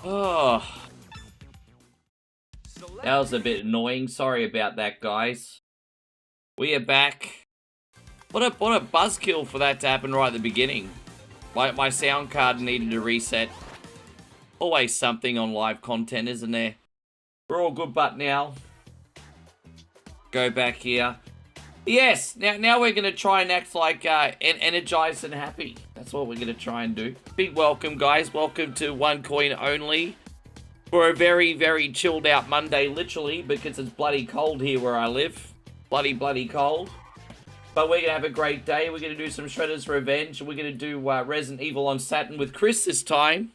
Oh, that was a bit annoying. Sorry about that, guys. We are back. What a buzzkill for that to happen right at the beginning. My sound card needed to reset. Always something on live content, isn't there? We're all good but now. Go back here. Yes, now we're going to try and act like energized and happy. That's what we're going to try and do. Big welcome, guys. Welcome to One Coin Only. For a very, very chilled out Monday, literally, because it's bloody cold here where I live. Bloody cold. But we're going to have a great day. We're going to do some Shredder's Revenge. We're going to do Resident Evil on Saturn with Chris this time.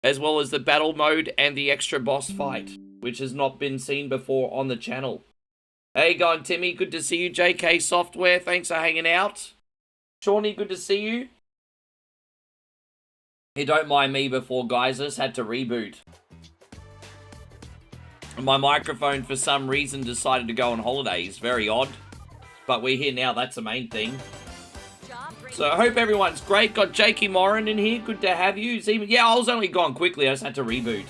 As well as the battle mode and the extra boss fight, which has not been seen before on the channel. Hey, going Timmy, good to see you. JK Software, thanks for hanging out. Shawnee, good to see you. Hey, don't mind me before, guys. I just had to reboot. My microphone, for some reason, decided to go on holidays. Very odd. But we're here now, that's the main thing. So I hope everyone's great. Got Jakey Morin in here. Good to have you. Yeah, I was only gone quickly. I just had to reboot.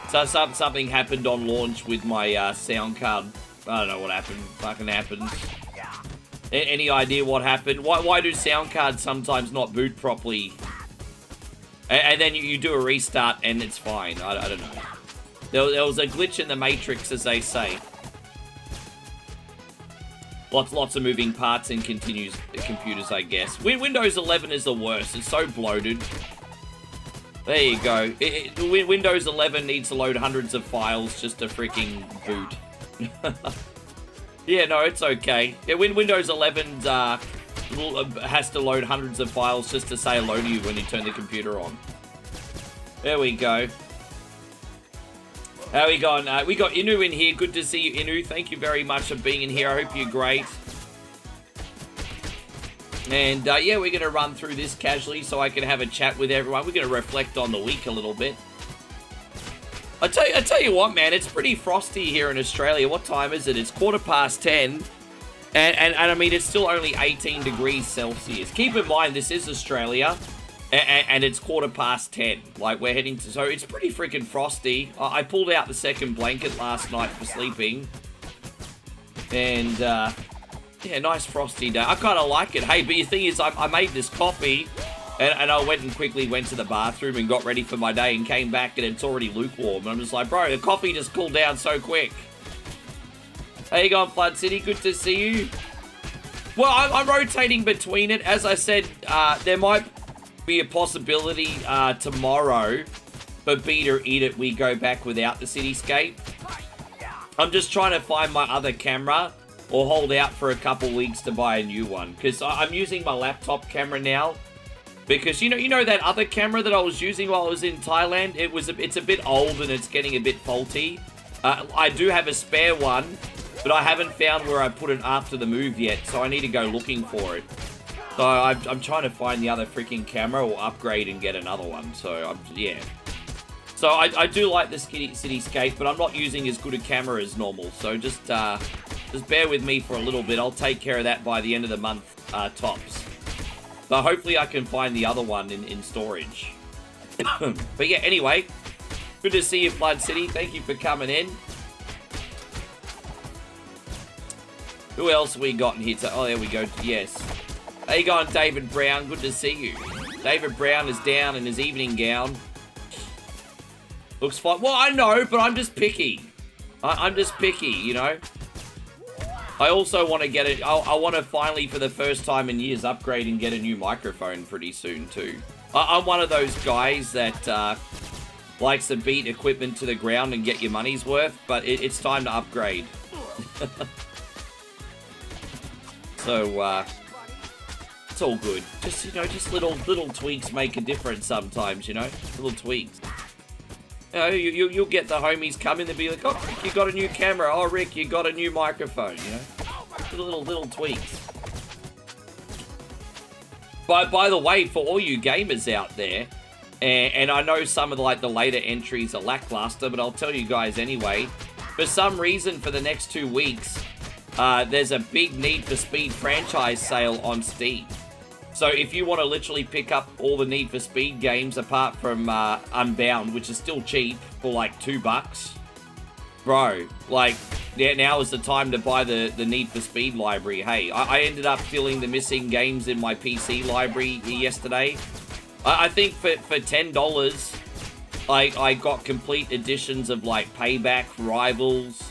So something happened on launch with my sound card. I don't know what happened. Fucking happened. Any idea what happened? Why do sound cards sometimes not boot properly? And then you do a restart and it's fine. I don't know. There was a glitch in the matrix, as they say. Lots of moving parts and computers, I guess. Windows 11 is the worst. It's so bloated. There you go. Windows 11 needs to load hundreds of files just to freaking boot. Yeah, no, it's okay. Yeah, Windows 11 has to load hundreds of files just to say hello to you when you turn the computer on. There we go. How we going? We got Inu in here. Good to see you, Inu. Thank you very much for being in here. I hope you're great. And, yeah, we're going to run through this casually so I can have a chat with everyone. We're going to reflect on the week a little bit. I tell you what, man, it's pretty frosty here in Australia. What time is it? It's 10:15. And I mean, it's still only 18 degrees Celsius. Keep in mind, this is Australia. And it's 10:15. Like, we're heading to... So, it's pretty freaking frosty. I pulled out the second blanket last night for sleeping. And, yeah, nice frosty day. I kind of like it. Hey, but the thing is, I made this coffee, and I went to the bathroom and got ready for my day and came back, and it's already lukewarm. And I'm just like, bro, the coffee just cooled down so quick. How you going, Flood City? Good to see you. Well, I'm rotating between it. As I said, there might be a possibility tomorrow for Beat or Eat It, we go back without the cityscape. I'm just trying to find my other camera or hold out for a couple weeks to buy a new one, because I'm using my laptop camera now. Because you know that other camera that I was using while I was in Thailand, it's a bit old and it's getting a bit faulty. I do have a spare one, but I haven't found where I put it after the move yet, so I need to go looking for it. So I'm trying to find the other freaking camera or upgrade and get another one. So yeah. So I do like the cityscape, but I'm not using as good a camera as normal. So just bear with me for a little bit. I'll take care of that by the end of the month, tops. But hopefully I can find the other one in storage. But yeah, anyway, good to see you, Flood City. Thank you for coming in. Who else we got in here? Oh, there we go. Yes. How you going, David Brown? Good to see you. David Brown is down in his evening gown. Looks fine. Well, I know, but I'm just picky. I'm just picky, you know. I also want to get it. I want to finally, for the first time in years, upgrade and get a new microphone pretty soon too. I'm one of those guys that likes to beat equipment to the ground and get your money's worth, but it's time to upgrade. So it's all good. Just, you know, just little tweaks make a difference sometimes, you know, little tweaks. You know, you'll get the homies come in and be like, oh, Rick, you got a new camera. Oh, Rick, you got a new microphone, you know? Little tweaks. By the way, for all you gamers out there, and I know some of the later entries are lackluster, but I'll tell you guys anyway, for some reason for the next 2 weeks, there's a big Need for Speed franchise sale on Steam. So if you want to literally pick up all the Need for Speed games apart from Unbound, which is still cheap for like $2, bro, like, yeah, now is the time to buy the Need for Speed library. Hey, I ended up filling the missing games in my PC library yesterday. I think for $10, I got complete editions of like Payback, Rivals,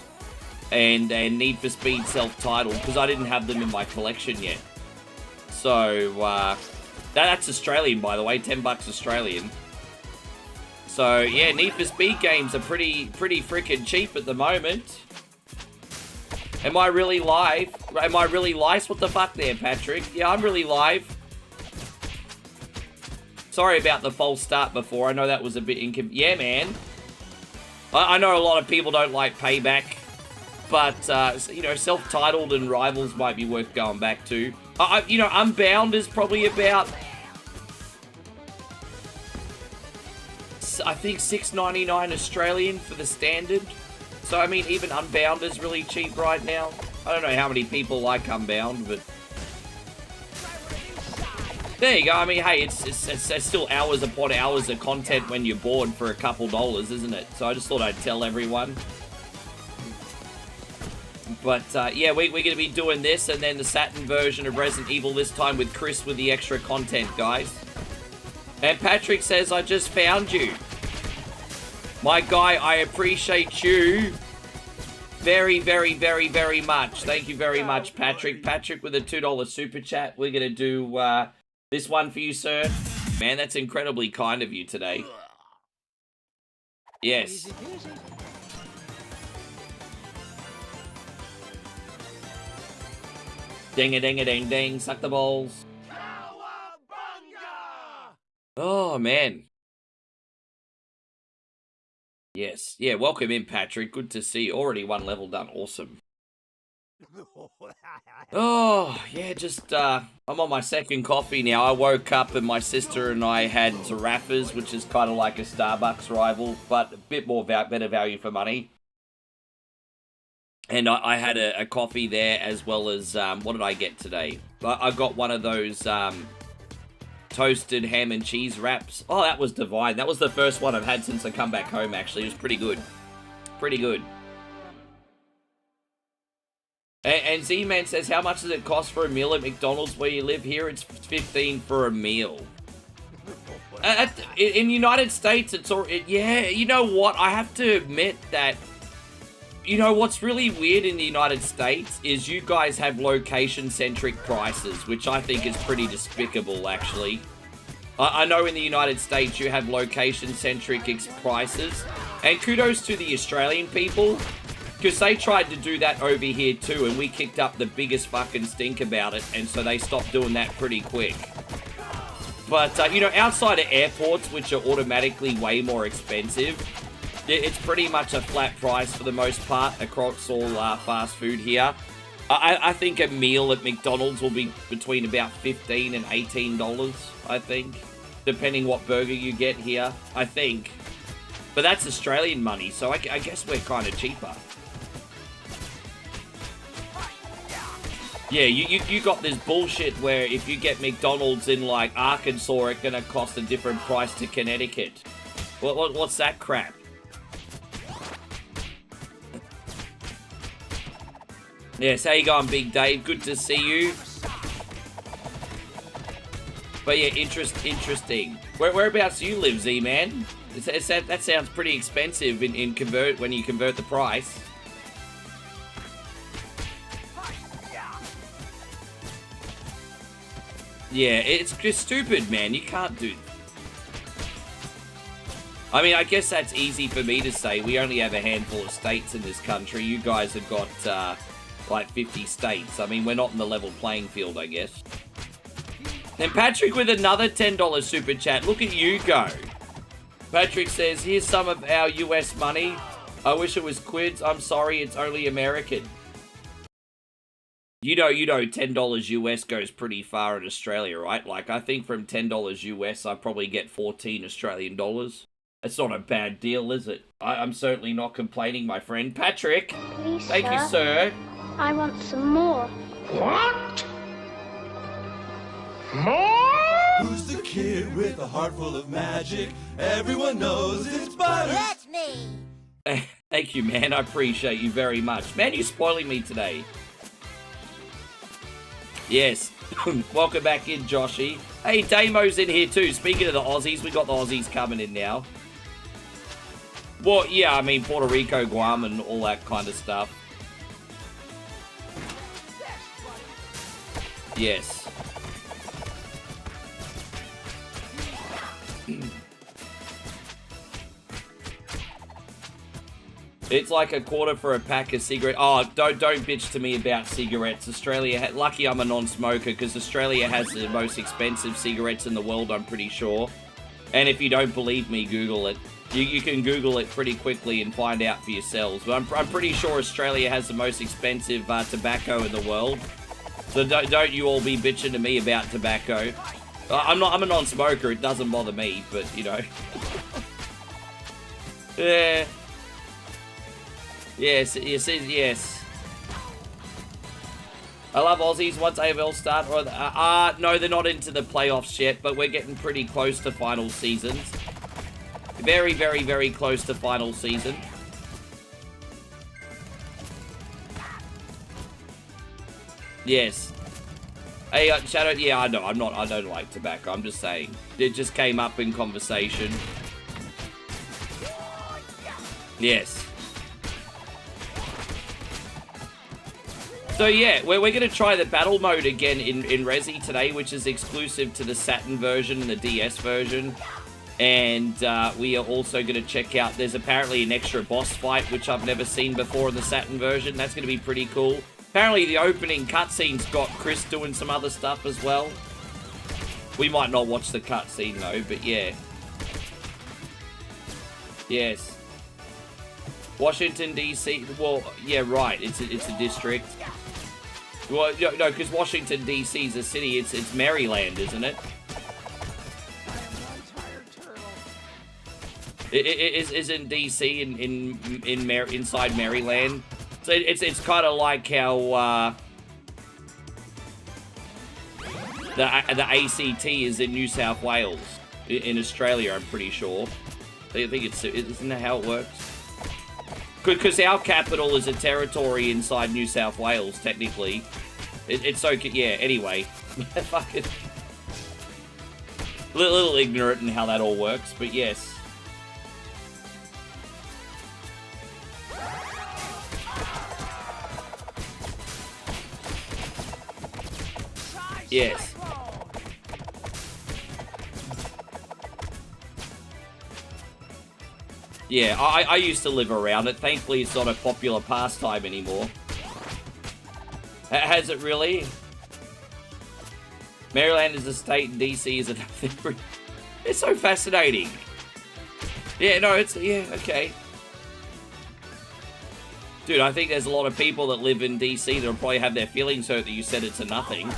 and Need for Speed self-titled, because I didn't have them in my collection yet. So, that's Australian, by the way, $10 Australian. So, yeah, Need for Speed games are pretty freaking cheap at the moment. Am I really live? Am I really live? What the fuck there, Patrick? Yeah, I'm really live. Sorry about the false start before. I know that was a bit yeah, man. I know a lot of people don't like Payback, but, you know, self-titled and Rivals might be worth going back to. You know, Unbound is probably about, I think, $6.99 Australian for the standard. So, I mean, even Unbound is really cheap right now. I don't know how many people like Unbound, but there you go. I mean, hey, it's still hours upon hours of content when you're bored for a couple dollars, isn't it? So I just thought I'd tell everyone. But, yeah, we're going to be doing this, and then the Saturn version of Resident Evil, this time with Chris with the extra content, guys. And Patrick says, I just found you. My guy, I appreciate you very, very, very, very much. Thank you very much, Patrick. Patrick with a $2 super chat. We're going to do this one for you, sir. Man, that's incredibly kind of you today. Yes. Ding-a-ding-a-ding-ding. Suck the balls. Oh, man. Yes. Yeah, welcome in, Patrick. Good to see you. Already one level done. Awesome. Oh, yeah, just, I'm on my second coffee now. I woke up and my sister and I had Zarafas, which is kind of like a Starbucks rival, but a bit more better value for money. And I had a coffee there, as well as, what did I get today? I got one of those toasted ham and cheese wraps. Oh, that was divine. That was the first one I've had since I come back home, actually. It was pretty good. Pretty good. And Z-Man says, how much does it cost for a meal at McDonald's where you live? Here, it's $15 for a meal. In the United States, it's already... Yeah, you know what? I have to admit that... You know, what's really weird in the United States is you guys have location-centric prices, which I think is pretty despicable, actually. I know in the United States you have location-centric prices, and kudos to the Australian people, because they tried to do that over here too, and we kicked up the biggest fucking stink about it, and so they stopped doing that pretty quick. But, you know, outside of airports, which are automatically way more expensive, it's pretty much a flat price for the most part across all fast food here. I think a meal at McDonald's will be between about $15 and $18, I think. Depending what burger you get here, I think. But that's Australian money, so I guess we're kind of cheaper. Yeah, you got this bullshit where if you get McDonald's in, like, Arkansas, it's gonna cost a different price to Connecticut. What's that crap? Yes, how you going, Big Dave? Good to see you. But yeah, interesting. Whereabouts do you live, Z-Man? That sounds pretty expensive when you convert the price. Yeah, it's just stupid, man. You can't do... I mean, I guess that's easy for me to say. We only have a handful of states in this country. You guys have got... like 50 states. I mean, we're not in the level playing field, I guess. Then Patrick with another $10 super chat. Look at you go. Patrick says, here's some of our US money. I wish it was quids. I'm sorry, it's only American. You know, $10 US goes pretty far in Australia, right? Like, I think from $10 US, I probably get 14 Australian dollars. It's not a bad deal, is it? I'm certainly not complaining, my friend. Patrick! Please, thank you, sir. I want some more. What? More? Who's the kid with a heart full of magic? Everyone knows it's Butters. That's me. Thank you, man. I appreciate you very much. Man, you're spoiling me today. Yes. Welcome back in, Joshy. Hey, Damo's in here too. Speaking of the Aussies, we got the Aussies coming in now. Well, yeah, I mean, Puerto Rico, Guam, and all that kind of stuff. Yes. It's like a quarter for a pack of cigarettes. Oh, don't bitch to me about cigarettes. Australia, lucky I'm a non-smoker because Australia has the most expensive cigarettes in the world, I'm pretty sure. And if you don't believe me, Google it. You can Google it pretty quickly and find out for yourselves. But I'm pretty sure Australia has the most expensive tobacco in the world. So don't you all be bitching to me about tobacco. I'm a non-smoker. It doesn't bother me, but you know. Yeah. Yes, yes. I love Aussies once AFL start. No, they're not into the playoffs yet, but we're getting pretty close to final seasons. Very, very, very close to final season. Yes. Hey, Shadow, yeah, I know, I don't like tobacco, I'm just saying. It just came up in conversation. Yes. So yeah, we're going to try the battle mode again in Resi today, which is exclusive to the Saturn version and the DS version. And we are also going to check out, there's apparently an extra boss fight, which I've never seen before in the Saturn version. That's going to be pretty cool. Apparently the opening cutscene's got Chris doing some other stuff as well. We might not watch the cutscene though, but yeah. Yes. Washington, D.C. Well, yeah, right. It's a district. Well, no, because Washington, D.C. is a city. It's Maryland, isn't it? Isn't D.C. inside Maryland? So it's kind of like how the ACT is in New South Wales in Australia. I'm pretty sure. I think isn't that how it works? Because our capital is a territory inside New South Wales, technically. It's so... Yeah, anyway. Fucking... Little ignorant in how that all works, but yes. Yes. Yeah, I used to live around it. Thankfully, it's not a popular pastime anymore. Has it really? Maryland is a state and DC is another. It's so fascinating. Yeah, no, it's... Yeah, okay. Dude, I think there's a lot of people that live in DC that'll probably have their feelings hurt that you said it's a nothing.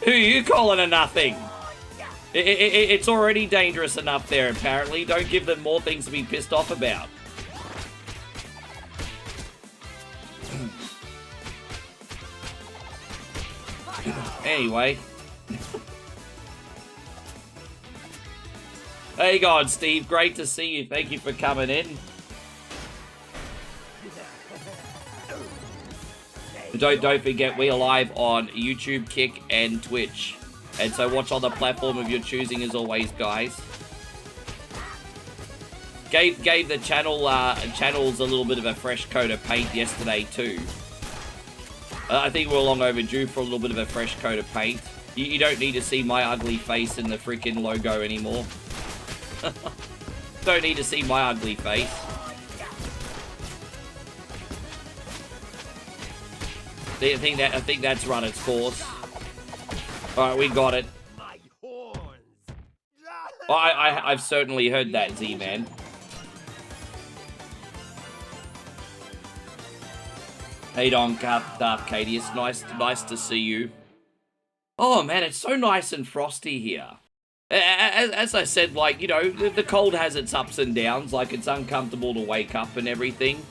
Who are you calling a nothing? It's already dangerous enough there, apparently. Don't give them more things to be pissed off about. Anyway. Hey, God, Steve. Great to see you. Thank you for coming in. Don't forget, we are live on YouTube, Kick, and Twitch. And so watch on the platform of your choosing as always, guys. Gave the channels a little bit of a fresh coat of paint yesterday too. I think we're long overdue for a little bit of a fresh coat of paint. You don't need to see my ugly face in the freaking logo anymore. Don't need to see my ugly face. I think that's run its course. Alright, we got it. Well, I've certainly heard that, Z-Man. Hey, Don, Darth Katie, it's nice to see you. Oh, man, it's so nice and frosty here. As I said, like, you know, the cold has its ups and downs. Like, it's uncomfortable to wake up and everything.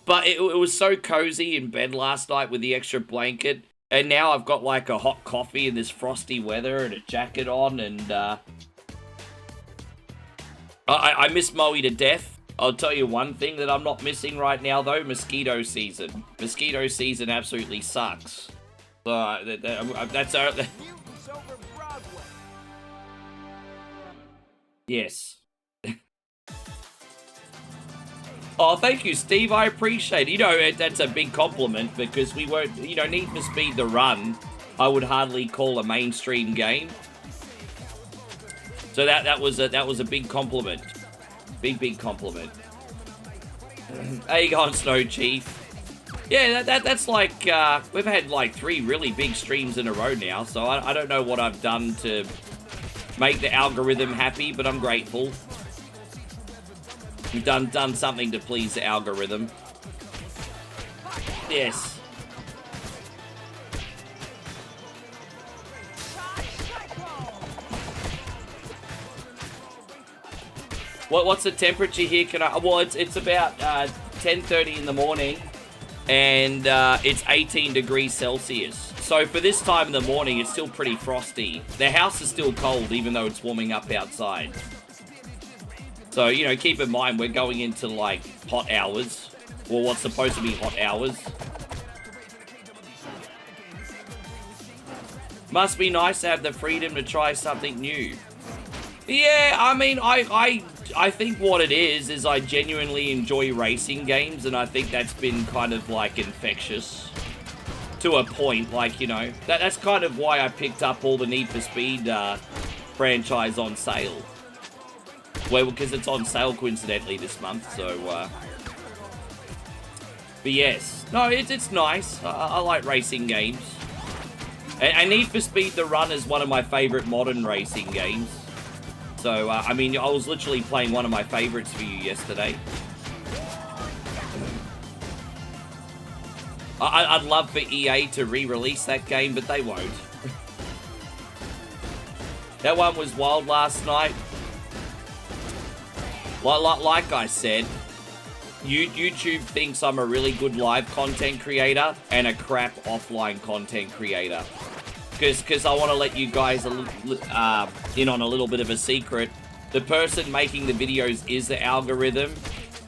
But it was so cozy in bed last night with the extra blanket. And now I've got like a hot coffee in this frosty weather and a jacket on, and I miss Moe to death. I'll tell you one thing that I'm not missing right now, though, mosquito season. Mosquito season absolutely sucks. That's our... Yes. Oh, thank you, Steve. I appreciate it. You know, that's a big compliment because we weren't, you know, Need for Speed The Run, I would hardly call a mainstream game. So that was a big compliment. Big compliment. How you going, Snow Chief? Yeah, that's like, we've had like 3 really big streams in a row now, so I don't know what I've done to make the algorithm happy, but I'm grateful. We've done something to please the algorithm. Yes. What's the temperature here? Well, it's about 10:30 in the morning, and it's 18 degrees Celsius. So for this time in the morning, it's still pretty frosty. The house is still cold, even though it's warming up outside. So, you know, keep in mind, we're going into, like, hot hours. Or what's supposed to be hot hours. Must be nice to have the freedom to try something new. Yeah, I mean, I think what it is I genuinely enjoy racing games, and I think that's been kind of, like, infectious. To a point, like, you know. That's kind of why I picked up all the Need for Speed franchise on sale. Well, because it's on sale coincidentally this month, so, but yes. No, it's nice. I like racing games. And Need for Speed The Run is one of my favorite modern racing games. So, I mean, I was literally playing one of my favorites for you yesterday. I'd love for EA to re-release that game, but they won't. That one was wild last night. Like I said, YouTube thinks I'm a really good live content creator and a crap offline content creator. Because I want to let you guys in on a little bit of a secret. The person making the videos is the algorithm.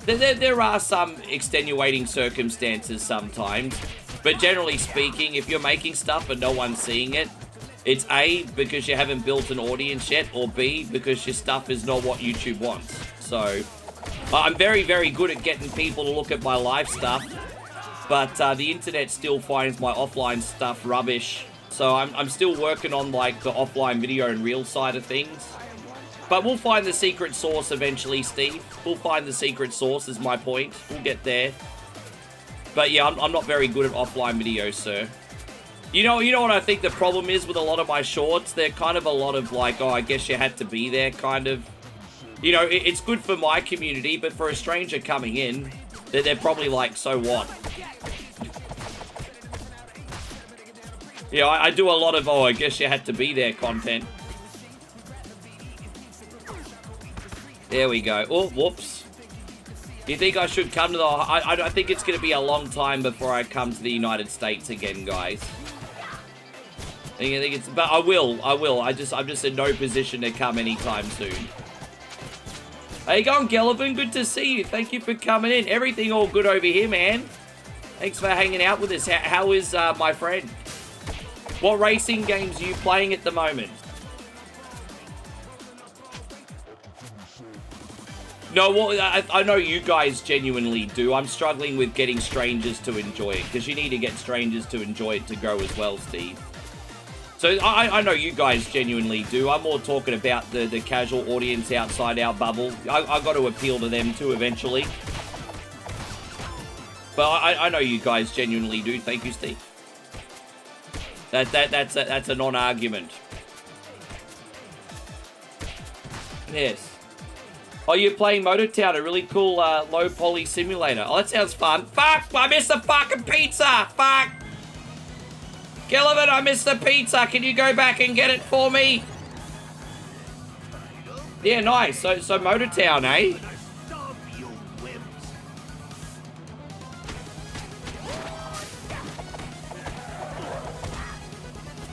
There are some extenuating circumstances sometimes. But generally speaking, if you're making stuff and no one's seeing it, it's A, because you haven't built an audience yet, or B, because your stuff is not what YouTube wants. So, I'm very, very good at getting people to look at my live stuff, but the internet still finds my offline stuff rubbish. So I'm still working on, like, the offline video and reel side of things. But we'll find the secret source eventually, Steve. We'll find the secret source is my point. We'll get there. But yeah, I'm not very good at offline videos, sir. You know what I think the problem is with a lot of my shorts? They're kind of a lot of, like, oh, I guess you had to be there, kind of. You know, it's good for my community, but for a stranger coming in, they're probably like, so what? Yeah, I do a lot of, oh, I guess you had to be there content. There we go. Oh, whoops. Do you think I should come to the... I think it's going to be a long time before I come to the United States again, guys. I think it's... But I will. I'm just in no position to come anytime soon. How you going, Gellivan? Good to see you. Thank you for coming in. Everything all good over here, man. Thanks for hanging out with us. How is my friend? What racing games are you playing at the moment? No, well, I know you guys genuinely do. I'm struggling with getting strangers to enjoy it, because you need to get strangers to enjoy it to grow as well, Steve. So I know you guys genuinely do. I'm more talking about the casual audience outside our bubble. I've got to appeal to them too eventually. But I know you guys genuinely do. Thank you, Steve. That's a non-argument. Yes. Oh, you're playing Motortown, a really cool low poly simulator. Oh, that sounds fun. Fuck! I missed the fucking pizza! Fuck! Gillivan, I missed the pizza. Can you go back and get it for me? Yeah, nice. So Motortown, eh?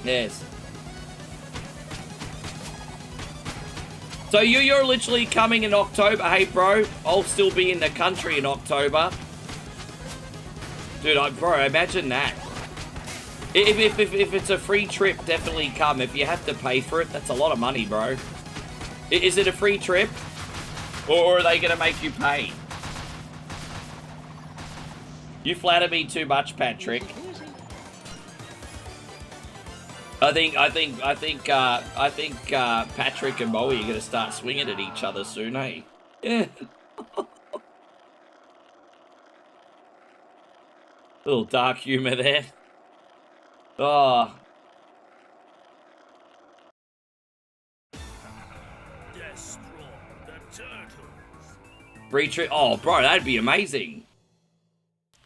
Yes. So you're literally coming in October. Hey, bro, I'll still be in the country in October. Dude, bro, imagine that. If it's a free trip, definitely come. If you have to pay for it, that's a lot of money, bro. Is it a free trip? Or are they going to make you pay? You flatter me too much, Patrick. I think Patrick and Moe are going to start swinging at each other soon, hey? Yeah. Little dark humor there. Oh. Destroy the turtles. Free trip. Oh, bro, that'd be amazing.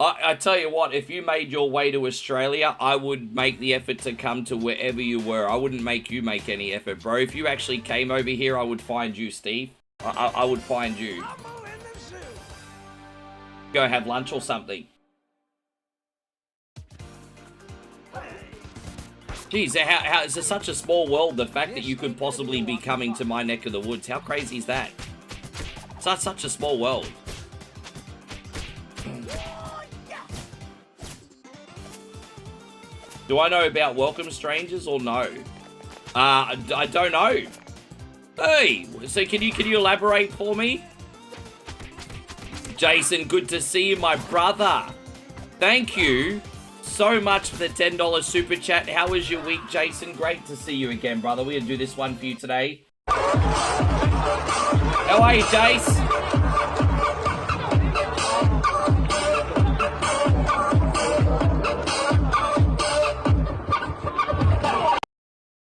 I tell you what, if you made your way to Australia, I would make the effort to come to wherever you were. I wouldn't make you make any effort, bro. If you actually came over here, I would find you, Steve. I would find you. Go have lunch or something. Jeez, how is it such a small world, the fact that you could possibly be coming to my neck of the woods? How crazy is that? It's such a small world. Do I know about Welcome Strangers or no? I don't know. Hey, so can you elaborate for me? Jason, good to see you, my brother. Thank you so much for the $10 super chat. How was your week, Jason? Great to see you again, brother. We're gonna do this one for you today. How are you, Jace?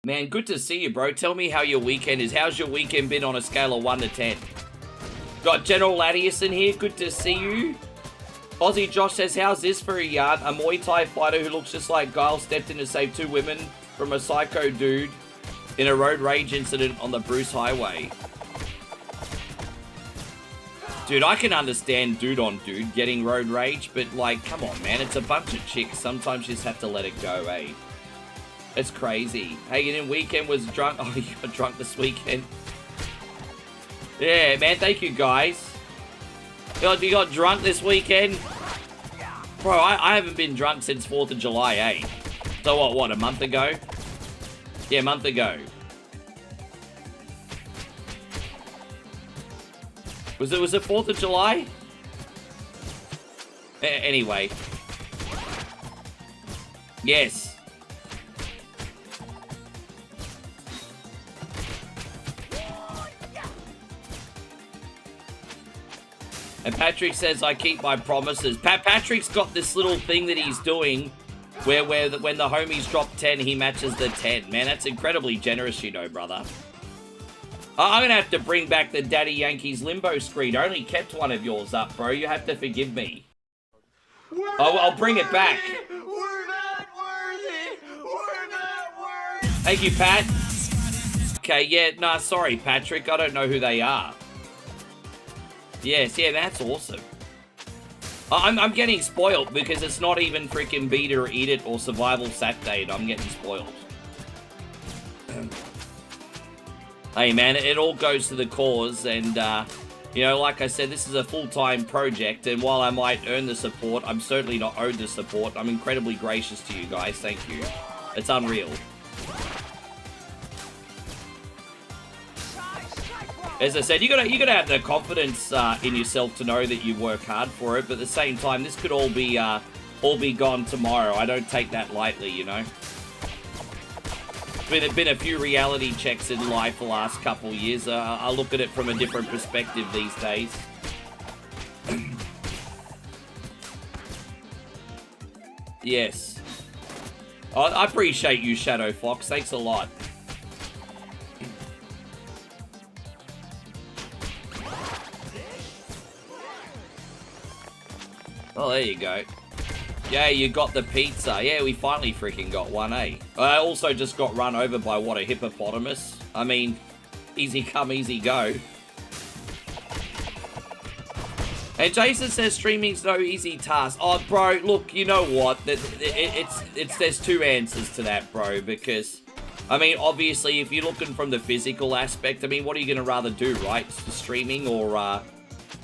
Man, good to see you, bro. Tell me how your weekend is. How's your weekend been on a scale of 1 to 10? Got General Ladius in here. Good to see you. Aussie Josh says, how's this for a yarn? A Muay Thai fighter who looks just like Guile stepped in to save 2 women from a psycho dude in a road rage incident on the Bruce Highway. Dude, I can understand dude on dude getting road rage, but like, come on, man. It's a bunch of chicks. Sometimes you just have to let it go, eh? It's crazy. Hey, and weekend was drunk. Oh, you got drunk this weekend. Yeah, man. Thank you, guys. You got drunk this weekend? Bro, I haven't been drunk since 4th of July, eh? So what, a month ago? Yeah, a month ago. Was it 4th of July? Anyway. Yes. And Patrick says, I keep my promises. Patrick's got this little thing that he's doing where when the homies drop 10, he matches the 10. Man, that's incredibly generous, you know, brother. I'm going to have to bring back the Daddy Yankees limbo screen. I only kept one of yours up, bro. You have to forgive me. I'll bring it back. We're not worthy. We're not worthy. Thank you, Pat. Okay, yeah, nah, sorry, Patrick. I don't know who they are. Yes, yeah, that's awesome. I'm getting spoiled because it's not even freaking Beat It or Eat It or Survival Saturday, and I'm getting spoiled. Hey, man, it all goes to the cause, and, you know, like I said, this is a full-time project, and while I might earn the support, I'm certainly not owed the support. I'm incredibly gracious to you guys. Thank you. It's unreal. As I said, you gotta have the confidence in yourself to know that you work hard for it. But at the same time, this could all be gone tomorrow. I don't take that lightly, you know. There's been a few reality checks in life the last couple of years. I look at it from a different perspective these days. Yes. I appreciate you, Shadow Fox. Thanks a lot. Oh, there you go. Yeah, you got the pizza. Yeah, we finally freaking got one, eh? I also just got run over by, what, a hippopotamus? I mean, easy come, easy go. And Jason says streaming's no easy task. Oh, bro, look, you know what? There's two answers to that, bro, because, I mean, obviously, if you're looking from the physical aspect, I mean, what are you going to rather do, right? Streaming or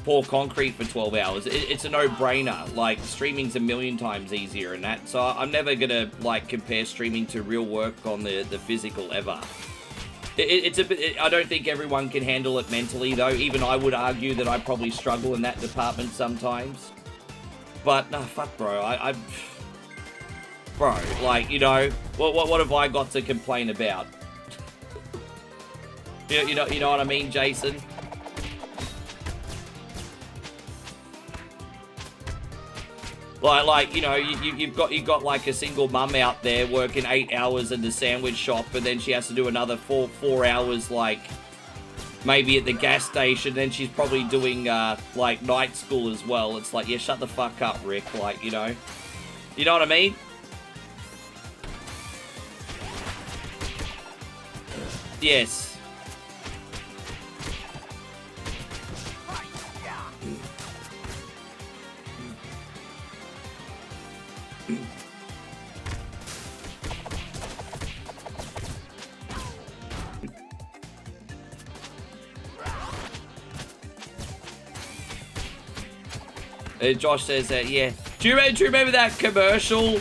pour concrete for 12 hours? It's a no-brainer. Like, streaming's a million times easier than that, so I'm never going to, like, compare streaming to real work on the physical ever. It's a bit. I don't think everyone can handle it mentally, though. Even I would argue that I probably struggle in that department sometimes. But no, fuck, bro. Bro, like, you know, what have I got to complain about? You know what I mean, Jason? Like, you know, you've got like a single mum out there working 8 hours in the sandwich shop, and then she has to do another four hours, like, maybe at the gas station, then she's probably doing, like, night school as well. It's like, yeah, shut the fuck up, Rick, like, you know? You know what I mean? Yes. Josh says that, yeah. Do you remember that commercial?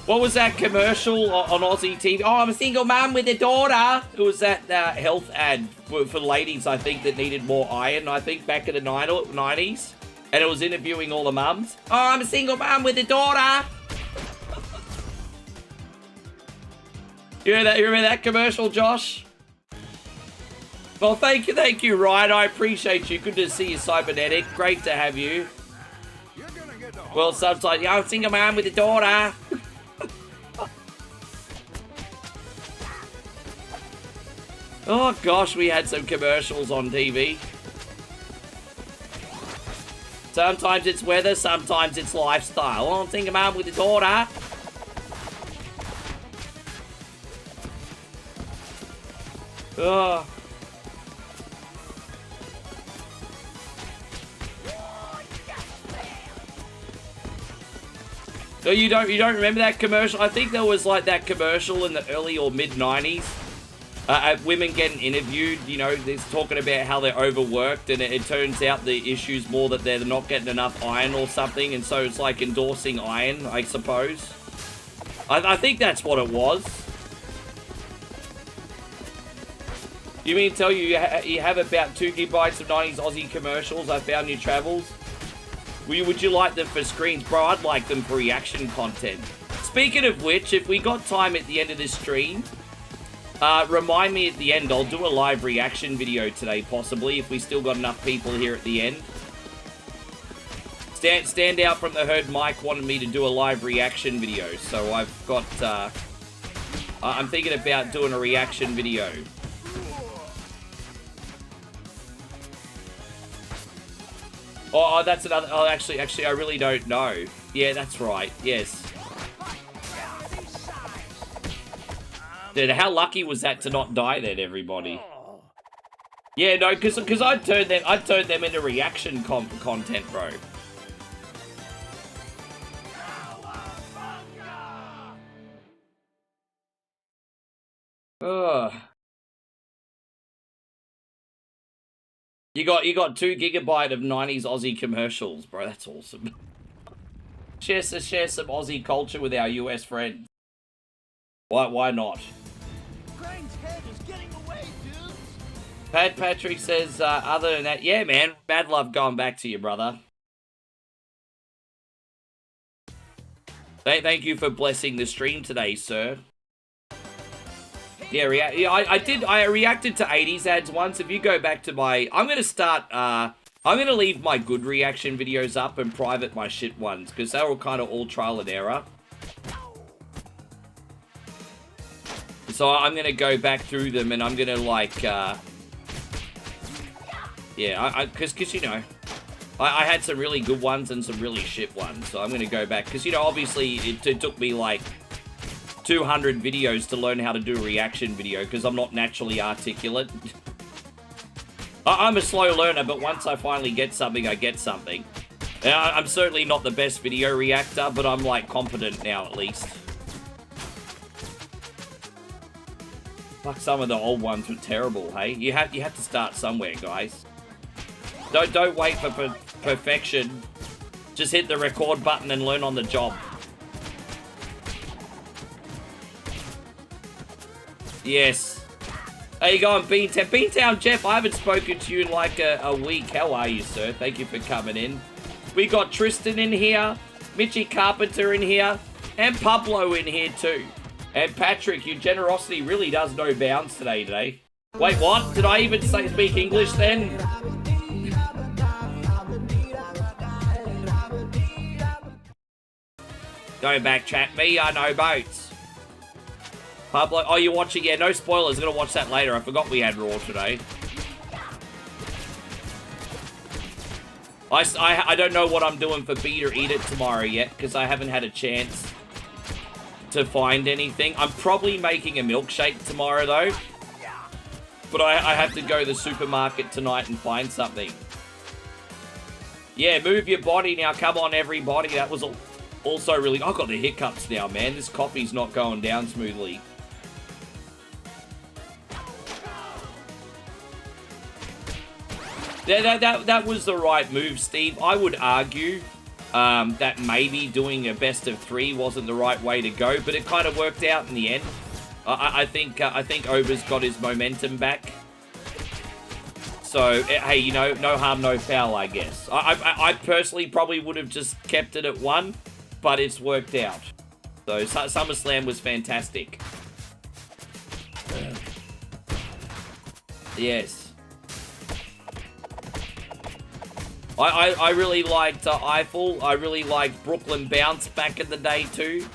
What was that commercial on Aussie TV? Oh, I'm a single mum with a daughter. It was that health ad for ladies, I think, that needed more iron, I think, back in the 90s. And it was interviewing all the mums. Oh, I'm a single mum with a daughter. You remember that commercial, Josh? Well, thank you, Ryan. I appreciate you. Good to see you, Cybernetic. Great to have you. Well, sometimes, yeah, I'm a single man with a daughter. Oh, gosh, we had some commercials on TV. Sometimes it's weather, sometimes it's lifestyle. Oh, I'm a single man with a daughter. Oh. No, you don't remember that commercial? I think there was like that commercial in the early or mid 90s. Women getting interviewed, you know, they're talking about how they're overworked, and it turns out the issue's more that they're not getting enough iron or something, and so it's like endorsing iron, I suppose. I think that's what it was. You mean to tell you have about 2 gigabytes of 90s Aussie commercials I found in your travels? Would you like them for screens? Bro, I'd like them for reaction content. Speaking of which, if we got time at the end of this stream, remind me at the end. I'll do a live reaction video today, possibly, if we still got enough people here at the end. Stand out from the herd. Mike wanted me to do a live reaction video, so I've got, I'm thinking about doing a reaction video. Oh, that's another. Oh, actually, I really don't know. Yeah, that's right. Yes. Dude, how lucky was that to not die then, everybody? Yeah, no, because I'd turn them into reaction content, bro. Ugh. You got 2 gigabytes of 90s Aussie commercials, bro. That's awesome. share some Aussie culture with our US friends. Why not? Crane's head is getting away, dudes. Patrick says, other than that, yeah, man, mad love going back to you, brother. Thank you for blessing the stream today, sir. Yeah, I reacted to 80s ads once. If you go back to my... I'm going to leave my good reaction videos up and private my shit ones, because they were kind of all trial and error. So I'm going to go back through them, and I'm going to, like, yeah, because, you know, I had some really good ones and some really shit ones, so I'm going to go back, because, you know, obviously it took me, like, 200 videos to learn how to do a reaction video, because I'm not naturally articulate. I'm a slow learner, but once I finally get something, I get something. And I'm certainly not the best video reactor, but I'm, like, competent now, at least. Fuck, some of the old ones were terrible, hey? You have to start somewhere, guys. Don't wait for perfection. Just hit the record button and learn on the job. Yes. How you going, Beantown? Beantown Jeff, I haven't spoken to you in like a week. How are you, sir? Thank you for coming in. We got Tristan in here, Mitchy Carpenter in here, and Pablo in here too. And Patrick, your generosity really does no bounds today. Wait, what? Did I even speak English then? Go back, chat me, I know boats. Pablo, oh, you're watching? Yeah, no spoilers. I'm gonna watch that later. I forgot we had Raw today. I don't know what I'm doing for Beat or Eat It tomorrow yet, because I haven't had a chance to find anything. I'm probably making a milkshake tomorrow, though. But I have to go to the supermarket tonight and find something. Yeah, move your body now. Come on, everybody. That was also really... I've got the hiccups now, man. This coffee's not going down smoothly. That was the right move, Steve. I would argue that maybe doing a best of 3 wasn't the right way to go, but it kind of worked out in the end. I think Ober's got his momentum back. So, hey, you know, no harm, no foul, I guess. I personally probably would have just kept it at 1, but it's worked out. So, SummerSlam was fantastic. Yes. I really liked Eiffel. I really liked Brooklyn Bounce back in the day, too.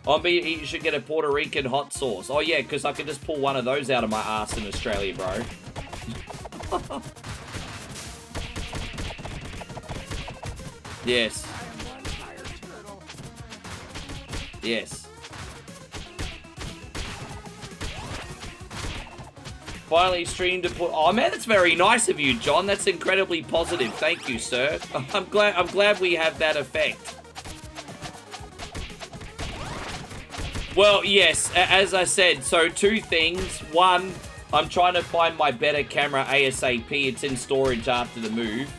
You should get a Puerto Rican hot sauce. Oh, yeah, because I can just pull one of those out of my ass in Australia, bro. Yes. Yes. Finally streamed to put... Oh, man, that's very nice of you, John. That's incredibly positive. Thank you, sir. I'm glad we have that effect. Well, yes, as I said, so 2 things. 1, I'm trying to find my better camera ASAP. It's in storage after the move.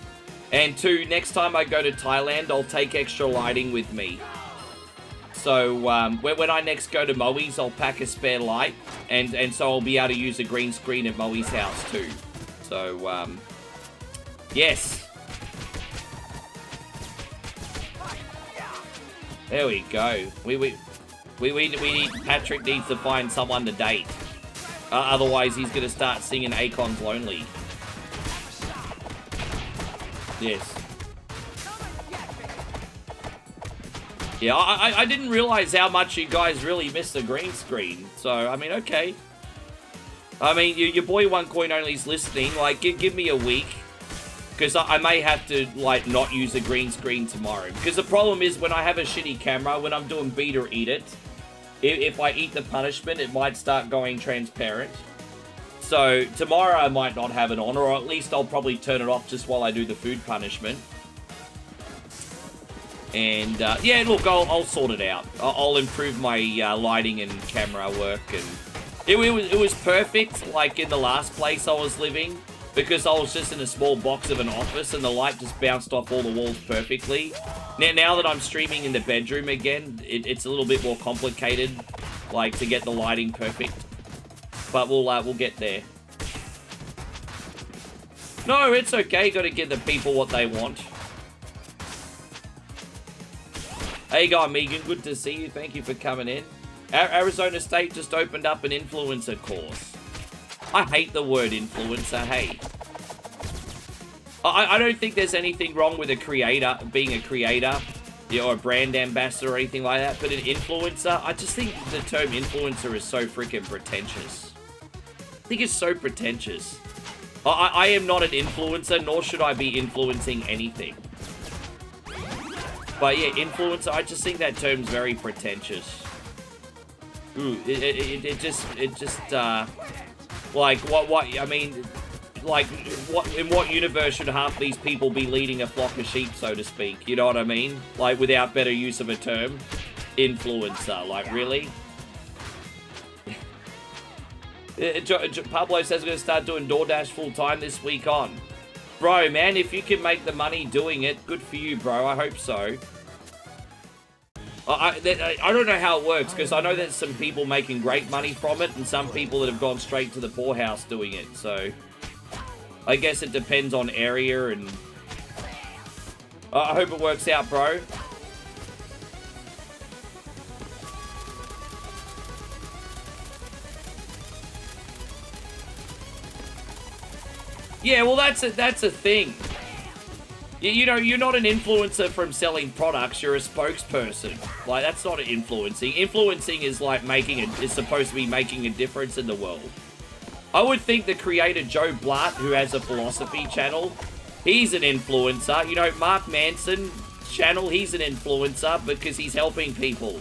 And 2, next time I go to Thailand, I'll take extra lighting with me. So, when I next go to Moe's, I'll pack a spare light, and so I'll be able to use a green screen at Moe's house, too. So, yes. There we go. Patrick needs to find someone to date. Otherwise, he's going to start singing Akon's Lonely. Yes. Yeah, I didn't realize how much you guys really miss the green screen. So, I mean, okay. I mean, your boy OneCoin Only's listening. Like, give me a week. Because I may have to, like, not use a green screen tomorrow. Because the problem is, when I have a shitty camera, when I'm doing Beat or Eat It, if I eat the punishment, it might start going transparent. So, tomorrow I might not have it on, or at least I'll probably turn it off just while I do the food punishment. And, yeah, look, I'll sort it out. I'll improve my lighting and camera work. And it was perfect, like, in the last place I was living, because I was just in a small box of an office, and the light just bounced off all the walls perfectly. Now that I'm streaming in the bedroom again, it's a little bit more complicated, like, to get the lighting perfect. But we'll get there. No, it's okay. Got to give the people what they want. Hey, going, Megan. Good to see you. Thank you for coming in. Arizona State just opened up an influencer course. I hate the word influencer. Hey. I don't think there's anything wrong with a creator, being a creator, or a brand ambassador or anything like that, but an influencer, I just think the term influencer is so freaking pretentious. I think it's so pretentious. I am not an influencer, nor should I be influencing anything. But yeah, influencer, I just think that term's very pretentious. Ooh, it just, like, I mean, like, in what universe should half these people be leading a flock of sheep, so to speak? You know what I mean? Like, without better use of a term? Influencer, like, really? Pablo says we're going to start doing DoorDash full-time this week on. Bro, man, if you can make the money doing it, good for you, bro. I hope so. I don't know how it works, because I know there's some people making great money from it, and some people that have gone straight to the poorhouse doing it, so... I guess it depends on area, and... I hope it works out, bro. Yeah, well, that's a thing. You know, you're not an influencer from selling products, you're a spokesperson. Like, that's not influencing. Influencing is like is supposed to be making a difference in the world. I would think the creator Joe Blatt, who has a philosophy channel, he's an influencer. You know, Mark Manson channel, he's an influencer because he's helping people.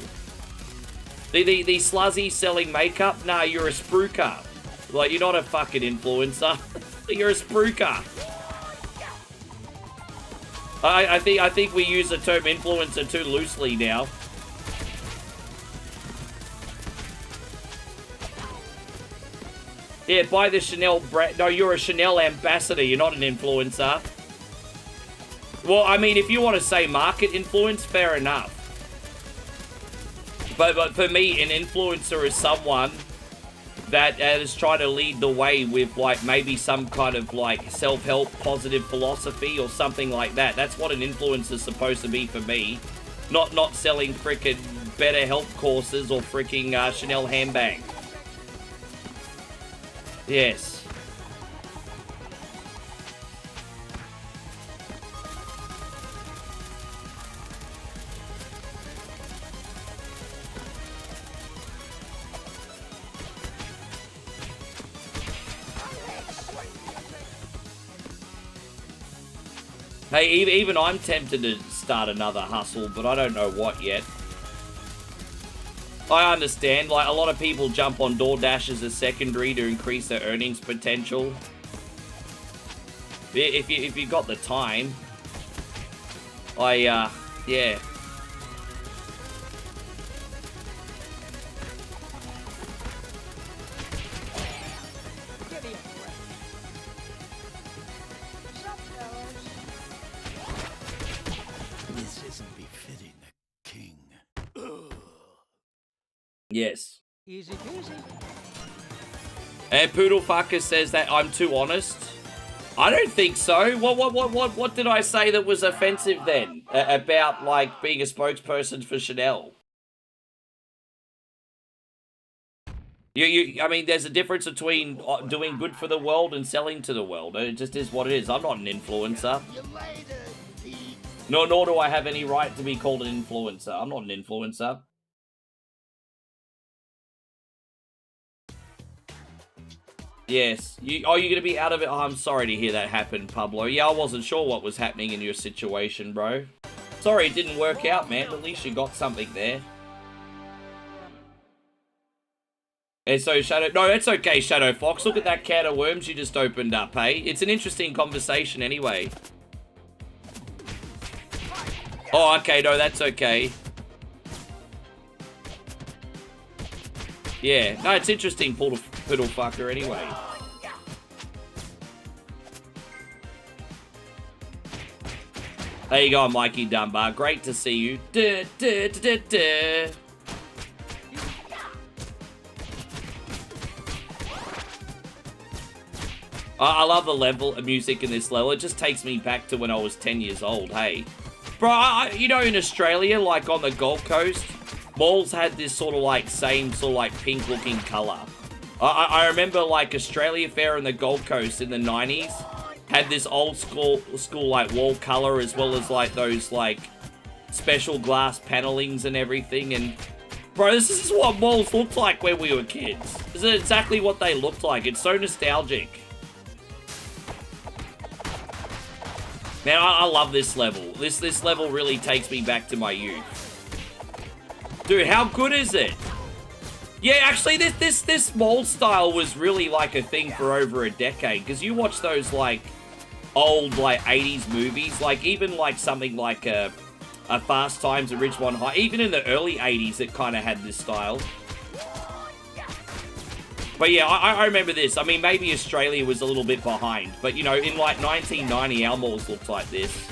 The sluzzy selling makeup, nah, you're a spruiker. Like, you're not a fucking influencer. You're a spruiker. I think we use the term influencer too loosely now. Yeah, buy the Chanel brand. No, you're a Chanel ambassador. You're not an influencer. Well, I mean, if you want to say market influence, fair enough. But for me, an influencer is someone that is trying to lead the way with, like, maybe some kind of, like, self-help, positive philosophy or something like that. That's what an influencer is supposed to be for me. Not selling frickin' better health courses or frickin' Chanel handbag. Yes. Hey, even I'm tempted to start another hustle, but I don't know what yet. I understand, like, a lot of people jump on DoorDash as a secondary to increase their earnings potential. If you got the time. Yeah. This isn't befitting a king. Yes. Easy peasy. And Poodlefucker says that I'm too honest. I don't think so. What did I say that was offensive then? About, like, being a spokesperson for Chanel? I mean, there's a difference between doing good for the world and selling to the world. It just is what it is. I'm not an influencer. Nor do I have any right to be called an influencer. I'm not an influencer. Yes. You're going to be out of it? Oh, I'm sorry to hear that happen, Pablo. Yeah, I wasn't sure what was happening in your situation, bro. Sorry it didn't work out, man. At least you got something there. And so, Shadow... No, it's okay, Shadow Fox. Look at that can of worms you just opened up, hey? It's an interesting conversation anyway. Oh, okay. No, that's okay. Yeah. No, it's interesting, Poodlefucker, anyway. There you go, Mikey Dunbar. Great to see you. Duh, duh, duh, duh, duh. I love the level of music in this level. It just takes me back to when I was 10 years old, hey. Bro, you know, in Australia, like on the Gold Coast, malls had this sort of like, same sort of like pink looking colour. I remember like Australia Fair on the Gold Coast in the 90s had this old school like wall colour, as well as like those like special glass panellings and everything. And bro, this is what malls looked like when we were kids. This is exactly what they looked like. It's so nostalgic. Man, I love this level. This level really takes me back to my youth. Dude, how good is it? Yeah, actually, this mold style was really like a thing for over a decade. Because you watch those like old like 80s movies, like even like something like a Fast Times at Ridgemont High. Even in the early 80s, it kind of had this style. But yeah, I remember this. I mean, maybe Australia was a little bit behind. But, you know, in like 1990, our malls looked like this.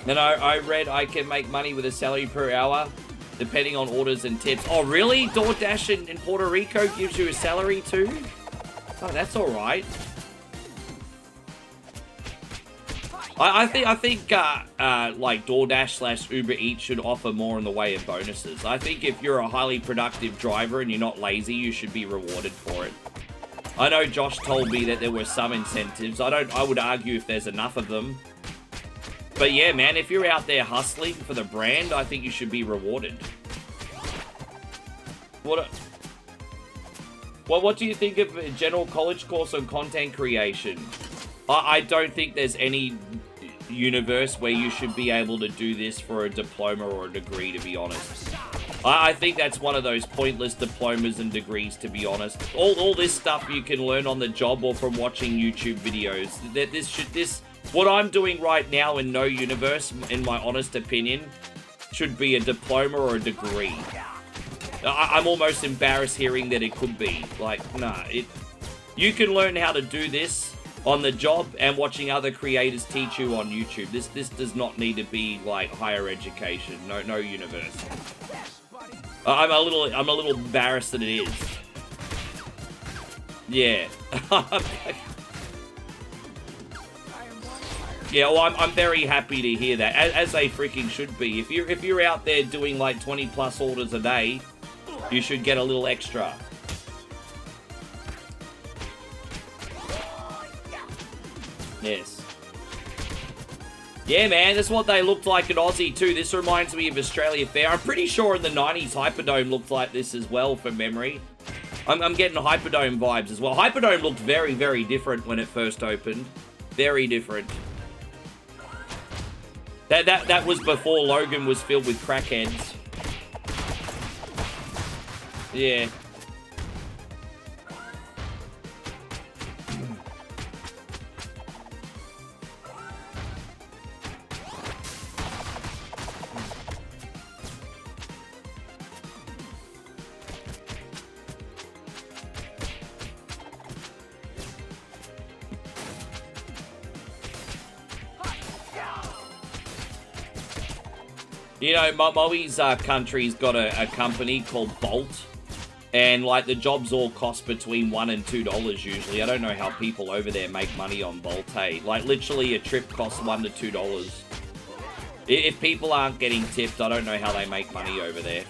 And I read I can make money with a salary per hour, depending on orders and tips. Oh, really? DoorDash in Puerto Rico gives you a salary too? Oh, that's all right. I think like DoorDash / Uber Eats should offer more in the way of bonuses. I think if you're a highly productive driver and you're not lazy, you should be rewarded for it. I know Josh told me that there were some incentives. I would argue if there's enough of them. But yeah, man, if you're out there hustling for the brand, I think you should be rewarded. What do you think of a general college course on content creation? I don't think there's any universe where you should be able to do this for a diploma or a degree, to be honest. I think that's one of those pointless diplomas and degrees, to be honest. All this stuff you can learn on the job or from watching YouTube videos. What I'm doing right now in no universe, in my honest opinion, should be a diploma or a degree. I'm almost embarrassed hearing that it could be. Like, nah, you can learn how to do this on the job and watching other creators teach you on YouTube. This does not need to be like higher education. No universe. I'm a little embarrassed that it is. Yeah. Yeah, well, I'm very happy to hear that, as they freaking should be. If you're out there doing like 20 plus orders a day, you should get a little extra. Yes. Yeah, man, that's what they looked like in Aussie too. This reminds me of Australia Fair. I'm pretty sure in the 90s Hyperdome looked like this as well, from memory. I'm getting Hyperdome vibes as well. Hyperdome looked very, very different when it first opened. Very different. That was before Logan was filled with crackheads. Yeah. You know, Moe's country's got a company called Bolt, and like the jobs all cost between $1 and $2 usually. I don't know how people over there make money on Bolt, hey? Like literally a trip costs $1 to $2. If people aren't getting tipped, I don't know how they make money over there.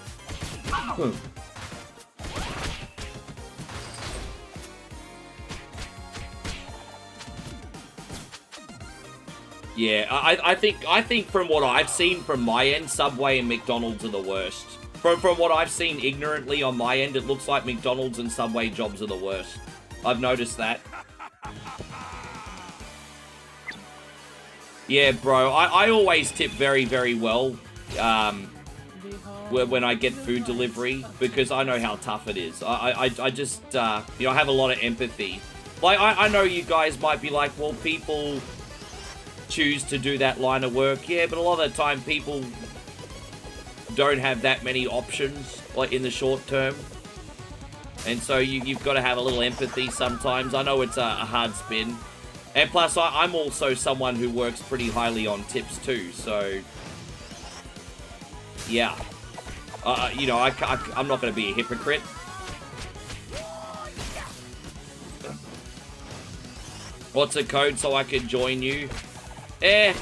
Yeah, I think from what I've seen from my end, Subway and McDonald's are the worst. From what I've seen ignorantly on my end, it looks like McDonald's and Subway jobs are the worst. I've noticed that. Yeah, bro, I always tip very, very well when I get food delivery, because I know how tough it is. I just, you know, I have a lot of empathy. Like, I know you guys might be like, well, people choose to do that line of work. Yeah, but a lot of the time people don't have that many options, like in the short term. And so you've got to have a little empathy sometimes. I know it's a hard spin. And plus, I'm also someone who works pretty highly on tips too, so yeah. You know, I'm not going to be a hypocrite. What's a code so I can join you?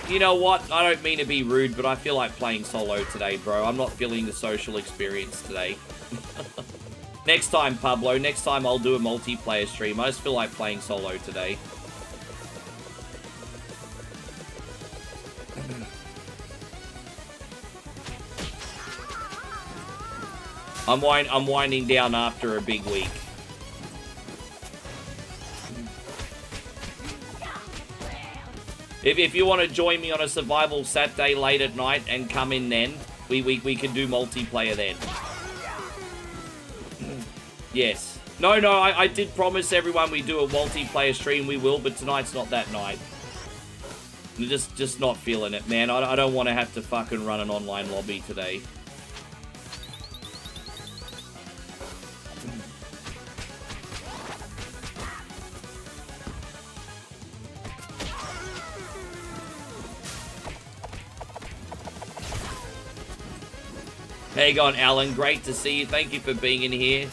You know what? I don't mean to be rude, but I feel like playing solo today, bro. I'm not feeling the social experience today. Next time, Pablo. Next time I'll do a multiplayer stream. I just feel like playing solo today. I'm winding down after a big week. If you want to join me on a survival Saturday late at night and come in then, we can do multiplayer then. Yes. No, I did promise everyone we do a multiplayer stream, we will, but tonight's not that night. I'm just not feeling it, man. I don't want to have to fucking run an online lobby today. How you going, Alan? Great to see you. Thank you for being in here.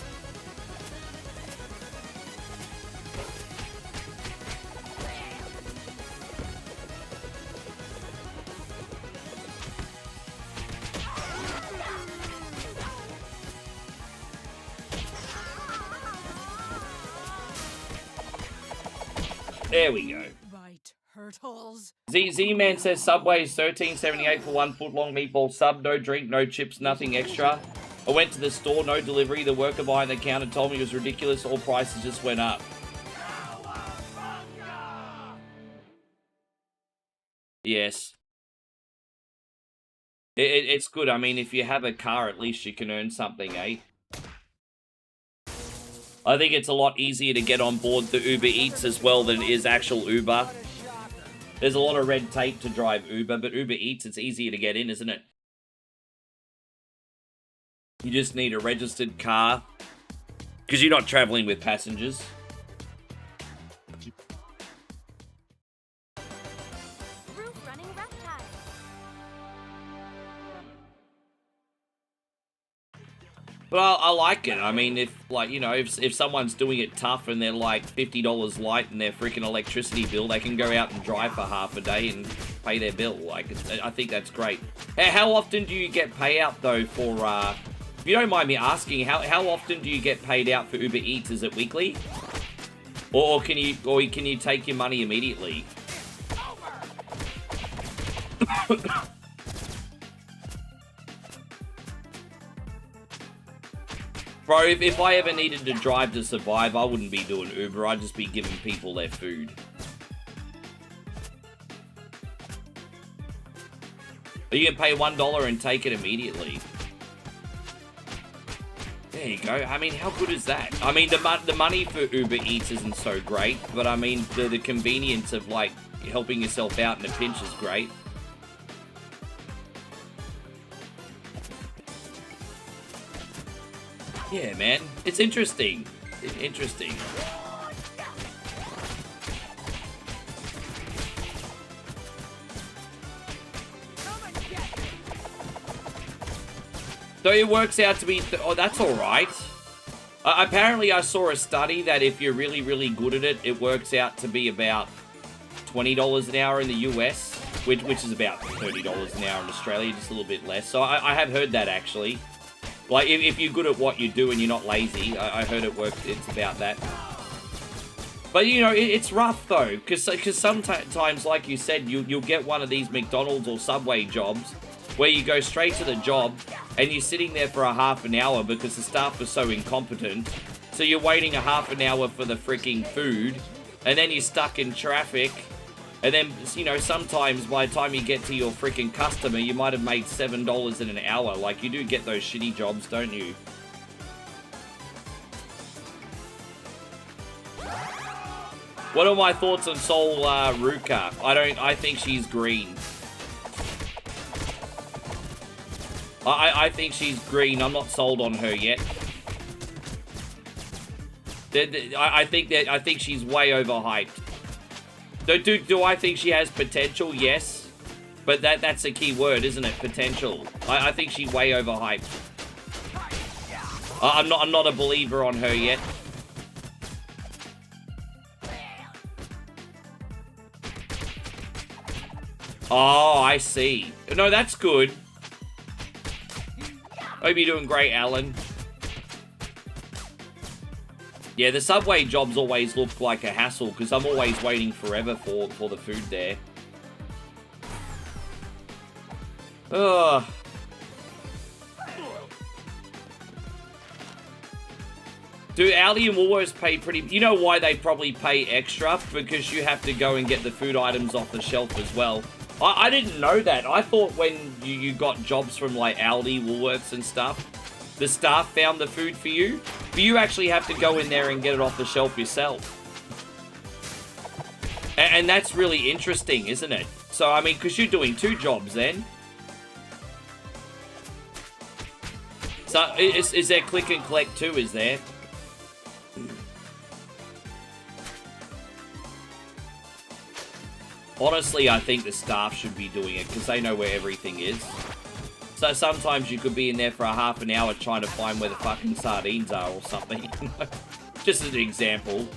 There we go. Right, turtles. Z-Man says Subway is $13.78 for 1 foot-long meatball sub. No drink, no chips, nothing extra. I went to the store, no delivery. The worker behind the counter told me it was ridiculous. All prices just went up. Yes. It's good. I mean, if you have a car, at least you can earn something, eh? I think it's a lot easier to get on board the Uber Eats as well than it is actual Uber. There's a lot of red tape to drive Uber, but Uber Eats, it's easier to get in, isn't it? You just need a registered car, because you're not traveling with passengers. But I like it. I mean, if, like, you know, if someone's doing it tough and they're like $50 light in their freaking electricity bill, they can go out and drive for half a day and pay their bill. Like, I think that's great. How often do you get payout, though, for, if you don't mind me asking, how often do you get paid out for Uber Eats? Is it weekly? Or can you take your money immediately? Bro, if I ever needed to drive to survive, I wouldn't be doing Uber. I'd just be giving people their food. You can pay $1 and take it immediately. There you go. I mean, how good is that? I mean, the money for Uber Eats isn't so great, but I mean, the convenience of, like, helping yourself out in a pinch is great. Yeah, man. It's interesting. Interesting. So it works out to be... oh, that's alright. Apparently, I saw a study that if you're really, really good at it, it works out to be about $20 an hour in the US, which is about $30 an hour in Australia, just a little bit less. So I have heard that, actually. Like, if you're good at what you do and you're not lazy, I heard it works, it's about that. But, you know, it's rough, though, because sometimes, like you said, you'll get one of these McDonald's or Subway jobs where you go straight to the job and you're sitting there for a half an hour because the staff are so incompetent. So you're waiting a half an hour for the freaking food, and then you're stuck in traffic. And then, you know, sometimes by the time you get to your freaking customer, you might have made $7 in an hour. Like, you do get those shitty jobs, don't you? What are my thoughts on Sol Ruka? I think she's green. I think she's green. I'm not sold on her yet. I think she's way overhyped. Do I think she has potential? Yes. But that's a key word, isn't it? Potential. I think she's way overhyped. I'm not a believer on her yet. Oh, I see. No, that's good. Hope you're doing great, Alan. Yeah, the Subway jobs always look like a hassle because I'm always waiting forever for the food there. Ugh. Do Aldi and Woolworths pay pretty... You know why they probably pay extra? Because you have to go and get the food items off the shelf as well. I didn't know that. I thought when you got jobs from like Aldi, Woolworths and stuff, the staff found the food for you. But you actually have to go in there and get it off the shelf yourself. And that's really interesting, isn't it? So, I mean, because you're doing 2 jobs then. So, is there click and collect too, is there? Honestly, I think the staff should be doing it because they know where everything is. So sometimes you could be in there for a half an hour trying to find where the fucking sardines are or something. Just as an example.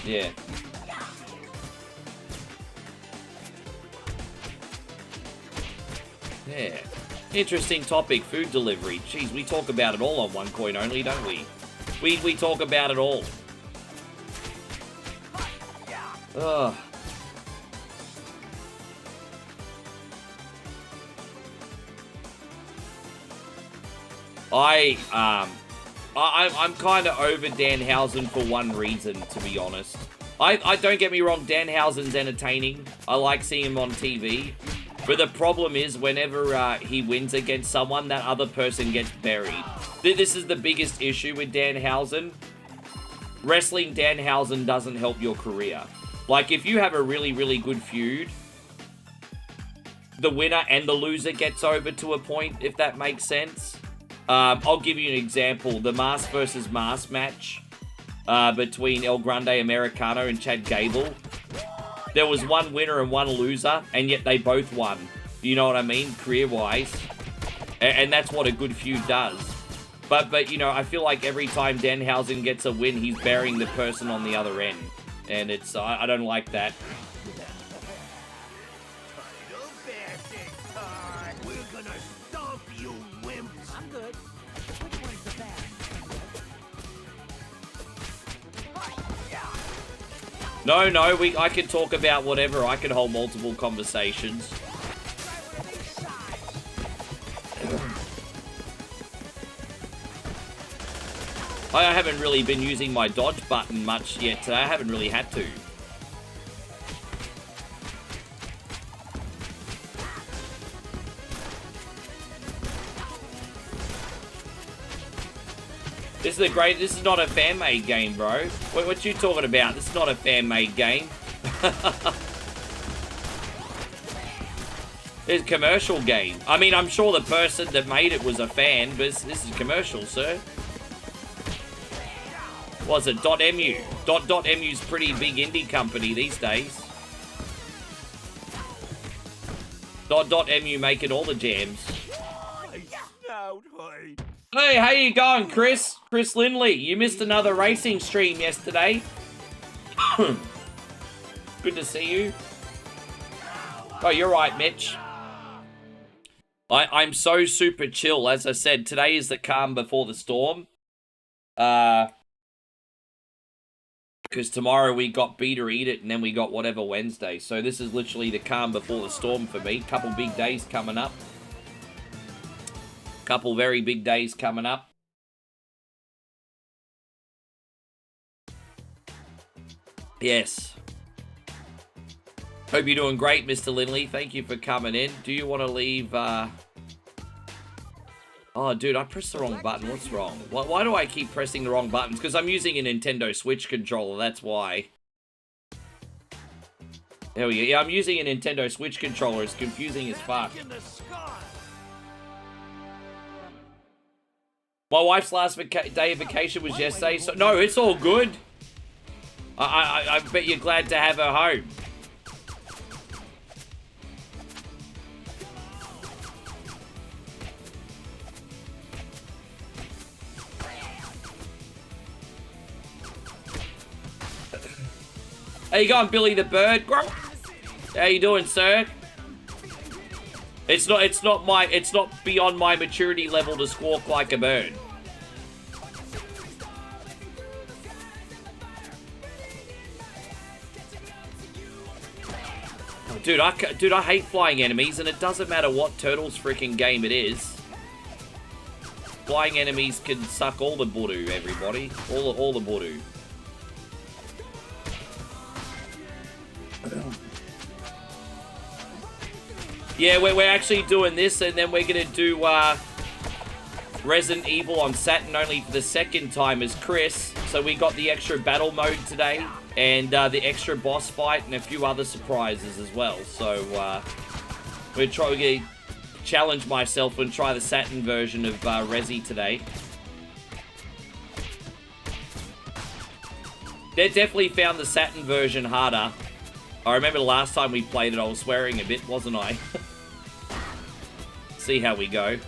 Yeah. Yeah. Interesting topic, food delivery. Jeez, we talk about it all on One Coin Only, don't we? We talk about it all. Ugh. I'm kind of over Danhausen for one reason, to be honest. I don't get me wrong, Danhausen's entertaining. I like seeing him on TV. But the problem is, whenever he wins against someone, that other person gets buried. This is the biggest issue with Danhausen. Wrestling Danhausen doesn't help your career. Like, if you have a really, really good feud, the winner and the loser gets over to a point, if that makes sense. I'll give you an example. The Mask versus Mask match between El Grande Americano and Chad Gable. There was one winner and one loser, and yet they both won. You know what I mean? Career-wise. And that's what a good feud does. But you know, I feel like every time Danhausen gets a win, he's burying the person on the other end. And it's, I don't like that. We're gonna stomp you, wimps. I'm good. Which one is the bad? No, I can talk about whatever. I can hold multiple conversations. I haven't really been using my dodge button much yet today. I haven't really had to. This is not a fan-made game, bro. What you talking about? This is not a fan-made game. It's a commercial game. I mean, I'm sure the person that made it was a fan, but this is commercial, sir. Was it .mu? .mu's pretty big indie company these days. .mu making all the jams. Hey, how you going, Chris? Chris Lindley, you missed another racing stream yesterday. Good to see you. Oh, you're right, Mitch. I'm so super chill. As I said, today is the calm before the storm. Because tomorrow we got Beat or Eat It, and then we got Whatever Wednesday. So this is literally the calm before the storm for me. Couple big days coming up. Couple very big days coming up. Yes. Hope you're doing great, Mr. Lindley. Thank you for coming in. Do you want to leave... Oh, dude, I pressed the wrong button. What's wrong? Why do I keep pressing the wrong buttons? Because I'm using a Nintendo Switch controller. That's why. There we go. Yeah, I'm using a Nintendo Switch controller. It's confusing as fuck. My wife's last day of vacation was yesterday. So no, it's all good. I bet you're glad to have her home. How you going, Billy the Bird? How you doing, sir? It's not beyond my maturity level to squawk like a bird. Oh, dude, I hate flying enemies, and it doesn't matter what Turtles freaking game it is. Flying enemies can suck all the buru, everybody. All the buru. Yeah, we're actually doing this, and then we're gonna do Resident Evil on Saturn only for the second time as Chris. So we got the extra battle mode today, and the extra boss fight, and a few other surprises as well. So we're gonna challenge myself and try the Saturn version of Resi today. They definitely found the Saturn version harder. I remember the last time we played it, I was swearing a bit, wasn't I? See how we go.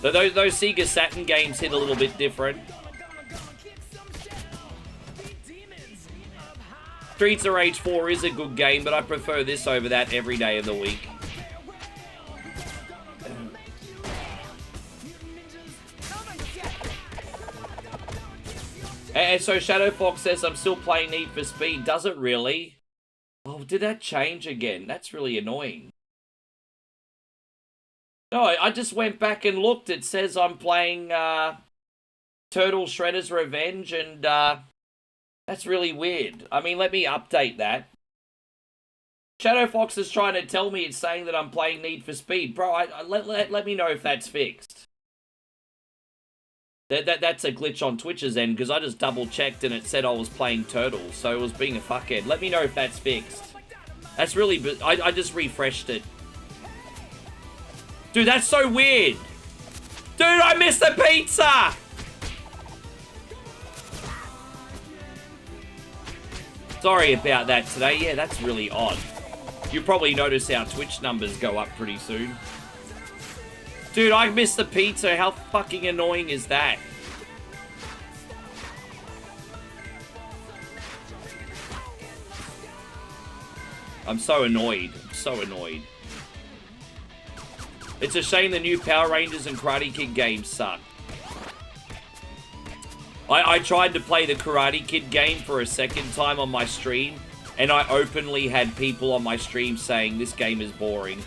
But those Sega Saturn games hit a little bit different. Streets of Rage 4 is a good game, but I prefer this over that every day of the week. And so Shadow Fox says, I'm still playing Need for Speed. Does it really? Oh, did that change again? That's really annoying. No, I just went back and looked. It says I'm playing Turtle Shredder's Revenge, and that's really weird. I mean, let me update that. Shadow Fox is trying to tell me it's saying that I'm playing Need for Speed. Bro, let me know if that's fixed. That's a glitch on Twitch's end, because I just double-checked and it said I was playing Turtles, so it was being a fuckhead. Let me know if that's fixed. That's really... I just refreshed it. Dude, that's so weird! Dude, I missed the pizza! Sorry about that today. Yeah, that's really odd. You probably notice our Twitch numbers go up pretty soon. Dude, I missed the pizza. How fucking annoying is that? I'm so annoyed. I'm so annoyed. It's a shame the new Power Rangers and Karate Kid games suck. I tried to play the Karate Kid game for a second time on my stream, and I openly had people on my stream saying this game is boring.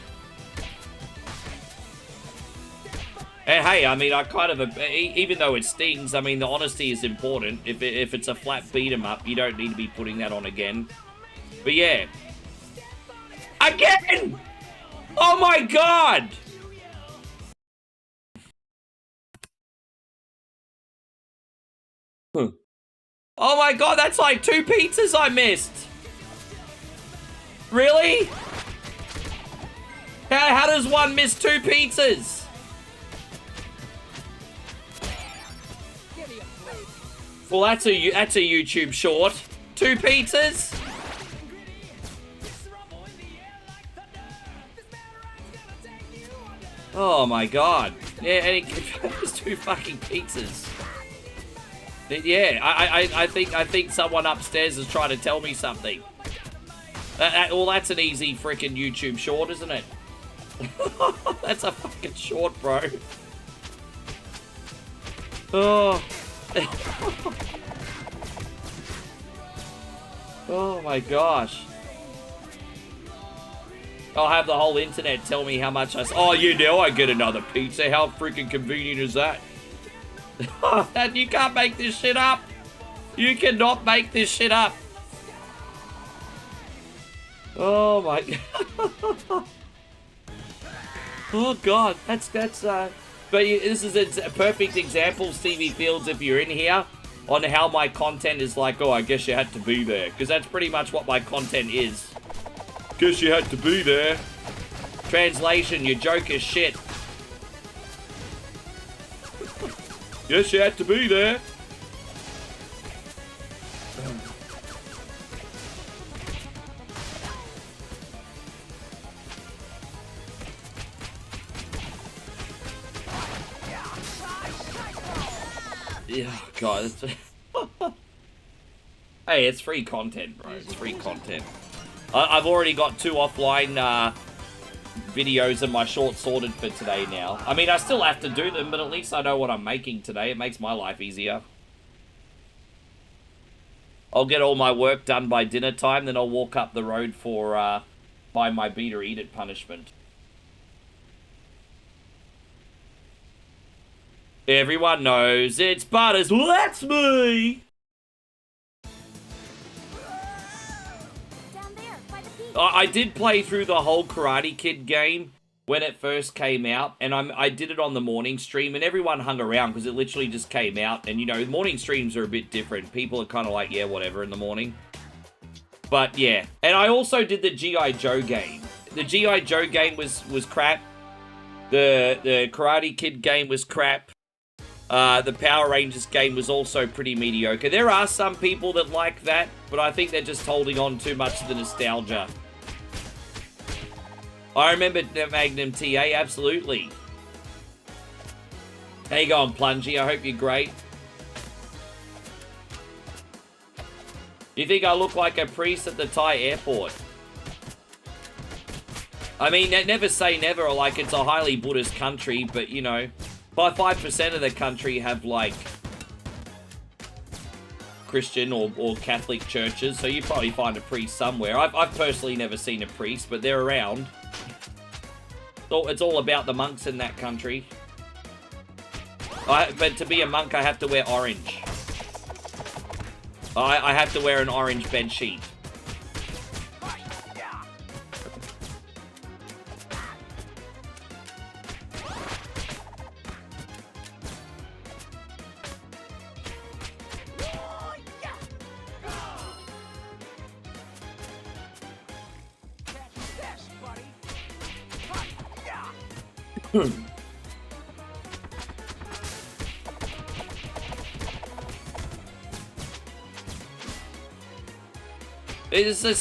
And hey, I mean, I kind of, even though it stings, I mean, the honesty is important. If it's a flat beat 'em up, you don't need to be putting that on again. But yeah. Again! Oh my god! Oh my god, that's like 2 pizzas I missed! Really? How does one miss 2 pizzas? Well, that's a YouTube short. 2 pizzas? Oh my god. Yeah, and it was 2 fucking pizzas. Yeah, I think someone upstairs is trying to tell me something. Well, that's an easy freaking YouTube short, isn't it? That's a fucking short, bro. Oh. Oh my gosh. I'll have the whole internet tell me how much oh, you know I get another pizza. How freaking convenient is that? You can't make this shit up. You cannot make this shit up. Oh my god. Oh god. That's but this is a perfect example, Stevie Fields, if you're in here, on how my content is like, oh, I guess you had to be there. Because that's pretty much what my content is. Guess you had to be there. Translation, your joke is shit. Guess you had to be there. Yeah, God. Hey, it's free content, bro. It's free content. I've already got 2 offline videos in my short sorted for today now. I mean, I still have to do them, but at least I know what I'm making today. It makes my life easier. I'll get all my work done by dinner time, then I'll walk up the road for buy my beat or eat it punishment. Everyone knows it's Butters. Well, that's me. Down there, by the peak. I did play through the whole Karate Kid game when it first came out, and I did it on the morning stream, and everyone hung around because it literally just came out, and, you know, morning streams are a bit different. People are kind of like, yeah, whatever, in the morning. But, yeah. And I also did the G.I. Joe game. The G.I. Joe game was crap. The Karate Kid game was crap. The Power Rangers game was also pretty mediocre. There are some people that like that, but I think they're just holding on too much to the nostalgia. I remember Magnum TA, absolutely. How you going, Plungy? I hope you're great. You think I look like a priest at the Thai airport? I mean, never say never, like, it's a highly Buddhist country, but, you know, by 5% of the country have, like, Christian or Catholic churches, so you probably find a priest somewhere. I've personally never seen a priest, but they're around. It's all about the monks in that country. But to be a monk, I have to wear orange. I have to wear an orange bed sheet.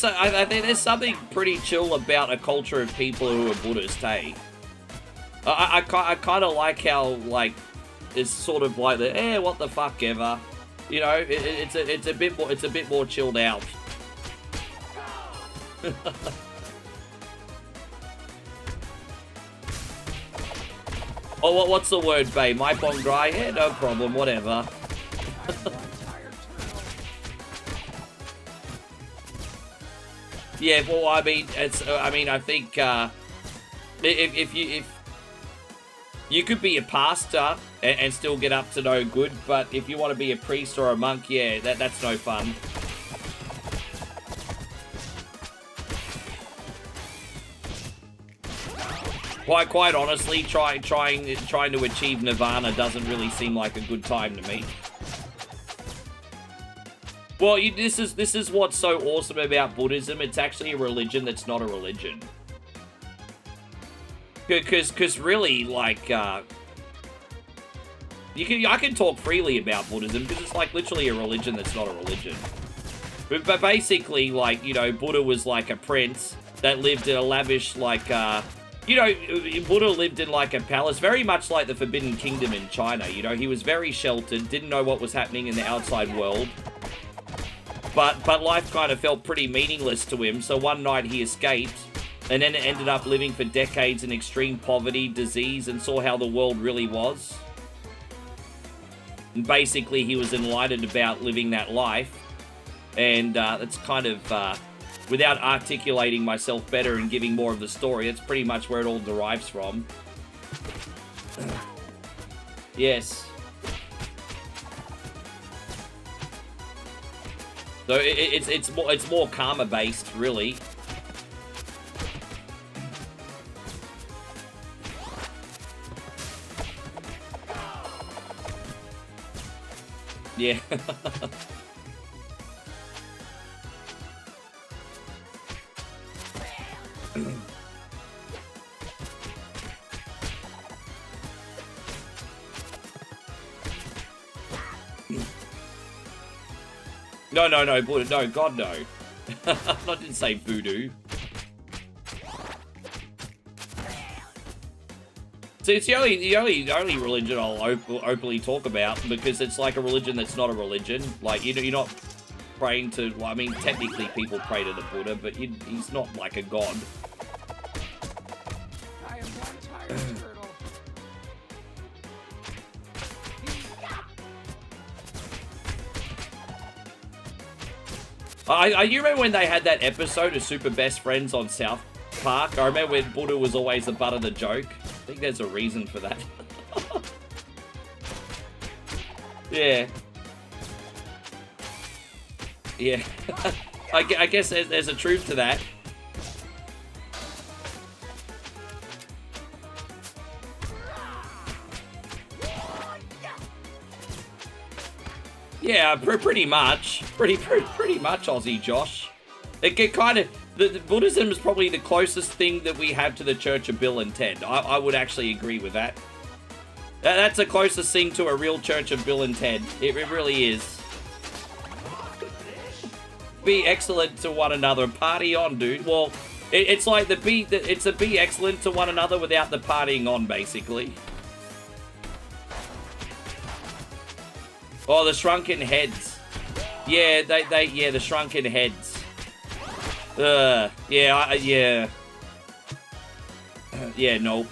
I think there's something pretty chill about a culture of people who are Buddhist, hey? I kind of like how, like, it's sort of like the, what the fuck ever. You know, it's a bit more chilled out. Oh, what's the word, babe? My bong dry? Yeah, no problem, whatever. Yeah, well, I mean, I think if you could be a pastor and still get up to no good, but if you want to be a priest or a monk, yeah, that's no fun. Quite honestly, trying to achieve nirvana doesn't really seem like a good time to me. Well, this is what's so awesome about Buddhism. It's actually a religion that's not a religion. Because really, like, I can talk freely about Buddhism because it's like literally a religion that's not a religion. But basically, like, you know, Buddha was like a prince that lived in a lavish, like, you know, Buddha lived in like a palace, very much like the Forbidden Kingdom in China. You know, he was very sheltered, didn't know what was happening in the outside world. But life kind of felt pretty meaningless to him, so one night he escaped, and then ended up living for decades in extreme poverty, disease, and saw how the world really was. And basically, he was enlightened about living that life, and that's kind of, without articulating myself better and giving more of the story, that's pretty much where it all derives from. Yes. So it's more karma based, really. Yeah. No, Buddha, no, God, no. I didn't say voodoo. See, it's the only religion I'll openly talk about, because it's like a religion that's not a religion. Like, you're not praying to, well, I mean, technically people pray to the Buddha, but he's not like a god. I am one tired turtle. You remember when they had that episode of Super Best Friends on South Park? I remember when Buddha was always the butt of the joke. I think there's a reason for that. Yeah. Yeah. I guess there's a truth to that. Yeah, pretty much. Pretty much, Aussie Josh. It kind of... The Buddhism is probably the closest thing that we have to the Church of Bill and Ted. I would actually agree with that. That's the closest thing to a real Church of Bill and Ted. It really is. Be excellent to one another. Party on, dude. Well, it's like it's a be excellent to one another without the partying on, basically. Oh, the shrunken heads. Yeah, yeah, the shrunken heads. Yeah, yeah. Yeah, nope.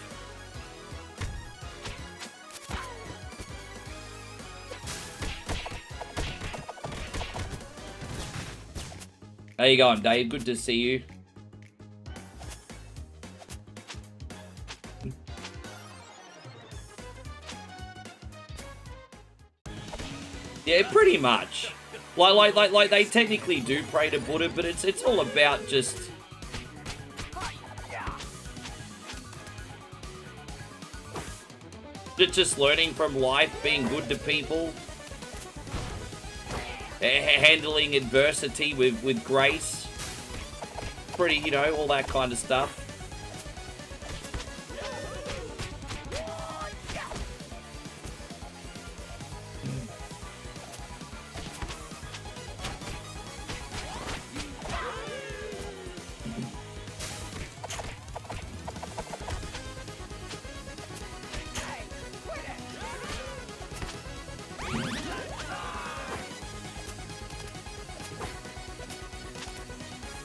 How you going, Dave? Good to see you. Yeah, pretty much. Like they technically do pray to Buddha, but it's all about just learning from life, being good to people, handling adversity with grace. Pretty, you know, all that kind of stuff.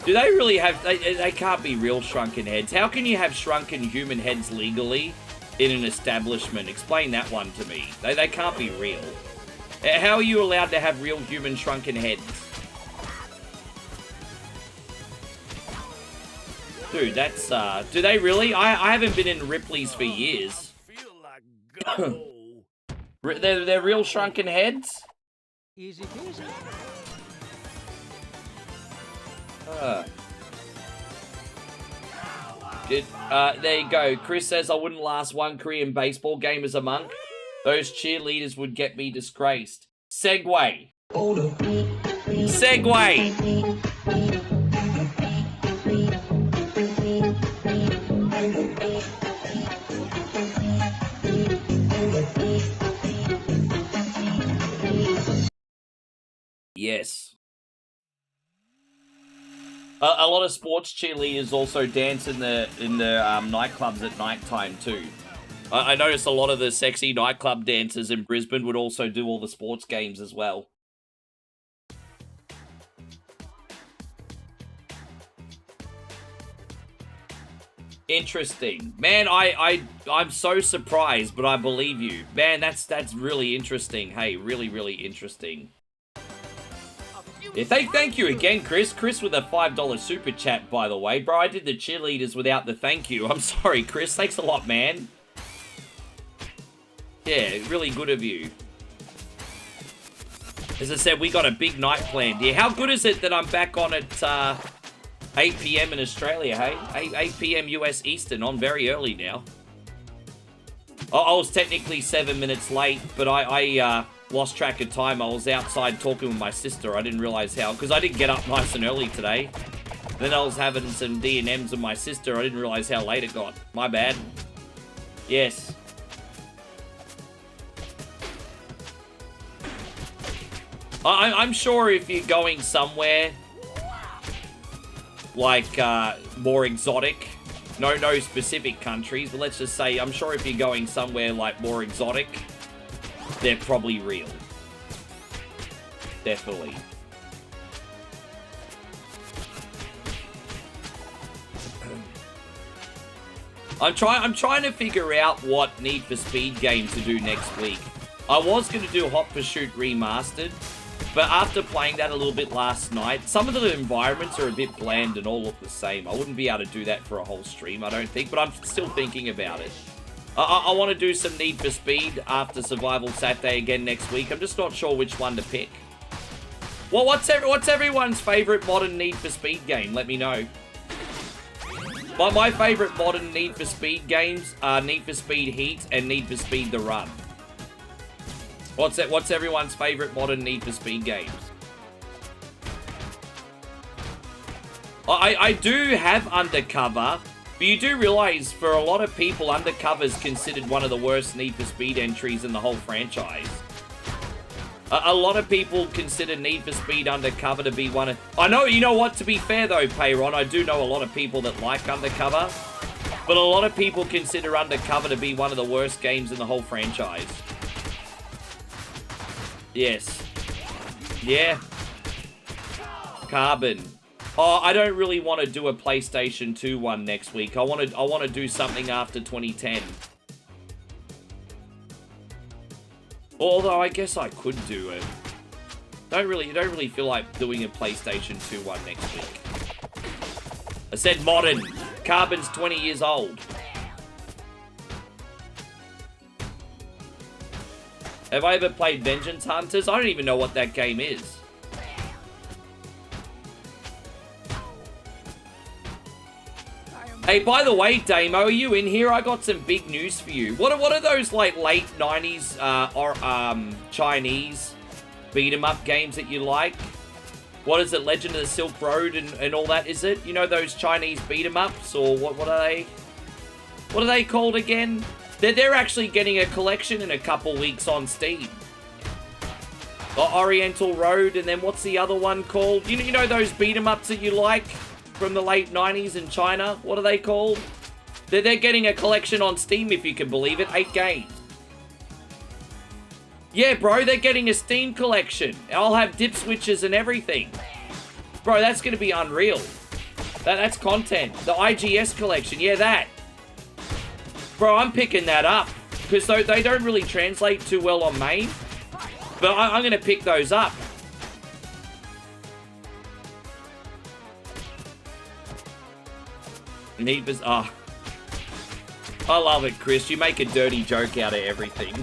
Do they really have... They can't be real shrunken heads. How can you have shrunken human heads legally in an establishment? Explain that one to me. They can't be real. How are you allowed to have real human shrunken heads? Dude, that's... do they really? I haven't been in Ripley's for years. They're real shrunken heads? Easy peasy. There you go. Chris says I wouldn't last one Korean baseball game as a monk. Those cheerleaders would get me disgraced. Segway. Segway. Yes. A lot of sports cheerleaders also dance in the nightclubs at nighttime too. I noticed a lot of the sexy nightclub dancers in Brisbane would also do all the sports games as well. Interesting. Man, I'm so surprised, but I believe you. Man, that's really interesting. Hey, really interesting. Yeah, thank you again, Chris. Chris with a $5 super chat, by the way. Bro, I did the cheerleaders without the thank you. I'm sorry, Chris. Thanks a lot, man. Yeah, really good of you. As I said, we got a big night planned here. How good is it that I'm back on at 8 p.m. in Australia, hey? 8 p.m. US Eastern. On very early now. I was technically 7 minutes late, but I lost track of time. I was outside talking with my sister. I didn't realize how, because I didn't get up nice and early today. Then I was having some D&Ms with my sister. I didn't realize how late it got. My bad. Yes. I'm sure if you're going somewhere like more exotic, no specific countries, but let's just say I'm sure if you're going somewhere like more exotic, they're probably real. Definitely. I'm trying to figure out what Need for Speed games to do next week. I was going to do Hot Pursuit Remastered, but after playing that a little bit last night, some of the environments are a bit bland and all look the same. I wouldn't be able to do that for a whole stream, I don't think, but I'm still thinking about it. I want to do some Need for Speed after Survival Saturday again next week. I'm just not sure which one to pick. Well, what's everyone's favorite modern Need for Speed game? Let me know. My favorite modern Need for Speed games are Need for Speed Heat and Need for Speed The Run. What's everyone's favorite modern Need for Speed games? I do have Undercover, but you do realize for a lot of people, Undercover is considered one of the worst Need for Speed entries in the whole franchise. A lot of people consider Need for Speed Undercover to be one of... I know, you know what, to be fair though, Payron, I do know a lot of people that like Undercover, but a lot of people consider Undercover to be one of the worst games in the whole franchise. Yes. Yeah. Carbon. Oh, I don't really want to do a PlayStation 2 one next week. I want to do something after 2010. Although I guess I could do it. Don't really feel like doing a PlayStation 2 one next week. I said modern. Carbon's 20 years old. Have I ever played Vengeance Hunters? I don't even know what that game is. Hey, by the way, Damo, are you in here? I got some big news for you. What are those, like, late 90s Chinese beat-em-up games that you like? What is it, Legend of the Silk Road and all that, is it? You know those Chinese beat-em-ups? Or what are they? What are they called again? They're actually getting a collection in a couple weeks on Steam. Oriental Road, and then what's the other one called? You know those beat-em-ups that you like? From the late 90s in China. What are they called? They're getting a collection on Steam, if you can believe it. 8 games. Yeah, bro, they're getting a Steam collection. I'll have dip switches and everything. Bro, that's going to be unreal. That's content. The IGS collection. Yeah, that. Bro, I'm picking that up. Because they don't really translate too well on main. But I'm going to pick those up. Oh. I love it, Chris. You make a dirty joke out of everything.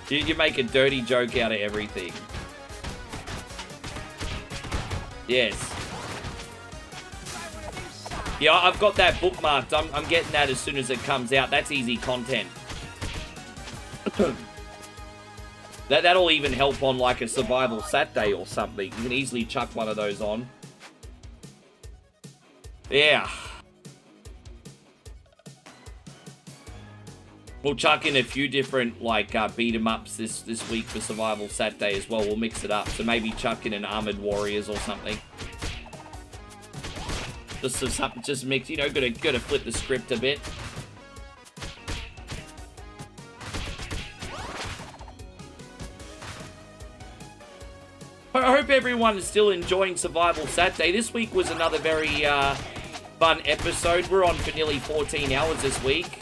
you make a dirty joke out of everything. Yes. Yeah, I've got that bookmarked. I'm getting that as soon as it comes out. That's easy content. That'll even help on like a Survival Saturday or something. You can easily chuck one of those on. Yeah. We'll chuck in a few different, like, beat-em-ups this week for Survival Saturday as well. We'll mix it up. So maybe chuck in an Armored Warriors or something. Just something, just mix, you know, gotta flip the script a bit. I hope everyone is still enjoying Survival Saturday. This week was another very fun episode. We're on for nearly 14 hours this week.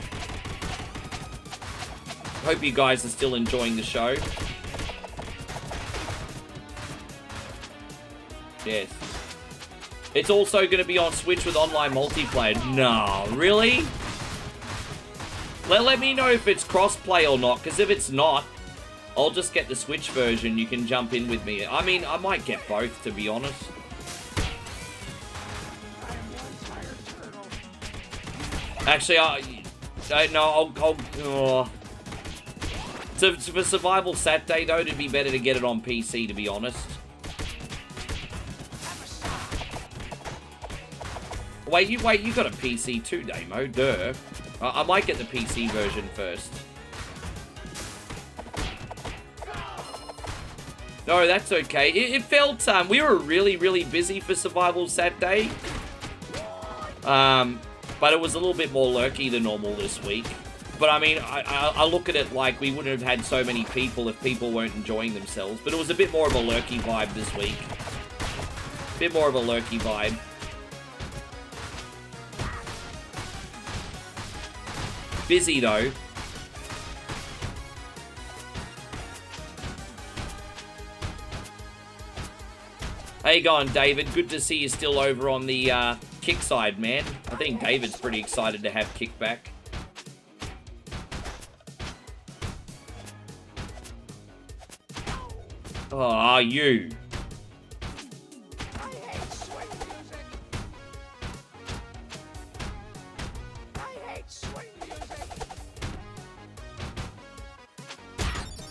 Hope you guys are still enjoying the show. Yes. It's also going to be on Switch with online multiplayer. No, really? Let me know if it's crossplay or not, because if it's not, I'll just get the Switch version. You can jump in with me. I mean, I might get both, to be honest. Actually, So for Survival Saturday, though, it'd be better to get it on PC, to be honest. Wait, you got a PC too, Damo, duh. I might get the PC version first. No, that's okay. It felt, we were really busy for Survival Saturday. But it was a little bit more lurky than normal this week. But I mean, I look at it like we wouldn't have had so many people if people weren't enjoying themselves. But it was a bit more of a lurky vibe this week. Bit more of a lurky vibe. Busy though. How you going, David? Good to see you still over on the kick side, man. I think David's pretty excited to have kick back. Oh, you. I hate swing music. I hate swing music.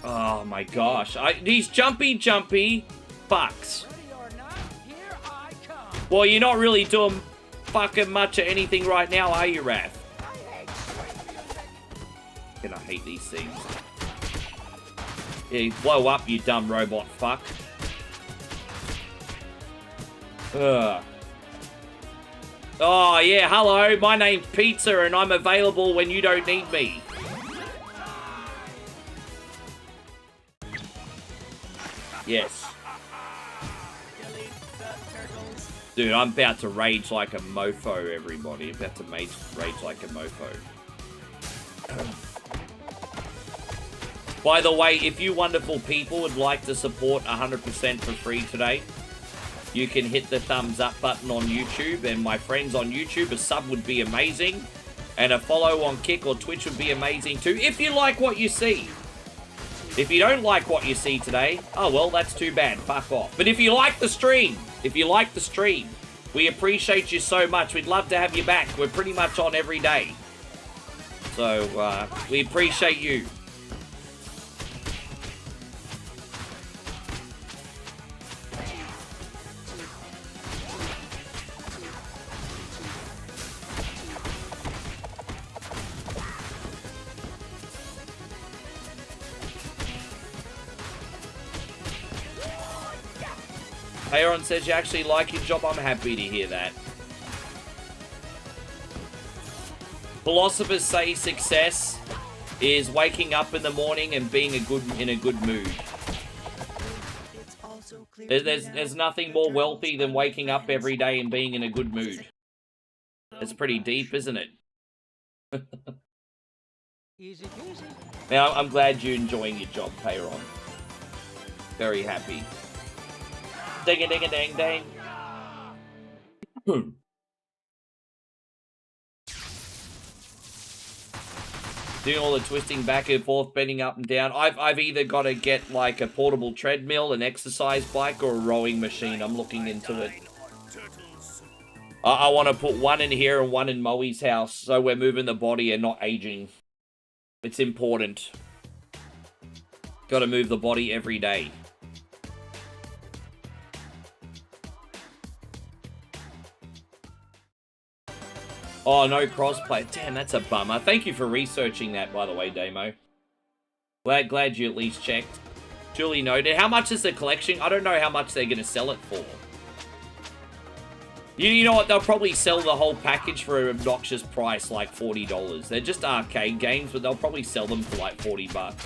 Oh my gosh. These jumpy fucks. Ready or not, here I come. Well, you're not really doing fucking much of anything right now, are you, Raph? I hate swing music. Gonna hate these things. Yeah, blow up, you dumb robot fuck. Ugh. Oh, yeah, hello, my name's Pizza and I'm available when you don't need me. Yes. Dude, I'm about to rage like a mofo, everybody. I'm about to rage like a mofo. By the way, if you wonderful people would like to support 100% for free today, you can hit the thumbs up button on YouTube, and my friends on YouTube, a sub would be amazing, and a follow on Kick or Twitch would be amazing too, if you like what you see. If you don't like what you see today, oh well, that's too bad, fuck off. But if you like the stream, we appreciate you so much. We'd love to have you back. We're pretty much on every day. So, we appreciate you. Aaron says you actually like your job. I'm happy to hear that. Philosophers say success is waking up in the morning and being in a good mood. There's nothing more wealthy than waking up every day and being in a good mood. It's pretty deep, isn't it? Easy peasy. Now, I'm glad you're enjoying your job, Payron. Very happy. Ding-a-ding-a-ding-ding. Doing all the twisting back and forth, bending up and down. I've either got to get like a portable treadmill, an exercise bike, or a rowing machine. I'm looking into it. I want to put one in here and one in Moe's house, so we're moving the body and not aging. It's important. Got to move the body every day. Oh, no crossplay. Damn, that's a bummer. Thank you for researching that, by the way, Damo. Glad you at least checked. Duly noted. How much is the collection? I don't know how much they're going to sell it for. You know what? They'll probably sell the whole package for an obnoxious price, like $40. They're just arcade games, but they'll probably sell them for like 40 bucks.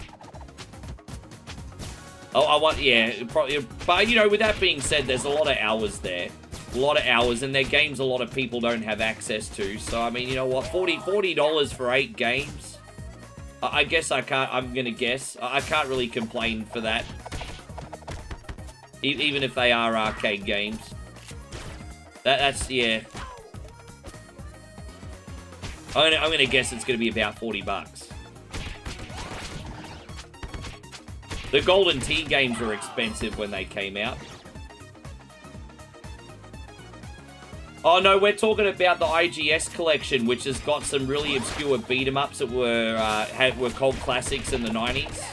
Oh, yeah, probably. But, you know, with that being said, there's a lot of hours there. A lot of hours, and they're games a lot of people don't have access to. So, I mean, you know what? $40 for 8 games? I guess I can't, I'm gonna guess. I can't really complain for that. Even if they are arcade games. That's, yeah. I'm gonna guess it's gonna be about 40 bucks. The Golden Tee games were expensive when they came out. Oh no, we're talking about the IGS collection, which has got some really obscure beat-em-ups that were cult classics in the 90s.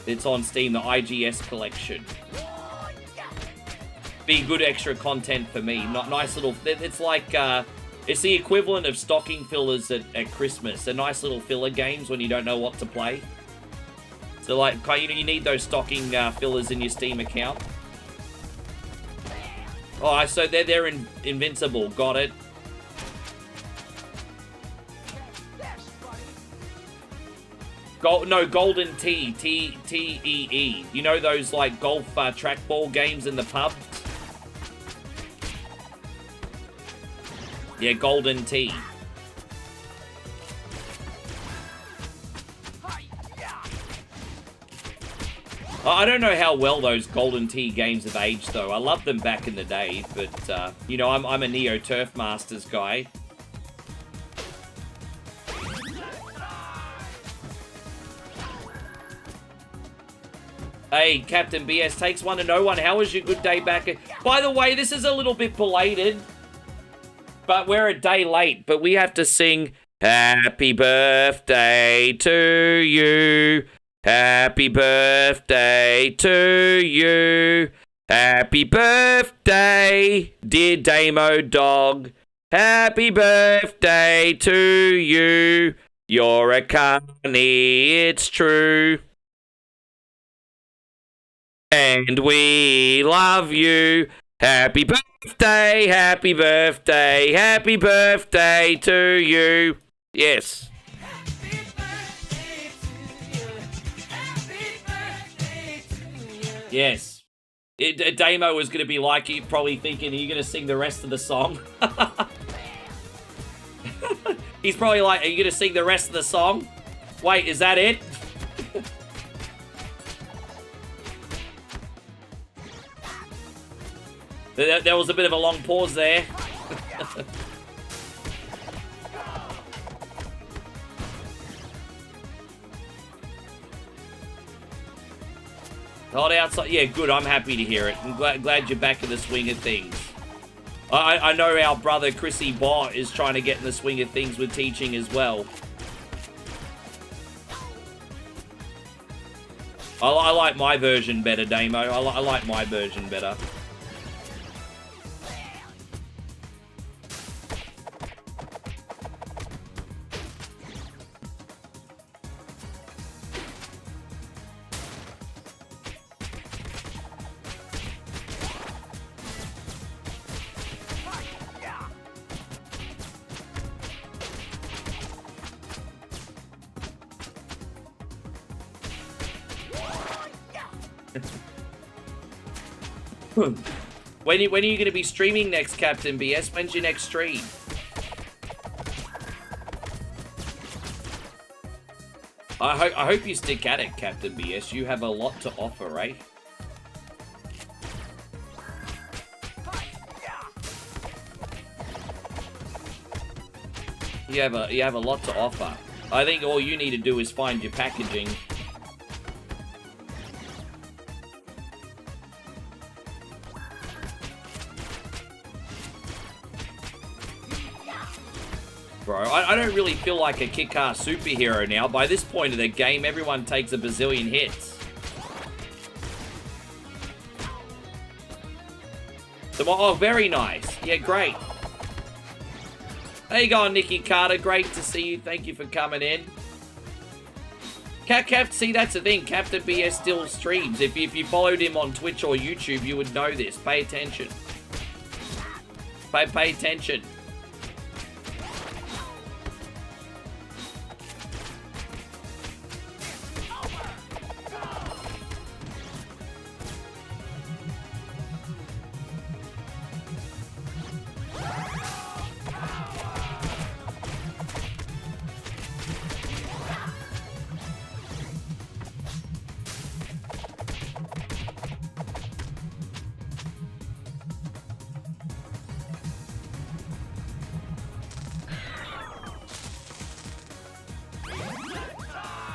It's on Steam, the IGS collection. Be good extra content for me. Not nice little. It's like it's the equivalent of stocking fillers at Christmas. They're nice little filler games when you don't know what to play. So like, you need those stocking fillers in your Steam account. Oh, so they're invincible. Got it. Golden Tee. T-E-E. You know those, like, golf trackball games in the pub? Yeah, Golden Tee. I don't know how well those Golden Tee games have aged, though. I loved them back in the day, but, you know, I'm a Neo Turf Masters guy. Hey, Captain BS takes one to know one. How was your good day back? By the way, this is a little bit belated, but we're a day late. But we have to sing Happy Birthday to you. Happy birthday to you. Happy birthday, dear Damo Dog. Happy birthday to you. You're a carny, it's true. And we love you. Happy birthday, happy birthday, happy birthday to you. Yes. Happy birthday to you. Happy birthday to you. Yes. Damo was going to be like, you probably thinking, are you going to sing the rest of the song? He's probably like, are you going to sing the rest of the song? Wait, is that it? There was a bit of a long pause there. Hot outside. Yeah, good. I'm happy to hear it. I'm glad you're back in the swing of things. I know our brother Chrissy Bott is trying to get in the swing of things with teaching as well. I like my version better, Damo. I like my version better. When are you going to be streaming next, Captain BS? When's your next stream? I hope you stick at it, Captain BS. You have a lot to offer, right? You have a lot to offer. I think all you need to do is find your packaging. Bro, I don't really feel like a kick-ass superhero now. By this point of the game, everyone takes a bazillion hits. Oh, very nice. Yeah, great. There you go, Nikki Carter. Great to see you. Thank you for coming in. See, that's the thing. Captain BS still streams. If you followed him on Twitch or YouTube, you would know this. Pay attention. Pay attention.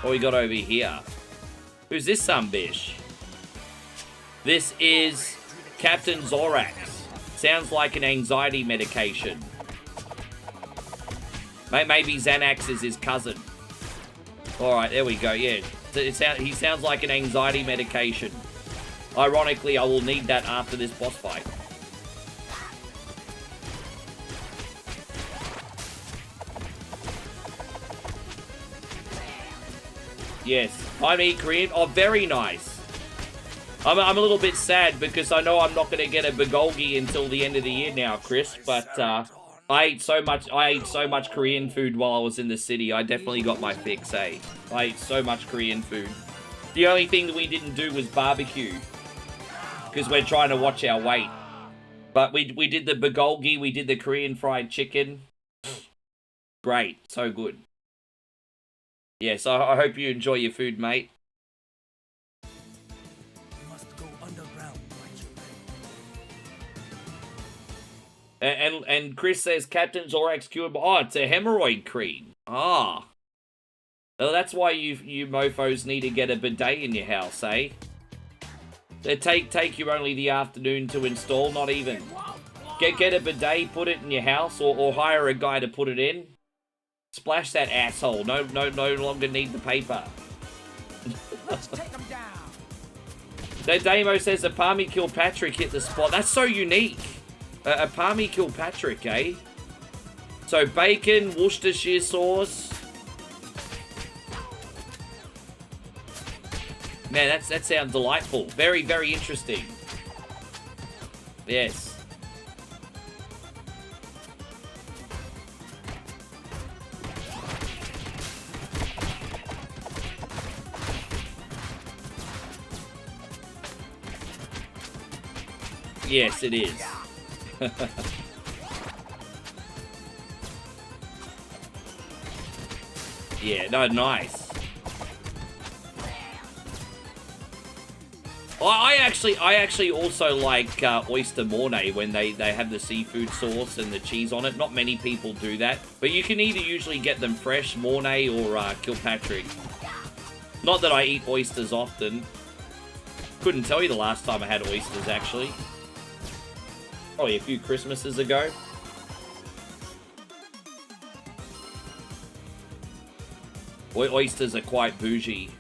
What we got over here? Who's this bish? This is Captain Zorax. Sounds like an anxiety medication. Maybe Xanax is his cousin. Alright, there we go, yeah. He sounds like an anxiety medication. Ironically, I will need that after this boss fight. Yes, I'm Korean. Oh, very nice. I'm a little bit sad because I know I'm not going to get a bulgogi until the end of the year now, Chris. But I ate so much Korean food while I was in the city. I definitely got my fix, eh? I ate so much Korean food. The only thing that we didn't do was barbecue because we're trying to watch our weight. But we did the bulgogi, we did the Korean fried chicken. Great, so good. Yes, I hope you enjoy your food, mate. Must go underground, And Chris says Captain Zorax cured. Oh, it's a hemorrhoid cream. Ah. Oh, that's why you mofos need to get a bidet in your house, eh? They take you only the afternoon to install, not even. Get a bidet, put it in your house, or hire a guy to put it in. Splash that asshole. No longer need the paper. Let's take him down. The Damo says a Palmy Kilpatrick hit the spot. That's so unique. A Palmy Kilpatrick, eh? So bacon, Worcestershire sauce. Man, that sounds delightful. Very, very interesting. Yes. Yes, it is. Yeah, no, nice. I actually also like oyster mornay when they have the seafood sauce and the cheese on it. Not many people do that, but you can either usually get them fresh, mornay, or Kilpatrick. Not that I eat oysters often. Couldn't tell you the last time I had oysters, actually. Probably a few Christmases ago. Oysters are quite bougie.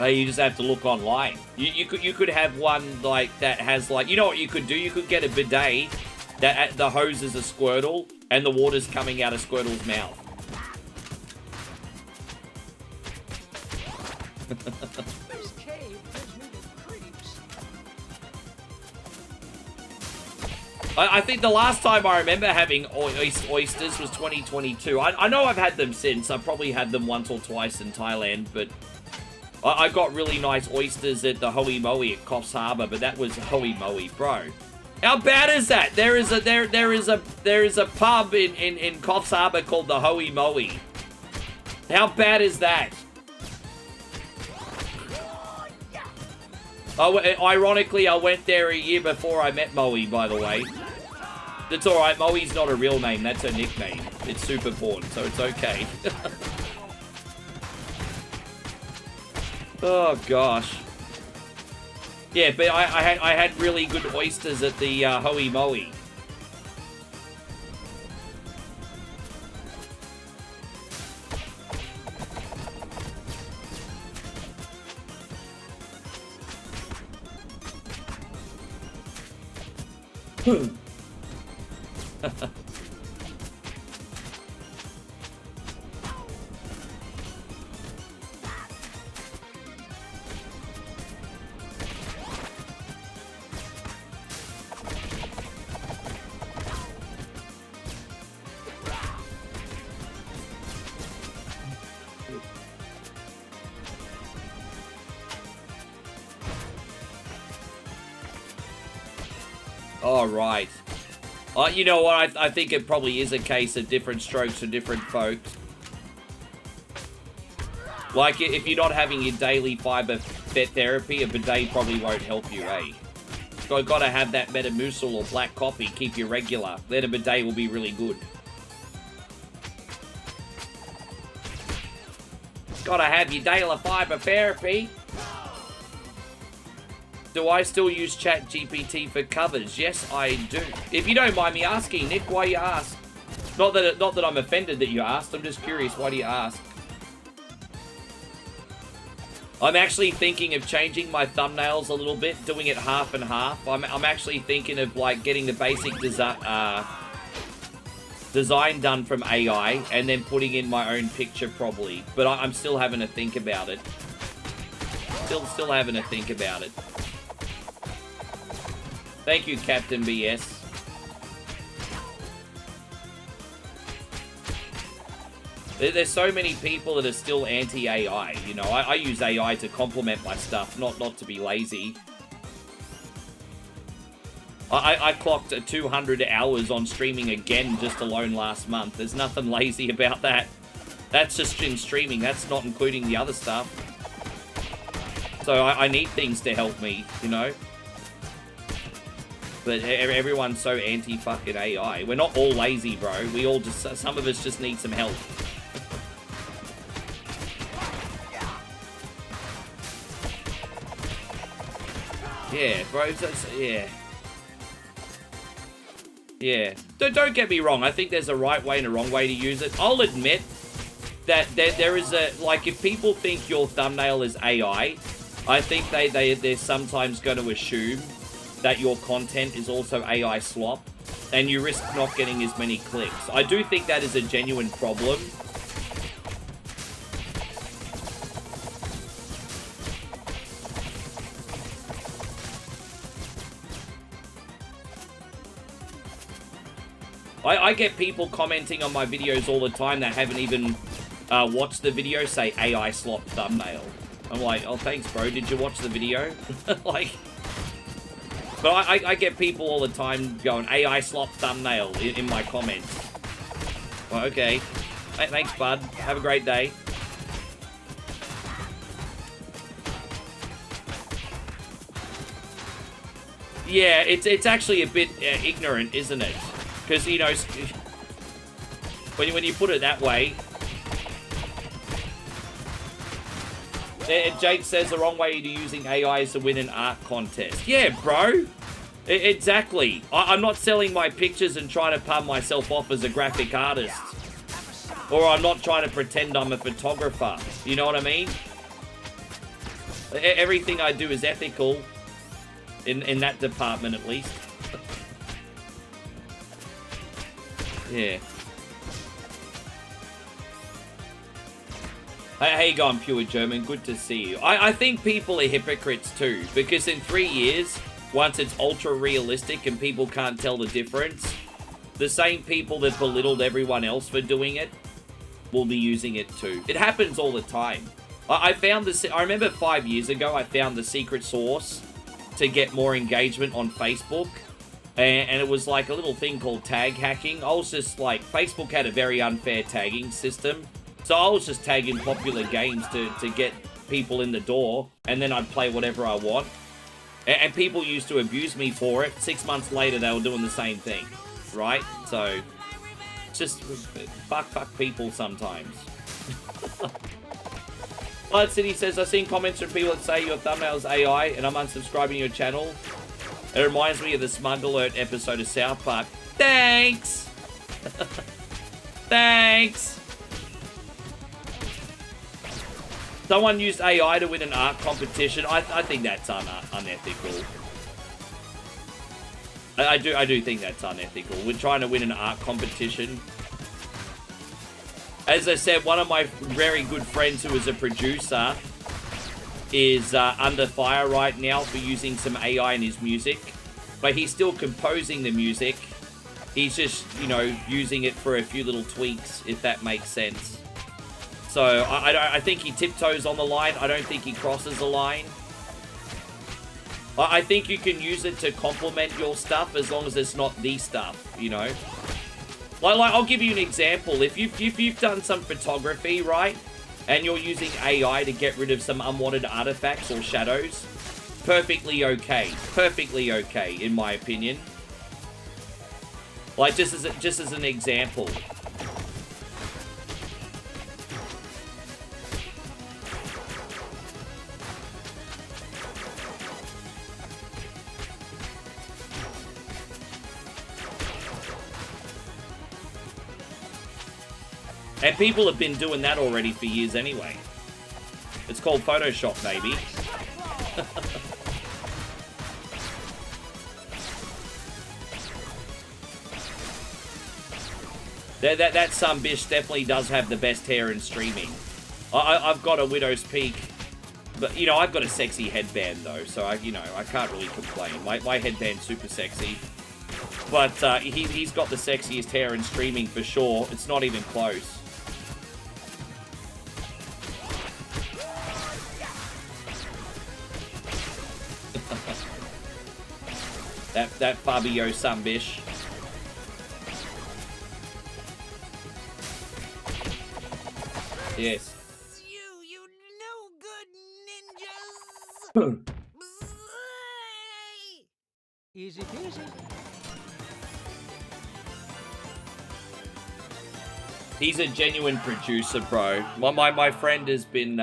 You just have to look online. You could have one like that has like, you know what you could do? You could get a bidet that the hose is a Squirtle and the water's coming out of Squirtle's mouth. This cave gives me the creeps. I think the last time I remember having oysters was 2022. I know I've had them since. I've probably had them once or twice in Thailand, but I got really nice oysters at the Hoey Moe at Coffs Harbour, but that was Hoey Moe, bro. How bad is that? There is a pub in Coffs Harbour called the Hoey Moe. How bad is that? Oh, ironically, I went there a year before I met Moe, by the way. It's alright, Moe's not a real name, that's her nickname. It's super porn, so it's okay. Oh gosh. Yeah, but I had really good oysters at the Hoey Moe. All right. You know what? I think it probably is a case of different strokes for different folks. Like, if you're not having your daily fiber therapy, a bidet probably won't help you, eh? Got to have that Metamucil or black coffee, keep you regular. Then a bidet will be really good. Got to have your daily fiber therapy. Do I still use ChatGPT for covers? Yes, I do. If you don't mind me asking, Nick, why you ask? Not that I'm offended that you asked. I'm just curious. Why do you ask? I'm actually thinking of changing my thumbnails a little bit, doing it half and half. I'm actually thinking of like getting the basic design done from AI and then putting in my own picture probably. But I'm still having to think about it. Still having to think about it. Thank you, Captain BS. There's so many people that are still anti-AI, you know. I use AI to complement my stuff, not to be lazy. I clocked 200 hours on streaming again just alone last month. There's nothing lazy about that. That's just in streaming. That's not including the other stuff. So I need things to help me, you know? But everyone's so anti-fucking AI. We're not all lazy, bro. We all just... Some of us just need some help. Yeah, bro. Yeah. Yeah. Don't get me wrong. I think there's a right way and a wrong way to use it. I'll admit that there is a... Like, if people think your thumbnail is AI, I think they're sometimes going to assume that your content is also AI slop, and you risk not getting as many clicks. I do think that is a genuine problem. I get people commenting on my videos all the time that haven't even watched the video say AI slop thumbnail. I'm like, oh, thanks, bro. Did you watch the video? Like... But I get people all the time going, AI slop thumbnail in my comments. Well, okay. Thanks, bud. Have a great day. Yeah, it's actually a bit ignorant, isn't it? Because, you know, when you put it that way... Jake says the wrong way to using AI is to win an art contest. Yeah, bro. Exactly. I'm not selling my pictures and trying to palm myself off as a graphic artist. Or I'm not trying to pretend I'm a photographer. You know what I mean? Everything I do is ethical. In that department, at least. Yeah. Hey, how you going, Pure German? Good to see you. I think people are hypocrites too, because in 3 years, once it's ultra realistic and people can't tell the difference, the same people that belittled everyone else for doing it will be using it too. It happens all the time. I found this. I remember 5 years ago, I found the secret source to get more engagement on Facebook, and it was like a little thing called tag hacking. I was just like, Facebook had a very unfair tagging system. So I was just tagging popular games to get people in the door, and then I'd play whatever I want. And people used to abuse me for it. 6 months later, they were doing the same thing, right? So, just fuck people sometimes. Blood City says, I've seen comments from people that say your thumbnail's AI, and I'm unsubscribing your channel. It reminds me of the Smug Alert episode of South Park. Thanks! Thanks! Someone used AI to win an art competition. I think that's unethical. I do think that's unethical. We're trying to win an art competition. As I said, one of my very good friends who is a producer is under fire right now for using some AI in his music. But he's still composing the music. He's just, you know, using it for a few little tweaks, if that makes sense. So, I think he tiptoes on the line. I don't think he crosses the line. I think you can use it to complement your stuff as long as it's not the stuff, you know? Like I'll give you an example. If you've done some photography, right? And you're using AI to get rid of some unwanted artifacts or shadows, perfectly okay. Perfectly okay, in my opinion. Like, just as an example. And people have been doing that already for years anyway. It's called Photoshop, baby. that some bitch definitely does have the best hair in streaming. I've got a widow's peak, but you know, I've got a sexy headband though, so I can't really complain. My headband's super sexy, but he's got the sexiest hair in streaming for sure. It's not even close. That Fabio Sambish. Yes. You no good ninjas. Easy peasy. He's a genuine producer, bro. My friend has been,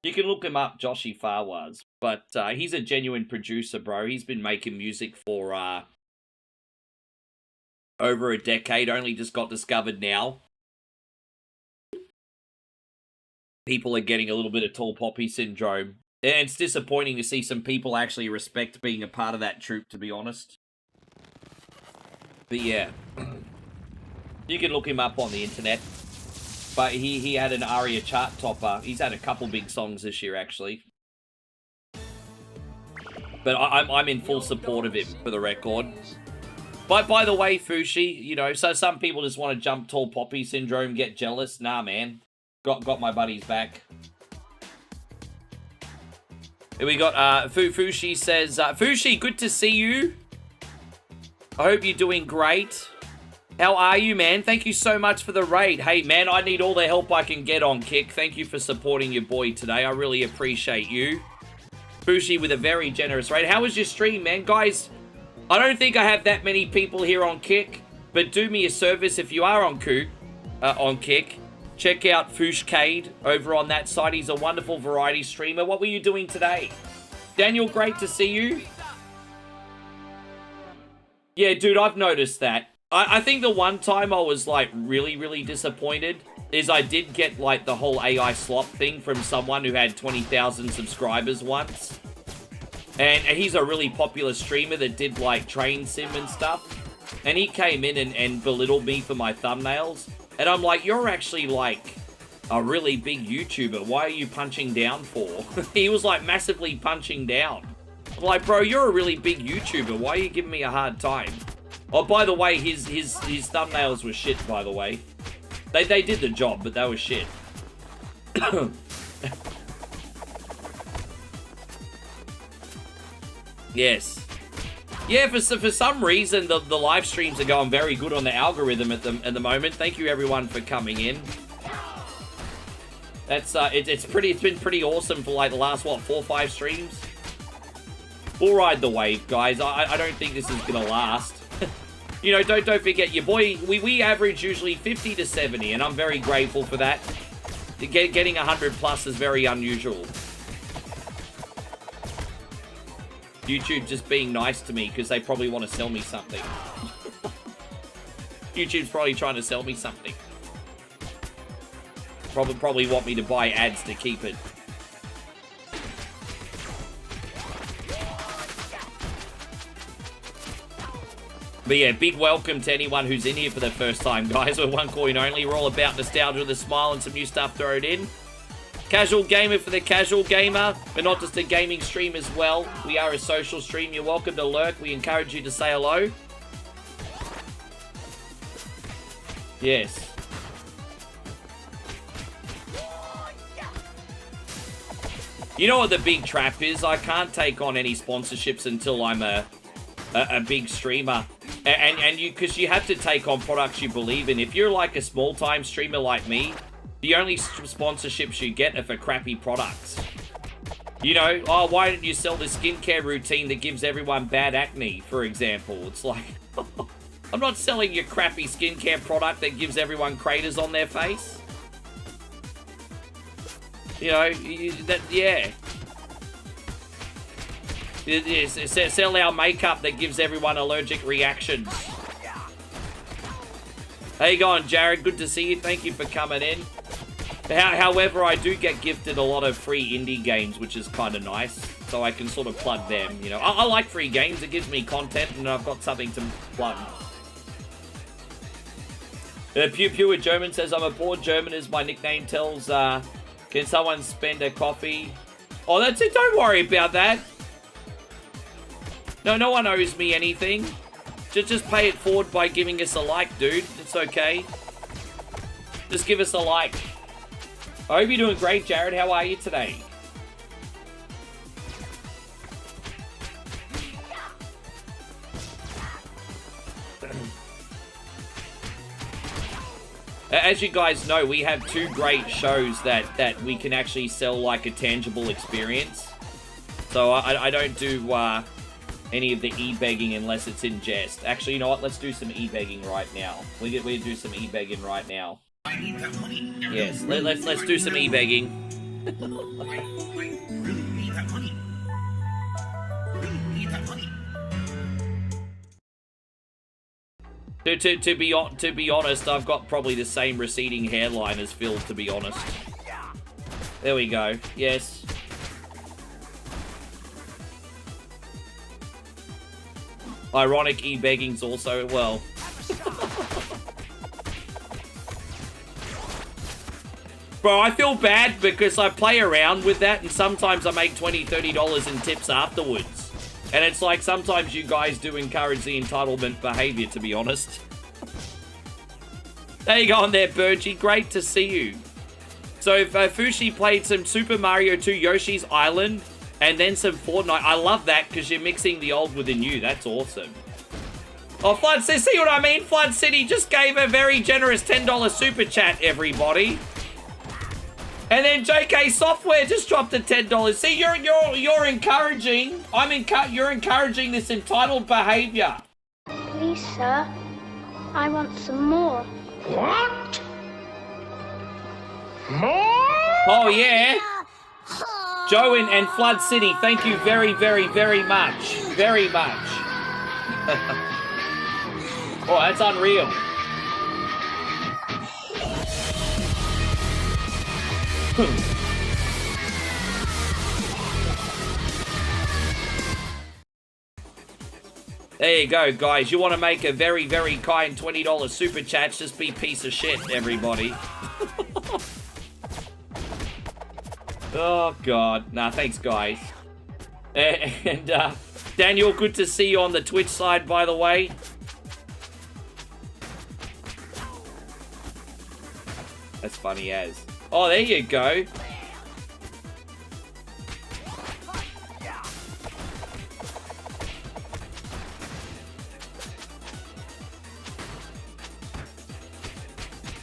you can look him up, Joshy Farwaz. But he's a genuine producer, bro. He's been making music for over a decade, only just got discovered now. People are getting a little bit of tall poppy syndrome. And it's disappointing to see some people actually respect being a part of that troop, to be honest. But yeah. You can look him up on the internet. But he had an ARIA chart topper. He's had a couple big songs this year, actually. But I'm in full support of him, for the record. By the way, Fushi, you know, so some people just want to jump tall poppy syndrome, get jealous. Nah, man. Got my buddies back. Here we got, Fushi says, Fushi, good to see you. I hope you're doing great. How are you, man? Thank you so much for the raid. Hey, man, I need all the help I can get on Kick. Thank you for supporting your boy today. I really appreciate you. Fushi with a very generous raid. How was your stream, man? Guys, I don't think I have that many people here on Kick, but do me a service if you are on Kick. Check out Fushcade over on that site. He's a wonderful variety streamer. What were you doing today? Daniel, great to see you. Yeah, dude, I've noticed that. I think the one time I was, like, really, really disappointed is I did get, like, the whole AI slop thing from someone who had 20,000 subscribers once. And he's a really popular streamer that did, like, train sim and stuff. And he came in and belittled me for my thumbnails. And I'm like, you're actually, like, a really big YouTuber. Why are you punching down for? He was, like, massively punching down. I'm like, bro, you're a really big YouTuber. Why are you giving me a hard time? Oh, by the way, his thumbnails were shit, by the way. They did the job, but they were shit. Yes. Yeah, for some reason, the live streams are going very good on the algorithm at the moment. Thank you, everyone, for coming in. That's, it's been pretty awesome for, like, the last, what, 4 or 5 streams? We'll ride the wave, guys. I don't think this is gonna last. You know, don't forget, your boy, we average usually 50 to 70, and I'm very grateful for that. Getting 100 plus is very unusual. YouTube just being nice to me because they probably want to sell me something. YouTube's probably trying to sell me something. Probably want me to buy ads to keep it. But yeah, big welcome to anyone who's in here for the first time, guys. We're one coin only. We're all about nostalgia with a smile and some new stuff thrown in. Casual gamer for the casual gamer, but not just a gaming stream as well. We are a social stream. You're welcome to lurk. We encourage you to say hello. Yes. You know what the big trap is? I can't take on any sponsorships until I'm a big streamer. And because you have to take on products you believe in. If you're like a small-time streamer like me, the only sponsorships you get are for crappy products. You know, oh, why didn't you sell the skincare routine that gives everyone bad acne, for example? It's like, I'm not selling your crappy skincare product that gives everyone craters on their face. You know, yeah. Sell our makeup that gives everyone allergic reactions. How you going, Jared? Good to see you. Thank you for coming in. However, I do get gifted a lot of free indie games, which is kind of nice. So I can sort of plug them, you know. I like free games. It gives me content and I've got something to plug. Pure German says, I'm a poor German as my nickname tells. Can someone spend a coffee? Oh, that's it. Don't worry about that. No one owes me anything. Just pay it forward by giving us a like, dude. It's okay. Just give us a like. I hope you're doing great, Jared. How are you today? As you guys know, we have 2 great shows that we can actually sell like a tangible experience. So I don't do any of the e-begging unless it's in jest. Actually, you know what? Let's do some e-begging right now. We do some e-begging right now. I need that money. Yes, let's do some e-begging. I really need that money. Really need that money. To be honest, I've got probably the same receding hairline as Phil, to be honest. There we go. Yes. Ironic e-beggings also, well. Bro, I feel bad because I play around with that and sometimes I make $20, $30 in tips afterwards. And it's like sometimes you guys do encourage the entitlement behavior, to be honest. There you go on there, Burgie. Great to see you. So if Fushi played some Super Mario 2 Yoshi's Island and then some Fortnite, I love that because you're mixing the old with the new. That's awesome. Oh, Flood City, see what I mean? Flood City just gave a very generous $10 super chat, everybody. And then JK Software just dropped a $10. See, you're encouraging. You're encouraging this entitled behavior. Please, sir. I want some more. What? More? Oh, yeah. Joe and Flood City, thank you very, very, very much. Very much. Oh, that's unreal. There you go, guys. You want to make a very, very kind $20 super chat, just be piece of shit, everybody. Oh, God. Nah, thanks, guys. And, Daniel, good to see you on the Twitch side, by the way. That's funny as. Oh, there you go.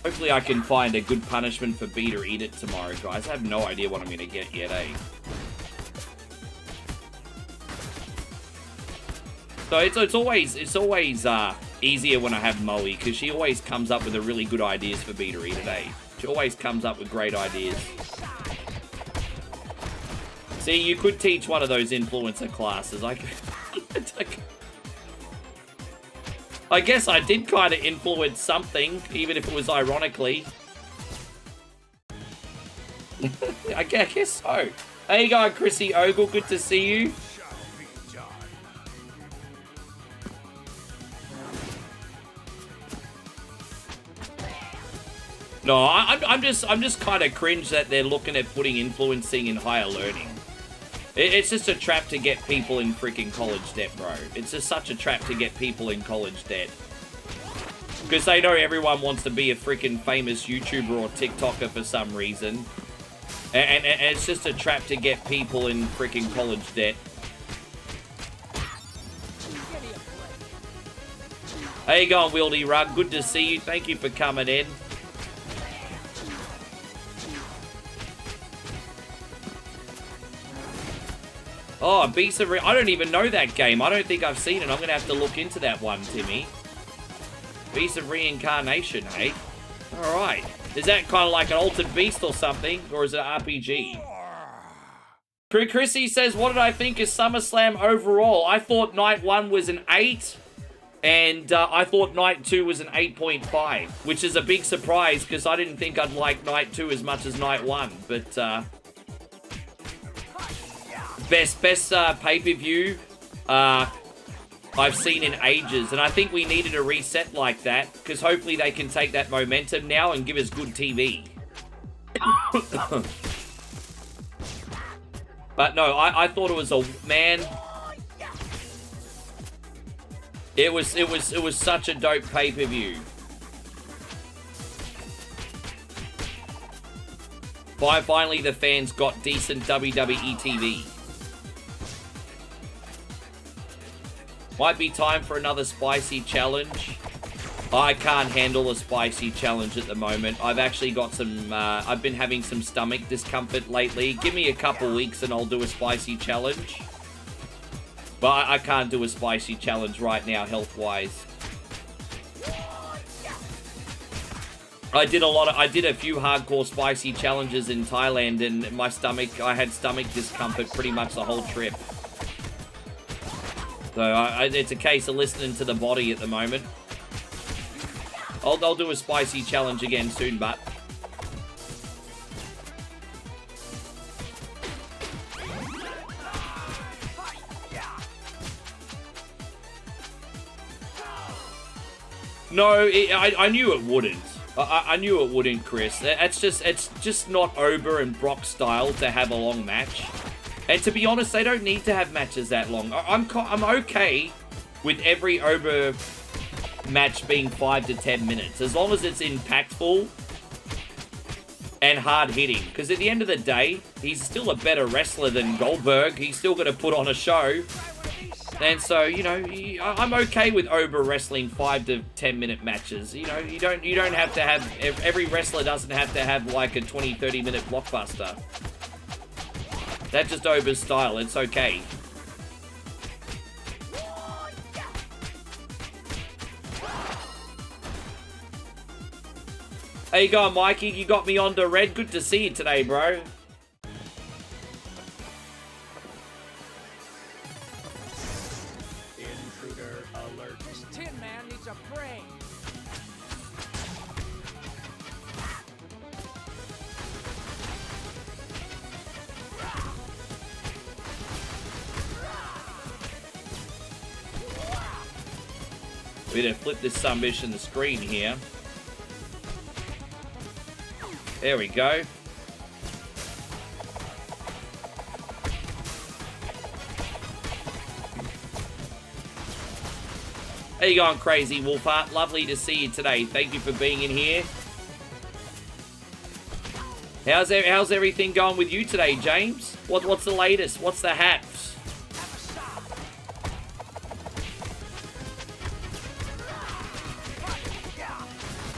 Hopefully I can find a good punishment for Beat or Eat It tomorrow, guys. I have no idea what I'm going to get yet, eh? So it's always easier when I have Moe, because she always comes up with a really good ideas for Beat or Eat It, eh? She always comes up with great ideas. See, you could teach one of those influencer classes. I guess I did kind of influence something, even if it was ironically. I guess so. There you go, Chrissy Ogle. Good to see you. No, I'm just kind of cringe that they're looking at putting influencing in higher learning. It's just a trap to get people in freaking college debt, bro. It's just such a trap to get people in college debt. Because they know everyone wants to be a freaking famous YouTuber or TikToker for some reason. And it's just a trap to get people in freaking college debt. How you going, Wieldy Rug? Good to see you. Thank you for coming in. Oh, Beast of I don't even know that game. I don't think I've seen it. I'm going to have to look into that one, Timmy. Beast of Reincarnation, hey? Alright. Is that kind of like an Altered Beast or something? Or is it an RPG? Chrissy says, what did I think of SummerSlam overall? I thought Night 1 was an 8. And I thought Night 2 was an 8.5. Which is a big surprise, because I didn't think I'd like Night 2 as much as Night 1. But, Best pay-per-view I've seen in ages. And I think we needed a reset like that, because hopefully they can take that momentum now and give us good TV. But no, I thought it was a... Man... It was such a dope pay-per-view. Finally, the fans got decent WWE TV. Might be time for another spicy challenge. I can't handle a spicy challenge at the moment. I've actually got some, I've been having some stomach discomfort lately. Give me a couple weeks and I'll do a spicy challenge. But I can't do a spicy challenge right now, health-wise. I did a few hardcore spicy challenges in Thailand, and my stomach, I had stomach discomfort pretty much the whole trip. So it's a case of listening to the body at the moment. I'll do a spicy challenge again soon, but... No, I knew it wouldn't. I knew it wouldn't, Chris. It's just not Ober and Brock style to have a long match. And to be honest, they don't need to have matches that long. I'm okay with every Ober match being 5 to 10 minutes, as long as it's impactful and hard hitting. Because at the end of the day, he's still a better wrestler than Goldberg. He's still going to put on a show. And so, you know, I'm okay with Ober wrestling 5 to 10 minute matches. You know, you don't have to have, every wrestler doesn't have to have like a 20-30 minute blockbuster. That's just Ober's style. It's okay. How you going, Mikey? You got me onto red. Good to see you today, bro. Intruder alert. This Tin Man needs a brain. We're gonna flip this sumbitch in the screen here. There we go. How you going, Crazy Wolfheart? Lovely to see you today. Thank you for being in here. How's everything going with you today, James? What's the latest? What's the haps?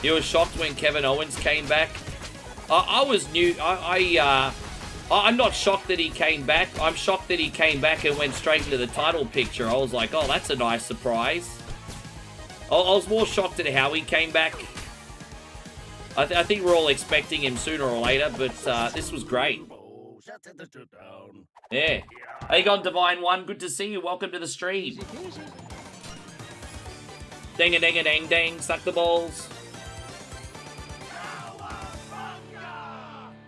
You were shocked when Kevin Owens came back? I was new. I'm not shocked that he came back. I'm shocked that he came back and went straight into the title picture. I was like, oh, that's a nice surprise. I was more shocked at how he came back. I think we're all expecting him sooner or later, but this was great. Yeah. How you going, Divine One? Good to see you. Welcome to the stream. Dang-a-dang-a-dang-dang. Suck the balls.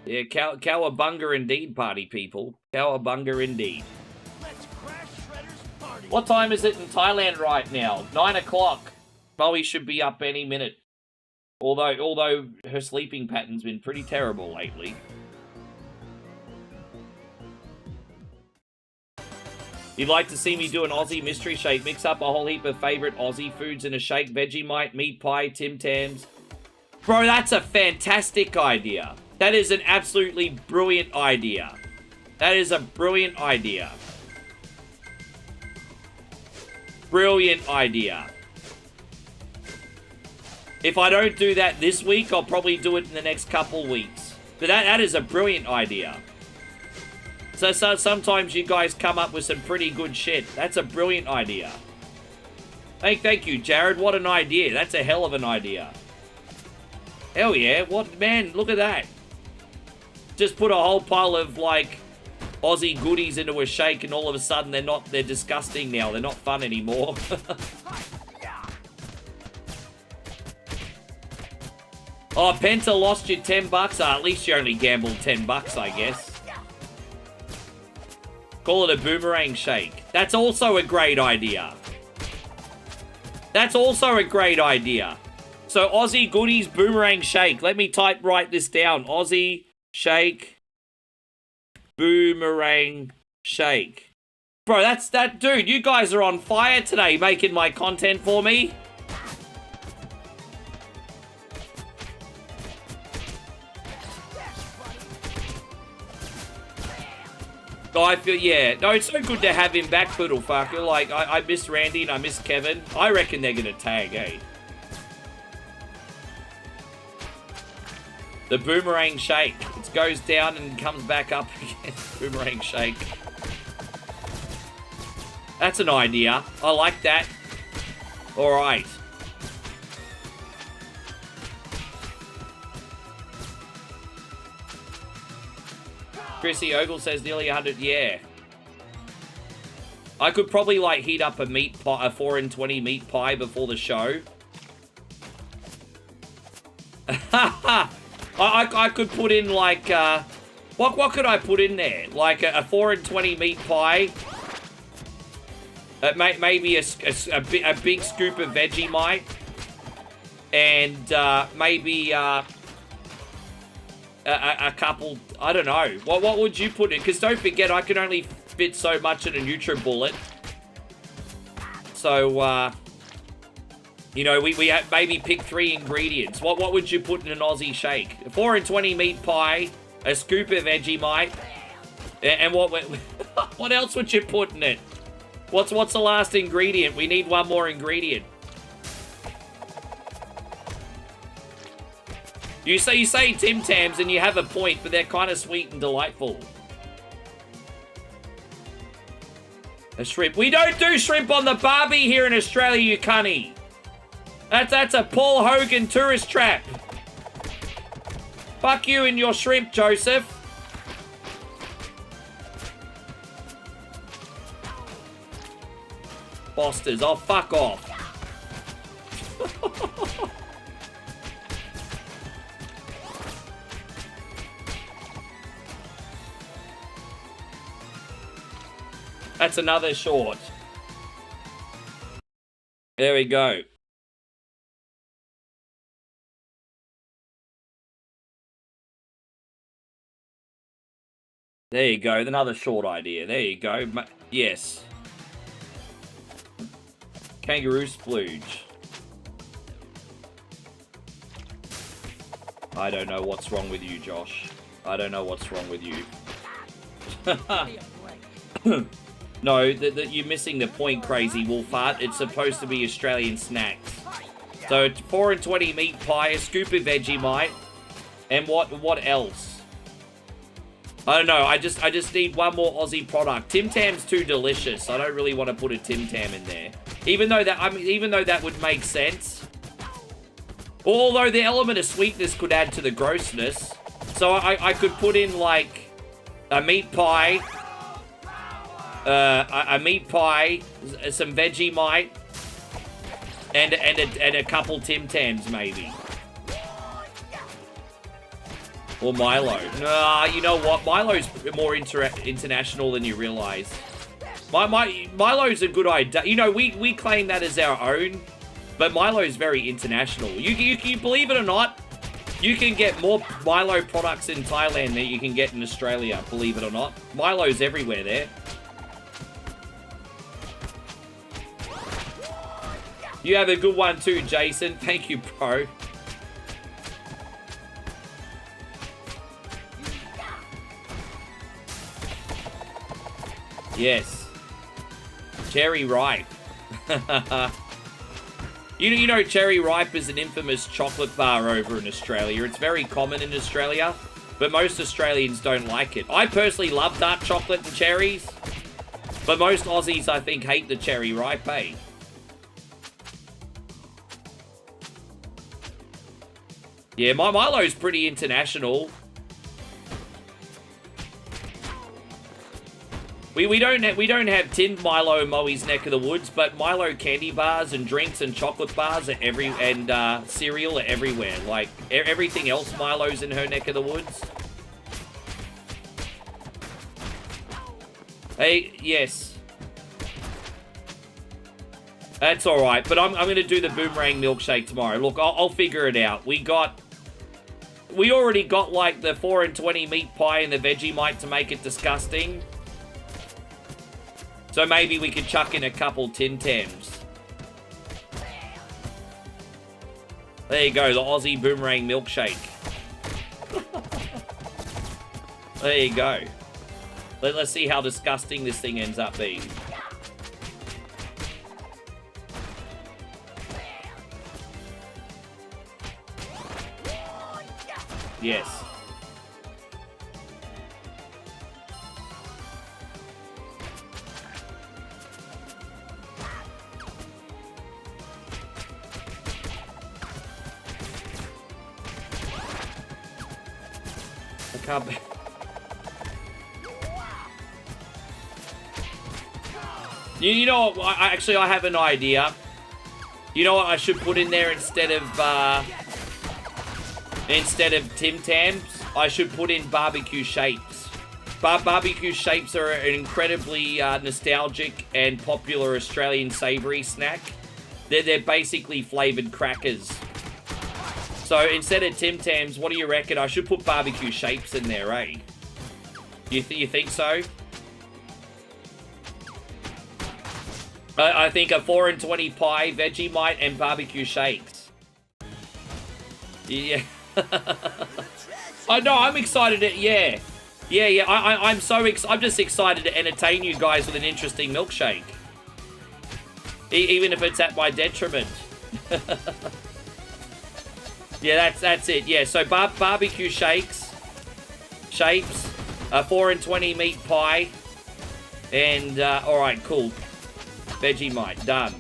Yeah, cowabunga indeed, party people. Cowabunga indeed. What time is it in Thailand right now? 9 o'clock. Bowie should be up any minute. Although her sleeping pattern's been pretty terrible lately. You'd like to see me do an Aussie mystery shake? Mix up a whole heap of favourite Aussie foods in a shake. Vegemite, meat pie, Tim Tams. Bro, that's a fantastic idea. That is an absolutely brilliant idea. That is a brilliant idea. Brilliant idea. If I don't do that this week, I'll probably do it in the next couple weeks. But that is a brilliant idea. So sometimes you guys come up with some pretty good shit. That's a brilliant idea. Thank you, Jared. What an idea. That's a hell of an idea. Hell yeah. What, man, look at that. Just put a whole pile of, like, Aussie goodies into a shake and all of a sudden they're disgusting now. They're not fun anymore. Oh, Penta lost you $10. At least you only gambled $10, I guess. Call it a boomerang shake. That's also a great idea. That's also a great idea. So, Aussie goodies boomerang shake. Let me write this down. Aussie shake. Boomerang shake. Bro, that's that dude. You guys are on fire today making my content for me. Oh, I feel, yeah. No, it's so good to have him back, Poodlefucker. Like, I miss Randy and I miss Kevin. I reckon they're going to tag, eh? The boomerang shake. It goes down and comes back up again. Boomerang shake. That's an idea. I like that. Alright. Chrissy Ogle says nearly 100. Yeah. I could probably, like, heat up a meat pie, a 4 and 20 meat pie before the show. I could put in, like, what could I put in there? Like a 4 and 20 meat pie. Maybe a big scoop of Vegemite. And maybe a couple, I don't know. What would you put in? Because don't forget, I can only fit so much in a NutriBullet. So, you know, we maybe pick 3 ingredients. What would you put in an Aussie shake? A 4 and 20 meat pie, a scoop of Vegemite, and what else would you put in it? What's the last ingredient? We need one more ingredient. You say Tim Tams and you have a point, but they're kind of sweet and delightful. A shrimp. We don't do shrimp on the barbie here in Australia, you cunny. That's a Paul Hogan tourist trap. Fuck you and your shrimp, Joseph. Fosters. Oh, fuck off. That's another short. There we go. There you go. Another short idea. There you go. Yes. Kangaroo splooge. I don't know what's wrong with you, Josh. I don't know what's wrong with you. No, you're missing the point, Crazy Wolfart. It's supposed to be Australian snacks. So, 4 and 20 meat pie, a scoop of Vegemite, and what else? I don't know. I just need one more Aussie product. Tim Tam's too delicious. I don't really want to put a Tim Tam in there. Even though that would make sense. Although the element of sweetness could add to the grossness. So I could put in like a meat pie, some Vegemite, and a couple Tim Tams maybe. Or Milo. Nah, you know what? Milo's more international than you realize. Milo's a good idea. You know, we claim that as our own, but Milo's very international. You believe it or not, you can get more Milo products in Thailand than you can get in Australia, believe it or not. Milo's everywhere there. You have a good one too, Jason. Thank you, bro. Yes. Cherry Ripe. You know Cherry Ripe is an infamous chocolate bar over in Australia. It's very common in Australia, but most Australians don't like it. I personally love dark chocolate and cherries, but most Aussies, I think, hate the Cherry Ripe, eh? Yeah, Milo's pretty international. We don't have tinned Milo in Moe's neck of the woods, but Milo candy bars and drinks and chocolate bars are cereal are everywhere. Like everything else, Milo's in her neck of the woods. Hey, yes. That's all right, but I'm gonna do the boomerang milkshake tomorrow. Look, I'll figure it out. We already got like the 4 and 20 meat pie and the Vegemite to make it disgusting. So maybe we could chuck in a couple Tim Tams. There you go, the Aussie boomerang milkshake. There you go. Let's see how disgusting this thing ends up being. Yes. I can't be... You know what? I have an idea. You know what I should put in there instead of Tim Tams? I should put in barbecue shapes. Barbecue shapes are an incredibly nostalgic and popular Australian savoury snack. They're basically flavoured crackers. So instead of Tim Tams, what do you reckon? I should put barbecue shapes in there, eh? You think so? I think a 4 and 20 pie, Vegemite, and barbecue shakes. Yeah. I know, I'm excited to, yeah. Yeah, I'm just excited to entertain you guys with an interesting milkshake. Even if it's at my detriment. Yeah, that's it. Yeah, so barbecue shapes, a 4 and 20 meat pie, and, alright, cool. Vegemite, done.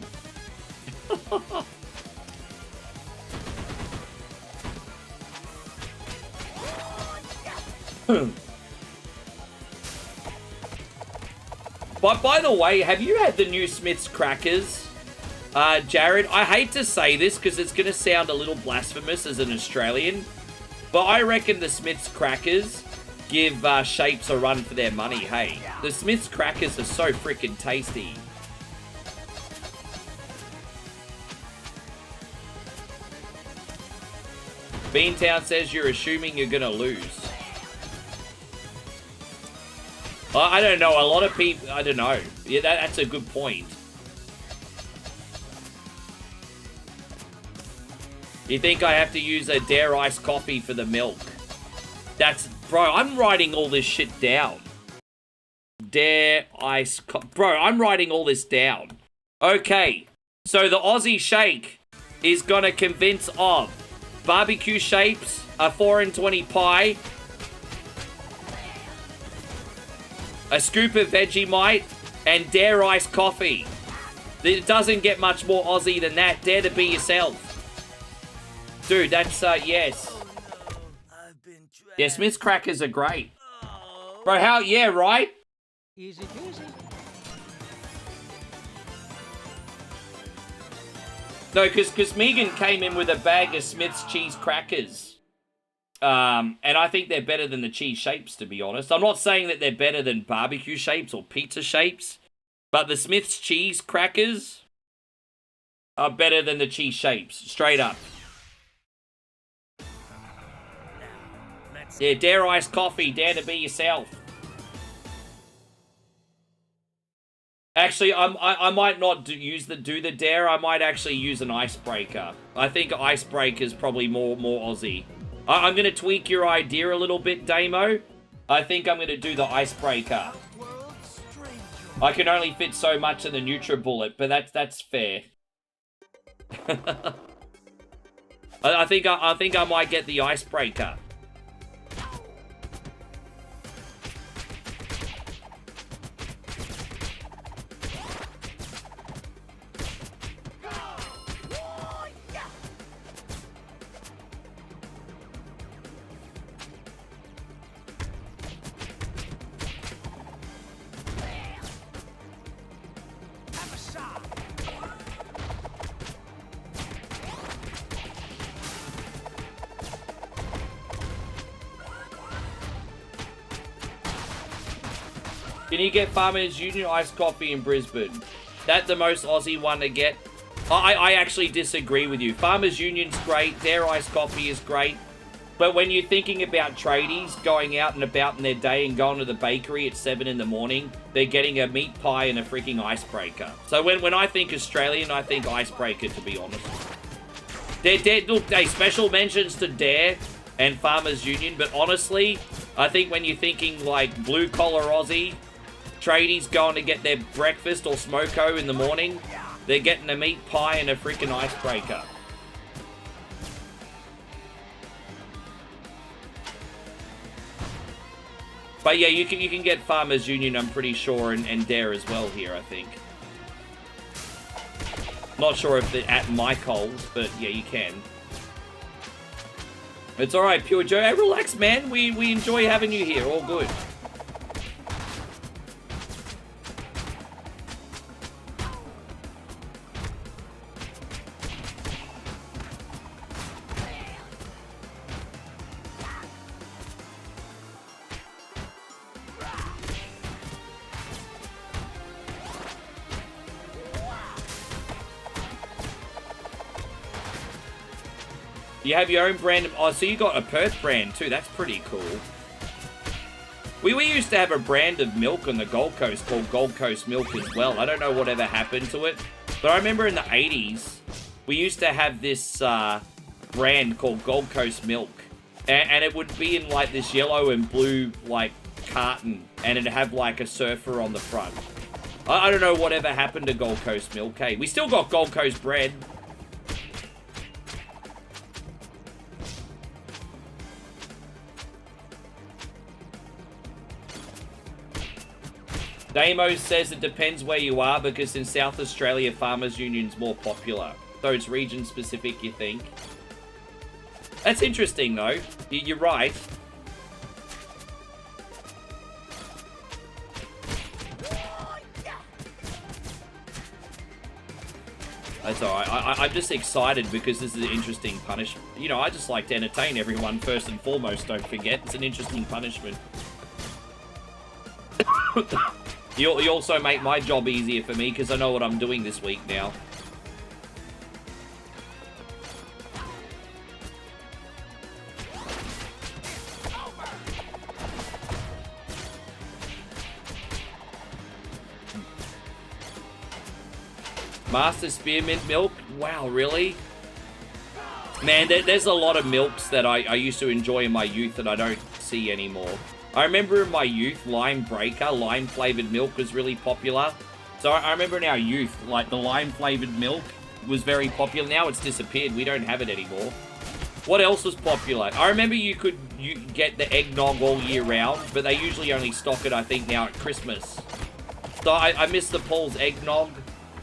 But by the way, have you had the new Smith's crackers? Jared, I hate to say this because it's going to sound a little blasphemous as an Australian, but I reckon the Smith's crackers give Shapes a run for their money, hey. The Smith's crackers are so freaking tasty. Beantown says you're assuming you're gonna lose. I don't know, a lot of people, I don't know. Yeah, that's a good point. You think I have to use a Dare iced coffee for the milk? That's, bro, I'm writing all this shit down. Dare iced bro, I'm writing all this down. Okay, so the Aussie shake is gonna convince of barbecue shapes, a 4 and 20 pie, a scoop of Vegemite, and Dare iced coffee. It doesn't get much more Aussie than that. Dare to be yourself. Dude, that's, yes. Yeah, Smith's crackers are great. Bro, how, yeah, right? Easy peasy. No, because Megan came in with a bag of Smith's cheese crackers. And I think they're better than the cheese shapes, to be honest. I'm not saying that they're better than barbecue shapes or pizza shapes, but the Smith's cheese crackers are better than the cheese shapes, straight up. Yeah, Dare iced coffee, dare to be yourself. Actually, I might not do the Dare. I might actually use an icebreaker. I think icebreaker is probably more Aussie. I'm going to tweak your idea a little bit, Damo. I think I'm going to do the icebreaker. I can only fit so much in the NutriBullet, but that's fair. I think I might get the icebreaker. Can you get Farmers Union iced coffee in Brisbane? That's the most Aussie one to get. I actually disagree with you. Farmers Union's great. Their iced coffee is great. But when you're thinking about tradies going out and about in their day and going to the bakery at 7 in the morning, they're getting a meat pie and a freaking icebreaker. So when I think Australian, I think icebreaker, to be honest. Look, special mentions to Dare and Farmers Union, but honestly, I think when you're thinking like blue collar Aussie, tradies going to get their breakfast or smoko in the morning, they're getting a meat pie and a freaking icebreaker. But yeah, you can get Farmers Union, I'm pretty sure, and Dare as well here, I think. Not sure if they're at my Coles, but yeah, you can. It's alright, Pure Joe. Hey, relax, man. We enjoy having you here. All good. You have your own brand of... Oh, so you got a Perth brand too. That's pretty cool. We used to have a brand of milk on the Gold Coast called Gold Coast Milk as well. I don't know whatever happened to it. But I remember in the 80s, we used to have this brand called Gold Coast Milk. And it would be in like this yellow and blue like carton. And it'd have like a surfer on the front. I don't know whatever happened to Gold Coast Milk. Hey, we still got Gold Coast bread. Damo says it depends where you are because in South Australia, Farmers Union's more popular. So it's region specific, you think? That's interesting, though. You're right. That's alright. I'm just excited because this is an interesting punishment. You know, I just like to entertain everyone first and foremost, don't forget. It's an interesting punishment. You also make my job easier for me because I know what I'm doing this week now. Master Spearmint milk? Wow, really? Man, there's a lot of milks that I used to enjoy in my youth that I don't see anymore. I remember in my youth, Lime Breaker, lime-flavored milk was really popular. So I remember in our youth, like, the lime-flavored milk was very popular. Now it's disappeared. We don't have it anymore. What else was popular? I remember you get the eggnog all year round, but they usually only stock it, I think, now at Christmas. So I miss the Paul's eggnog.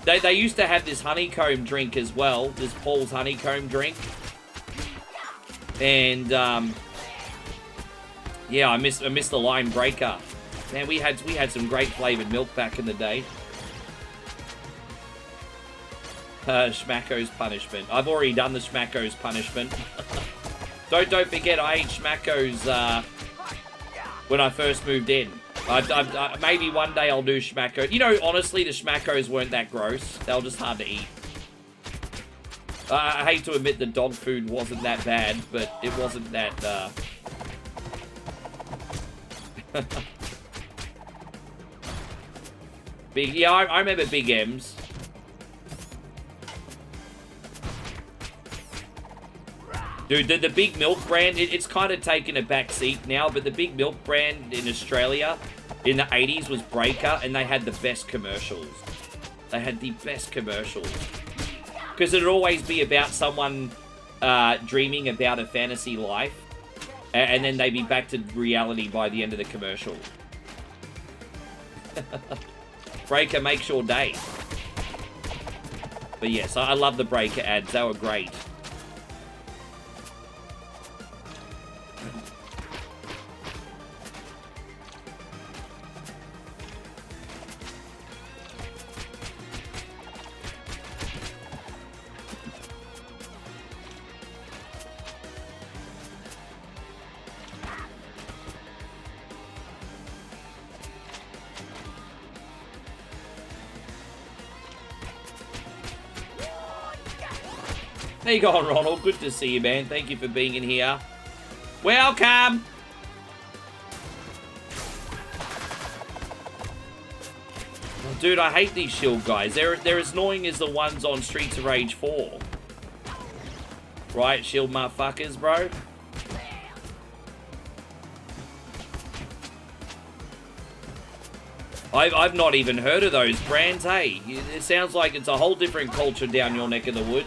They used to have this honeycomb drink as well, this Paul's honeycomb drink. And, yeah, I miss the Lime Breaker. Man, we had some great flavored milk back in the day. Schmacko's punishment. I've already done the Schmacko's punishment. Don't forget, I ate Schmacko's when I first moved in. Maybe one day I'll do Schmacko. You know, honestly, the Schmackos weren't that gross. They were just hard to eat. I hate to admit the dog food wasn't that bad, but it wasn't that... Big, yeah, I remember Big M's. Dude, the Big Milk brand, it's kind of taken a back seat now, but the Big Milk brand in Australia in the 80s was Breaker, and they had the best commercials. They had the best commercials. Because it'd always be about someone dreaming about a fantasy life, and then they'd be back to reality by the end of the commercial. Breaker makes your day. But yes, I love the Breaker ads. They were great. How you going, Ronald? Good to see you, man. Thank you for being in here. Welcome! Oh, dude, I hate these shield guys. They're as annoying as the ones on Streets of Rage 4. Right, shield motherfuckers, bro? I've not even heard of those brands, hey? It sounds like it's a whole different culture down your neck of the woods.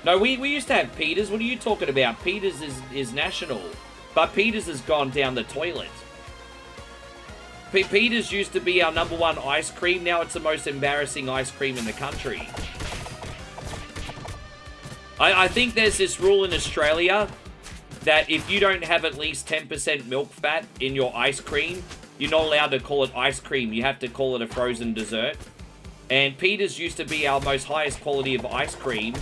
No, we used to have Peters. What are you talking about? Peters is national. But Peters has gone down the toilet. Peters used to be our #1 ice cream. Now it's the most embarrassing ice cream in the country. I think there's this rule in Australia that if you don't have at least 10% milk fat in your ice cream, you're not allowed to call it ice cream. You have to call it a frozen dessert. And Peters used to be our most highest quality of ice cream.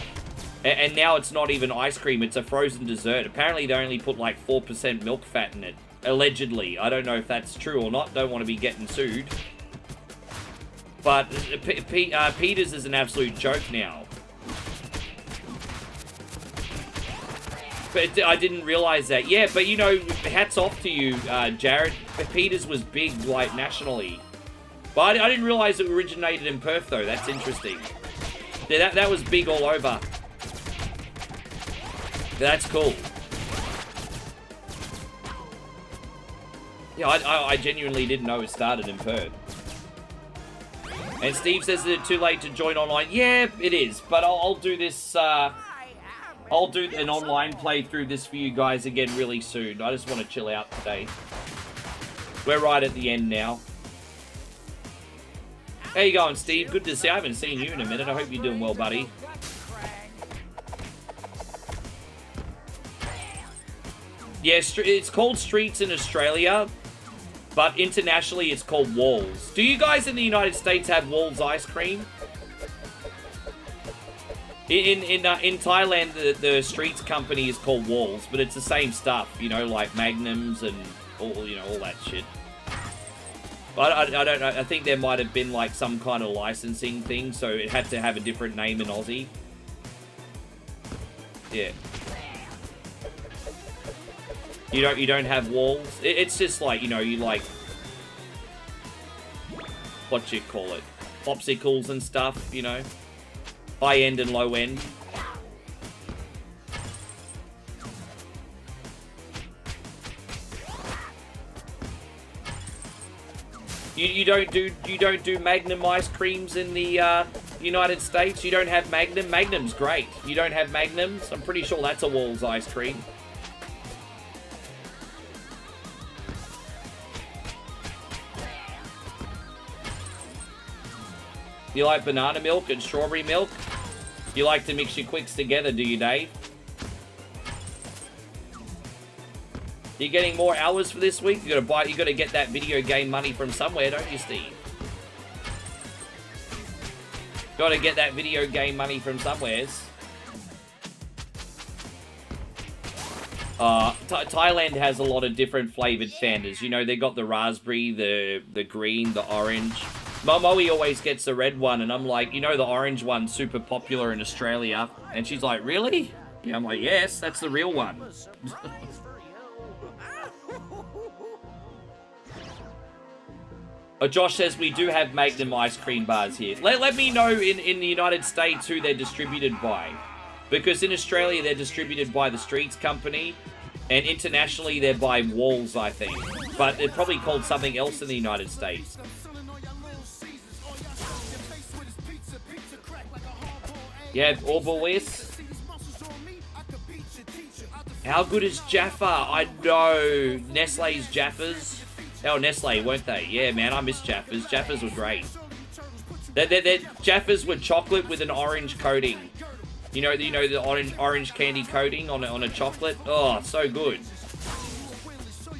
And now it's not even ice cream. It's a frozen dessert. Apparently they only put like 4% milk fat in it. Allegedly. I don't know if that's true or not. Don't want to be getting sued. But Peters is an absolute joke now. But I didn't realize that. Yeah, but you know, hats off to you, Jared. Peters was big, like, nationally. But I didn't realize it originated in Perth, though. That's interesting. Yeah, that was big all over. That's cool. Yeah, I genuinely didn't know it started in Perth. And Steve says that it's too late to join online. Yeah, it is. But I'll do this, I'll do an online playthrough this for you guys again really soon. I just want to chill out today. We're right at the end now. How you going, Steve? Good to see you. I haven't seen you in a minute. I hope you're doing well, buddy. Yeah, it's called Streets in Australia, but internationally it's called Walls. Do you guys in the United States have Walls ice cream? In Thailand, the Streets company is called Walls, but it's the same stuff, you know, like Magnums and all that shit. But I don't know. I think there might have been like some kind of licensing thing, so it had to have a different name in Aussie. Yeah. You don't have Walls. It's just like, you know, you like, what you call it, popsicles and stuff, you know, high end and low end. You don't do Magnum ice creams in the United States. You don't have Magnum. Magnum's great. You don't have Magnums. I'm pretty sure that's a Walls ice cream. You like banana milk and strawberry milk? You like to mix your quicks together, do you, Dave? You're getting more hours for this week? You gotta get that video game money from somewhere, don't you, Steve? Gotta get that video game money from somewheres. Thailand has a lot of different flavored Fantas. You know, they got the raspberry, the green, the orange. Moe always gets the red one, and I'm like, you know, the orange one's super popular in Australia. And she's like, really? Yeah, I'm like, yes, that's the real one. Josh says we do have Magnum ice cream bars here. Let me know in the United States who they're distributed by. Because in Australia, they're distributed by the Streets Company. And internationally, they're by Walls, I think. But they're probably called something else in the United States. Yeah, Orbowis. How good is Jaffa? I know. Nestle's Jaffas. Oh, Nestle, weren't they? Yeah, man, I miss Jaffas. Jaffas were great. Jaffas were chocolate with an orange coating. You know the orange candy coating on a chocolate? Oh, so good.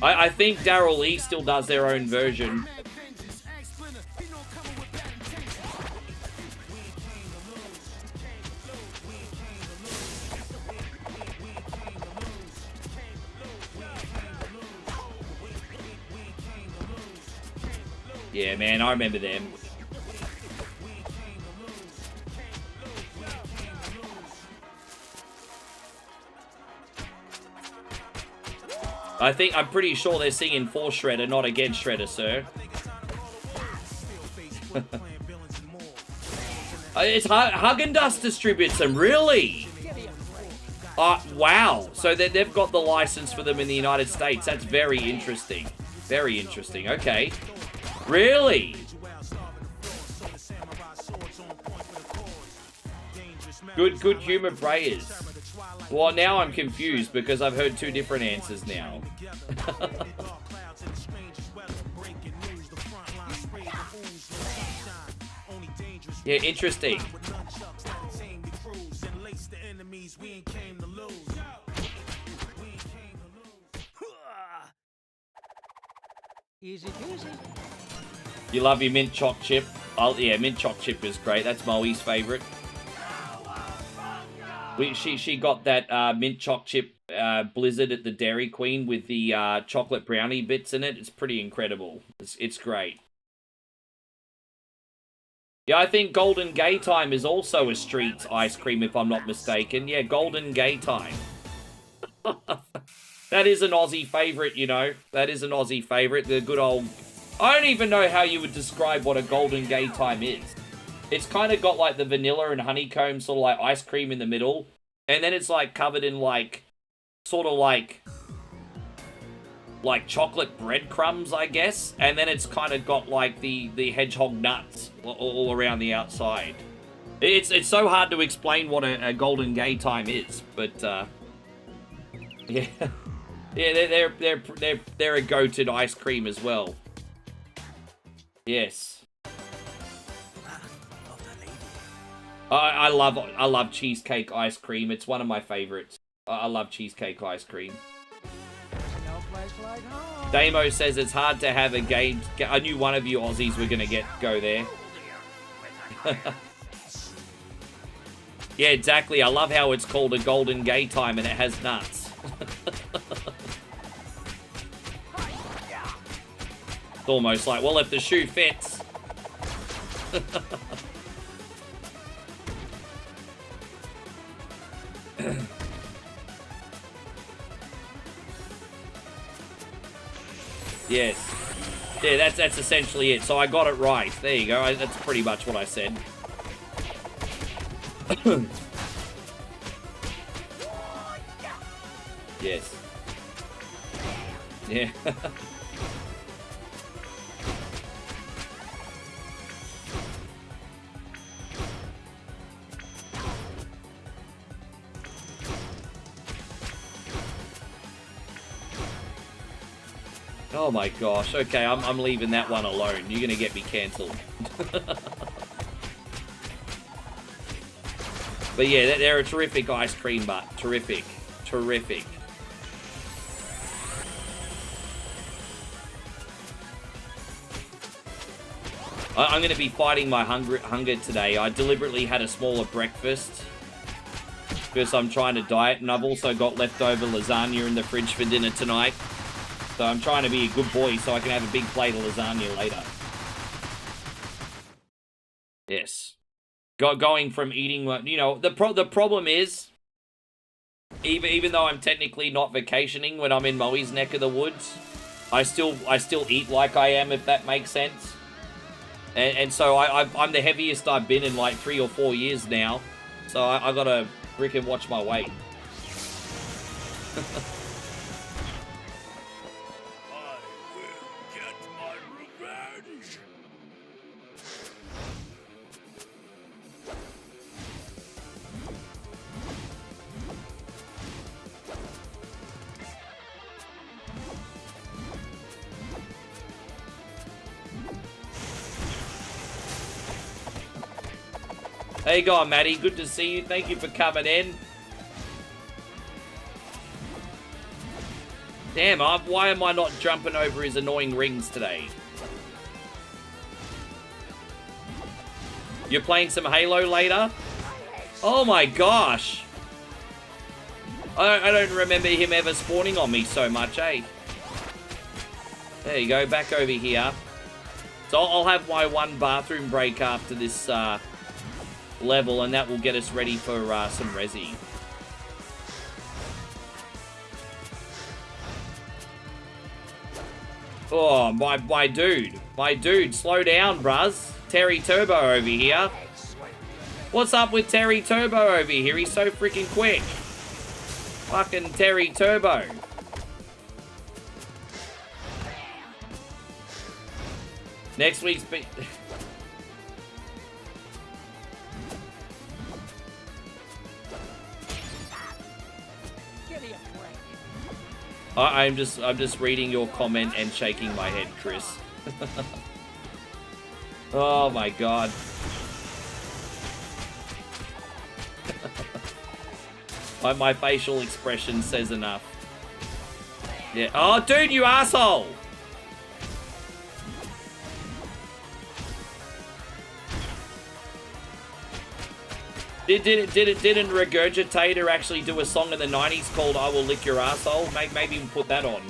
I think Daryl Lee still does their own version. Yeah, man, I remember them. I'm pretty sure they're singing for Shredder, not against Shredder, sir. It's Häagen-Dazs distributes them, really? Wow. So they've got the license for them in the United States. That's very interesting. Very interesting. Okay. Really? Good humor prayers. Well, now I'm confused because I've heard two different answers now. Yeah, interesting. Easy peasy. You love your mint choc chip. Oh yeah, mint choc chip is great. That's Moe's favorite. She got that mint choc chip blizzard at the Dairy Queen with the chocolate brownie bits in it. It's pretty incredible. It's great. Yeah, I think Golden Gay Time is also a street ice cream, if I'm not mistaken. Yeah, Golden Gay Time. That is an Aussie favourite, you know. That is an Aussie favourite. The good old... I don't even know how you would describe what a Golden Gay Time is. It's kind of got like the vanilla and honeycomb sort of like ice cream in the middle. And then it's like covered in like... sort of like chocolate breadcrumbs, I guess. And then it's kind of got like the hedgehog nuts all around the outside. It's so hard to explain what a Golden Gay Time is, but yeah, yeah, they're a goated ice cream as well. Yes. I love cheesecake ice cream. It's one of my favorites. I love cheesecake ice cream. No place like home. Damo says it's hard to have a game. I knew one of you Aussies were gonna go there. Yeah, exactly. I love how it's called a Golden Gay Time and it has nuts. It's almost like, well, if the shoe fits. Yes. Yeah, that's essentially it. So I got it right. There you go. That's pretty much what I said. Yes. Yeah. Oh my gosh. Okay, I'm leaving that one alone. You're gonna get me cancelled. But yeah, they're a terrific ice cream bar. Terrific. Terrific. I'm going to be fighting my hunger today. I deliberately had a smaller breakfast because I'm trying to diet, and I've also got leftover lasagna in the fridge for dinner tonight. So I'm trying to be a good boy so I can have a big plate of lasagna later. Yes. Going from eating, you know, the problem is, even though I'm technically not vacationing when I'm in Moe's neck of the woods, I still eat like I am, if that makes sense. And so I'm the heaviest I've been in like 3 or 4 years now. So I gotta freaking watch my weight. Hey, go on, Maddie. Good to see you. Thank you for coming in. Damn, why am I not jumping over his annoying rings today? You're playing some Halo later? Oh my gosh. I don't remember him ever spawning on me so much, eh? There you go, back over here. So I'll have my one bathroom break after this level, and that will get us ready for some resi. Oh, my dude, slow down, bruz. Terry Turbo over here. What's up with Terry Turbo over here? He's so freaking quick. Fucking Terry Turbo. Next week's... I'm just reading your comment and shaking my head, Chris. Oh my god. My facial expression says enough. Yeah. Oh, dude, you asshole! Didn't Regurgitator actually do a song in the 90s called I Will Lick Your Asshole? Maybe even put that on.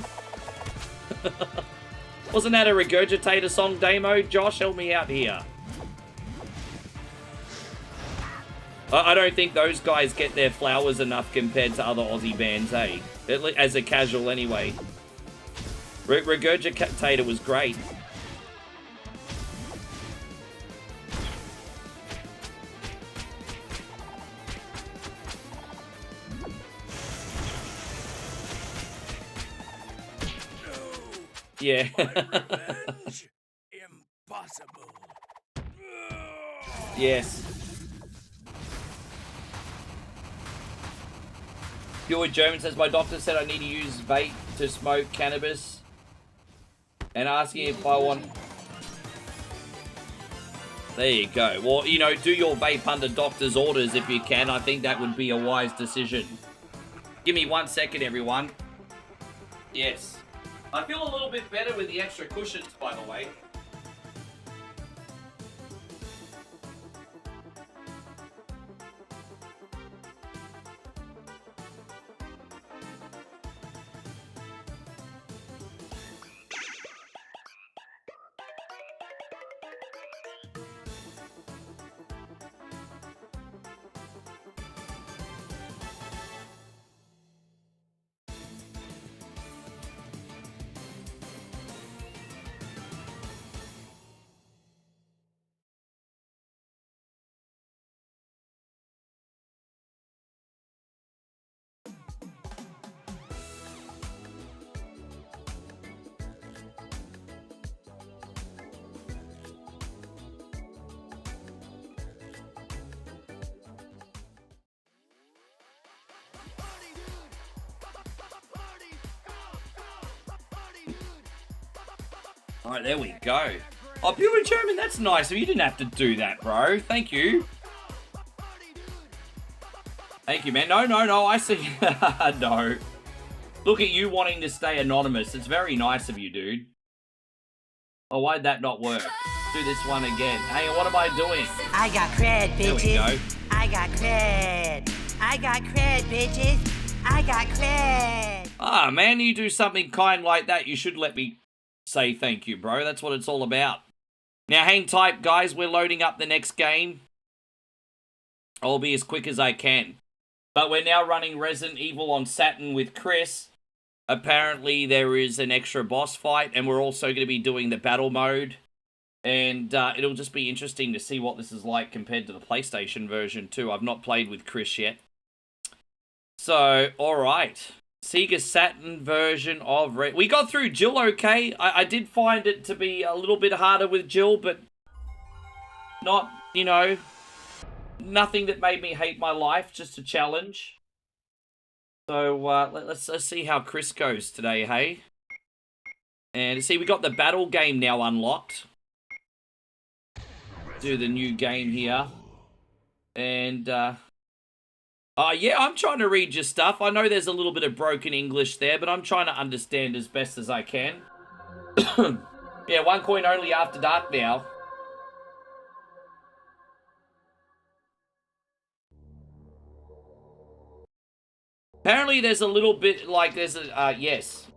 Wasn't that a Regurgitator song, Damo? Josh, help me out here. I don't think those guys get their flowers enough compared to other Aussie bands, eh? As a casual, anyway. Regurgitator was great. Yeah. Revenge? Impossible. Yes. Pure German says, my doctor said I need to use vape to smoke cannabis. And asking if I want... There you go. Well, you know, do your vape under doctor's orders if you can. I think that would be a wise decision. Give me 1 second, everyone. Yes. I feel a little bit better with the extra cushions, by the way. Alright, there we go. Oh, Pure German, that's nice. You didn't have to do that, bro. Thank you. Thank you, man. No, I see. No. Look at you wanting to stay anonymous. It's very nice of you, dude. Oh, why'd that not work? Do this one again. Hey, what am I doing? I got cred, bitches. There we go. I got cred. I got cred, bitches. I got cred. Ah, man, you do something kind like that, you should let me say thank you, bro. That's what it's all about. Now, hang tight, guys. We're loading up the next game. I'll be as quick as I can. But we're now running Resident Evil on Saturn with Chris. Apparently, there is an extra boss fight, and we're also going to be doing the battle mode. And it'll just be interesting to see what this is like compared to the PlayStation version, too. I've not played with Chris yet. So, alright. Sega Saturn version of we got through Jill okay. I did find it to be a little bit harder with Jill, but not, you know, nothing that made me hate my life, just a challenge. So let's see how Chris goes today, hey? And see, we got the battle game now unlocked. Do the new game here. And yeah, I'm trying to read your stuff. I know there's a little bit of broken English there, but I'm trying to understand as best as I can. Yeah, 1 coin only after dark now. Apparently there's a little bit, like, there's a, yes.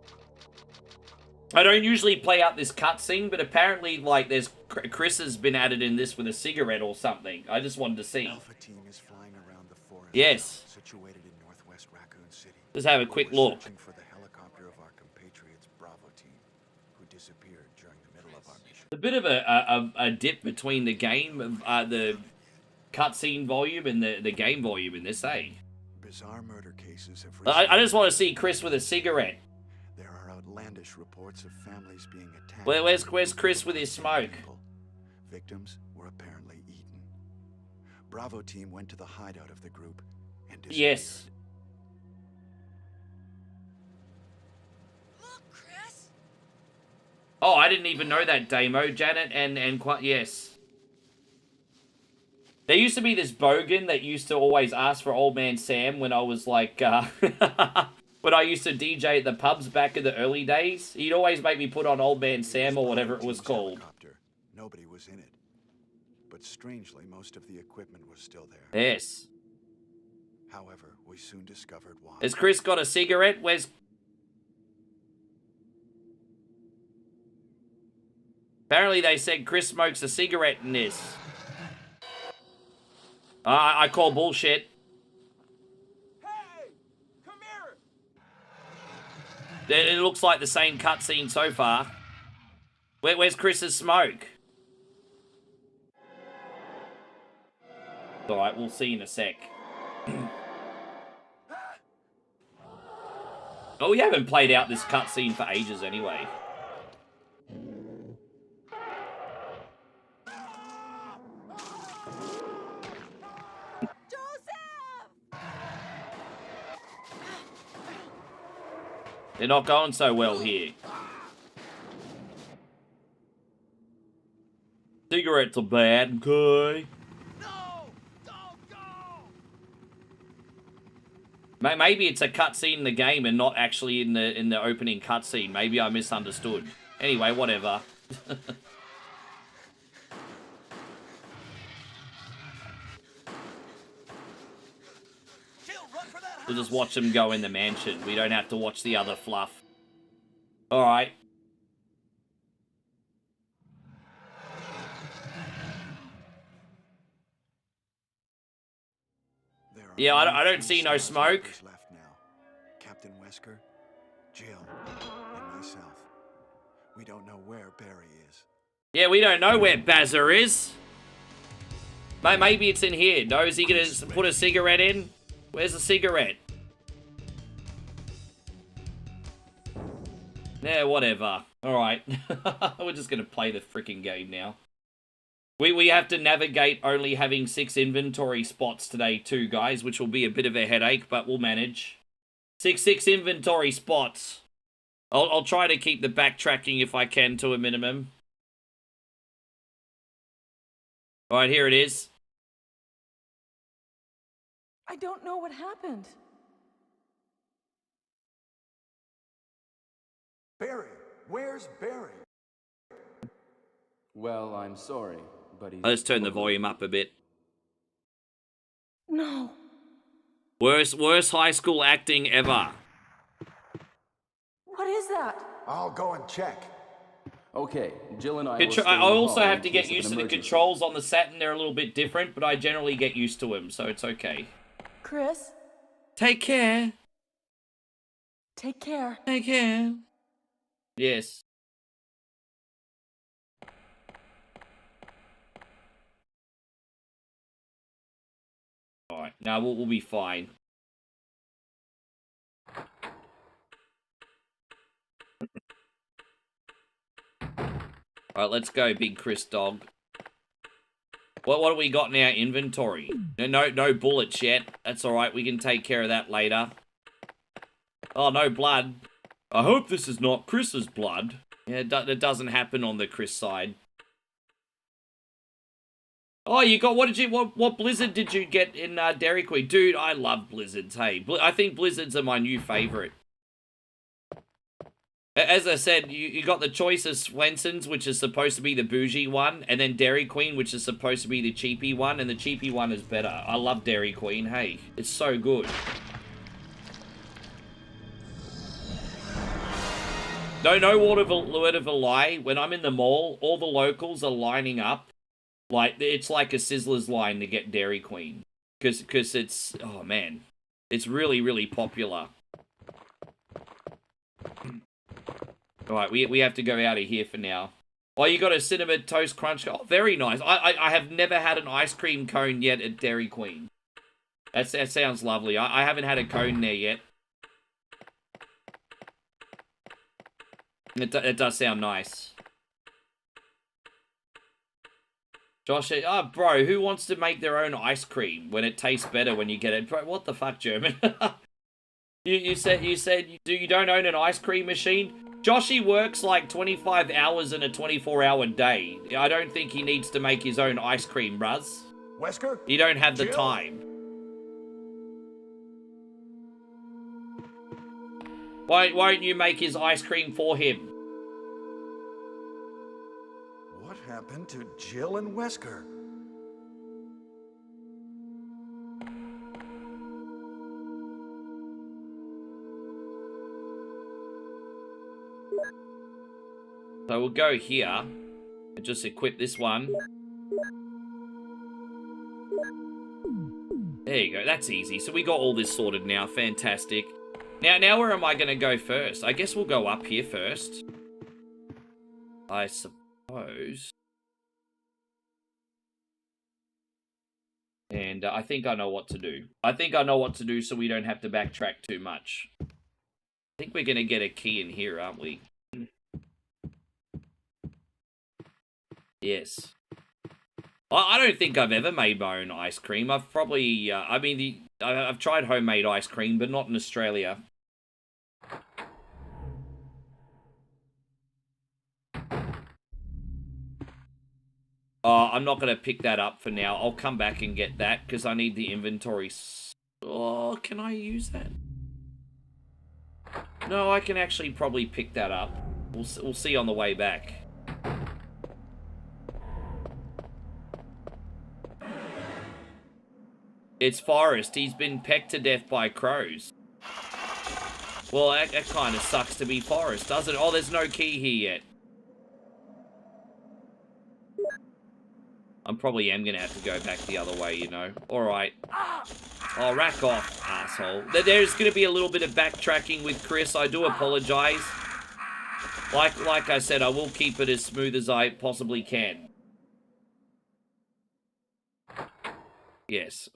I don't usually play out this cutscene, but apparently, like, there's, Chris has been added in this with a cigarette or something. I just wanted to see. Alpha team is flying around the forest. Yes. Situated in northwest Raccoon City. Let's have a quick look. Searching for the helicopter of our compatriots Bravo team, who disappeared during the middle of our mission. A bit of a dip between the game, the cutscene volume and the game volume in this, eh? Bizarre murder cases have I just want to see Chris with a cigarette. There are outlandish reports of families being attacked. Where's Chris with his smoke? Victims were apparently eaten. Bravo team went to the hideout of the group and disappeared. Yes. Oh, I didn't even know that, Damo, Janet, and quite, yes. There used to be this bogan that used to always ask for Old Man Sam when I was like, when I used to DJ at the pubs back in the early days. He'd always make me put on Old Man Sam or whatever it was called. Helicopter. Nobody was in it. But strangely, most of the equipment was still there. Yes. However, we soon discovered why. Has Chris got a cigarette? Where's... Apparently they said Chris smokes a cigarette in this. I call bullshit. Hey! Come here! It looks like the same cutscene so far. Where's Chris's smoke? Alright, we'll see in a sec. Oh, we haven't played out this cutscene for ages anyway. They're not going so well here. Cigarettes are bad, okay? No! Don't go! Maybe it's a cutscene in the game and not actually in the opening cutscene. Maybe I misunderstood. Anyway, whatever. We'll just watch them go in the mansion. We don't have to watch the other fluff. Alright. Yeah, I don't see no smoke. Left now. Captain Wesker, Jill, and myself. We don't know where Barry is. Yeah, we don't know where Bazza is. Maybe it's in here. No, is he gonna put a cigarette in? Where's the cigarette? Yeah, whatever. Alright. We're just gonna play the freaking game now. We have to navigate only having 6 inventory spots today too, guys, which will be a bit of a headache, but we'll manage. 6 inventory spots. I'll try to keep the backtracking if I can to a minimum. Alright, here it is. I don't know what happened. Barry! Where's Barry? Well, I'm sorry, but he's... Let's turn the volume up a bit. No. Worst high school acting ever. What is that? I'll go and check. Okay, Jill and I... I also have to get used to the controls on the Saturn. They're a little bit different, but I generally get used to them, so it's okay. Chris? Take care. Take care. Take care. Yes. Alright, now we'll be fine. Alright, let's go, big Chris dog. What do we got in our inventory? No bullets yet. That's alright, we can take care of that later. Oh, no blood. I hope this is not Chris's blood. Yeah, it doesn't happen on the Chris side. Oh, you got, what Blizzard did you get in Dairy Queen? Dude, I love Blizzards, hey. I think Blizzards are my new favorite. As I said, you got the choice of Swenson's, which is supposed to be the bougie one, and then Dairy Queen, which is supposed to be the cheapy one, and the cheapy one is better. I love Dairy Queen, hey. It's so good. No word of a lie. When I'm in the mall, all the locals are lining up. Like, it's like a Sizzler's line to get Dairy Queen. Because it's, oh man, it's really, really popular. Alright, we have to go out of here for now. Oh, you got a cinnamon toast crunch. Oh, very nice. I have never had an ice cream cone yet at Dairy Queen. That sounds lovely. I haven't had a cone there yet. It does sound nice. Josh, oh, bro, who wants to make their own ice cream when it tastes better when you get it? Bro, what the fuck, German? you said you don't own an ice cream machine? Joshy works like 25 hours in a 24-hour day. I don't think he needs to make his own ice cream, Ruz. Wesker? You don't have the Jill? time. Why won't you make his ice cream for him? What happened to Jill and Wesker? So we'll go here and just equip this one. There you go, that's easy. So we got all this sorted now, fantastic. Now where am I going to go first? I guess we'll go up here first. I suppose. And I think I know what to do. I think I know what to do so we don't have to backtrack too much. I think we're going to get a key in here, aren't we? Yes. I don't think I've ever made my own ice cream. I've probably, I've tried homemade ice cream, but not in Australia. I'm not going to pick that up for now. I'll come back and get that because I need the inventory. Oh, can I use that? No, I can actually probably pick that up. We'll see on the way back. It's Forrest. He's been pecked to death by crows. Well, that kind of sucks to be Forrest, doesn't it? Oh, there's no key here yet. I probably am going to have to go back the other way, you know. Alright. Oh, rack off, asshole. There's going to be a little bit of backtracking with Chris. I do apologize. Like I said, I will keep it as smooth as I possibly can. Yes.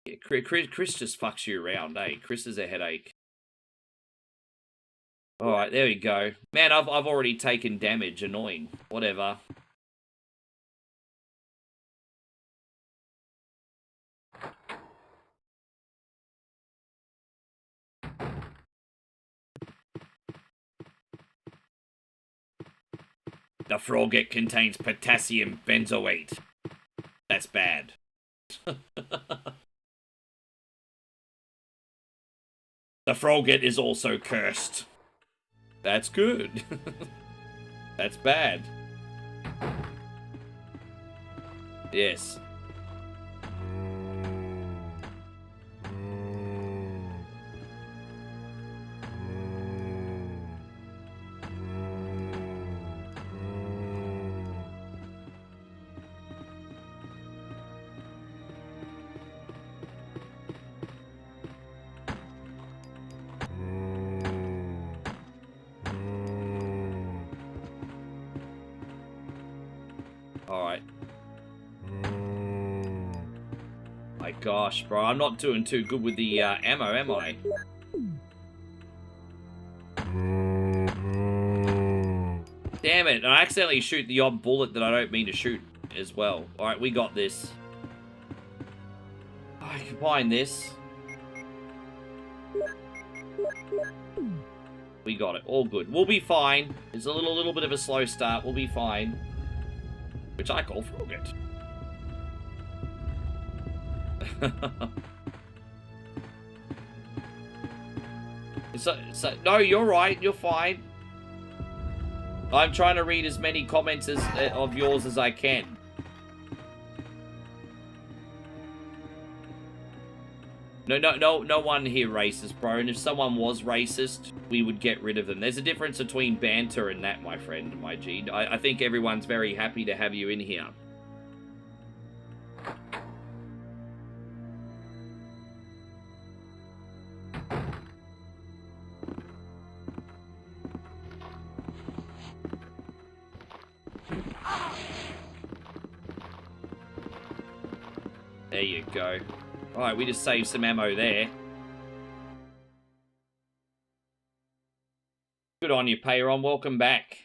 Yeah, Chris just fucks you around, eh? Chris is a headache. Alright, there we go. Man, I've already taken damage. Annoying. Whatever. The frogget contains potassium benzoate. That's bad. The frogget is also cursed. That's good. That's bad. Yes. Alright. My gosh, bro. I'm not doing too good with the ammo, am I? Damn it. I accidentally shoot the odd bullet that I don't mean to shoot as well. Alright, we got this. I combine this. We got it. All good. We'll be fine. It's a little bit of a slow start. We'll be fine. Which I call frogget. No, you're right. You're fine. I'm trying to read as many comments of yours as I can. No one here racist, bro. And if someone was racist, we would get rid of them. There's a difference between banter and that, my friend, my G. I think everyone's very happy to have you in here. There you go. Alright, we just saved some ammo there. Good on you, Payron. Welcome back.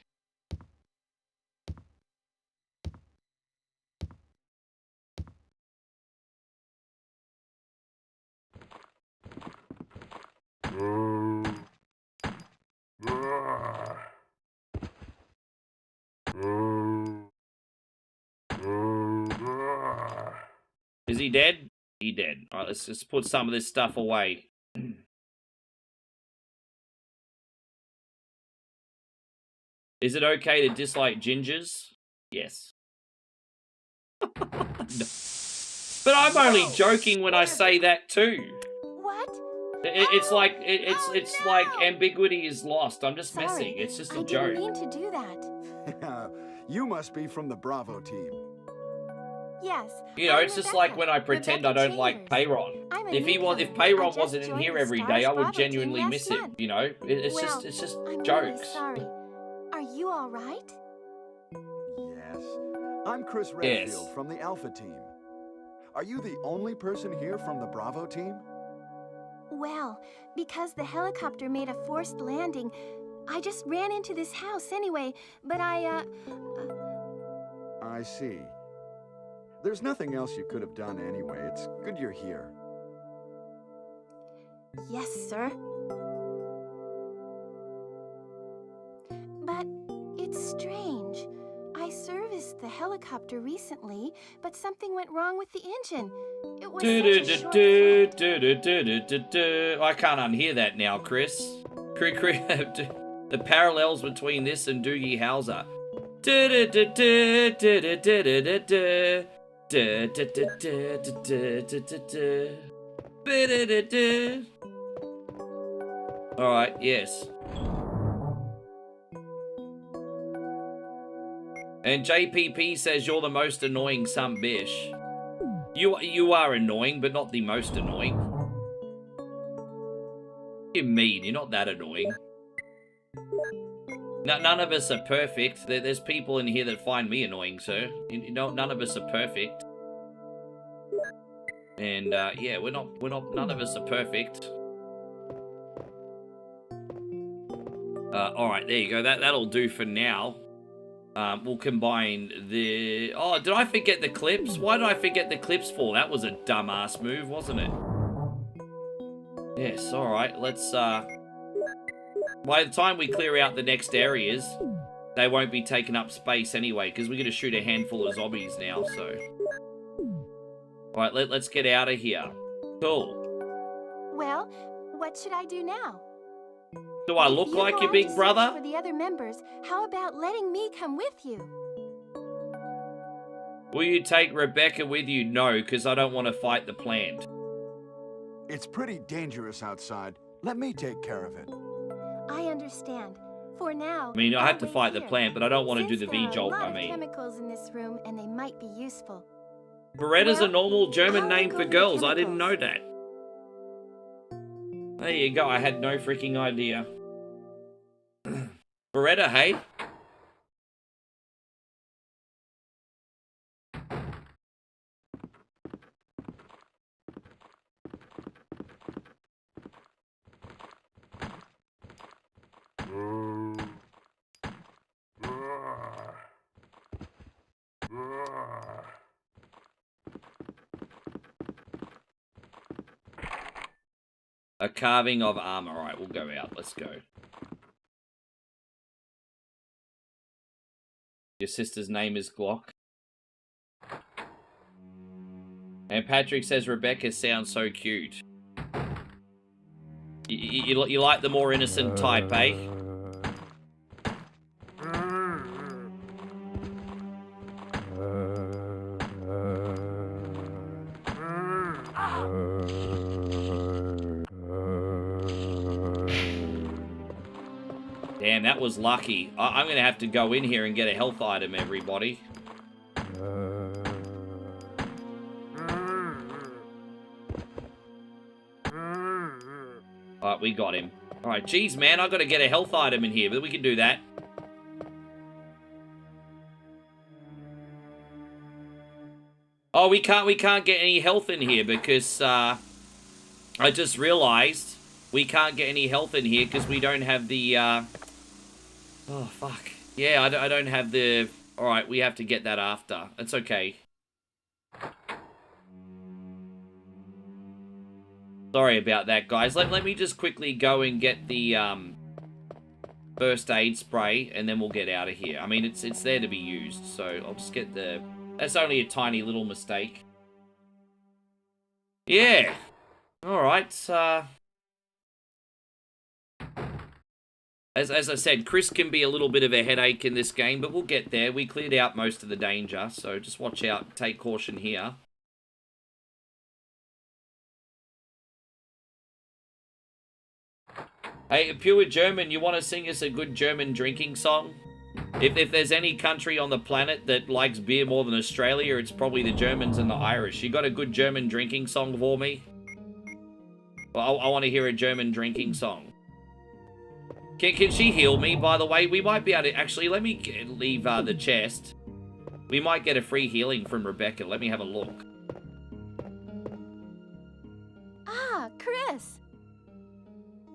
Is he dead? He dead. All right, let's just put some of this stuff away. Is it okay to dislike gingers? Yes. But I'm only joking when I say that too. What? It's like it's like ambiguity is lost. I'm just Sorry, messing. It's just a I joke. didn't mean to do that. You must be from the Bravo team. Yes. You know, I'm it's just Rebecca. like when I pretend I Rebecca don't like Chambers. Payron. I'm a If newcomer. Payron I just wasn't in joined here the every Stars day, I would Bravo team genuinely last miss him. month. You know, it's Well, just I'm jokes. really sorry. Are you all right? Yes. I'm Chris Yes. Redfield from the Alpha team. Are you the only person here from the Bravo team? Well, because the helicopter made a forced landing, I just ran into this house anyway, but I see. There's nothing else you could have done anyway. It's good you're here. Yes, sir. But it's strange. I serviced the helicopter recently, but something went wrong with the engine. It was such a short flight. I can't unhear that now, Chris. The parallels between this and Doogie Howser. Alright, yes. And JPP says you're the most annoying bish. You are annoying, but not the most annoying. You mean? You're not that annoying. None of us are perfect. There's people in here that find me annoying, sir. You know, none of us are perfect. And yeah, none of us are perfect. All right, there you go. That'll do for now. We'll combine the... Oh, did I forget the clips? Why did I forget the clips for? That was a dumbass move, wasn't it? Yes, all right. Let's... By the time we clear out the next areas, they won't be taking up space anyway, because we're going to shoot a handful of zombies now, so... Alright, let's get out of here. Cool. Well, what should I do now? Do I look like your big brother? For the other members, how about letting me come with you? Will you take Rebecca with you? No, because I don't want to fight the plant. It's pretty dangerous outside. Let me take care of it. I understand. For now, I mean, I I'll have to wait fight the here. plant, but I don't want to do Since the V-jolt, there are a I lot of mean. chemicals in this room, and they might be useful. Beretta's a Well, normal German I'll name go for to the girls. I didn't know chemicals. that. There you go. I had no freaking idea. Beretta, hey? A carving of armor. All right, we'll go out. Let's go. Your sister's name is Glock. And Patrick says Rebecca sounds so cute. You like the more innocent type, eh? Damn, that was lucky. I'm going to have to go in here and get a health item, everybody. Alright, we got him. Alright, geez, man, I've got to get a health item in here, but we can do that. Oh, we can't get any health in here because, I just realized we can't get any health in here because we don't have the, oh, fuck. Yeah, I don't have the... Alright, we have to get that after. It's okay. Sorry about that, guys. Let me just quickly go and get the, first aid spray, and then we'll get out of here. I mean, it's there to be used, so I'll just get the... That's only a tiny little mistake. Yeah. Alright, As I said, Chris can be a little bit of a headache in this game, but we'll get there. We cleared out most of the danger, so just watch out, take caution here. Hey, Pure German, you want to sing us a good German drinking song? If there's any country on the planet that likes beer more than Australia, it's probably the Germans and the Irish. You got a good German drinking song for me? Well, I want to hear a German drinking song. Can she heal me, by the way? We might be able to... Actually, let me leave the chest. We might get a free healing from Rebecca. Let me have a look. Ah, Chris!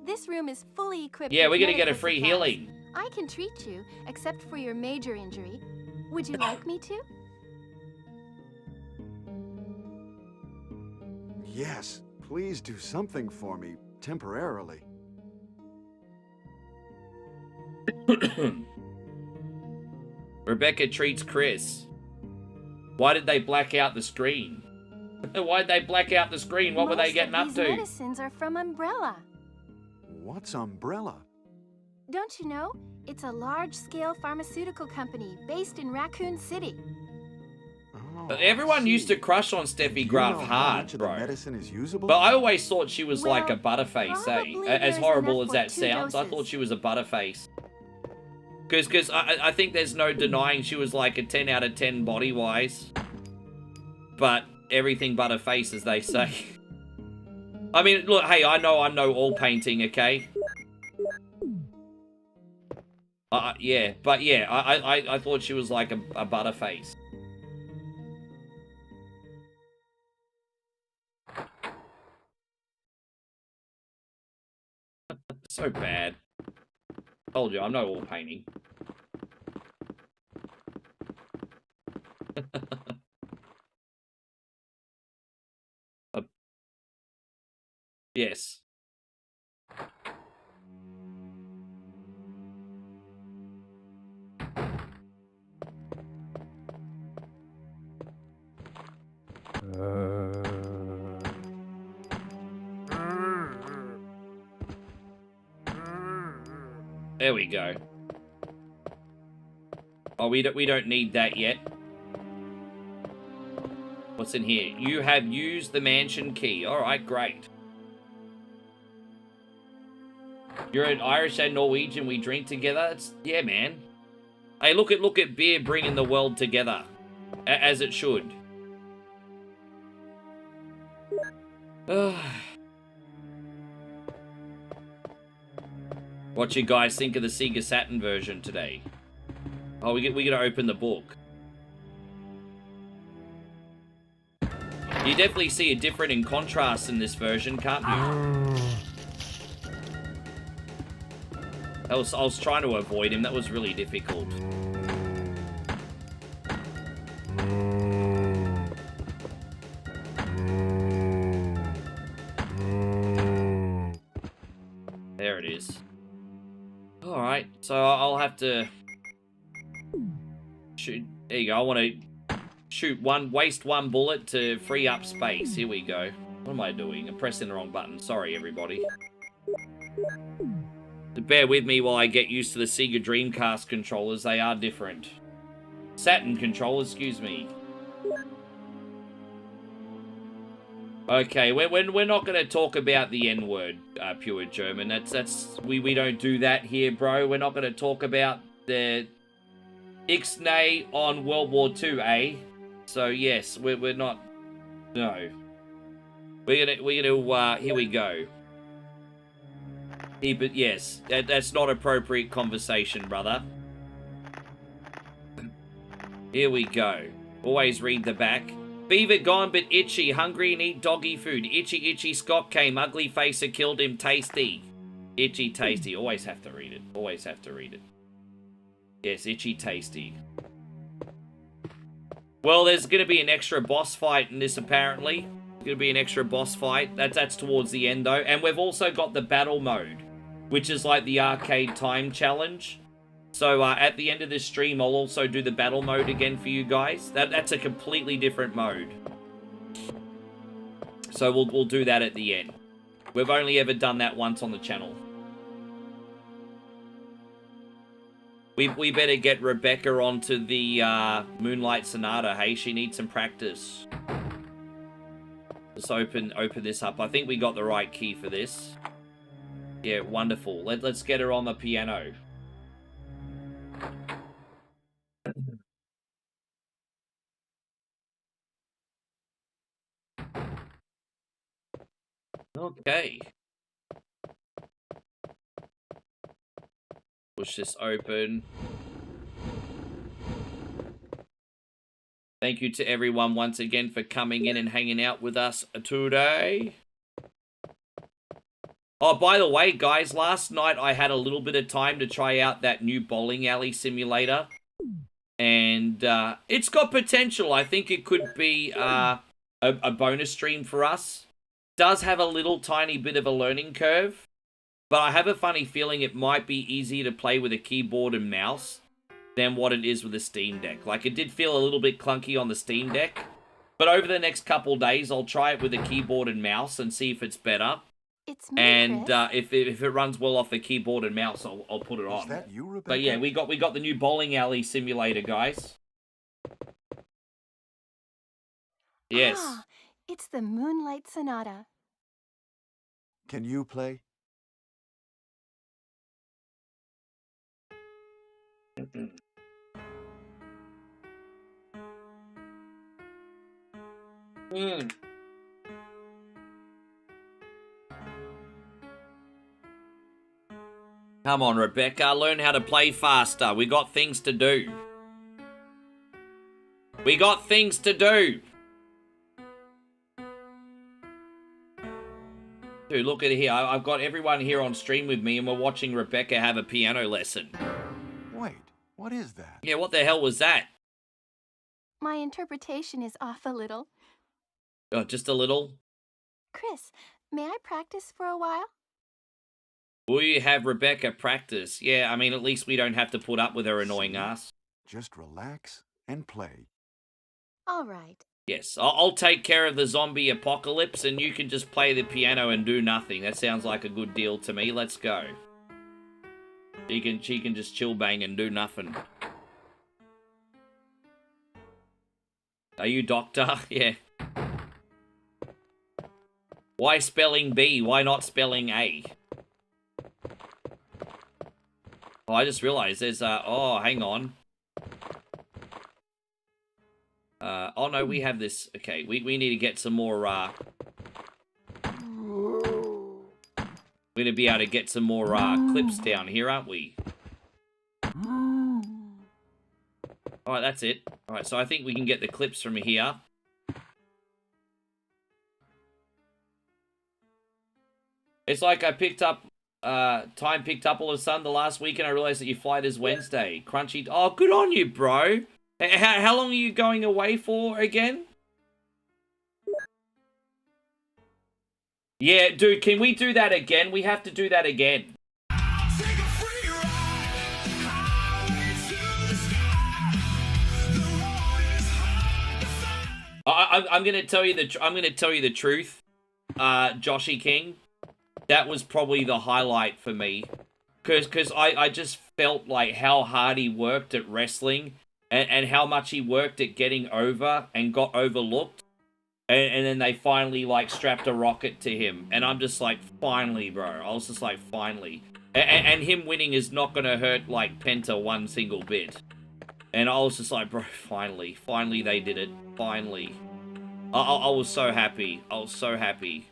This room is fully equipped. Yeah, we're with going to get a medical free supplies. healing. I can treat you, except for your major injury. Would you like me to? Yes, please do something for me, temporarily. Rebecca treats Chris. Why did they black out the screen? Why'd they black out the screen? What were they getting up Most to? of these medicines are from Umbrella. What's Umbrella? Don't you know? It's a large-scale pharmaceutical company based in Raccoon City. Oh, Everyone used to crush on Do Steffi you Graf know how hard, much of the bro. medicine is usable? But I always thought she was Well, like a butterface, eh? probably As there's horrible enough as that for 2 sounds, I doses. thought she was a butterface. Because I think there's no denying she was like a 10 out of 10 body-wise. But everything but a face, as they say. I mean, look, hey, I know I'm no all painting, okay? Yeah, but yeah, I thought she was like a butterface. So bad. Told you, I'm no all painting. Yes. There we go. Oh, we don't need that yet. What's in here? You have used the mansion key. All right, great. You're an Irish and Norwegian. We drink together. Yeah, man. Hey, look at beer bringing the world together, as it should. What you guys think of the Sega Saturn version today? Oh, we gotta open the book. You definitely see a different in contrast in this version, can't you? I was trying to avoid him. That was really difficult. There it is. Alright, so I'll have to shoot. There you go. I want to waste one bullet to free up space. Here we go. What am I doing? I'm pressing the wrong button. Sorry, everybody. Bear with me while I get used to the Sega Dreamcast controllers. They are different. Saturn controllers, excuse me. Okay, we're not going to talk about the N-word, Pure German. We don't do that here, bro. We're not going to talk about the Ixnay on World War II, eh? So yes, we're not. No, we're gonna. Here we go. But yes, that's not appropriate conversation, brother. Here we go. Always read the back. Beaver gone but itchy, hungry and eat doggy food. Itchy, itchy, Scott came, ugly facer killed him, tasty. Itchy, tasty. Always have to read it. Always have to read it. Yes, itchy, tasty. Well, there's going to be an extra boss fight in this, apparently. There's going to be an extra boss fight. That's towards the end, though. And we've also got the battle mode, which is like the arcade time challenge. So at the end of this stream, I'll also do the battle mode again for you guys. That's a completely different mode. So we'll do that at the end. We've only ever done that once on the channel. We better get Rebecca onto the Moonlight Sonata. Hey, she needs some practice. Let's open this up. I think we got the right key for this. Yeah, wonderful. Let's get her on the piano. Okay. Push this open. Thank you to everyone once again for coming in and hanging out with us today. Oh, by the way, guys, last night I had a little bit of time to try out that new bowling alley simulator. And it's got potential. I think it could be a bonus stream for us. Does have a little tiny bit of a learning curve. But I have a funny feeling it might be easier to play with a keyboard and mouse than what it is with a Steam Deck. Like, it did feel a little bit clunky on the Steam Deck. But over the next couple days, I'll try it with a keyboard and mouse and see if it's better. It's me, And Chris. if it runs well off the keyboard and mouse, I'll put it on. Is that you, Rebecca? But yeah, we got the new bowling alley simulator, guys. Yes. Ah, it's the Moonlight Sonata. Can you play? Come on, Rebecca, learn how to play faster. We got things to do. We got things to do. Dude, look at it here. I've got everyone here on stream with me and we're watching Rebecca have a piano lesson. Wait, what is that? Yeah, what the hell was that? My interpretation is off a little. Oh, just a little? Chris, may I practice for a while? Will you have Rebecca practice? Yeah, I mean, at least we don't have to put up with her annoying ass. Just relax and play. All right. Yes, I'll take care of the zombie apocalypse and you can just play the piano and do nothing. That sounds like a good deal to me. Let's go. She can just chill bang and do nothing. Are you doctor? Yeah. Why spelling B? Why not spelling A? Oh, I just realized there's oh, hang on. Oh no, we have this. Okay, we need to get some more, we're gonna be able to get some more, clips down here, aren't we? Alright, that's it. Alright, so I think we can get the clips from here. It's like I picked up, time picked up all of a sudden the last week and I realized that your flight is Wednesday. Crunchy. Oh, good on you, bro. How long are you going away for again? Yeah, dude, can we do that again? We have to do that again. I'm gonna tell you the truth, Joshy King. That was probably the highlight for me, cause I just felt like how hard he worked at wrestling, and how much he worked at getting over and got overlooked, and then they finally like strapped a rocket to him, and I'm just like, finally, bro. I was just like, finally, and him winning is not gonna hurt like Penta one single bit, and I was just like, bro, finally they did it, finally. I was so happy. I was so happy.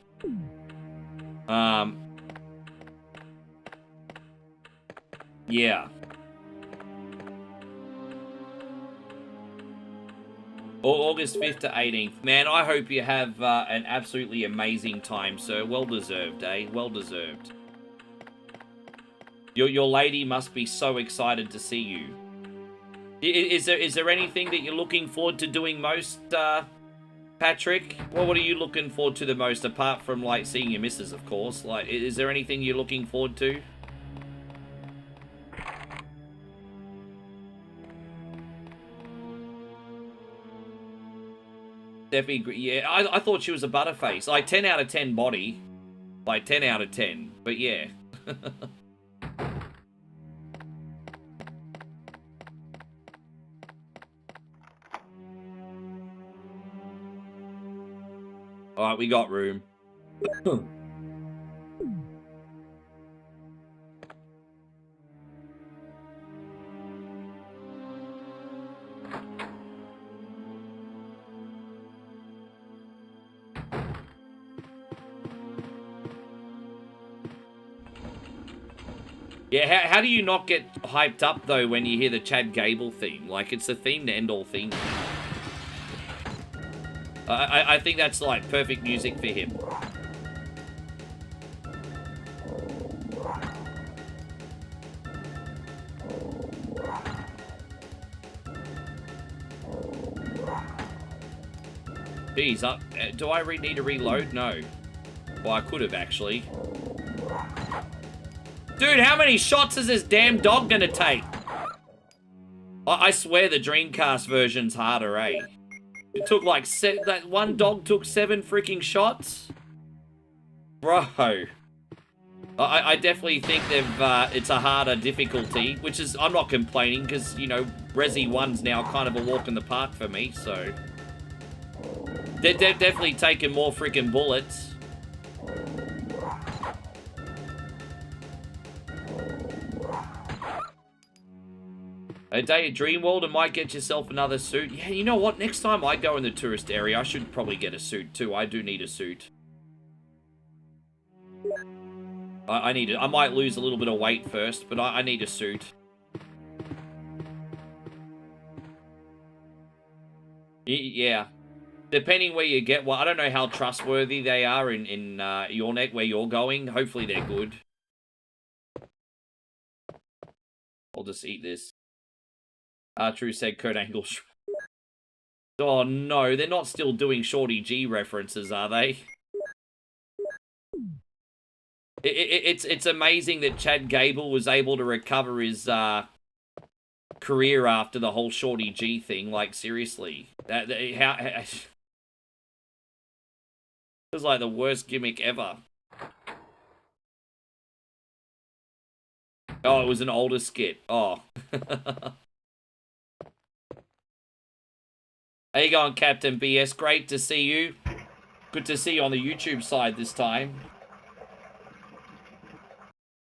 Yeah. August 5th to 18th. Man, I hope you have an absolutely amazing time, sir. Well deserved, eh? Well deserved. Your lady must be so excited to see you. Is there anything that you're looking forward to doing most, Patrick? Well, what are you looking forward to the most, apart from, like, seeing your missus, of course? Like, is there anything you're looking forward to? Definitely, yeah. I thought she was a butterface. Like 10 out of 10 body. Like 10 out of 10. But yeah. Alright, we got room. Yeah, how do you not get hyped up, though, when you hear the Chad Gable theme? Like, it's the theme to end all themes. I think that's, like, perfect music for him. Jeez, do I need to reload? No. Well, I could have, actually. Dude, how many shots is this damn dog gonna take? I swear the Dreamcast version's harder, eh? It took like that one dog took 7 freaking shots? Bro. I definitely think it's a harder difficulty, which is, I'm not complaining, because, you know, Resi 1's now kind of a walk in the park for me, so... They're definitely taking more freaking bullets. A day at Dreamworld and might get yourself another suit. Yeah, you know what? Next time I go in the tourist area, I should probably get a suit too. I do need a suit. I need it. I might lose a little bit of weight first, but I need a suit. Yeah. Depending where you get one, I don't know how trustworthy they are in your neck where you're going. Hopefully they're good. I'll just eat this. True said Kurt Angle. Oh no, they're not still doing Shorty G references, are they? It's amazing that Chad Gable was able to recover his career after the whole Shorty G thing. Like seriously, how it was like the worst gimmick ever. Oh, it was an older skit. Oh. How you going, Captain BS? Great to see you. Good to see you on the YouTube side this time.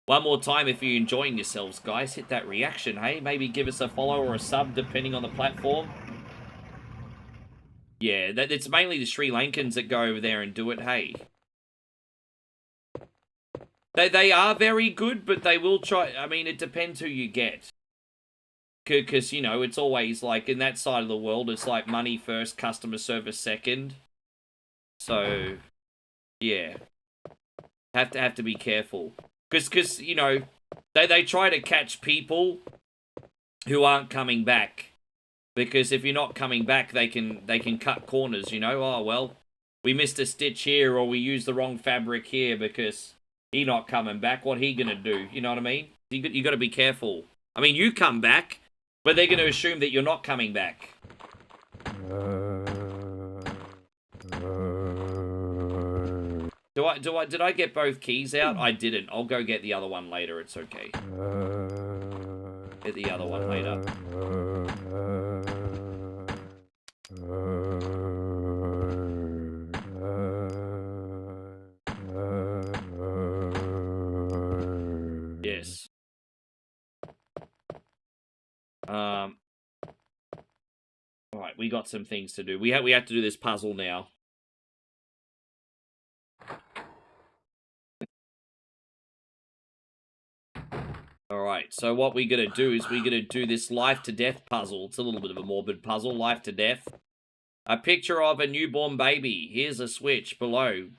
One more time if you're enjoying yourselves, guys. Hit that reaction, hey? Maybe give us a follow or a sub, depending on the platform. Yeah, it's mainly the Sri Lankans that go over there and do it, hey? They are very good, but they will try... I mean, it depends who you get. Because, you know, it's always like, in that side of the world, it's like money first, customer service second. So, yeah. Have to be careful. Because, you know, they try to catch people who aren't coming back. Because if you're not coming back, they can cut corners, you know? Oh, well, we missed a stitch here, or we used the wrong fabric here because he not coming back. What he gonna do? You know what I mean? You got to be careful. I mean, you come back, but they're going to assume that you're not coming back. Did I get both keys out? I didn't. I'll go get the other one later. It's okay. Get the other one later. Yes. Alright, we got some things to do. We have to do this puzzle now. Alright, so what we're gonna do is we're gonna do this life to death puzzle. It's a little bit of a morbid puzzle, life to death. A picture of a newborn baby. Here's a switch below.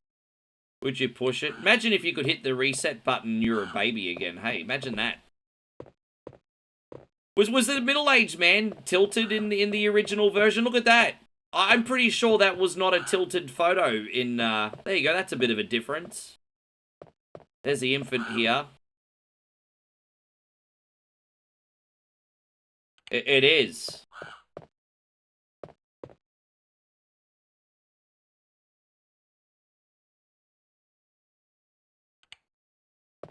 Would you push it? Imagine if you could hit the reset button and you're a baby again. Hey, imagine that. Was the middle-aged man tilted in the original version? Look at that. I'm pretty sure that was not a tilted photo in, there you go, that's a bit of a difference. There's the infant here. It is.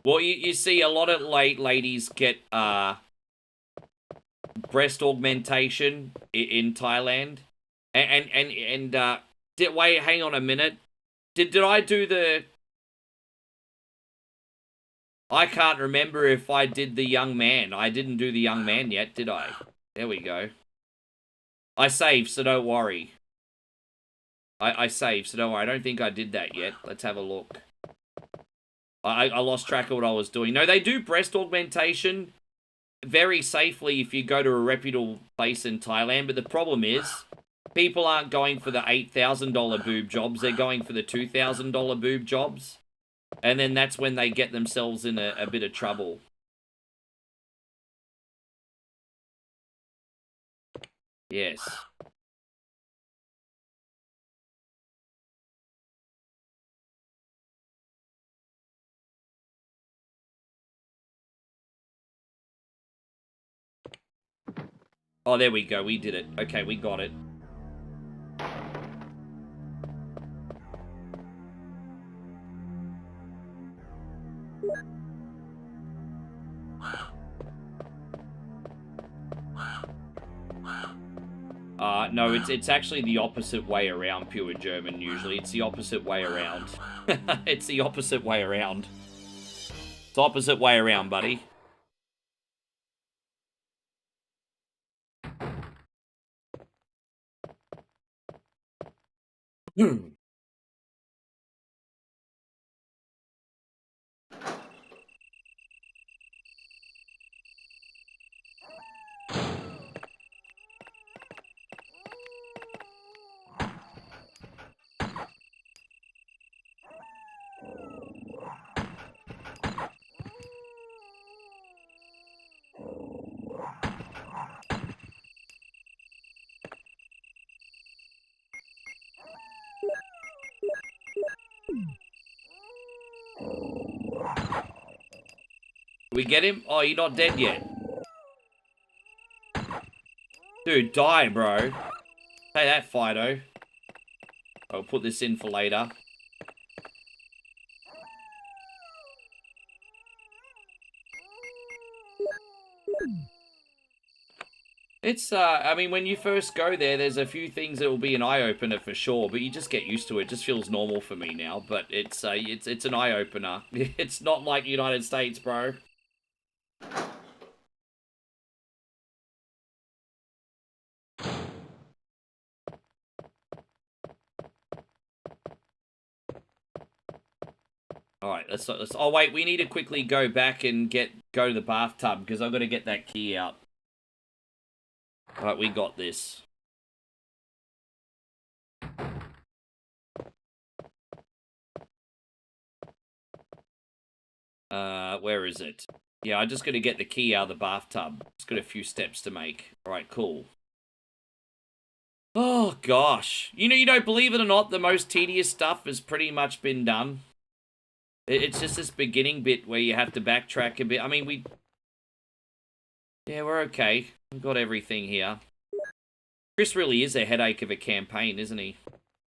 Well, you see a lot of ladies get breast augmentation in Thailand, and wait, hang on a minute. Did I do the? I can't remember if I did the young man. I didn't do the young man yet, did I? There we go. I saved, so don't worry. I saved, so don't worry. I don't think I did that yet. Let's have a look. I lost track of what I was doing. No, they do breast augmentation very safely if you go to a reputable place in Thailand, but the problem is people aren't going for the $8,000 boob jobs. They're going for the $2,000 boob jobs. And then that's when they get themselves in a bit of trouble. Yes. Oh, there we go. We did it. Okay, we got it. No, it's actually the opposite way around, pure German, usually. It's the opposite way around. It's the opposite way around. It's the opposite way around, buddy. We get him? Oh, you're not dead yet. Dude, die, bro. Say that, Fido. I'll put this in for later. It's, I mean, when you first go there, there's a few things that will be an eye-opener for sure, but you just get used to it. It just feels normal for me now, but it's an eye-opener. It's not like United States, bro. Alright, let's, oh wait, we need to quickly go back and go to the bathtub, because I've got to get that key out. Alright, we got this. Where is it? Yeah, I just got to get the key out of the bathtub. It's got a few steps to make. Alright, cool. Oh, gosh. You know, believe it or not, the most tedious stuff has pretty much been done. It's just this beginning bit where you have to backtrack a bit. I mean, yeah, we're okay. We've got everything here. Chris really is a headache of a campaign, isn't he?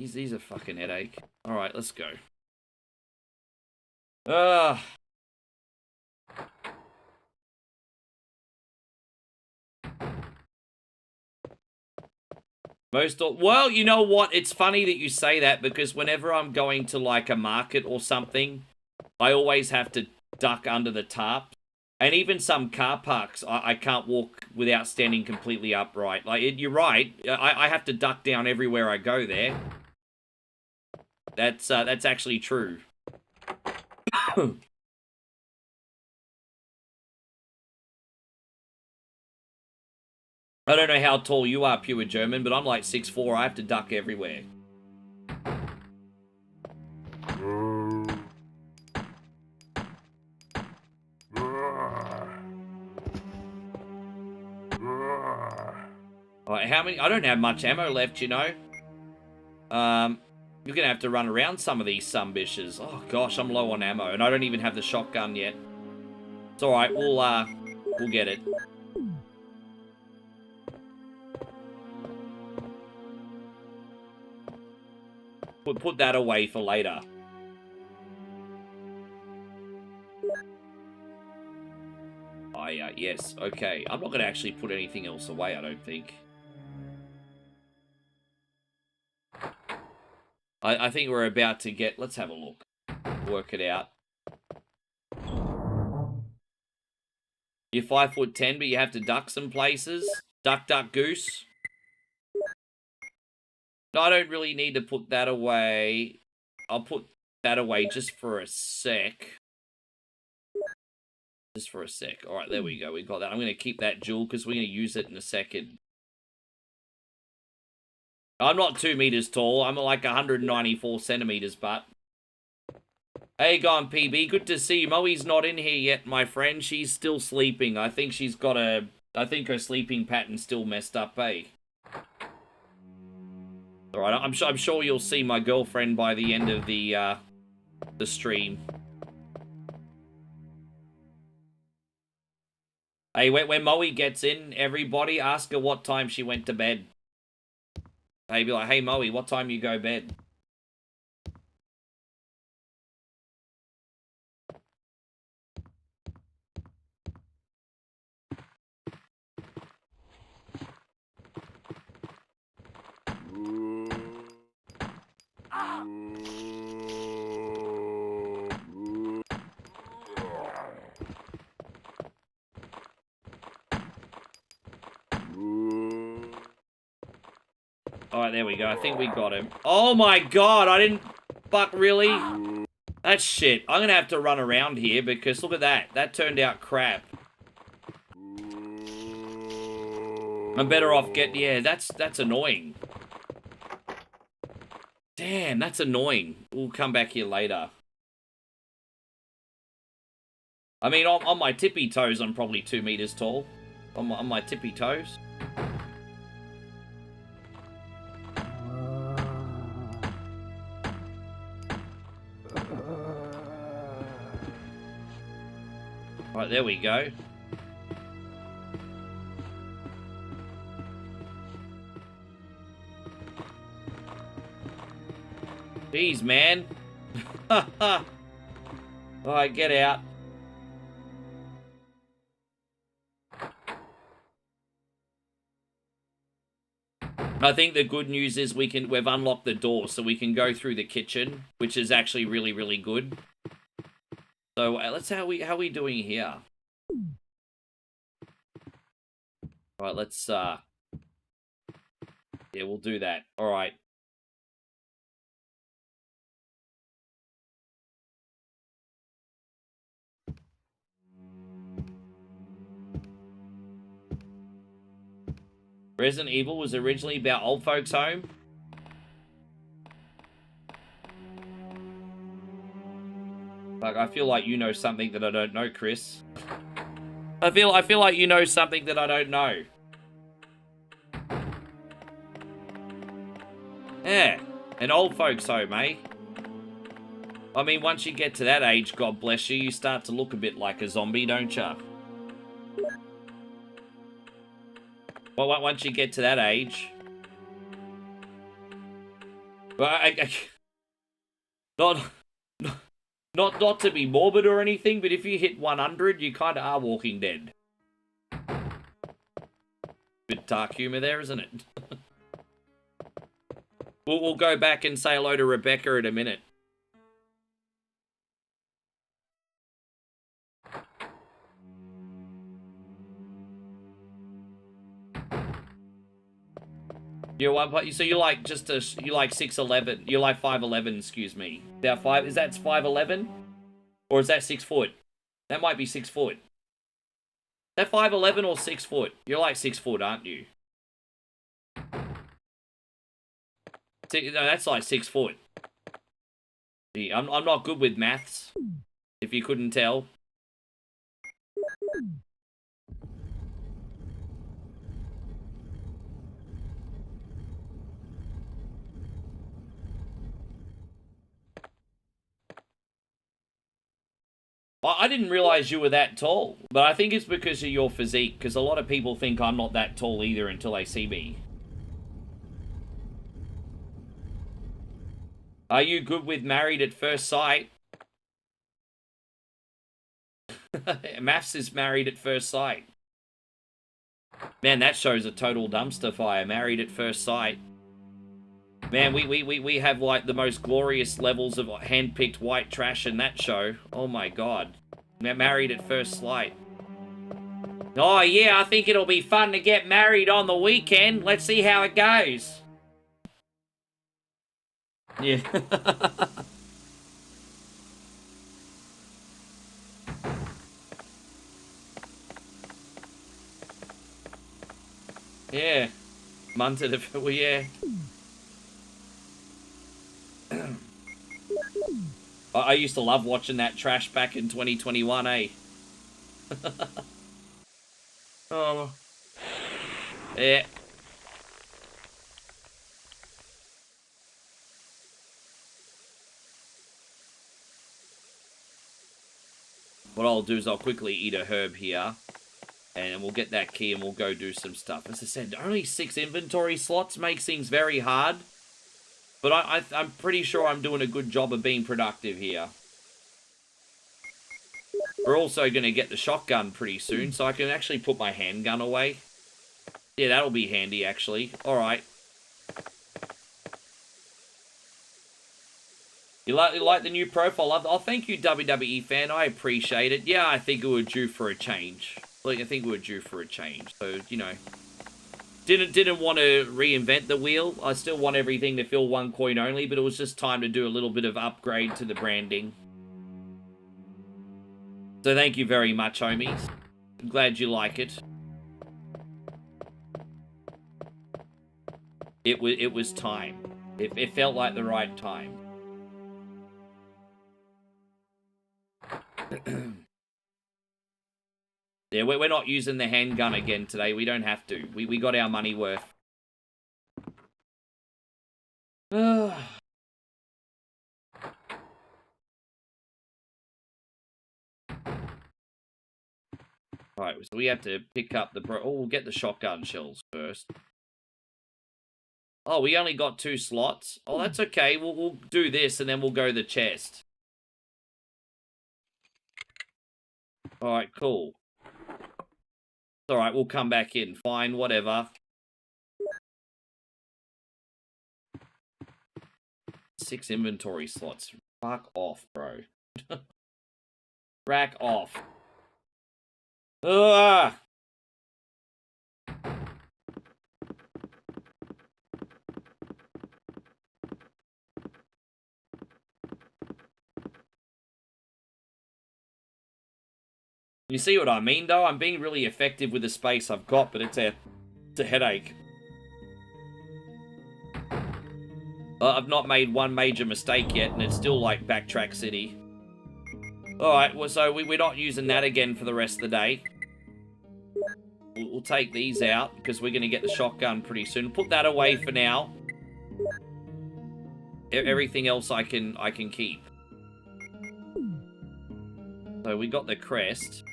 He's a fucking headache. Alright, let's go. Well, you know what? It's funny that you say that, because whenever I'm going to, like, a market or something, I always have to duck under the tarp. And even some car parks, I can't walk without standing completely upright. Like, you're right. I have to duck down everywhere I go there. That's actually true. I don't know how tall you are, pure German, but I'm like 6'4". I have to duck everywhere. Alright, how many? I don't have much ammo left, you know. You're gonna have to run around some of these sumbitches. Oh gosh, I'm low on ammo, and I don't even have the shotgun yet. It's alright, we'll get it. We'll put that away for later. yes. Okay. I'm not going to actually put anything else away, I don't think. I think we're about to get... Let's have a look. Work it out. You're 5'10", but you have to duck some places. Duck, duck, goose. No, I don't really need to put that away. I'll put that away just for a sec. Just for a sec. All right, there we go. We got that. I'm going to keep that jewel because we're going to use it in a second. I'm not 2 meters tall. I'm like 194 centimeters, but... Hey, gone PB. Good to see you. Moe's not in here yet, my friend. She's still sleeping. I think she's got a... I think her sleeping pattern's still messed up, eh? Alright, I'm sure you'll see my girlfriend by the end of the stream. Hey, when Moe gets in, everybody ask her what time she went to bed. Hey, be like, hey, Moe, what time you go bed? Alright, there we go. I think we got him. Oh my god, I didn't... Fuck, really? That's shit. I'm gonna have to run around here because look at that. That turned out crap. I'm better off getting... Yeah, that's annoying. Damn, that's annoying. We'll come back here later. I mean, on my tippy toes, I'm probably 2 meters tall. On my tippy toes. Right, there we go. Jeez, man. Alright, get out. I think the good news is we've unlocked the door so we can go through the kitchen, which is actually really, really good. So let's how are we doing here? All right, let's yeah, we'll do that. All right. Resident Evil was originally about old folks' home. Like, I feel like you know something that I don't know, Chris. I feel like you know something that I don't know. Yeah, an old folks' home, eh? I mean, once you get to that age, God bless you, you start to look a bit like a zombie, don't you? Well, once you get to that age... Well, not to be morbid or anything, but if you hit 100, you kind of are Walking Dead. Bit dark humor there, isn't it? We'll go back and say hello to Rebecca in a minute. You're one, so you're like you're like 6'11", you're like 5'11", excuse me. Is that 5'11"? Or is that 6 foot? That might be 6 foot. Is that 5'11" or 6 foot? You're like 6 foot, aren't you? See, no, that's like 6 foot. See, I'm not good with maths, if you couldn't tell. I didn't realize you were that tall, but I think it's because of your physique, because a lot of people think I'm not that tall either until they see me. Are you good with Married at First Sight? Maths is Married at First Sight. Man, that show's a total dumpster fire. Married at First Sight. Man, we have, like, the most glorious levels of hand-picked white trash in that show. Oh, my God. Married at First Sight. Oh, yeah, I think it'll be fun to get married on the weekend. Let's see how it goes. Yeah. Yeah. Munted if well, yeah. I used to love watching that trash back in 2021, eh? Oh. Yeah. What I'll do is I'll quickly eat a herb here. And we'll get that key and we'll go do some stuff. As I said, only 6 inventory slots makes things very hard. But I'm pretty sure I'm doing a good job of being productive here. We're also going to get the shotgun pretty soon, so I can actually put my handgun away. Yeah, that'll be handy, actually. Alright. You like the new profile? Oh, thank you, WWE fan. I appreciate it. Yeah, I think it was due for a change. Like, I think we were due for a change. So, you know, didn't want to reinvent the wheel. I still want everything to feel 1 coin only, but it was just time to do a little bit of upgrade to the branding. So thank you very much, homies. I'm glad you like it. It was time. It felt like the right time. Yeah, we're not using the handgun again today. We don't have to. We got our money worth. Alright, so we have to pick up the... Oh, we'll get the shotgun shells first. Oh, we only got 2 slots. Oh, that's okay. We'll do this, and then we'll go the chest. Alright, cool. Alright, we'll come back in. Fine, whatever. 6 inventory slots. Fuck off, bro. Rack off. Ugh! You see what I mean, though? I'm being really effective with the space I've got, but it's a headache. I've not made one major mistake yet, and it's still like Backtrack City. Alright, well, so we're not using that again for the rest of the day. We'll take these out, because we're going to get the shotgun pretty soon. Put that away for now. Everything else I can keep. So we got the crest.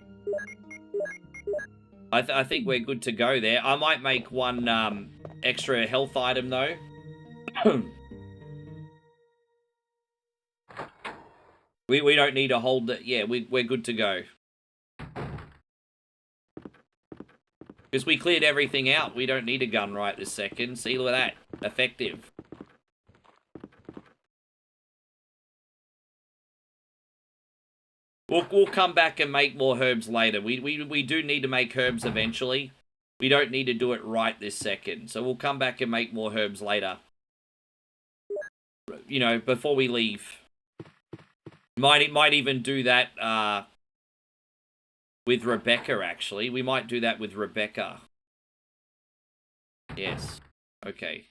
I think we're good to go there. I might make one extra health item, though. We don't need to hold it. Yeah, we're good to go. Because we cleared everything out. We don't need a gun right this second. See, look at that. Effective. We'll come back and make more herbs later. We do need to make herbs eventually. We don't need to do it right this second. So we'll come back and make more herbs later. You know, before we leave. Might even do that with Rebecca, actually. We might do that with Rebecca. Yes. Okay.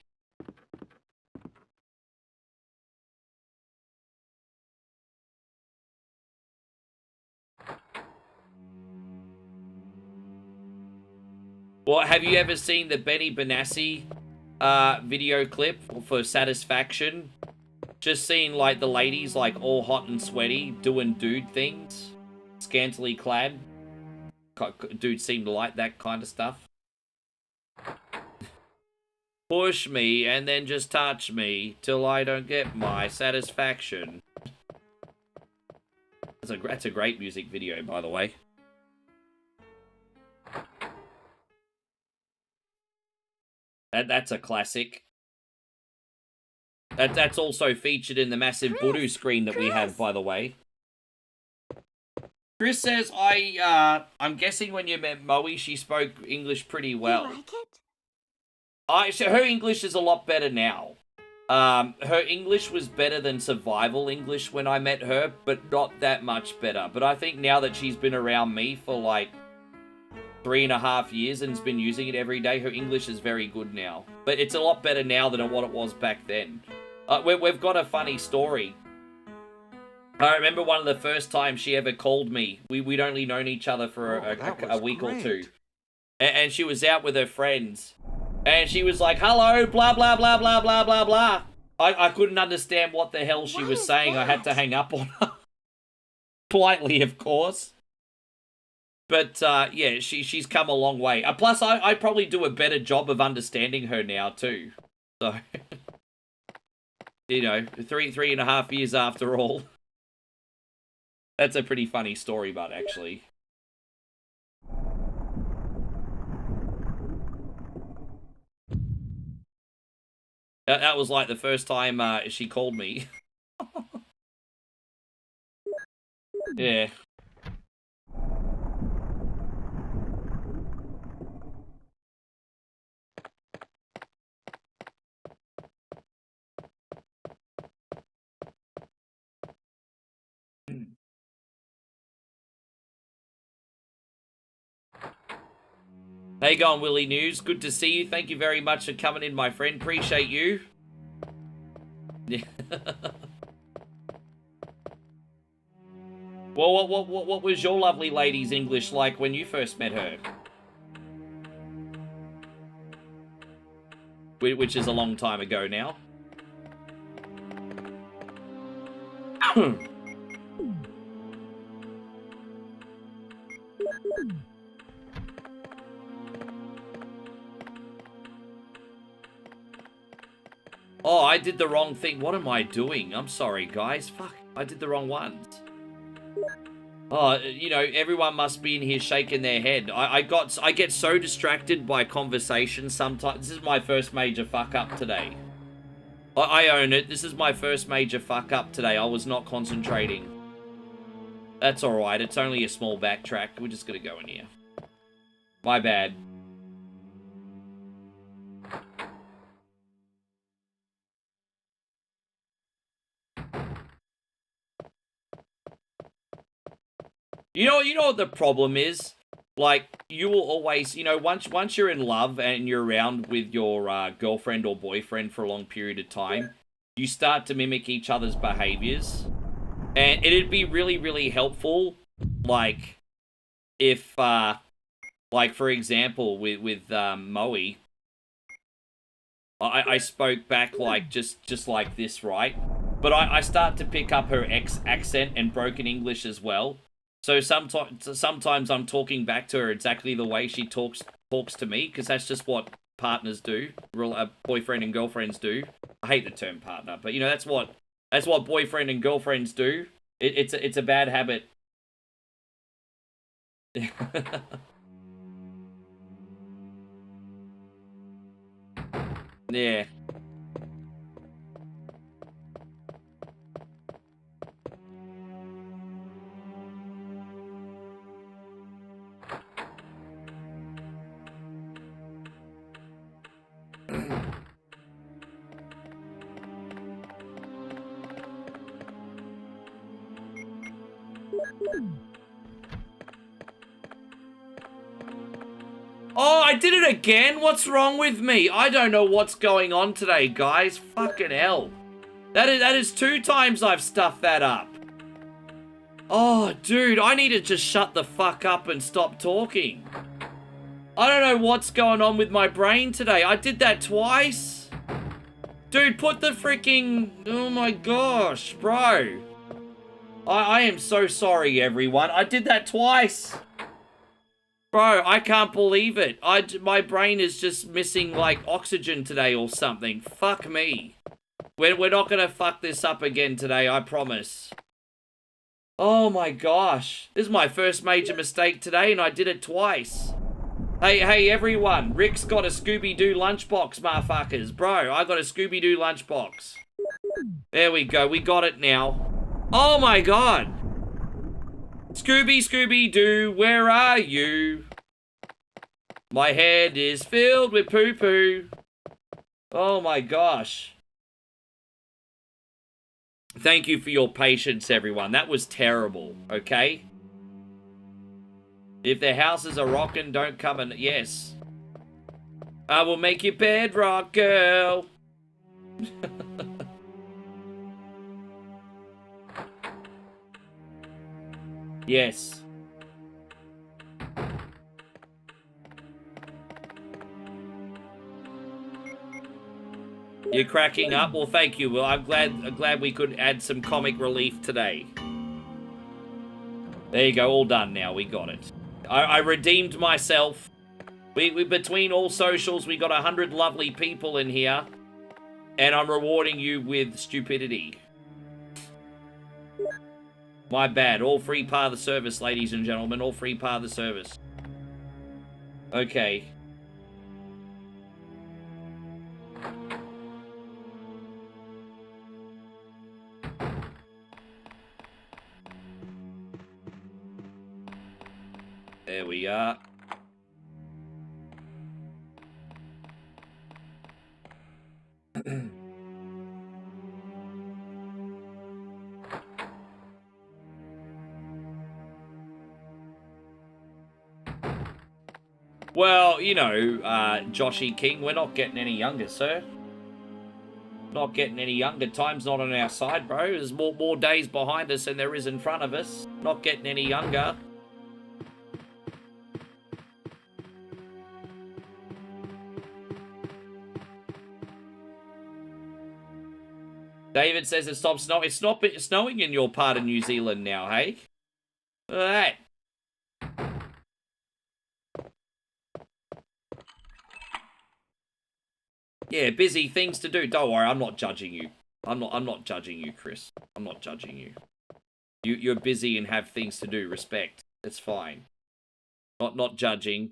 Well, have you ever seen the Benny Benassi video clip for Satisfaction? Just seeing, like, the ladies, like, all hot and sweaty, doing dude things. Scantily clad. Dudes seem to like that kind of stuff. Push me and then just touch me till I don't get my satisfaction. That's a great music video, by the way. That's a classic. That's also featured in the massive Voodoo screen that we have, by the way. Chris says, I'm guessing when you met Moe, she spoke English pretty well. You like it? Her English is a lot better now. Her English was better than survival English when I met her, but not that much better. But I think now that she's been around me for like 3.5 years and has been using it every day, her English is very good now. But it's a lot better now than what it was back then. We've got a funny story. I remember one of the first times she ever called me. We'd only known each other for a week or two. And she was out with her friends. And she was like, hello, blah, blah, blah, blah, blah, blah, blah. I couldn't understand what the hell she was saying. I had to hang up on her. Politely, of course. But, yeah, she's come a long way. Plus, I probably do a better job of understanding her now, too. So, you know, 3.5 years after all. That's a pretty funny story, but actually. That was like the first time she called me. Yeah. How you going, Willie News? Good to see you. Thank you very much for coming in, my friend. Appreciate you. Yeah. Well, what was your lovely lady's English like when you first met her? Which is a long time ago now. Oh, I did the wrong thing. What am I doing? I'm sorry, guys. Fuck, I did the wrong ones. Oh, you know, everyone must be in here shaking their head. I get so distracted by conversation sometimes. This is my first major fuck up today. I own it. This is my first major fuck up today. I was not concentrating. That's alright. It's only a small backtrack. We're just gonna go in here. My bad. You know what the problem is? Like, you will always, you know, once you're in love and you're around with your girlfriend or boyfriend for a long period of time, you start to mimic each other's behaviors. And it'd be really, really helpful, like, if, like, for example, with Moe, I spoke back, like, just like this, right? But I start to pick up her accent and broken English as well. So sometimes I'm talking back to her exactly the way she talks to me, because that's just what partners do, boyfriend and girlfriends do. I hate the term partner, but you know that's what boyfriend and girlfriends do. It's a bad habit. Yeah. Oh, I did it again? What's wrong with me? I don't know what's going on today, guys. Fucking hell. That is 2 times I've stuffed that up. Oh, dude, I need to just shut the fuck up and stop talking. I don't know what's going on with my brain today. I did that twice. Dude, put the freaking... Oh my gosh, bro. I am so sorry, everyone. I did that twice. Bro, I can't believe it. My brain is just missing, like, oxygen today or something. Fuck me. We're not gonna fuck this up again today, I promise. Oh my gosh. This is my first major mistake today, and I did it twice. Hey, everyone. Rick's got a Scooby-Doo lunchbox, motherfuckers. Bro, I got a Scooby-Doo lunchbox. There we go. We got it now. Oh, my God. Scooby-Doo, where are you? My head is filled with poo-poo. Oh, my gosh. Thank you for your patience, everyone. That was terrible, okay? If the houses are rocking, don't come and... Yes. I will make your bed rock, girl. Yes. You're cracking up? Well, thank you. Well, I'm glad we could add some comic relief today. There you go. All done now. We got it. I redeemed myself. We between all socials, we got 100 lovely people in here. And I'm rewarding you with stupidity. My bad. All free part of the service, ladies and gentlemen. All free part of the service. Okay. There we are. Well, you know, Joshy King, we're not getting any younger, sir. Not getting any younger. Time's not on our side, bro. There's more days behind us than there is in front of us. Not getting any younger. David says it stopped snowing. It's not snowing in your part of New Zealand now, hey? Look at that. Yeah, busy things to do. Don't worry, I'm not judging you. I'm not judging you, Chris. I'm not judging you. You're busy and have things to do. Respect. It's fine. Not judging.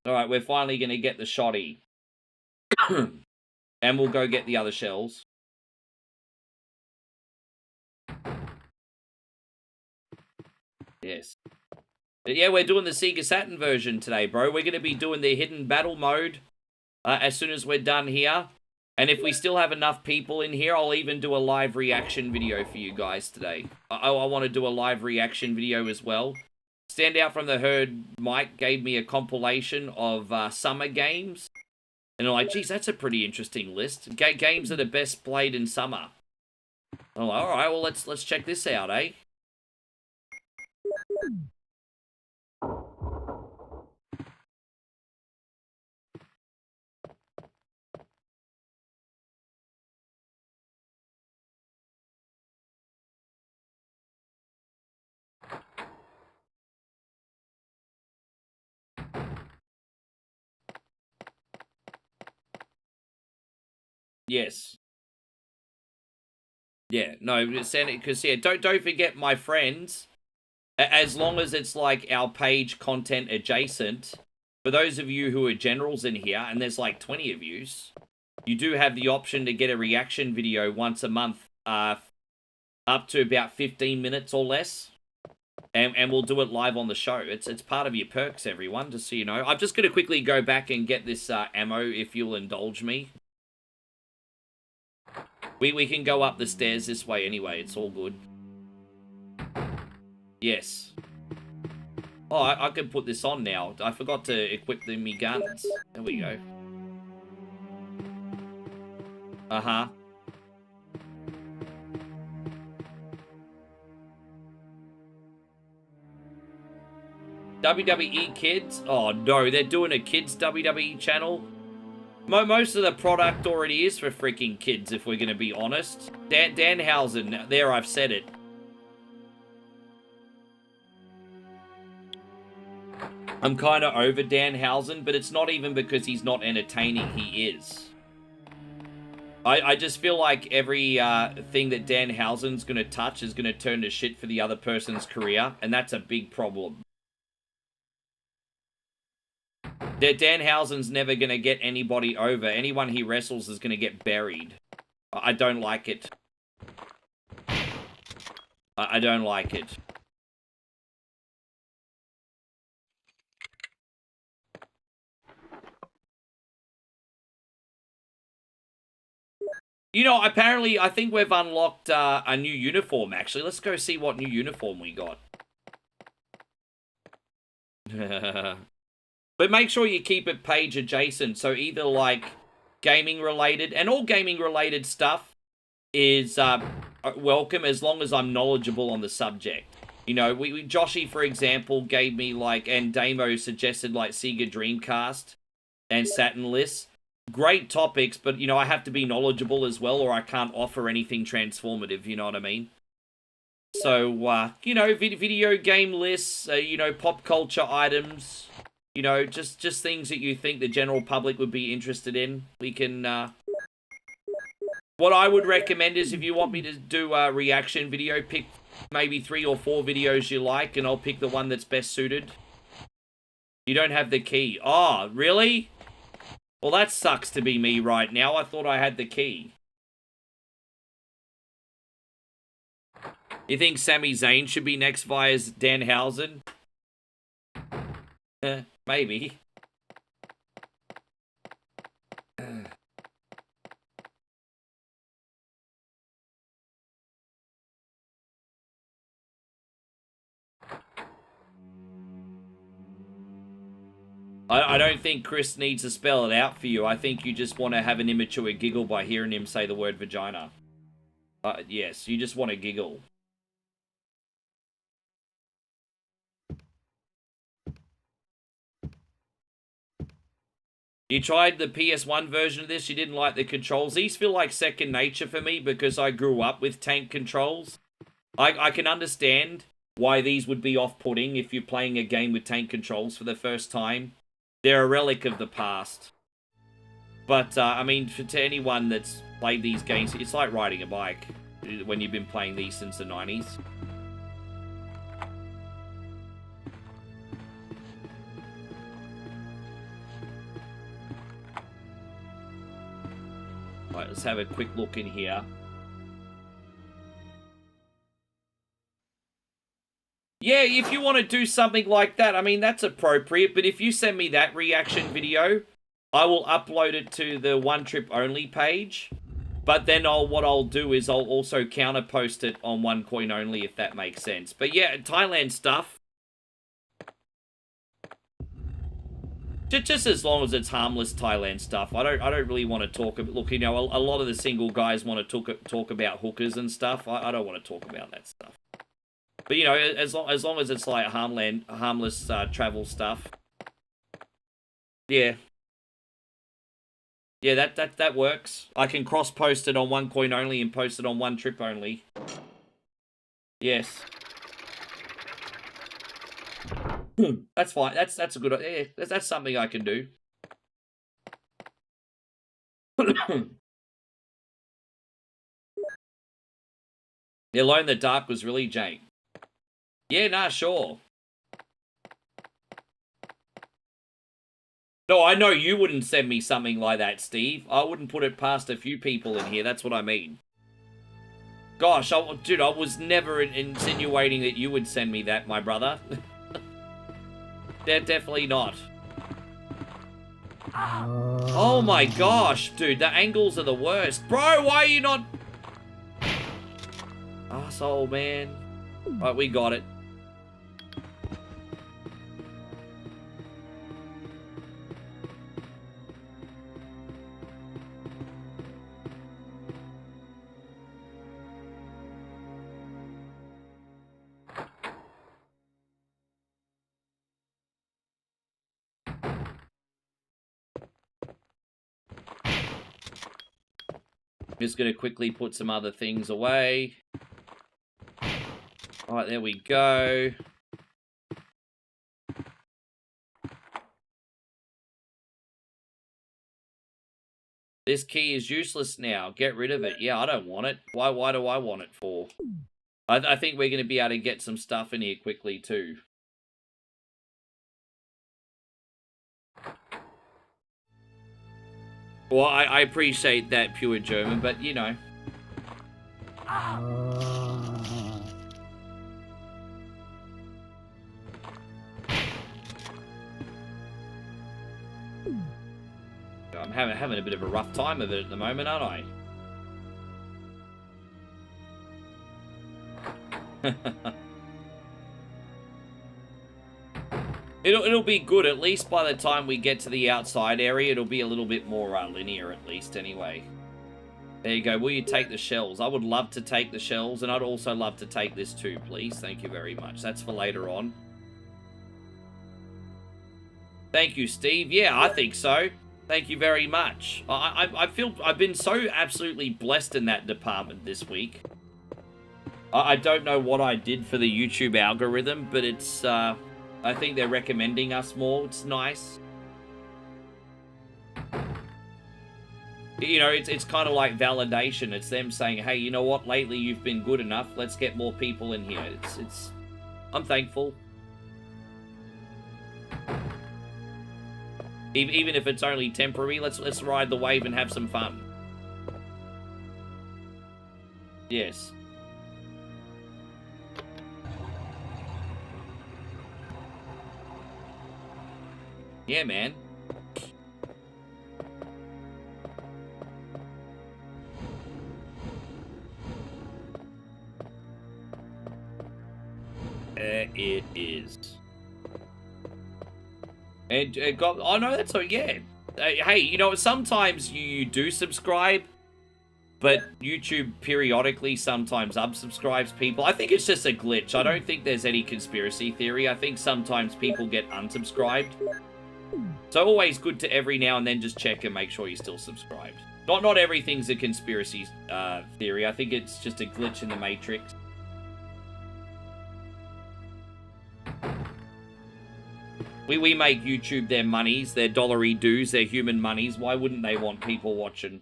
Alright, we're finally going to get the shotty. And we'll go get the other shells. Yes. But yeah, we're doing the Sega Saturn version today, bro. We're going to be doing the hidden battle mode as soon as we're done here. And if we still have enough people in here, I'll even do a live reaction video for you guys today. I want to do a live reaction video as well. Stand Out from the Herd, Mike gave me a compilation of summer games. And I'm like, geez, that's a pretty interesting list. Games that are best played in summer. I'm like, all right, well, let's check this out, eh? Yes. Yeah, no, because, yeah, don't forget, my friends, as long as it's, like, our page content adjacent, for those of you who are generals in here, and there's, like, 20 of yous, you do have the option to get a reaction video once a month, up to about 15 minutes or less, and we'll do it live on the show. It's part of your perks, everyone, just so you know. I'm just going to quickly go back and get this ammo, if you'll indulge me. We can go up the stairs this way anyway. It's all good. Yes. Oh, I can put this on now. I forgot to equip me guns. There we go. Uh-huh. WWE Kids? Oh, no. They're doing a kids WWE channel. Most of the product already is for freaking kids, if we're going to be honest. Danhausen, there, I've said it. I'm kind of over Danhausen, but it's not even because he's not entertaining, he is. I just feel like every thing that Danhausen's going to touch is going to turn to shit for the other person's career, and that's a big problem. Danhausen's never going to get anybody over. Anyone he wrestles is going to get buried. I don't like it. I don't like it. You know, apparently, I think we've unlocked a new uniform, actually. Let's go see what new uniform we got. But make sure you keep it page adjacent, so either, like, gaming-related, and all gaming-related stuff is welcome as long as I'm knowledgeable on the subject. You know, Joshy, for example, gave me, like, and Damo suggested, like, Sega Dreamcast and Saturn lists. Great topics, but, you know, I have to be knowledgeable as well, or I can't offer anything transformative, you know what I mean? So, you know, video game lists, you know, pop culture items, you know, just things that you think the general public would be interested in. We can, what I would recommend is if you want me to do a reaction video, pick maybe 3 or 4 videos you like, and I'll pick the one that's best suited. You don't have the key. Oh, really? Well, that sucks to be me right now. I thought I had the key. You think Sami Zayn should be next via Danhausen? Maybe. I don't think Chris needs to spell it out for you. I think you just want to have an immature giggle by hearing him say the word vagina. Yes, you just want to giggle. You tried the PS1 version of this, you didn't like the controls. These feel like second nature for me because I grew up with tank controls. I can understand why these would be off-putting if you're playing a game with tank controls for the first time. They're a relic of the past. But, I mean, to anyone that's played these games, it's like riding a bike when you've been playing these since the 90s. Alright, let's have a quick look in here. Yeah, if you want to do something like that, I mean, that's appropriate. But if you send me that reaction video, I will upload it to the One Trip Only page. But then what I'll do is I'll also counter-post it on One Coin Only, if that makes sense. But yeah, Thailand stuff. Just as long as it's harmless Thailand stuff. I don't really want to talk about... Look, you know, a lot of the single guys want to talk about hookers and stuff. I don't want to talk about that stuff. But, you know, as long as it's like harmless travel stuff. Yeah. Yeah, that works. I can cross-post it on One Coin Only and post it on One Trip Only. Yes. That's fine. That's a good... Yeah, that's something I can do. Yeah, Alone in the Dark was really jank. Yeah, nah, sure. No, I know you wouldn't send me something like that, Steve. I wouldn't put it past a few people in here. That's what I mean. Gosh, dude, I was never insinuating that you would send me that, my brother. Definitely not. Oh my gosh, dude, the angles are the worst. Bro, why are you not... Asshole, man. Right, we got it. Just going to quickly put some other things away. All right, there we go. This key is useless now. Get rid of it. Yeah, I don't want it. Why do I want it for? I think we're going to be able to get some stuff in here quickly, too. Well, I appreciate that, pure German, but, you know. I'm having a bit of a rough time of it at the moment, aren't I? It'll be good, at least by the time we get to the outside area. It'll be a little bit more linear, at least, anyway. There you go. Will you take the shells? I would love to take the shells, and I'd also love to take this too, please. Thank you very much. That's for later on. Thank you, Steve. Yeah, I think so. Thank you very much. I feel I've been so absolutely blessed in that department this week. I don't know what I did for the YouTube algorithm, but it's, I think they're recommending us more. It's nice. You know, it's kind of like validation. It's them saying, hey, you know what? Lately you've been good enough. Let's get more people in here. I'm thankful. Even if it's only temporary, let's ride the wave and have some fun. Yes. Yeah, man. It is. And got. Oh no, that's so yeah. Hey, you know, sometimes you do subscribe, but YouTube periodically sometimes unsubscribes people. I think it's just a glitch. I don't think there's any conspiracy theory. I think sometimes people get unsubscribed. So always good to every now and then just check and make sure you're still subscribed. Not everything's a conspiracy theory. I think it's just a glitch in the matrix. We make YouTube their monies, their dollary dues, their human monies. Why wouldn't they want people watching?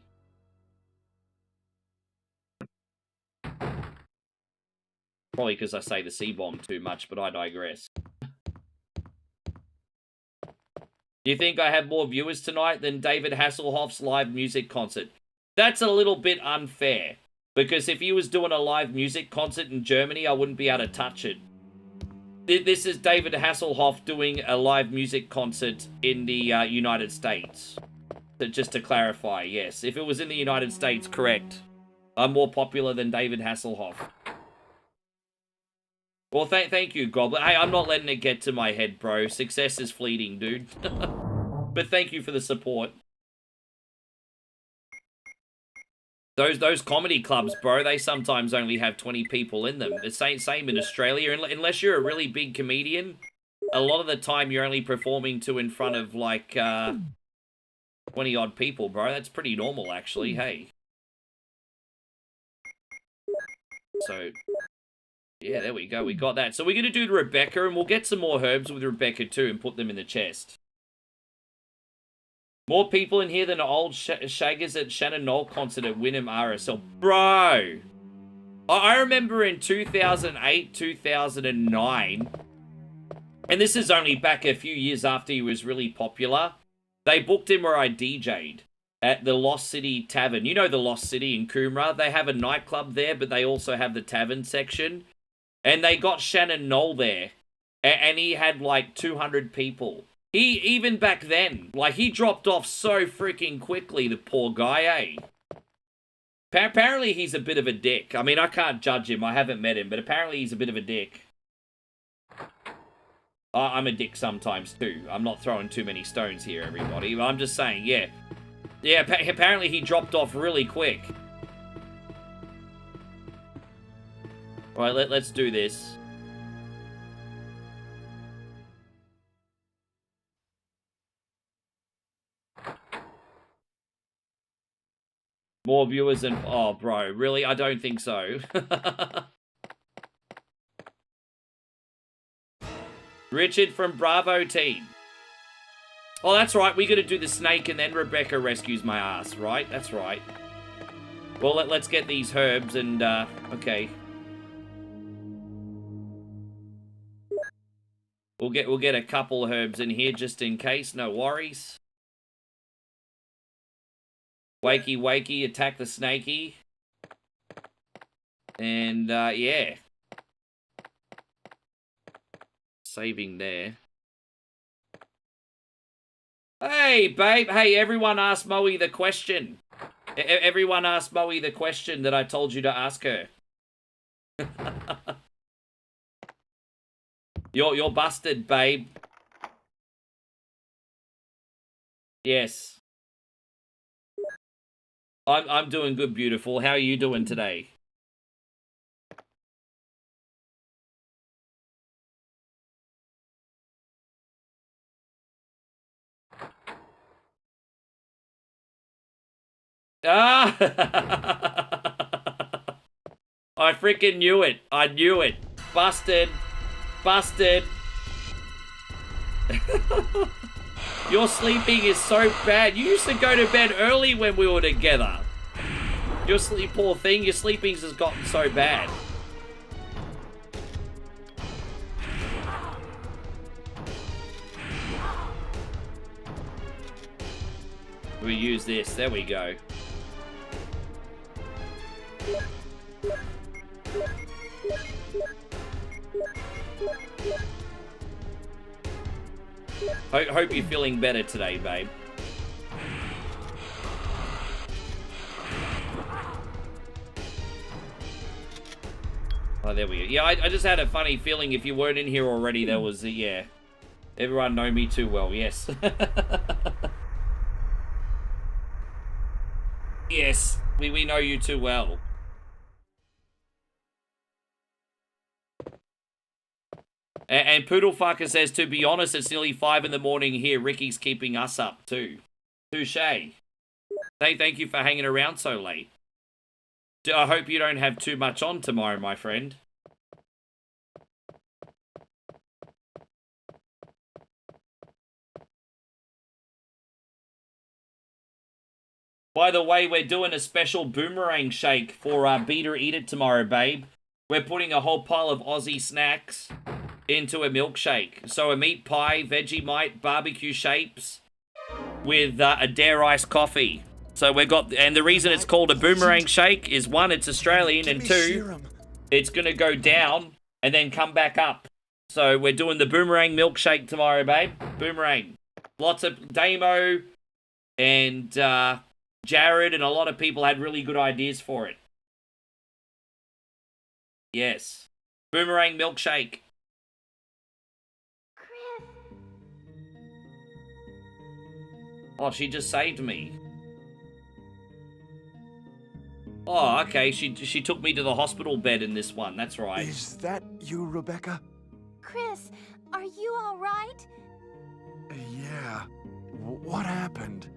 Probably because I say the C-bomb too much, but I digress. Do you think I have more viewers tonight than David Hasselhoff's live music concert? That's a little bit unfair. Because if he was doing a live music concert in Germany, I wouldn't be able to touch it. This is David Hasselhoff doing a live music concert in the United States. So just to clarify, yes. If it was in the United States, correct. I'm more popular than David Hasselhoff. Well, thank you, Goblin. Hey, I'm not letting it get to my head, bro. Success is fleeting, dude. But thank you for the support. Those comedy clubs, bro, they sometimes only have 20 people in them. The same in Australia. Unless you're a really big comedian, a lot of the time you're only performing to in front of, like, 20-odd people, bro. That's pretty normal, actually. Hey. So, yeah, there we go. We got that. So we're going to do Rebecca, and we'll get some more herbs with Rebecca, too, and put them in the chest. More people in here than old shaggers at Shannon Knoll concert at Wynnum RSL. Bro! I remember in 2008, 2009, and this is only back a few years after he was really popular, they booked him where I DJ'd at the Lost City Tavern. You know the Lost City in Coomera? They have a nightclub there, but they also have the tavern section. And they got Shannon Knoll there, and he had like 200 people. Even back then, like, he dropped off so freaking quickly, the poor guy, eh? Apparently he's a bit of a dick. I mean, I can't judge him. I haven't met him, but apparently he's a bit of a dick. I'm a dick sometimes, too. I'm not throwing too many stones here, everybody. I'm just saying, yeah. Yeah, apparently he dropped off really quick. All right, let's do this. More viewers than... Oh, bro, really? I don't think so. Richard from Bravo Team. Oh, that's right. We got to do the snake and then Rebecca rescues my ass, right? That's right. Well, let's get these herbs and, okay. We'll get a couple herbs in here just in case. No worries. Wakey, wakey, attack the snakey. And, yeah. Saving there. Hey, babe. Hey, everyone asked Moe the question. Everyone asked Moe the question that I told you to ask her. You're busted, babe. Yes. I'm doing good, beautiful. How are you doing today? Ah! I freaking knew it. I knew it. Busted. Busted. Your sleeping is so bad. You used to go to bed early when we were together. Your poor thing, your sleeping's has gotten so bad. We use this. There we go. Hope you're feeling better today, babe. Oh, there we go. Yeah, I just had a funny feeling if you weren't in here already, there was a, yeah. Everyone know me too well, yes. Yes, we know you too well. And Poodlefucker says, to be honest, it's nearly 5 in the morning here. Ricky's keeping us up too. Touche. Thank you for hanging around so late. I hope you don't have too much on tomorrow, my friend. By the way, we're doing a special boomerang shake for Beater Eat It tomorrow, babe. We're putting a whole pile of Aussie snacks into a milkshake. So a meat pie, Vegemite, barbecue shapes with a Dare Ice coffee. So we've got, and the reason it's called a boomerang shake is 1, it's Australian, and 2, it's going to go down and then come back up. So we're doing the boomerang milkshake tomorrow, babe. Boomerang. Lots of Damo and Jared and a lot of people had really good ideas for it. Yes. Boomerang milkshake. Chris. Oh, she just saved me. Oh, okay. She took me to the hospital bed in this one. That's right. Is that you, Rebecca? Chris, are you all right? Yeah. What happened?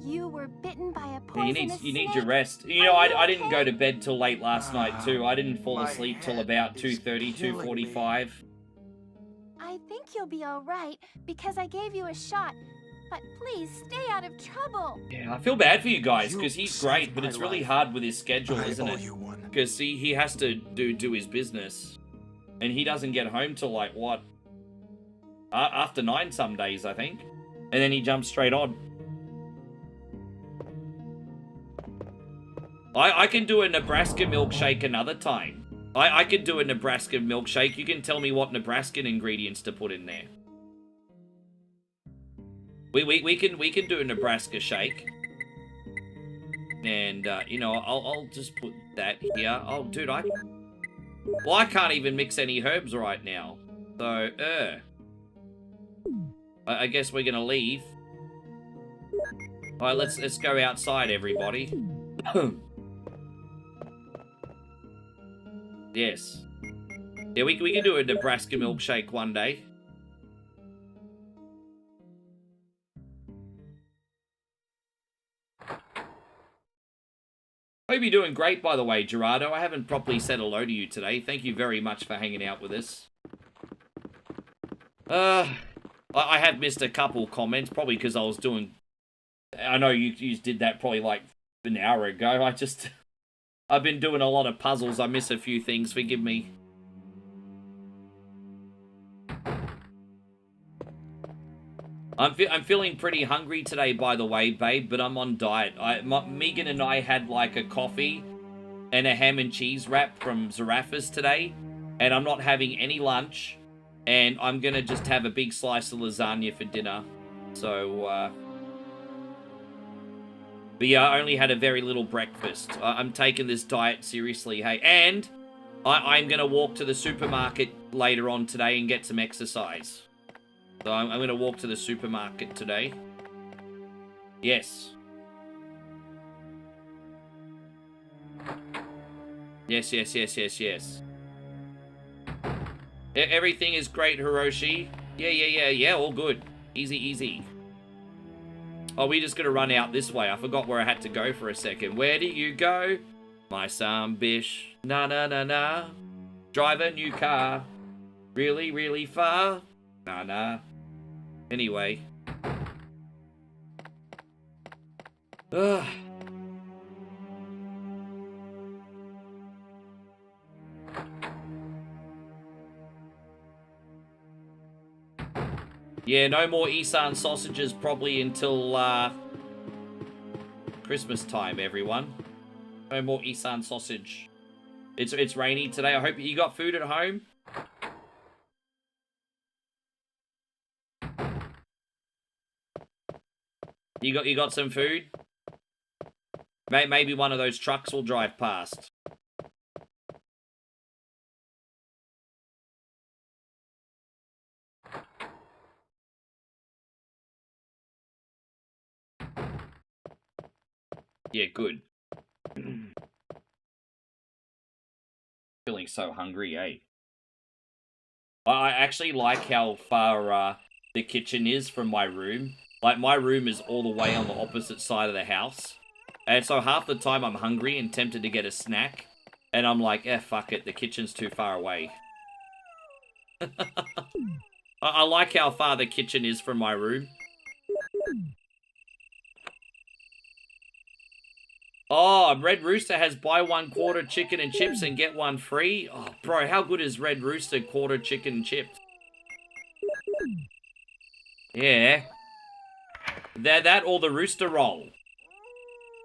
You were bitten by a poisonous snake. You need your rest. You know, I didn't go to bed till late last night too. I didn't fall asleep till about 2:30, 2:45. I think you'll be all right because I gave you a shot. But please stay out of trouble. Yeah, I feel bad for you guys because he's great, but it's really hard with his schedule, isn't it? Because he has to do his business, and he doesn't get home till like what? After 9 some days, I think, and then he jumps straight on. I can do a Nebraska milkshake another time. I could do a Nebraska milkshake. You can tell me what Nebraskan ingredients to put in there. We can do a Nebraska shake. And, you know, I'll just put that here. Oh, dude, well, I can't even mix any herbs right now. So, I guess we're gonna leave. Alright, let's go outside, everybody. Yes. Yeah, we can do a Nebraska milkshake one day. Hope you're doing great, by the way, Gerardo. I haven't properly said hello to you today. Thank you very much for hanging out with us. I have missed a couple comments, probably because I was doing... I know you did that probably like an hour ago. I've been doing a lot of puzzles. I miss a few things. Forgive me. I'm feeling pretty hungry today, by the way, babe, but I'm on diet. Megan and I had like a coffee and a ham and cheese wrap from Zaraffa's today, and I'm not having any lunch, and I'm gonna just have a big slice of lasagna for dinner. So, but yeah, I only had a very little breakfast. I'm taking this diet seriously, hey, and I'm gonna walk to the supermarket later on today and get some exercise. So I'm going to walk to the supermarket today. Yes. Yes. Everything is great, Hiroshi. Yeah, all good. Easy. Oh, we just going to run out this way. I forgot where I had to go for a second. Where do you go? My son Bish. Na. Drive a new car. Really far. Nah. Anyway. Ugh. Yeah, no more Isan sausages probably until Christmas time, everyone. No more Isan sausage. It's rainy today. I hope you got food at home. You got some food? Maybe one of those trucks will drive past. Yeah, good. Feeling so hungry, eh? I actually like how far the kitchen is from my room. Like, my room is all the way on the opposite side of the house. And so half the time I'm hungry and tempted to get a snack. And I'm like, fuck it, the kitchen's too far away. I like how far the kitchen is from my room. Oh, Red Rooster has buy one quarter chicken and chips and get one free. Oh, bro, how good is Red Rooster quarter chicken and chips? Yeah. That or the Rooster Roll.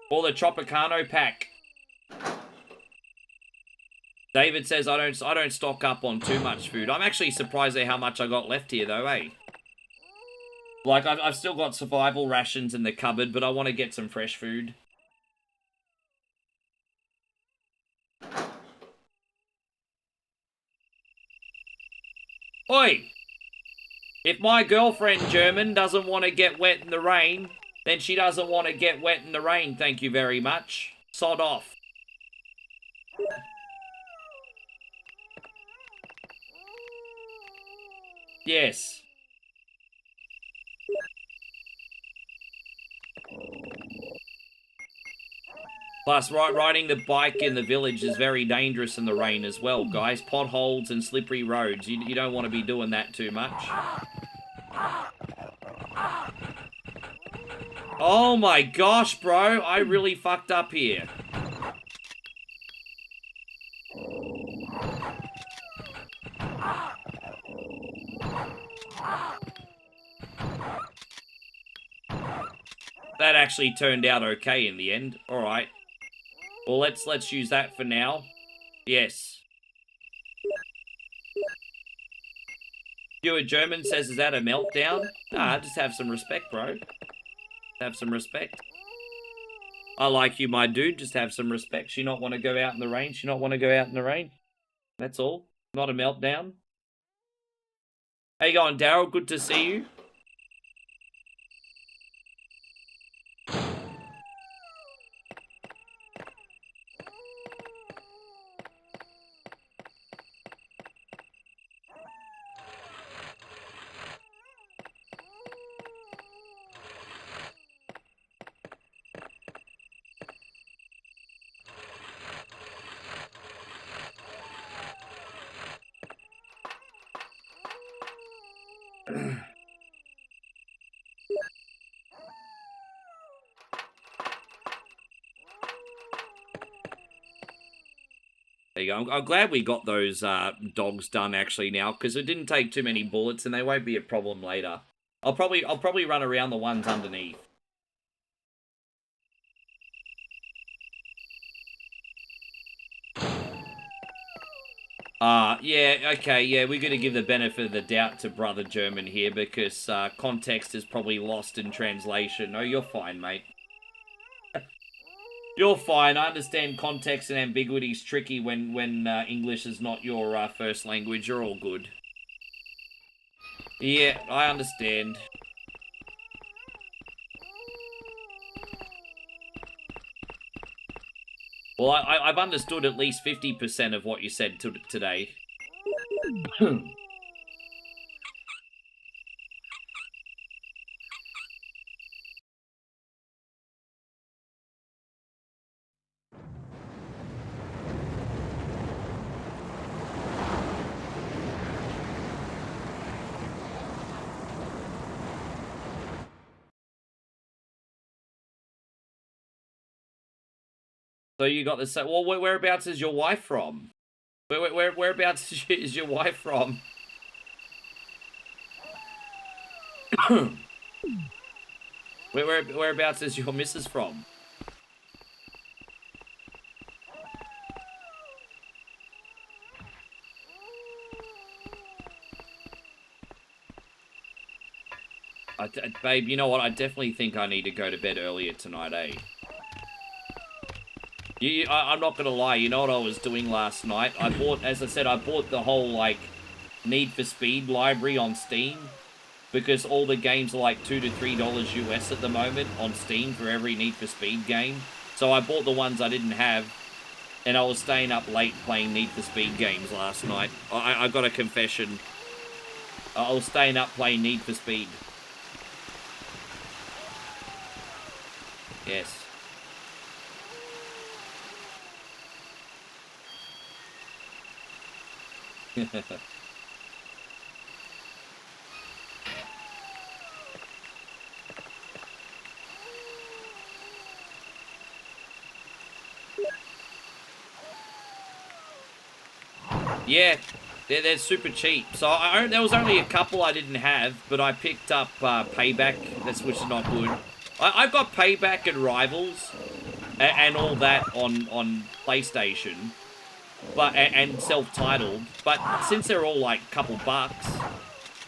Or the Tropicano pack. David says I don't stock up on too much food. I'm actually surprised at how much I got left here though, eh? Like, I've still got survival rations in the cupboard, but I want to get some fresh food. Oi! If my girlfriend, German, doesn't want to get wet in the rain, then she doesn't want to get wet in the rain, thank you very much. Sod off. Yes. Plus, riding the bike in the village is very dangerous in the rain as well, guys. Potholes and slippery roads. You don't want to be doing that too much. Oh my gosh, bro. I really fucked up here. That actually turned out okay in the end. All right. Well, let's use that for now. Yes. Stuart German says, is that a meltdown? Nah, just have some respect, bro. Have some respect. I like you, my dude. Just have some respect. She not want to go out in the rain. She not want to go out in the rain. That's all. Not a meltdown. How you going, Daryl? Good to see you. go. I'm glad we got those dogs done actually now, because it didn't take too many bullets and they won't be a problem later. I'll probably run around the ones underneath. Yeah, okay, yeah, we're going to give the benefit of the doubt to Brother German here, because context is probably lost in translation. No, you're fine, mate. You're fine. I understand context and ambiguity is tricky when English is not your first language. You're all good. Yeah, I understand. Well, I've understood at least 50% of what you said today. So you got this. Well, whereabouts is your wife from? Whereabouts is your wife from? Whereabouts is your missus from? Babe, you know what? I definitely think I need to go to bed earlier tonight, eh? I'm not gonna lie, you know what I was doing last night? As I said, I bought the whole, like, Need for Speed library on Steam, because all the games are like $2 to $3 US at the moment on Steam for every Need for Speed game. So I bought the ones I didn't have, and I was staying up late playing Need for Speed games last night. I got a confession. I was staying up playing Need for Speed. Yes. Yeah, they're super cheap. So there was only a couple I didn't have, but I picked up Payback, which is not good. I've got Payback and Rivals and all that on PlayStation, and self-titled. But since they're all like a couple bucks,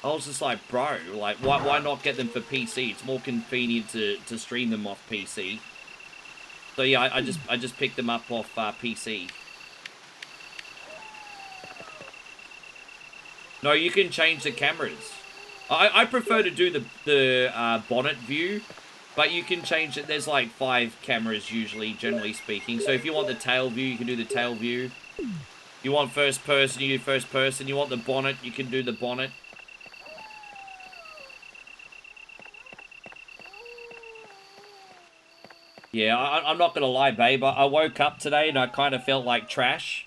I was just like, bro, like why not get them for PC? It's more convenient to stream them off PC. So yeah, I just picked them up off PC. No, you can change the cameras. I prefer to do the bonnet view, but you can change it. There's like 5 cameras usually, generally speaking. So if you want the tail view, you can do the tail view. You want first person, you do first person. You want the bonnet, you can do the bonnet. Yeah, I'm not gonna lie, babe. I woke up today and I kind of felt like trash.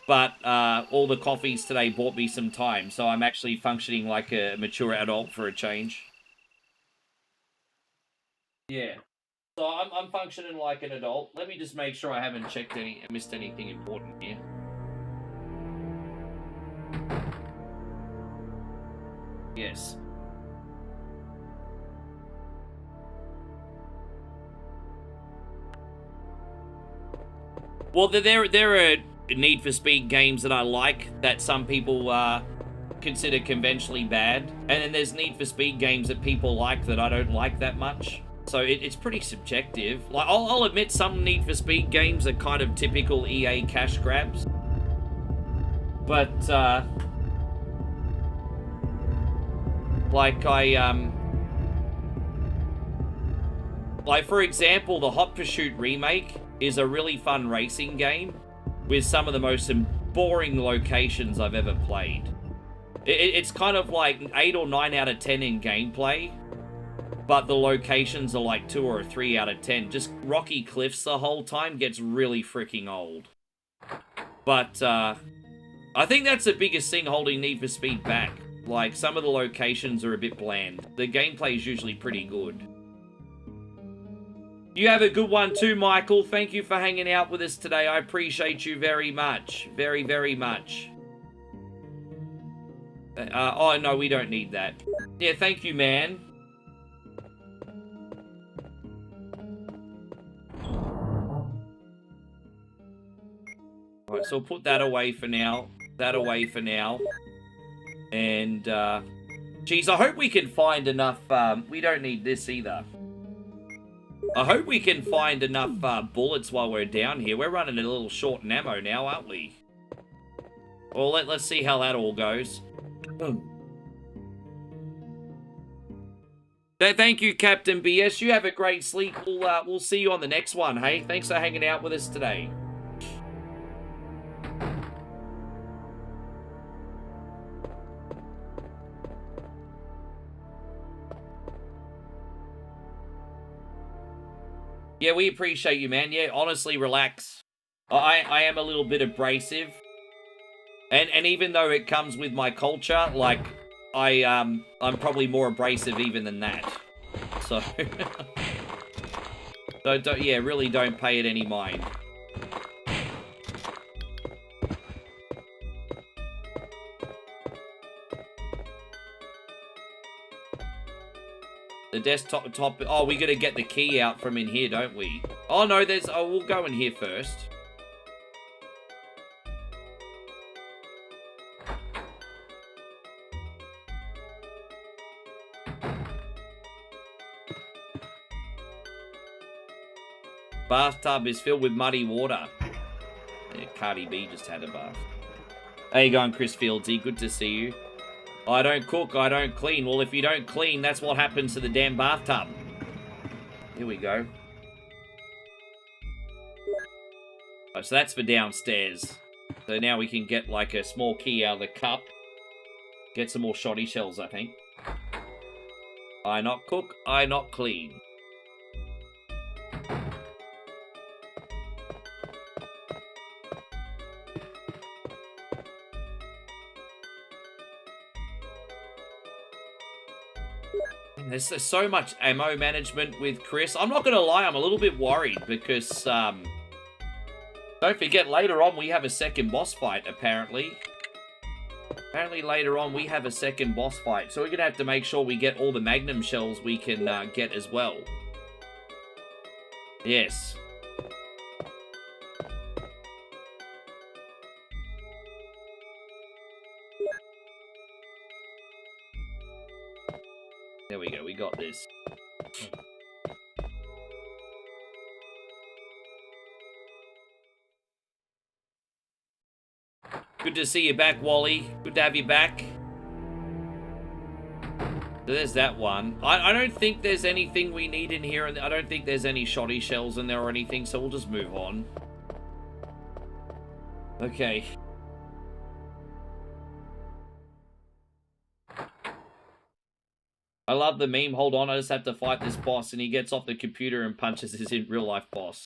But all the coffees today bought me some time, so I'm actually functioning like a mature adult for a change. Yeah. So I'm functioning like an adult. Let me just make sure I haven't missed anything important here. Yes. Well, there are Need for Speed games that I like that some people consider conventionally bad, and then there's Need for Speed games that people like that I don't like that much. So it's pretty subjective. Like I'll admit some Need for Speed games are kind of typical EA cash grabs, but like like for example, the Hot Pursuit remake is a really fun racing game with some of the most boring locations I've ever played. It's kind of like 8 or 9 out of 10 in gameplay, but the locations are like 2 or 3 out of 10. Just rocky cliffs the whole time gets really freaking old. But I think that's the biggest thing holding Need for Speed back. Like, some of the locations are a bit bland. The gameplay is usually pretty good. You have a good one too, Michael. Thank you for hanging out with us today. I appreciate you very much. Very, very much. Oh, no, we don't need that. Yeah, thank you, man. Alright, so we'll put that away for now. That away for now. And, geez, I hope we can find enough, we don't need this either. I hope we can find enough, bullets while we're down here. We're running a little short in ammo now, aren't we? Well, let's see how that all goes. Thank you, Captain BS. You have a great sleep. We'll see you on the next one, hey? Thanks for hanging out with us today. Yeah, we appreciate you, man. Yeah, honestly, relax. I am a little bit abrasive. And even though it comes with my culture, like, I'm probably more abrasive even than that. So, yeah, really don't pay it any mind. The desktop top. Oh, we gotta get the key out from in here, don't we? Oh no, we'll go in here first. Bathtub is filled with muddy water. Yeah, Cardi B just had a bath. How you going, Chris Fieldsy? Good to see you. I don't cook, I don't clean. Well, if you don't clean, that's what happens to the damn bathtub. Here we go. Oh, so that's for downstairs. So now we can get, like, a small key out of the cup. Get some more shoddy shells, I think. I not cook, I not clean. There's so much ammo management with Chris. I'm not going to lie, I'm a little bit worried because, don't forget, later on we have a second boss fight, apparently. Apparently later on we have a second boss fight, so we're going to have to make sure we get all the Magnum shells we can get as well. Yes. There we go, we got this. Good to see you back, Wally. Good to have you back. So there's that one. I don't think there's anything we need in here, and I don't think there's any shoddy shells in there or anything, so we'll just move on. Okay. I love the meme. Hold on, I just have to fight this boss, and he gets off the computer and punches his real-life boss.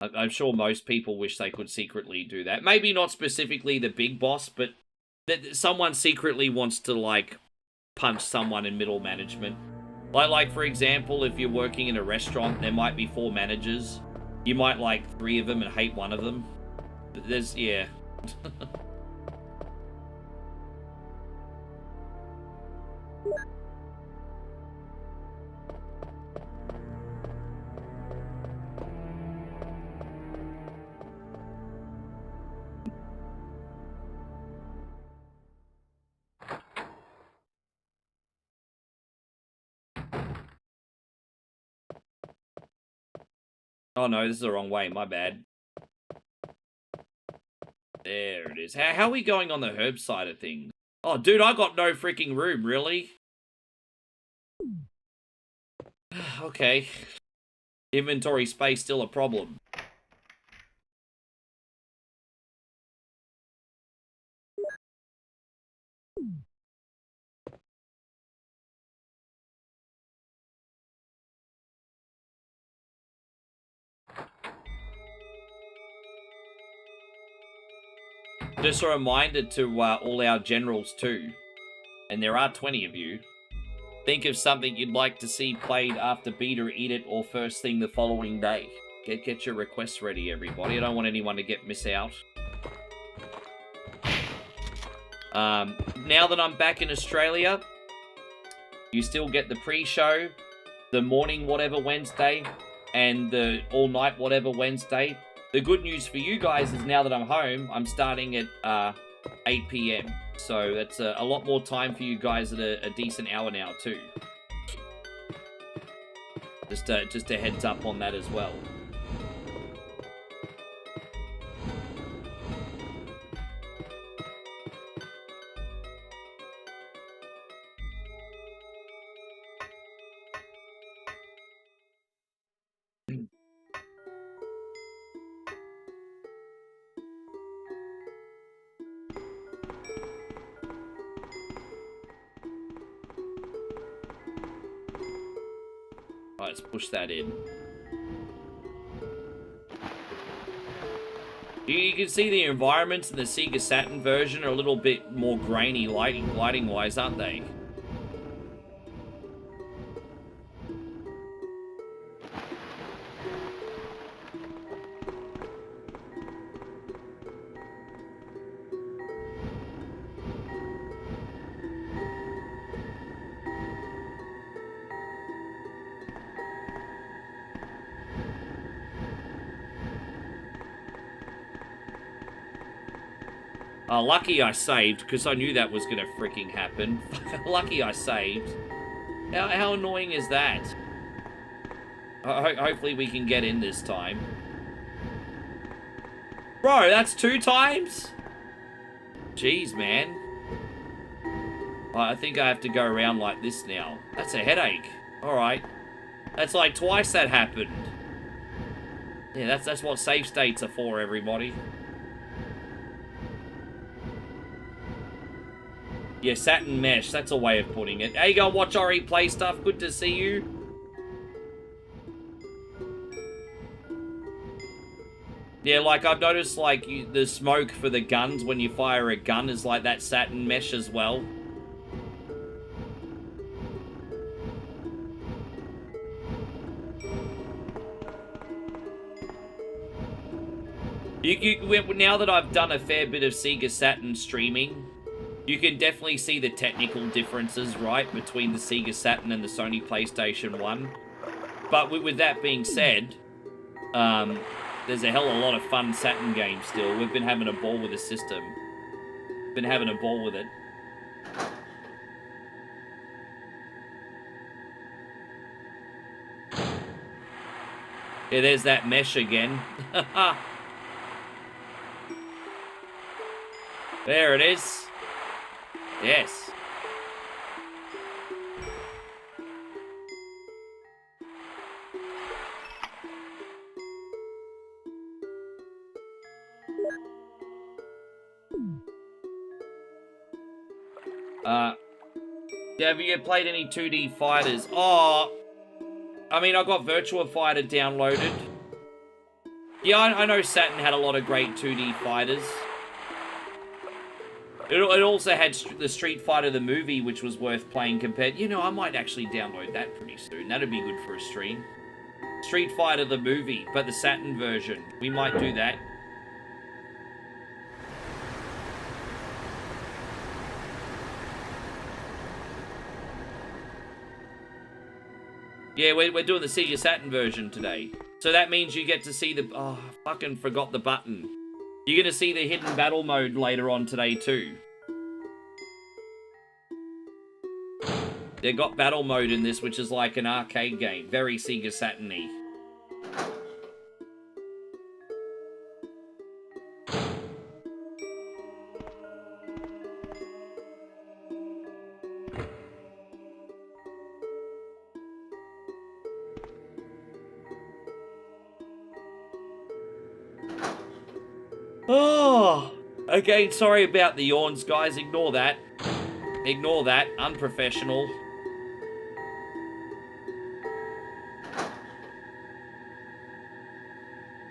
I'm sure most people wish they could secretly do that. Maybe not specifically the big boss, but that someone secretly wants to, like, punch someone in middle management. Like, for example, if you're working in a restaurant, there might be 4 managers. You might like 3 of them and hate one of them. Yeah. Oh no, this is the wrong way, my bad. There it is. How are we going on the herb side of things? Oh, dude, I got no freaking room, really? Okay. Inventory space still a problem. Just a reminder to all our generals too, and there are 20 of you, Think of something you'd like to see played after beat or eat it or first thing the following day. Get your requests ready, everybody. I don't want anyone to miss out. Now that I'm back in Australia, you still get the pre-show, the morning whatever Wednesday, and the all-night whatever Wednesday. The good news for you guys is now that I'm home, I'm starting at 8 p.m. So that's a lot more time for you guys at a decent hour now too. Just a heads up on that as well. Let's push that in. You can see the environments in the Sega Saturn version are a little bit more grainy lighting-wise, aren't they? Lucky I saved, because I knew that was going to freaking happen. Lucky I saved. How annoying is that? Hopefully we can get in this time. Bro, that's 2 times? Jeez, man. I think I have to go around like this now. That's a headache. Alright. That's like twice that happened. Yeah, that's what save states are for, everybody. Yeah, Saturn Mesh, that's a way of putting it. Hey, go watch Ori play stuff. Good to see you. Yeah, like, I've noticed, like, the smoke for the guns when you fire a gun is like that Saturn Mesh as well. Now that I've done a fair bit of Sega Saturn streaming, you can definitely see the technical differences, right, between the Sega Saturn and the Sony PlayStation 1. But with that being said, there's a hell of a lot of fun Saturn games still. We've been having a ball with the system. Been having a ball with it. Yeah, there's that mesh again. There it is. Yes. Have you played any 2D fighters? Oh, I mean, I got Virtua Fighter downloaded. Yeah, I know Saturn had a lot of great 2D fighters. It also had the Street Fighter the movie, which was worth playing compared... You know, I might actually download that pretty soon. That'd be good for a stream. Street Fighter the movie, but the Saturn version. We might do that. Yeah, we're doing the Sega Saturn version today. So that means you get to see the... Oh, I fucking forgot the button. You're going to see the hidden battle mode later on today too. They got battle mode in this, which is like an arcade game. Very Sega Saturn-y. Oh, again, sorry about the yawns, guys. Ignore that. Ignore that. Unprofessional.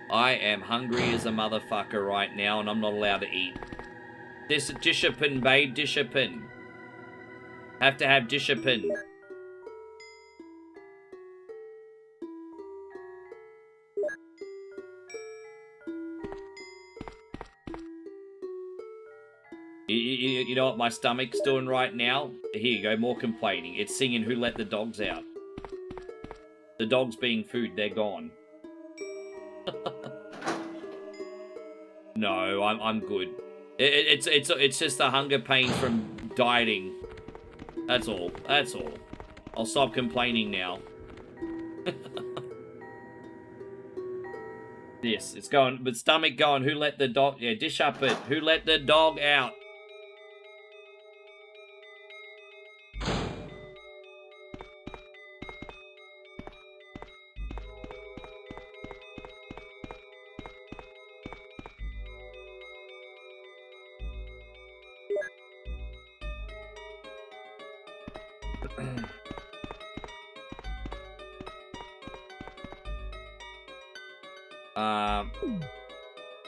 I am hungry as a motherfucker right now, and I'm not allowed to eat. Discipline, babe. Discipline. Have to have discipline. You know what my stomach's doing right now? Here you go, more complaining. It's singing Who Let the Dogs Out. The dogs being food, they're gone. No, I'm good. It's just the hunger pain from dieting. That's all. That's all. I'll stop complaining now. Yes, it's going, but stomach going, who let the dog, yeah, dish up it, who let the dog out?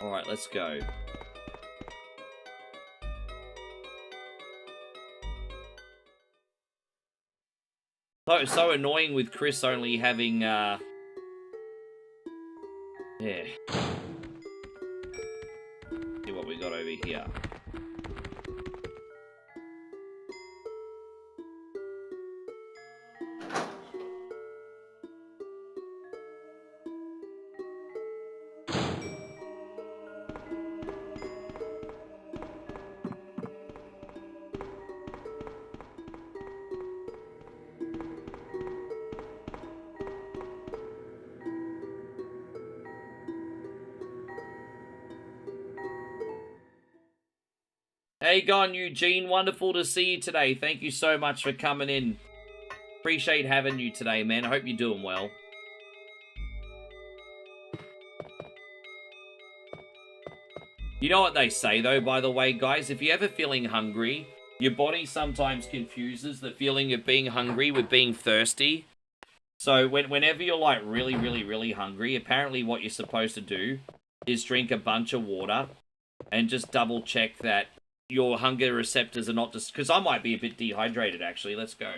Alright, let's go. So annoying with Chris only having, yeah. See what we got over here. Hey, gone Eugene, wonderful to see you today. Thank you so much for coming in. Appreciate having you today, man. I hope you're doing well. You know what they say, though, by the way, guys? If you're ever feeling hungry, your body sometimes confuses the feeling of being hungry with being thirsty. So whenever you're, like, really hungry, apparently what you're supposed to do is drink a bunch of water and just double-check that your hunger receptors are not just... Because I might be a bit dehydrated, actually. Let's go.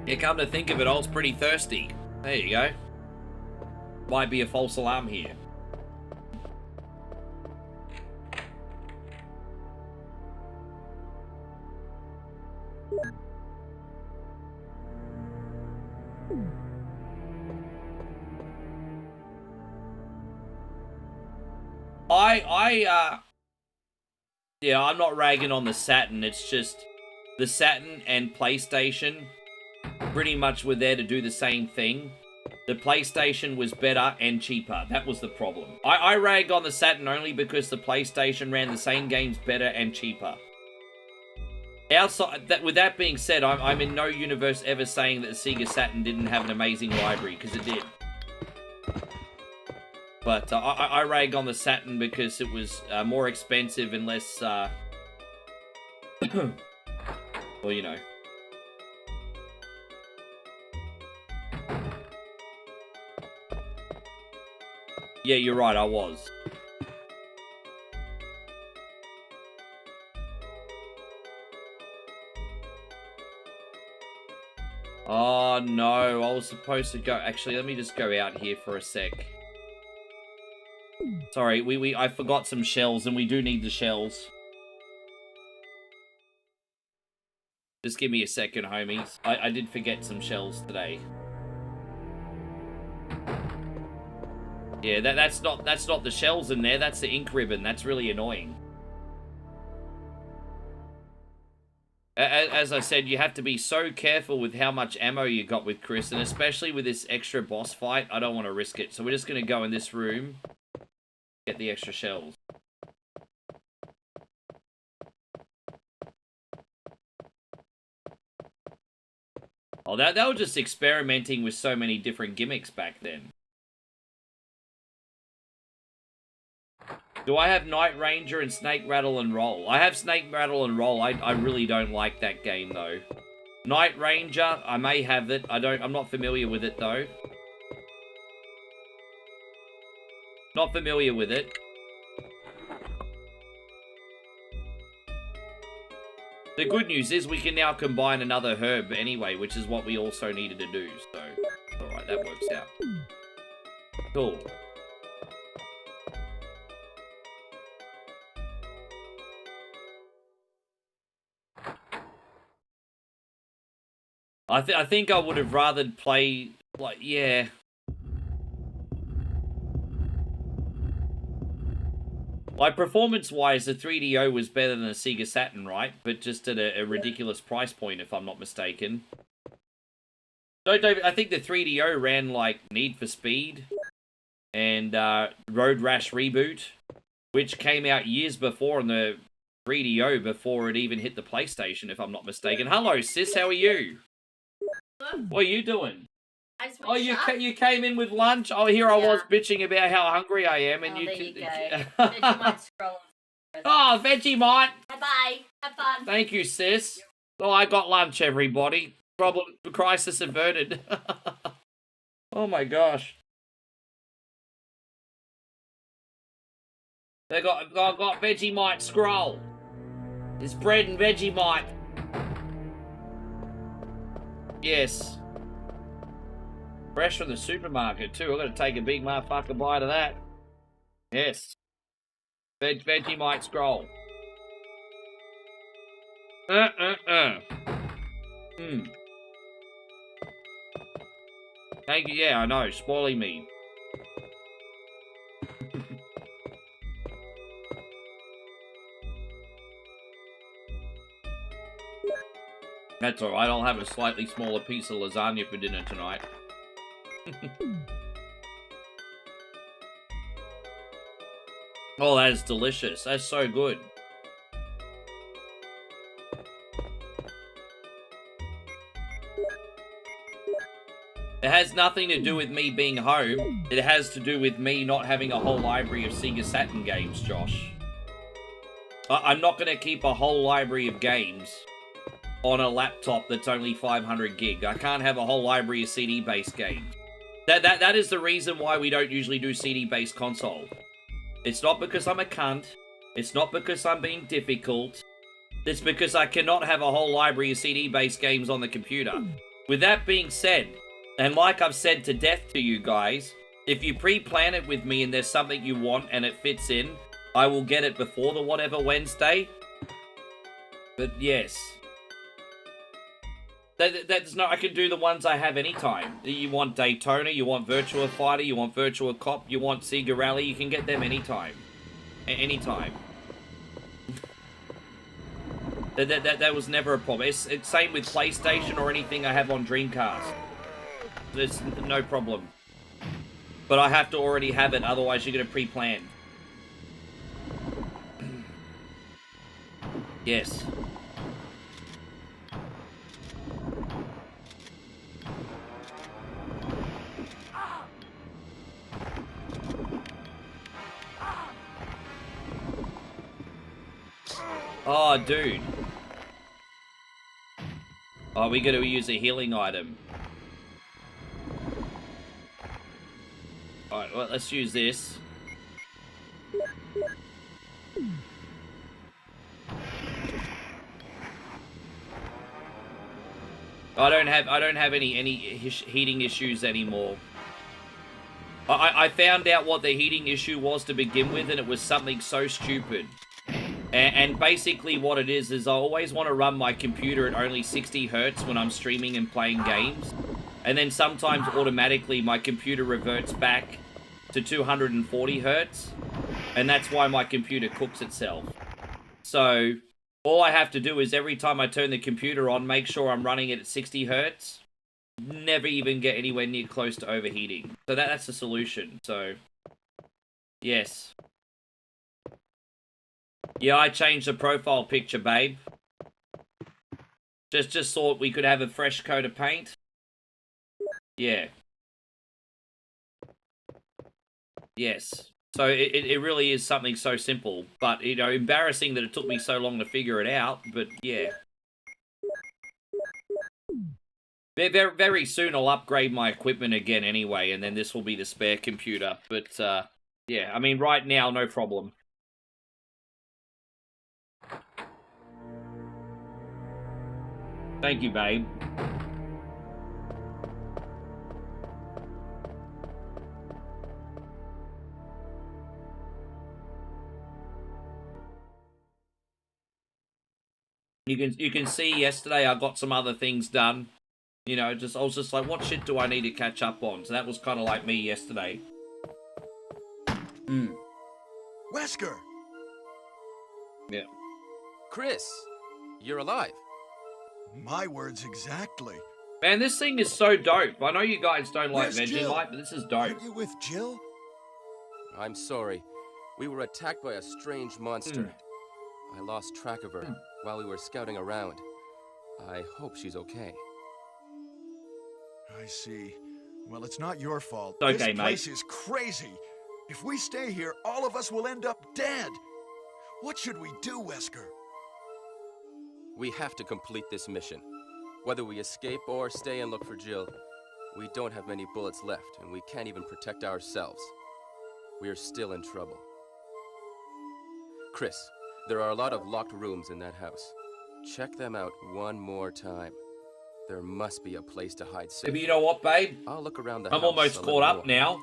Yeah, come to think of it, I was pretty thirsty. There you go. Might be a false alarm here. Yeah, I'm not ragging on the Saturn, it's just the Saturn and PlayStation pretty much were there to do the same thing. The PlayStation was better and cheaper. That was the problem. I rag on the Saturn only because the PlayStation ran the same games better and cheaper. Outside that, with that being said, I'm in no universe ever saying that the Sega Saturn didn't have an amazing library, because it did. But I rag on the Saturn because it was more expensive and less, well, you know. Yeah, you're right, I was. Oh, no, I was supposed to go... Actually, let me just go out here for a sec. Sorry, I forgot some shells, and we do need the shells. Just give me a second, homies. I did forget some shells today. Yeah, that's not the shells in there, that's the ink ribbon. That's really annoying. As I said, you have to be so careful with how much ammo you got with Chris, and especially with this extra boss fight, I don't want to risk it. So we're just going to go in this room, get the extra shells. Oh, they were just experimenting with so many different gimmicks back then. Do I have Night Ranger and Snake Rattle and Roll? I have Snake Rattle and Roll. I really don't like that game, though. Night Ranger, I may have it. I'm not familiar with it, though. Not familiar with it. The good news is we can now combine another herb anyway, which is what we also needed to do, so... Alright, that works out. Cool. I think I would have rather play, like, yeah. Like, performance-wise, the 3DO was better than the Sega Saturn, right? But just at a ridiculous price point, if I'm not mistaken. So, David, I think the 3DO ran, like, Need for Speed and Road Rash Reboot, which came out years before on the 3DO before it even hit the PlayStation, if I'm not mistaken. Hello, sis, how are you? What are you doing? Oh, you came in with lunch? Oh, here I was bitching about how hungry I am, and there you go. Oh, Vegemite! Bye-bye. Have fun. Thank you, sis. Oh, I got lunch, everybody. Problem, crisis averted. Oh my gosh. I got Vegemite scroll. It's bread and Vegemite. Yes. Fresh from the supermarket, too. I've got to take a big motherfucker bite of that. Yes. Vegemite scroll. Thank you. Yeah, I know. Spoiling me. That's alright. I'll have a slightly smaller piece of lasagna for dinner tonight. Oh, that is delicious. That's so good. It has nothing to do with me being home. It has to do with me not having a whole library of Sega Saturn games, Josh. I'm not going to keep a whole library of games on a laptop that's only 500 gig. I can't have a whole library of CD-based games. That is the reason why we don't usually do CD-based console. It's not because I'm a cunt. It's not because I'm being difficult. It's because I cannot have a whole library of CD-based games on the computer. With that being said, and like I've said to death to you guys, if you pre-plan it with me and there's something you want and it fits in, I will get it before the whatever Wednesday. But yes. That's not, I can do the ones I have anytime. You want Daytona, you want Virtua Fighter, you want Virtua Cop, you want Sega Rally, you can get them anytime. Anytime. That was never a problem. It's same with PlayStation or anything I have on Dreamcast. There's no problem. But I have to already have it, otherwise you're going to pre-plan. Yes. Oh, dude. Oh, we got to use a healing item. Alright, well, let's use this. I don't have any heating issues anymore. I found out what the heating issue was to begin with, and it was something so stupid. And basically what it is I always want to run my computer at only 60 Hertz when I'm streaming and playing games. And then sometimes automatically my computer reverts back to 240 Hertz. And that's why my computer cooks itself. So all I have to do is every time I turn the computer on, make sure I'm running it at 60 Hertz. Never even get anywhere near close to overheating. So that's the solution. So, yes. Yeah, I changed the profile picture, babe. Just thought we could have a fresh coat of paint. Yeah. Yes. So it really is something so simple, but, you know, embarrassing that it took me so long to figure it out, but yeah. Very, very soon I'll upgrade my equipment again anyway, and then this will be the spare computer, but, yeah, I mean, right now, no problem. Thank you, babe. You can see yesterday I got some other things done. You know, I was just like, what shit do I need to catch up on? So that was kind of like me yesterday. Wesker! Yeah. Chris, you're alive. My words exactly. Man, this thing is so dope. I know you guys don't like Where's Jill? Vegemite, but this is dope. Aren't you with Jill? I'm sorry. We were attacked by a strange monster. I lost track of her while we were scouting around. I hope she's okay. I see. Well, it's not your fault. Okay, this mate. place is crazy. If we stay here, all of us will end up dead. What should we do, Wesker? We have to complete this mission. Whether we escape or stay and look for Jill, we don't have many bullets left, and we can't even protect ourselves. We are still in trouble. Chris, there are a lot of locked rooms in that house. Check them out one more time. There must be a place to hide safe. But you know what, babe? I'll look around the I'm house almost a caught little up more. now.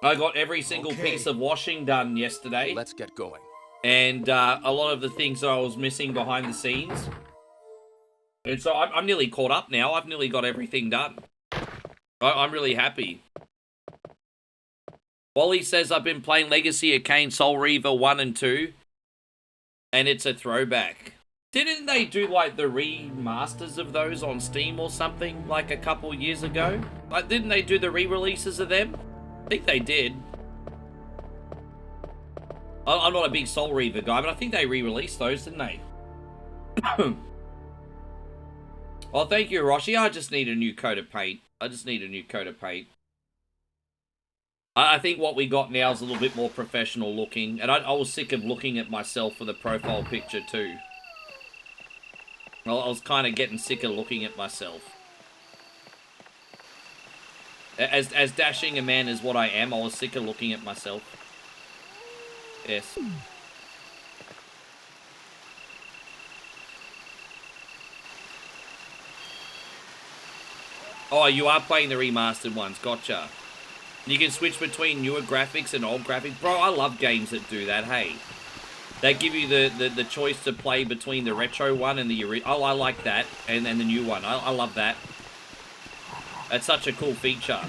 I got every single Okay. piece of washing done yesterday. Let's get going. And a lot of the things that I was missing behind the scenes. And so I'm nearly caught up now. I've nearly got everything done. I'm really happy. Wally says I've been playing Legacy of Kain Soul Reaver 1 and 2. And it's a throwback. Didn't they do like the remasters of those on Steam or something like a couple years ago? Like, didn't they do the re-releases of them? I think they did. I'm not a big Soul Reaver guy, but I think they re-released those, didn't they? Oh, thank you, Roshi. I just need a new coat of paint. I think what we got now is a little bit more professional looking. And I was sick of looking at myself for the profile picture too. I was kind of getting sick of looking at myself. As dashing a man as what I am, I was sick of looking at myself. Yes. Oh, you are playing the remastered ones. Gotcha. You can switch between newer graphics and old graphics. Bro, I love games that do that, hey. They give you the choice to play between the retro one and the original. Oh, I like that. And then the new one. I love that. That's such a cool feature.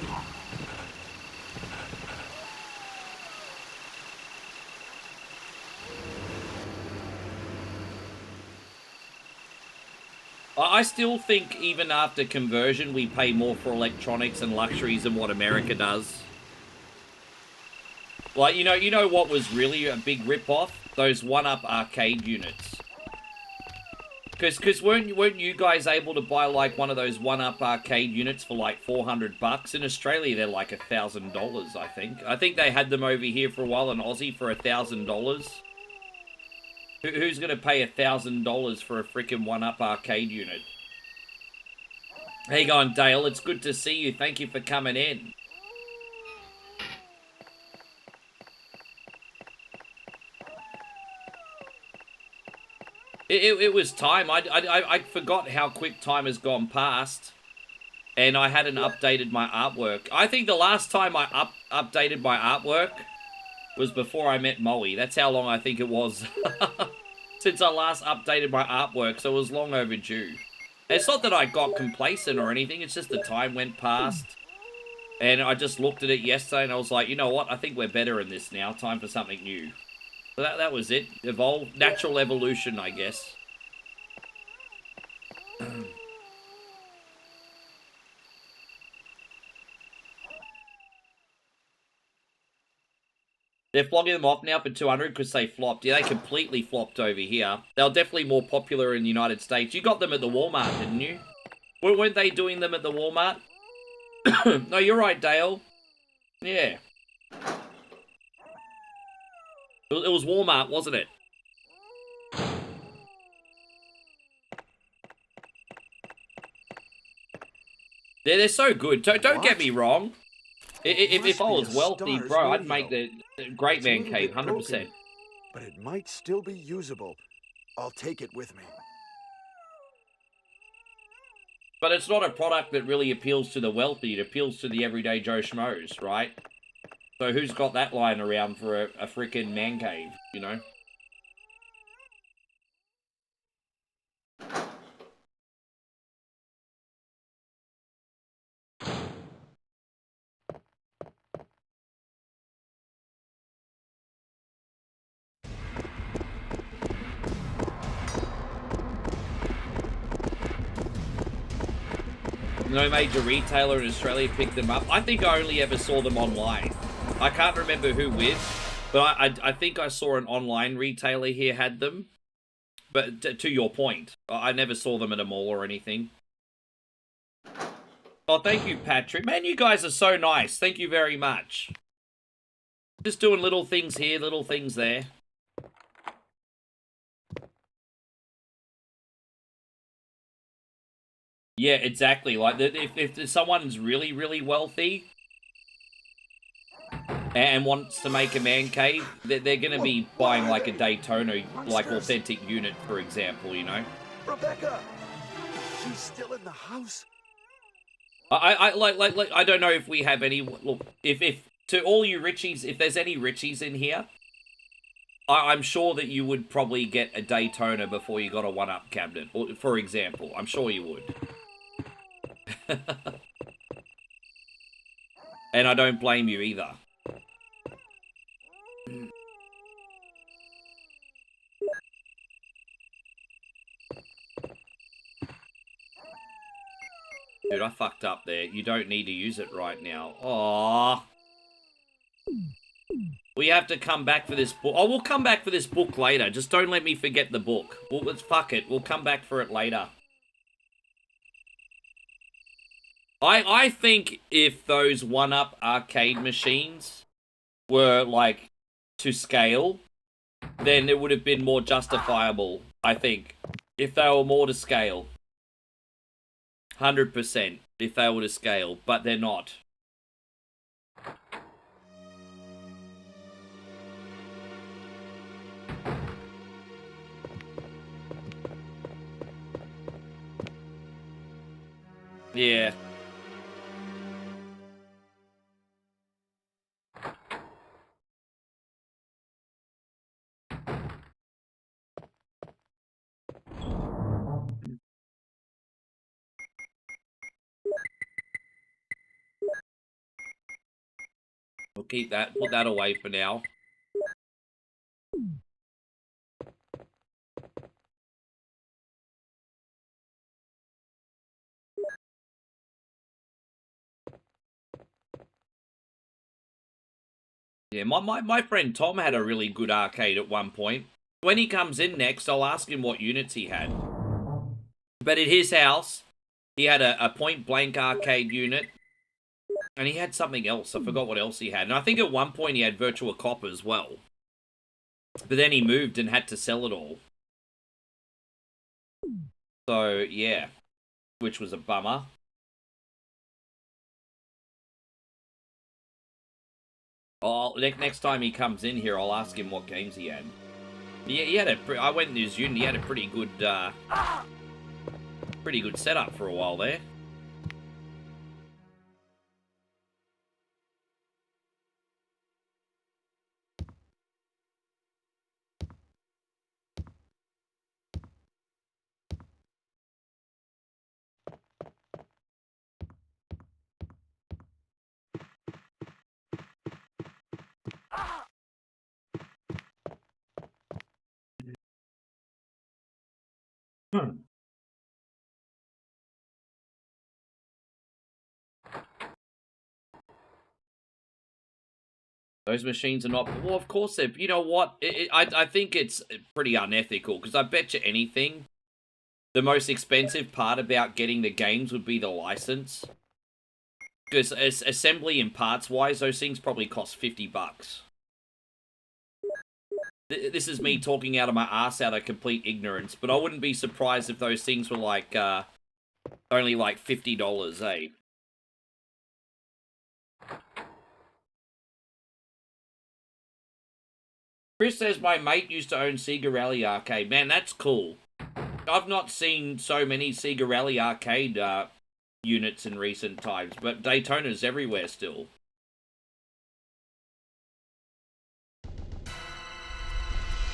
I still think even after conversion, we pay more for electronics and luxuries than what America does. Like, you know what was really a big rip-off? Those one-up arcade units. Because weren't you guys able to buy, like, one of those one-up arcade units for, like, $400? In Australia, they're, like, $1,000, I think. I think they had them over here for a while in Aussie for $1,000. Who's going to pay $1,000 for a freaking one-up arcade unit? How you going, Dale? It's good to see you. Thank you for coming in. It was time. I forgot how quick time has gone past. And I hadn't updated my artwork. I think the last time I updated my artwork was before I met Molly. That's how long I think it was. Since I last updated my artwork, so it was long overdue. It's not that I got complacent or anything, it's just the time went past. And I just looked at it yesterday and I was like, you know what, I think we're better in this now. Time for something new. So that was it. Evolve. Natural evolution, I guess. They're flogging them off now for 200 because they flopped. Yeah, they completely flopped over here. They were definitely more popular in the United States. You got them at the Walmart, didn't you? Weren't they doing them at the Walmart? No, you're right, Dale. Yeah. It was Walmart, wasn't it? They're so good. Don't get me wrong. If I was wealthy, bro, I'd make the Great Man Cave, 100%. But it might still be usable. I'll take it with me. But it's not a product that really appeals to the wealthy. It appeals to the everyday Joe Schmoes, right? So who's got that lying around for a freaking man cave, you know? No major retailer in Australia picked them up. I think I only ever saw them online. I can't remember who with, but I think I saw an online retailer here had them. But to your point, I never saw them at a mall or anything. Oh, thank you, Patrick. Man, you guys are so nice. Thank you very much. Just doing little things here, little things there. Yeah, exactly. Like, if someone's really, really wealthy and wants to make a man cave, they're going to be buying, like, a Daytona, like, authentic unit, for example, you know? Rebecca! She's still in the house? I don't know if we have any... Look, if to all you Richies, if there's any Richies in here, I'm sure that you would probably get a Daytona before you got a 1-up cabinet, for example. I'm sure you would. And I don't blame you either. Dude, I fucked up there. You don't need to use it right now. Aww. We have to come back for this book. Oh, we'll come back for this book later. Just don't let me forget the book. Well, let's fuck it. We'll come back for it later. I think if those 1-up arcade machines were, like, to scale, then it would have been more justifiable, I think. If they were more to scale. 100% if they were to scale, but they're not. Yeah. We'll keep that, put that away for now. Yeah, my friend Tom had a really good arcade at one point. When he comes in next, I'll ask him what units he had. But at his house, he had a point-blank arcade unit. And he had something else. I forgot what else he had. And I think at one point he had Virtua Cop as well. But then he moved and had to sell it all. So, yeah. Which was a bummer. Oh, next time he comes in here, I'll ask him what games he had. Yeah, he had I went in his unit. He had a pretty good setup for a while there. Those machines are not... Well, of course they're... You know what? I think it's pretty unethical, because I bet you anything, the most expensive part about getting the games would be the license. Because assembly and parts-wise, those things probably cost $50. This is me talking out of my ass out of complete ignorance, but I wouldn't be surprised if those things were like, only like $50, eh? Chris says, my mate used to own Sega Rally Arcade. Man, that's cool. I've not seen so many Sega Rally Arcade units in recent times, but Daytona's everywhere still.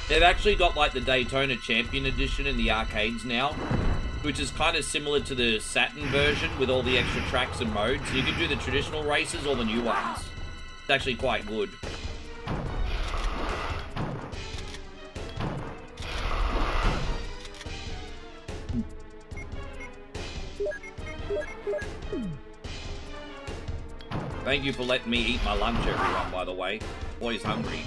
They've actually got, like, the Daytona Champion Edition in the arcades now, which is kind of similar to the Saturn version with all the extra tracks and modes. You can do the traditional races or the new ones. It's actually quite good. Thank you for letting me eat my lunch, everyone, by the way. Boy's hungry.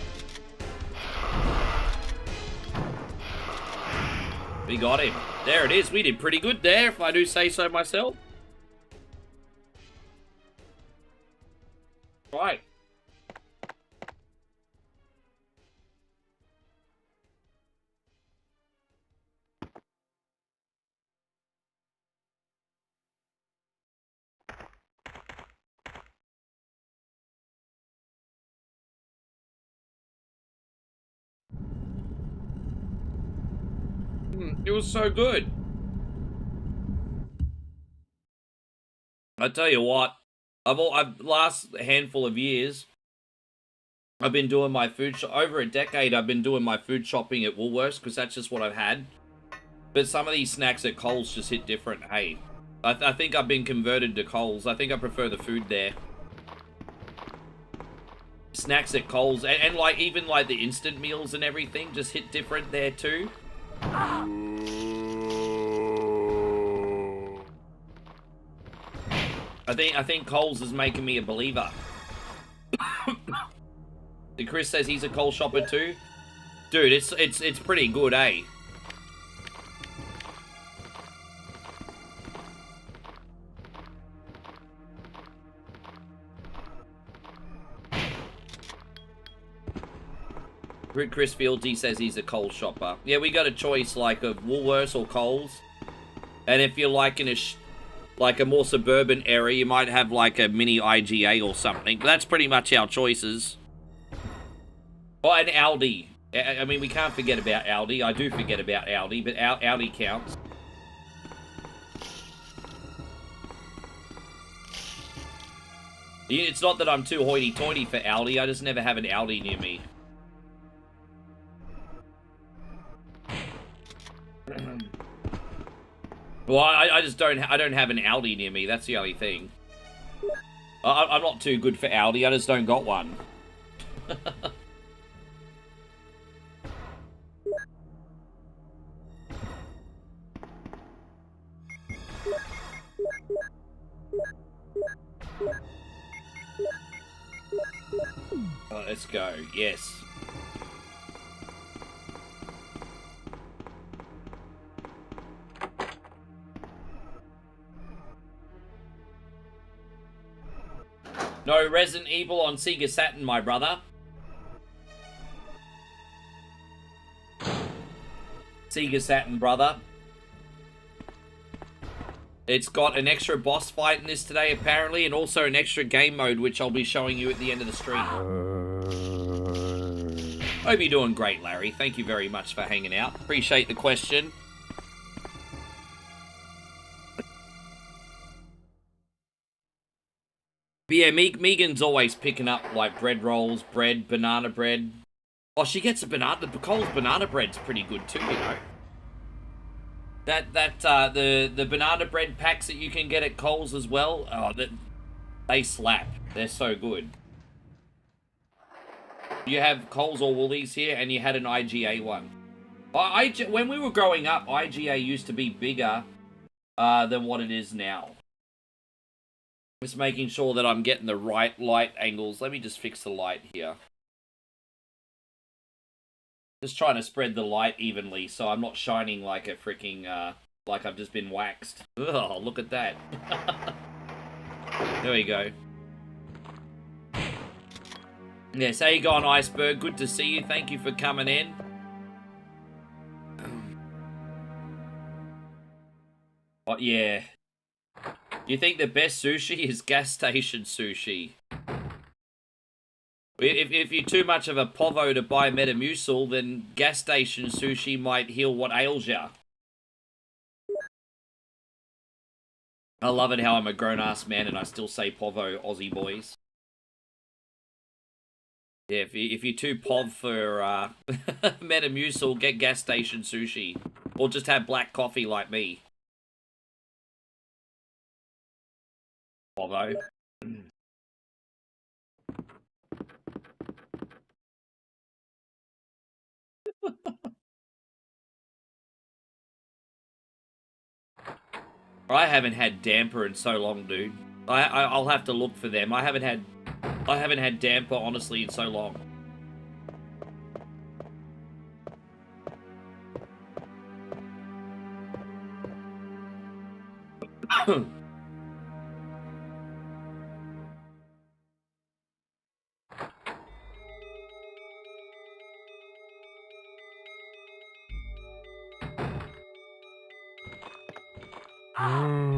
We got him. There it is. We did pretty good there, if I do say so myself. Right. It was so good. I tell you what, I've last handful of years, I've been doing my over a decade. I've been doing my food shopping at Woolworths because that's just what I've had. But some of these snacks at Coles just hit different. Hey, I think I've been converted to Coles. I think I prefer the food there. Snacks at Coles and like even like the instant meals and everything just hit different there too. I think Coles is making me a believer. Chris says he's a Coles shopper too. Dude, it's pretty good, eh? Chris Fields, he says he's a Coles shopper. Yeah, we got a choice like of Woolworths or Coles. And if you're like in a more suburban area, you might have like a mini IGA or something. But that's pretty much our choices. Oh, and Aldi. I mean, we can't forget about Aldi. I do forget about Aldi, but Aldi counts. It's not that I'm too hoity-toity for Aldi. I just never have an Aldi near me. Well, I just don't have an Aldi near me. That's the only thing. I'm not too good for Aldi. I just don't got one. Oh, let's go. Yes. No Resident Evil on Sega Saturn, my brother. Sega Saturn, brother. It's got an extra boss fight in this today, apparently, and also an extra game mode, which I'll be showing you at the end of the stream. Hope you're doing great, Larry. Thank you very much for hanging out. Appreciate the question. But yeah, Megan's always picking up, like, bread rolls, bread, banana bread. Oh, she gets the Coles banana bread's pretty good too, you know. The banana bread packs that you can get at Coles as well, oh, they slap. They're so good. You have Coles or Woolies here, and you had an IGA one. When we were growing up, IGA used to be bigger than what it is now. Just making sure that I'm getting the right light angles. Let me just fix the light here. Just trying to spread the light evenly so I'm not shining like a freaking, like I've just been waxed. Oh, look at that. There we go. Yes, how you going, Iceberg? Good to see you. Thank you for coming in. Oh, yeah. You think the best sushi is gas station sushi? If you're too much of a povo to buy Metamucil, then gas station sushi might heal what ails ya. I love it how I'm a grown-ass man and I still say povo, Aussie boys. Yeah, if you're too pov for Metamucil, get gas station sushi. Or just have black coffee like me. Povo. I haven't had damper in so long, dude. I'll have to look for them. I haven't had I haven't had damper, honestly, in so long.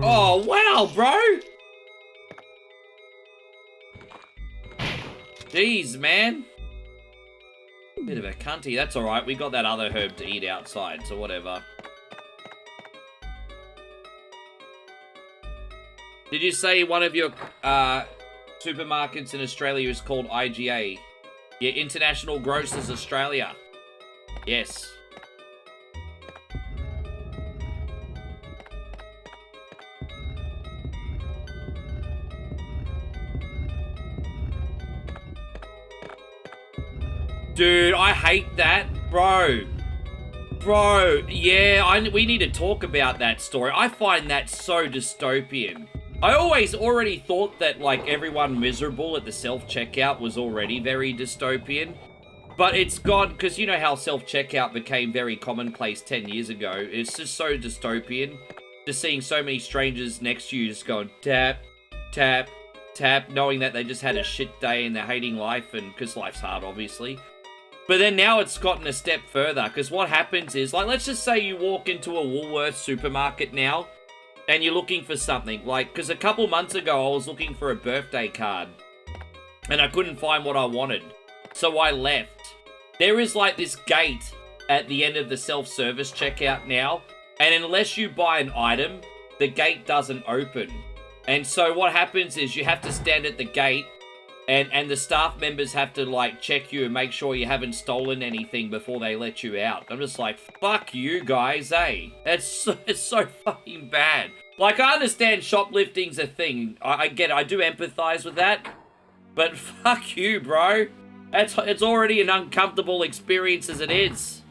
Oh, wow, bro! Jeez, man. Bit of a cunty. That's alright. We got that other herb to eat outside, so whatever. Did you say one of your supermarkets in Australia is called IGA? Yeah, International Grocers Australia. Yes. Dude, I hate that. Bro, yeah, we need to talk about that story. I find that so dystopian. I already thought that, like, everyone miserable at the self-checkout was already very dystopian. But it's gone, because you know how self-checkout became very commonplace 10 years ago. It's just so dystopian. Just seeing so many strangers next to you just going, tap, tap, tap, knowing that they just had a shit day and they're hating life, and because life's hard, obviously. But then now it's gotten a step further, because what happens is, like, let's just say you walk into a Woolworths supermarket now, and you're looking for something. Like, because a couple months ago, I was looking for a birthday card, and I couldn't find what I wanted. So I left. There is, like, this gate at the end of the self-service checkout now, and unless you buy an item, the gate doesn't open. And so what happens is you have to stand at the gate, and the staff members have to, like, check you and make sure you haven't stolen anything before they let you out. I'm just like, fuck you guys, eh? It's so fucking bad. Like, I understand shoplifting's a thing. I get it. I do empathize with that. But fuck you, bro. It's already an uncomfortable experience as it is.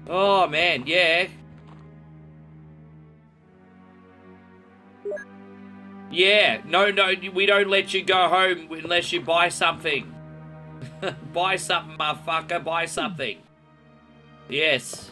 Oh, man, yeah. Yeah, no, we don't let you go home unless you buy something. Buy something, motherfucker, buy something. Yes.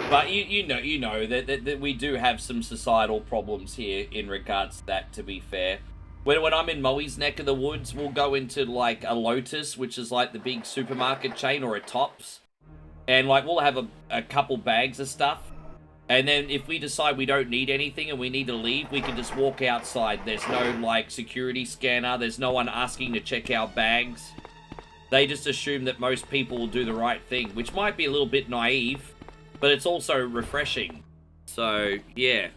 But you know that we do have some societal problems here in regards to that, to be fair. When I'm in Moe's neck of the woods, we'll go into, like, a Lotus, which is, like, the big supermarket chain, or a Tops. And, like, we'll have a couple bags of stuff. And then if we decide we don't need anything and we need to leave, we can just walk outside. There's no, like, security scanner. There's no one asking to check our bags. They just assume that most people will do the right thing, which might be a little bit naive, but it's also refreshing. So, yeah.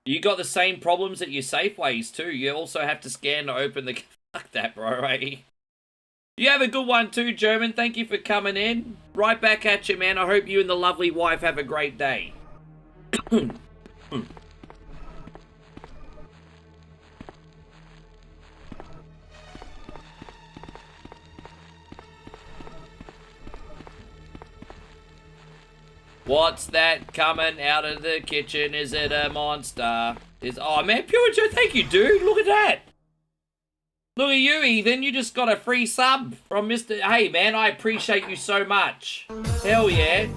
You got the same problems at your Safeways too. You also have to scan to open the... Fuck that, bro, eh? You have a good one too, German. Thank you for coming in. Right back at you, man. I hope you and the lovely wife have a great day. What's that coming out of the kitchen? Is it a monster? Oh man, Pure Joe, thank you, dude. Look at that. Look at you, Ethan. You just got a free sub from Mr. Hey man, I appreciate you so much. Hell yeah.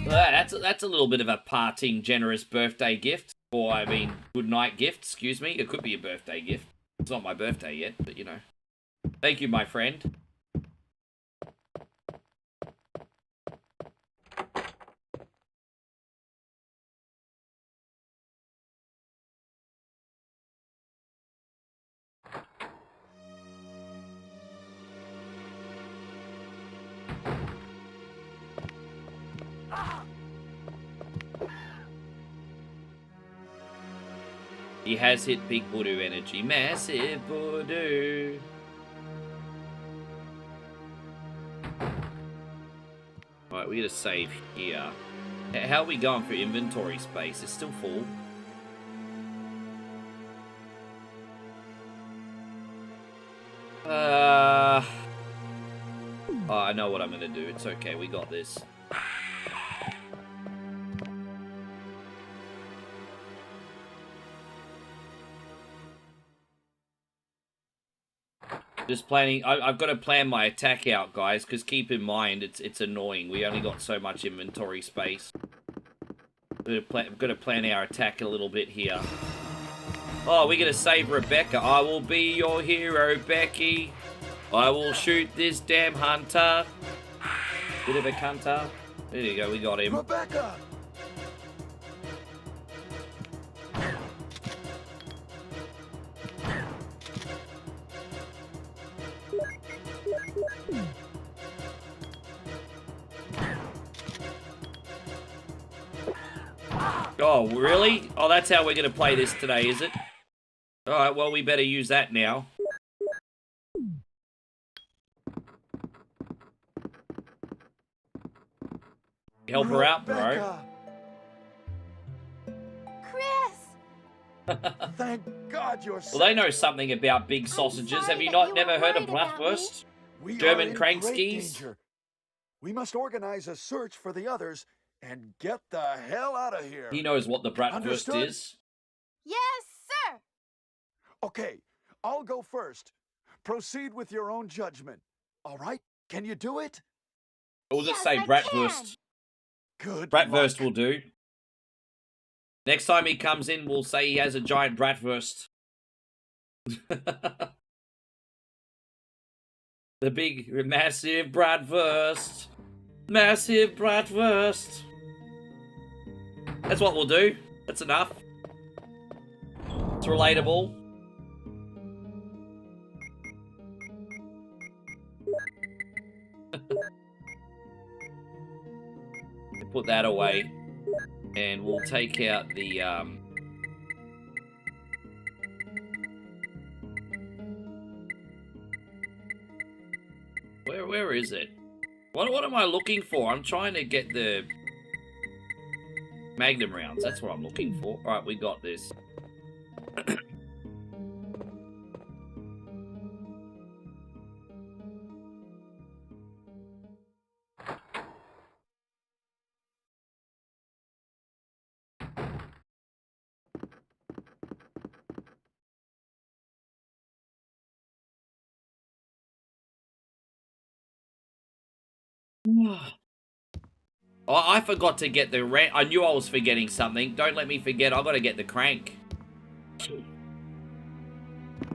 That's a little bit of a parting, generous birthday gift. Or, I mean, good night gift, excuse me. It could be a birthday gift. It's not my birthday yet, but you know. Thank you, my friend. He has hit peak voodoo energy. Massive voodoo. Alright, we gotta save here. How are we going for inventory space? It's still full. Oh, I know what I'm gonna do. It's okay, we got this. Just planning. I've got to plan my attack out, guys, because keep in mind, it's annoying. We only got so much inventory space. We've got to plan our attack a little bit here. Oh, we're going to save Rebecca. I will be your hero, Becky. I will shoot this damn hunter. Bit of a cunter. There you go, we got him. Rebecca! Oh, really? Oh, that's how we're going to play this today, is it? Alright, well, we better use that now. Help her out, bro. Chris! Thank God you're Well, they know something about big sausages. Have you never heard of Bratwurst? German Krankskis? We must organize a search for the others and get the hell out of here. He knows what the Bratwurst Understood? is. Yes, sir! Okay, I'll go first. Proceed with your own judgment. All right? Can you do it? Or will it Yes, say I Bratwurst? Good Bratwurst luck. will do. Next time he comes in, we'll say he has a giant Bratwurst. The big, massive Bratwurst. Massive Bratwurst. That's what we'll do. That's enough. It's relatable. Put that away. And we'll take out the, Where is it? What am I looking for? I'm trying to get the Magnum rounds. That's what I'm looking for. Alright, we got this. Oh, I forgot to get the I knew I was forgetting something. Don't let me forget. I got to get the crank.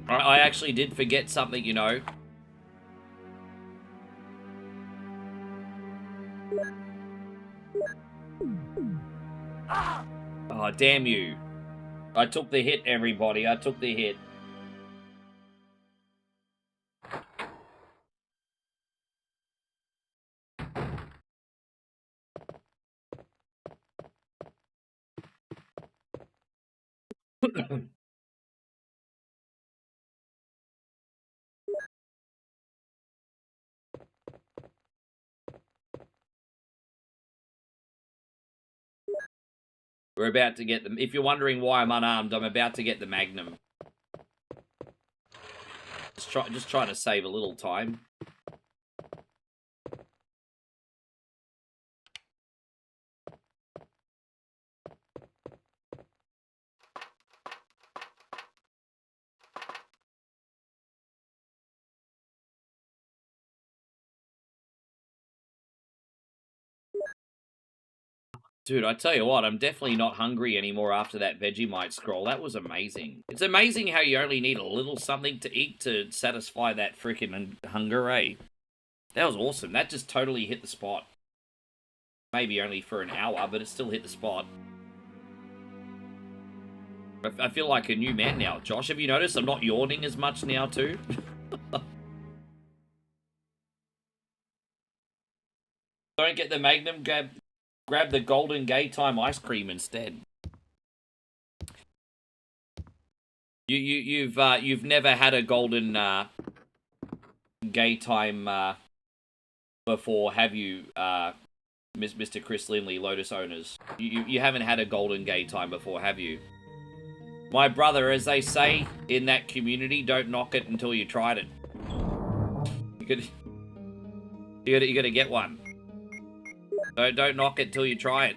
I actually did forget something, you know. Oh, damn you. I took the hit, everybody. I took the hit. We're about to get them. If you're wondering why I'm unarmed, I'm about to get the Magnum. Just trying to save a little time. Dude, I tell you what, I'm definitely not hungry anymore after that Vegemite scroll. That was amazing. It's amazing how you only need a little something to eat to satisfy that freaking hunger, eh? That was awesome. That just totally hit the spot. Maybe only for an hour, but it still hit the spot. I feel like a new man now. Josh, have you noticed I'm not yawning as much now, too? Don't get the Magnum, grab the Golden Gay Time ice cream instead. You've never had a golden gay time before, have you, Mr. Chris Lindley, Lotus Owners? You haven't had a golden gay time before, have you? My brother, as they say in that community, don't knock it until you tried it. You gotta get one. Don't knock it till you try it.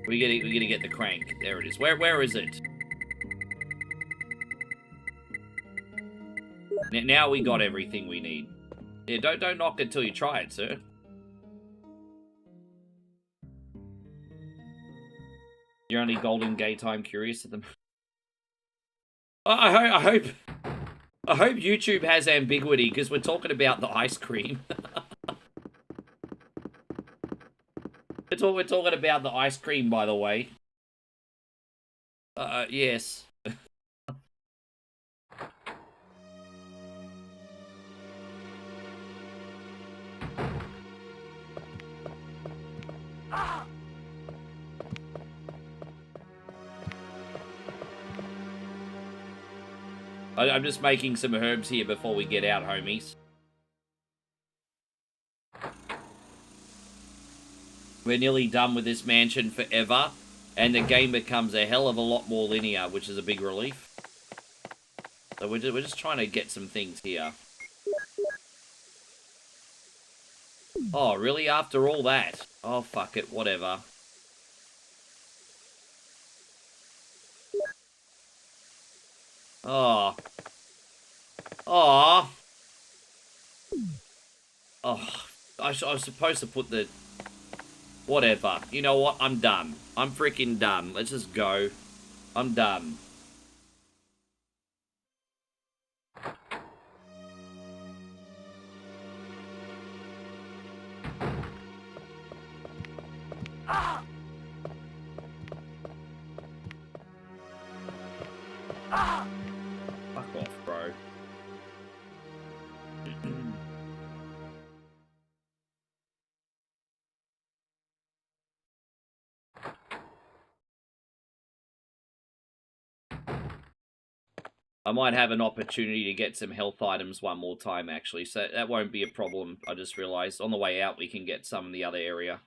We gotta get the crank. There it is. Where is it? Now we got everything we need. Yeah, don't knock it till you try it, sir. You're only golden gay time curious at them. I hope YouTube has ambiguity, because we're talking about the ice cream. We're talking about the ice cream, by the way. Yes. I'm just making some herbs here before we get out, homies. We're nearly done with this mansion forever, and the game becomes a hell of a lot more linear, which is a big relief. So we're just trying to get some things here. Oh, really? After all that? Oh, fuck it. Whatever. Oh. Oh. Oh. I was supposed to put the... Whatever. You know what? I'm done. I'm freaking done. Let's just go. I'm done. Fuck off, bro. I might have an opportunity to get some health items one more time, actually, so that won't be a problem. I just realized on the way out we can get some in the other area.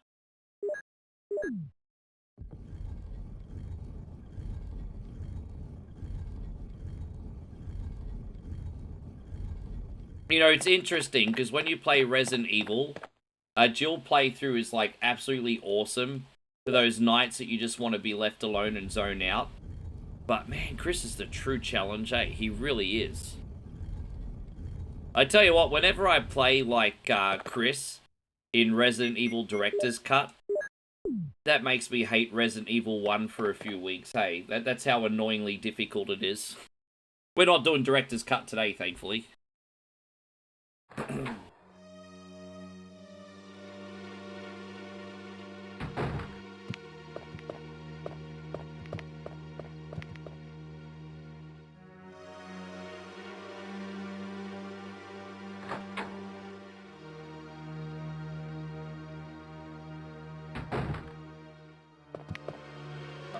You know, it's interesting, because when you play Resident Evil, Jill playthrough is, like, absolutely awesome for those nights that you just want to be left alone and zone out. But, man, Chris is the true challenge, eh? He really is. I tell you what, whenever I play, like, Chris in Resident Evil Director's Cut, that makes me hate Resident Evil 1 for a few weeks, hey? That's how annoyingly difficult it is. We're not doing Director's Cut today, thankfully.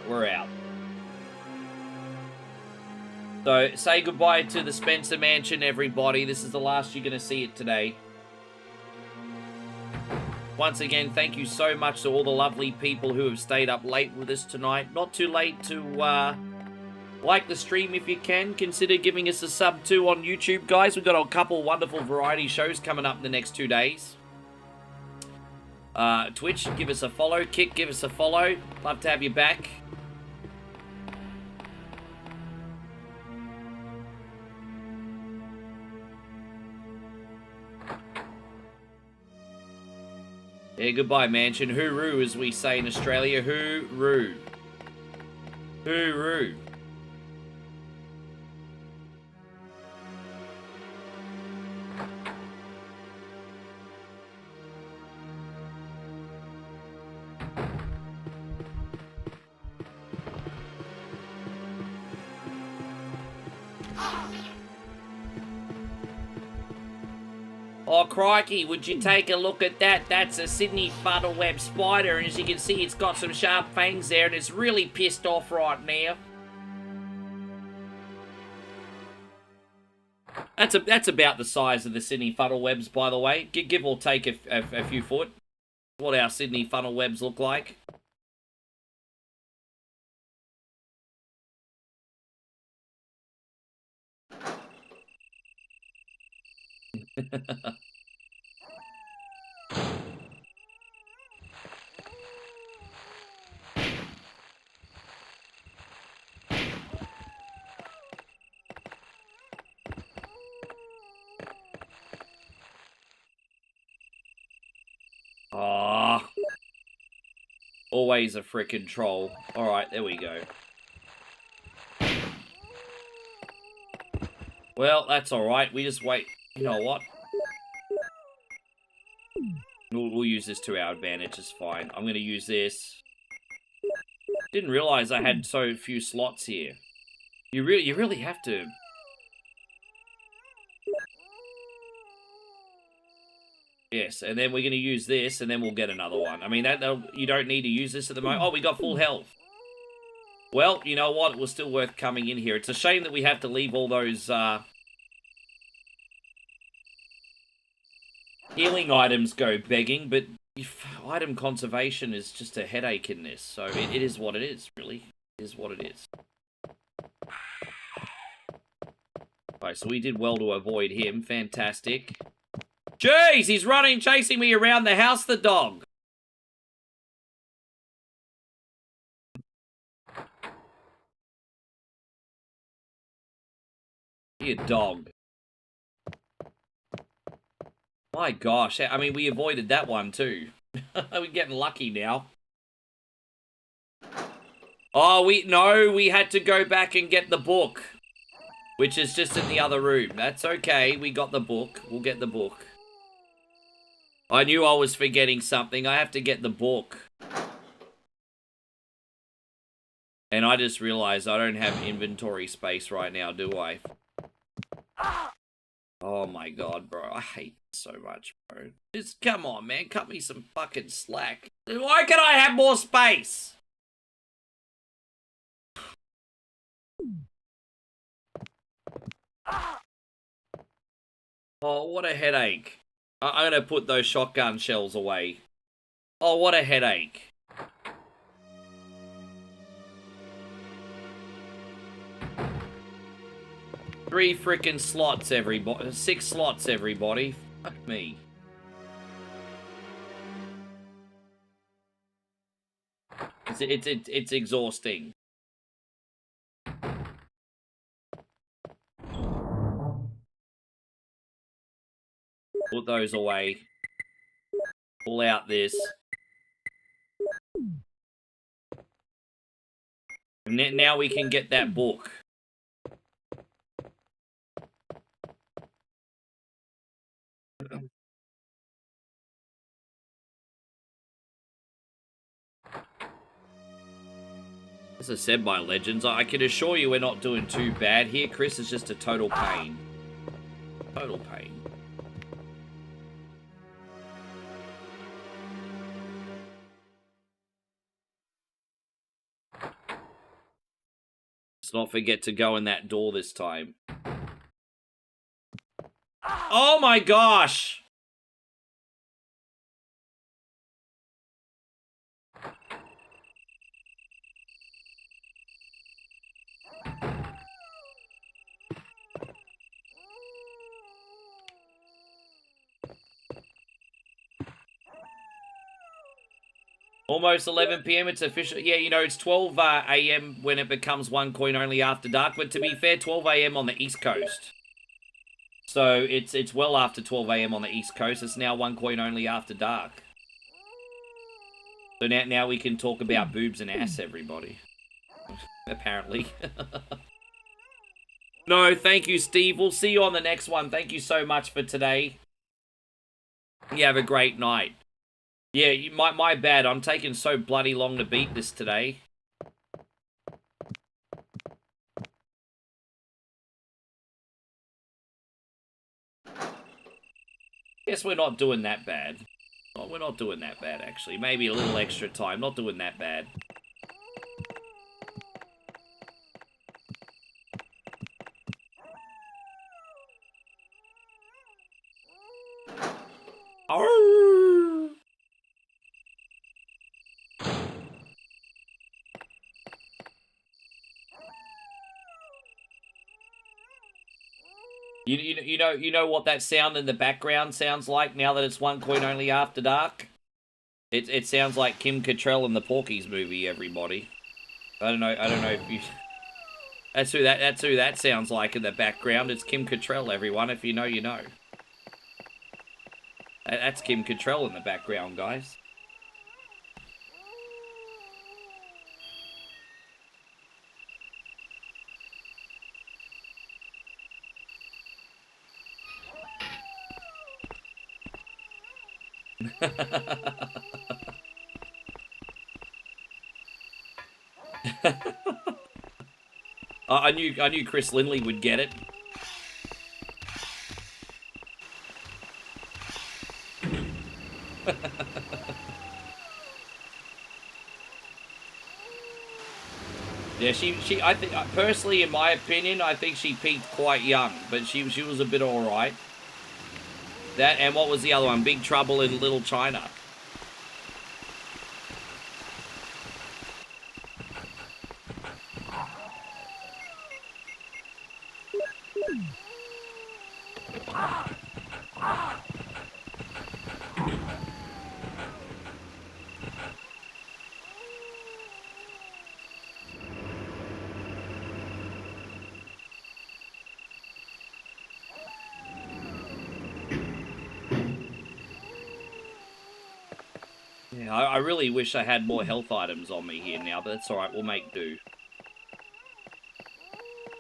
We're out. So, say goodbye to the Spencer Mansion, everybody. This is the last you're going to see it today. Once again, thank you so much to all the lovely people who have stayed up late with us tonight. Not too late to like the stream if you can. Consider giving us a sub too on YouTube, guys. We've got a couple wonderful variety shows coming up in the next 2 days. Twitch, give us a follow. Kick, give us a follow. Love to have you back. Yeah, goodbye, Mansion. Hooroo, as we say in Australia. Hooroo. Hooroo. Oh, crikey, would you take a look at that? That's a Sydney funnelweb spider, and as you can see, it's got some sharp fangs there, and it's really pissed off right now. That's about the size of the Sydney funnelwebs, by the way. Give or take a few foot. What our Sydney funnelwebs look like. Ah, always a frickin' troll. Alright, there we go. Well, that's alright. We just wait. You know what? We'll use this to our advantage. It's fine. I'm going to use this. Didn't realize I had so few slots here. You really have to... Yes, and then we're going to use this, and then we'll get another one. I mean, you don't need to use this at the moment. Oh, we got full health. Well, you know what? It was still worth coming in here. It's a shame that we have to leave all those healing items go begging, but item conservation is just a headache in this. So it is what it is, really. It is what it is. Alright, so we did well to avoid him. Fantastic. Jeez, he's running, chasing me around the house, the dog. You dog. My gosh, I mean, we avoided that one too. We're getting lucky now. Oh, we had to go back and get the book, which is just in the other room. That's okay, we got the book. We'll get the book. I knew I was forgetting something. I have to get the book. And I just realized I don't have inventory space right now, do I? Oh my god, bro. I hate this so much, bro. Just, come on, man. Cut me some fucking slack. Why can't I have more space? Oh, what a headache. I'm gonna put those shotgun shells away. Oh, what a headache. Three frickin' slots, everybody. 6 slots, everybody. Fuck me. It's exhausting. Put those away. Pull out this. And now we can get that book. As I said, my legends, I can assure you we're not doing too bad here. Chris is just a total pain. Total pain. Let's not forget to go in that door this time. Oh my gosh! Almost 11 PM, it's official. Yeah, you know, it's 12 AM when it becomes 1 coin only after dark. But to be fair, 12 AM on the East Coast. So it's well after 12 AM on the East Coast. It's now 1 coin only after dark. So now we can talk about boobs and ass, everybody. Apparently. No, thank you, Steve. We'll see you on the next one. Thank you so much for today. You have a great night. Yeah, my bad. I'm taking so bloody long to beat this today. Guess we're not doing that bad. Oh, we're not doing that bad, actually. Maybe a little extra time. Not doing that bad. Arrgh! You know what that sound in the background sounds like now that it's One Coin Only After Dark? It sounds like Kim Cattrall in the Porky's movie, everybody. I don't know if you... That's who that sounds like in the background. It's Kim Cattrall, everyone. If you know, you know. That's Kim Cattrall in the background, guys. I knew Chris Lindley would get it. Yeah, I think, personally, in my opinion, I think she peaked quite young, but she was a bit alright. That, and what was the other one? Big Trouble in Little China. Yeah, I really wish I had more health items on me here now, but that's alright, we'll make do.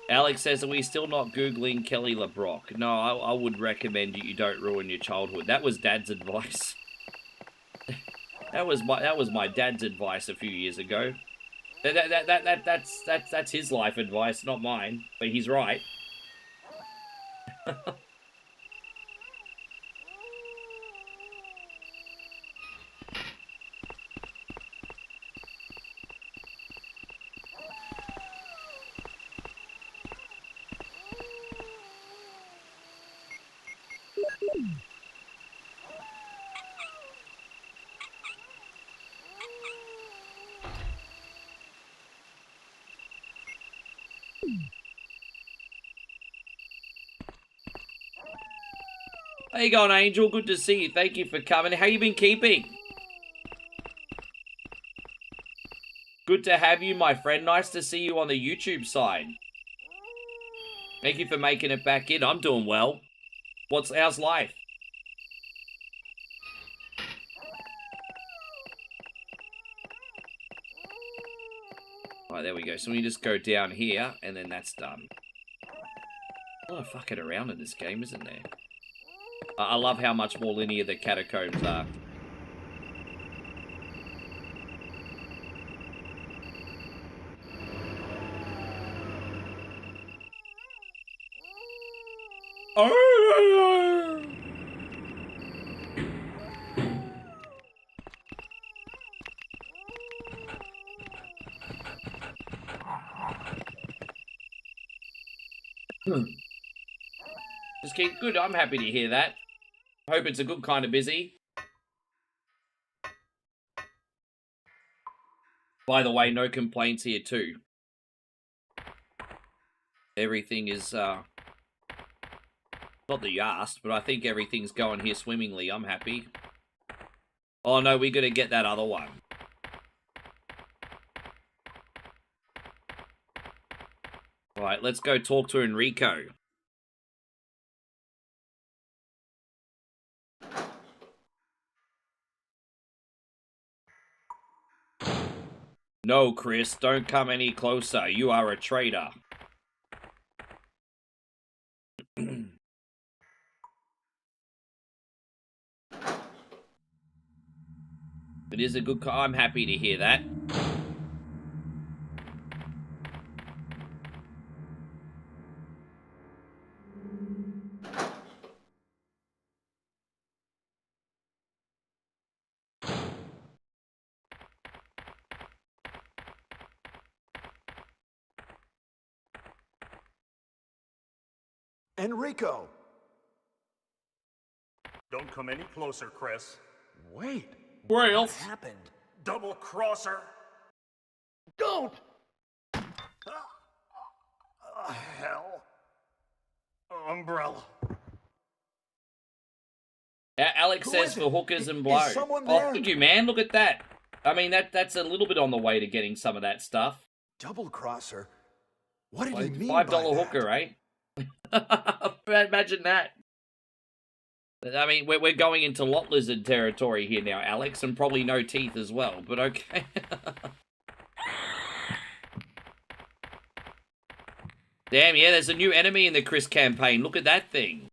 Alex says, are we still not Googling Kelly LeBrock? No, I would recommend you don't ruin your childhood. That was Dad's advice. that was my dad's advice a few years ago. That's his life advice, not mine. But he's right. How you going, Angel? Good to see you. Thank you for coming. How you been keeping? Good to have you, my friend. Nice to see you on the YouTube side. Thank you for making it back in. I'm doing well. How's life? Alright, there we go. So we just go down here, and then that's done. A lot of fucking around in this game, isn't there? I love how much more linear the catacombs are. Just keep good. I'm happy to hear that. Hope it's a good kind of busy. By the way, no complaints here too. Everything is, not that you asked, but I think everything's going here swimmingly. I'm happy. Oh no, we gotta get that other one. Alright, let's go talk to Enrico. No, Chris, don't come any closer. You are a traitor. It is a good... I'm happy to hear that. Enrico! Don't come any closer, Chris. Wait. Well, What happened? Double crosser. Don't! Hell. Umbrella. Alex Who says is for it? hookers and Is blow. someone Oh, there? thank you, man. Look at that. I mean, that's a little bit on the way to getting some of that stuff. Double crosser? What did he mean $5 by that? hooker, eh? Imagine that. I mean, we're going into lot lizard territory here now, Alex, and probably no teeth as well, but okay. Damn, yeah, there's a new enemy in the Chris campaign. Look at that thing.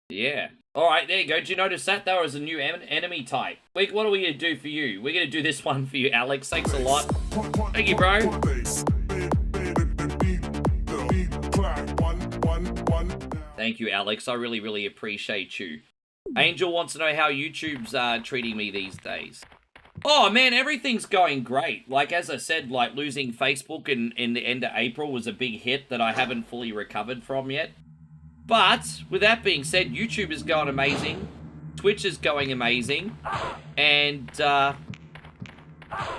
Yeah. Alright, there you go. Did you notice that? That was a new enemy type. What are we going to do for you? We're going to do this one for you, Alex. Thanks a lot. Thank you, bro. Thank you, Alex. I really, really appreciate you. Angel wants to know how YouTube's treating me these days. Oh, man, everything's going great. Like, as I said, like, losing Facebook in the end of April was a big hit that I haven't fully recovered from yet. But, with that being said, YouTube is going amazing. Twitch is going amazing. And,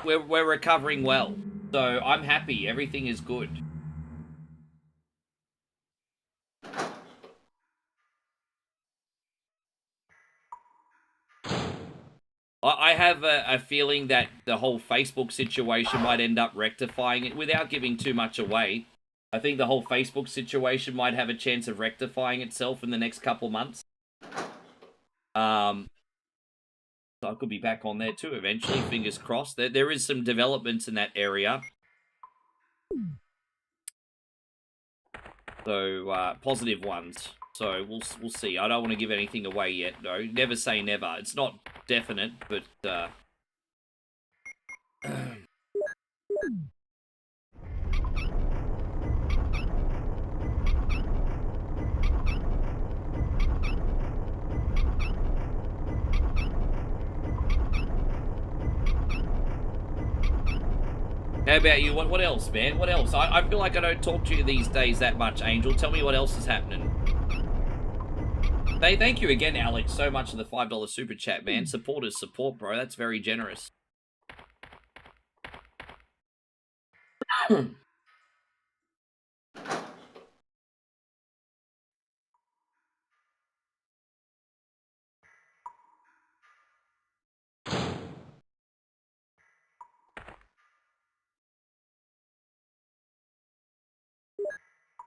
we're recovering well. So, I'm happy. Everything is good. I have a feeling that the whole Facebook situation might end up rectifying it without giving too much away. I think the whole Facebook situation might have a chance of rectifying itself in the next couple months. So I could be back on there too eventually, fingers crossed. There is some developments in that area. So, positive ones. So, we'll see. I don't want to give anything away yet, though. Never say never. It's not definite, but, How about you? What else, man? What else? I feel like I don't talk to you these days that much, Angel. Tell me what else is happening. Thank you again, Alex, so much for the $5 super chat, man. Support is support, bro. That's very generous.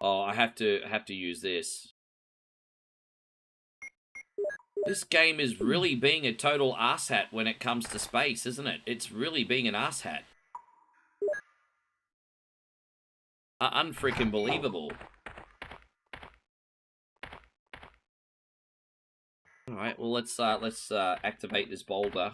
Oh, I have to use this. This game is really being a total asshat when it comes to space, isn't it? It's really being an asshat. Unfreaking believable. All right, well let's activate this boulder.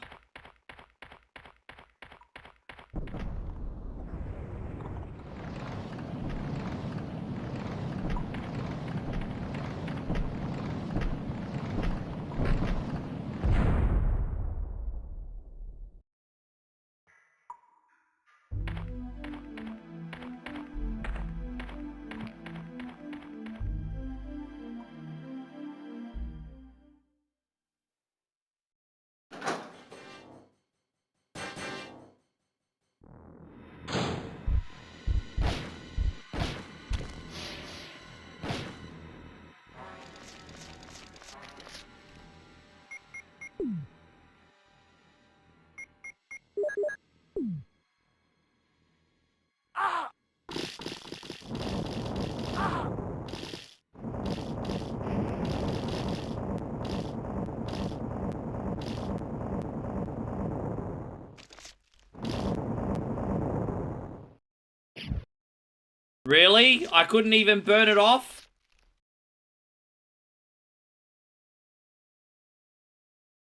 Really? I couldn't even burn it off?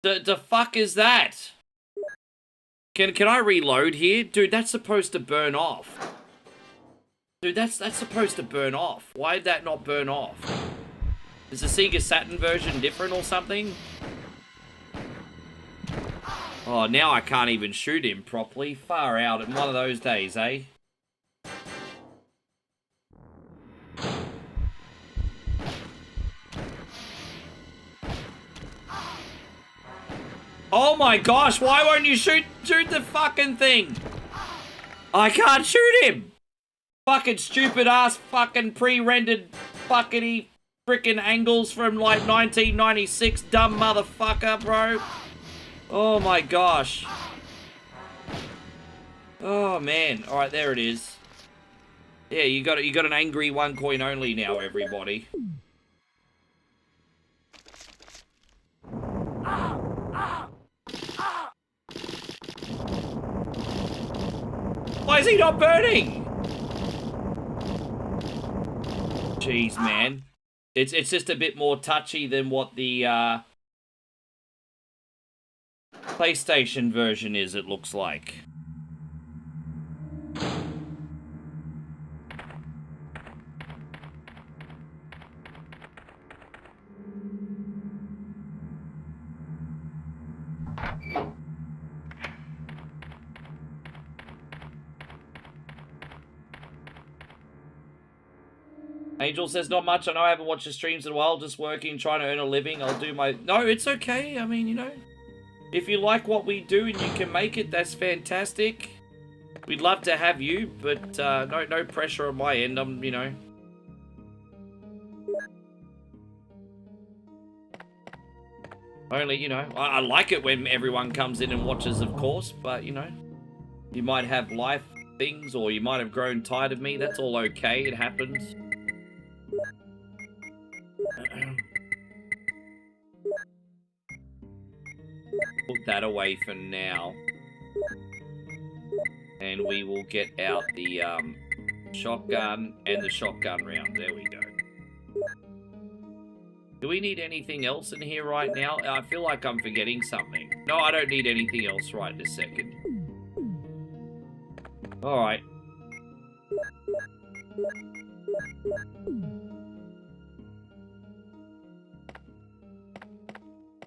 The fuck is that? Can I reload here? Dude, that's supposed to burn off. Dude, that's supposed to burn off. Why did that not burn off? Is the Sega Saturn version different or something? Oh, now I can't even shoot him properly. Far out in one of those days, eh? Oh my gosh, why won't you shoot the fucking thing? I can't shoot him. Fucking stupid ass fucking pre-rendered fuckity frickin' angles from like 1996, dumb motherfucker, bro. Oh my gosh. Oh man. Alright, there it is. Yeah, you got an angry 1 coin only now, everybody. Why is he not burning? Jeez, man. It's just a bit more touchy than what the PlayStation version is, it looks like. Angel says, not much. I know I haven't watched the streams in a while. Just working, trying to earn a living. I'll do my... No, it's okay. I mean, you know, if you like what we do and you can make it, that's fantastic. We'd love to have you, but no pressure on my end. I'm, you know... Only, you know, I like it when everyone comes in and watches, of course, but, you know, you might have life things or you might have grown tired of me. That's all okay. It happens. Put that away for now. And we will get out the shotgun and the shotgun round. There we go. Do we need anything else in here right now? I feel like I'm forgetting something. No, I don't need anything else right this second. Alright.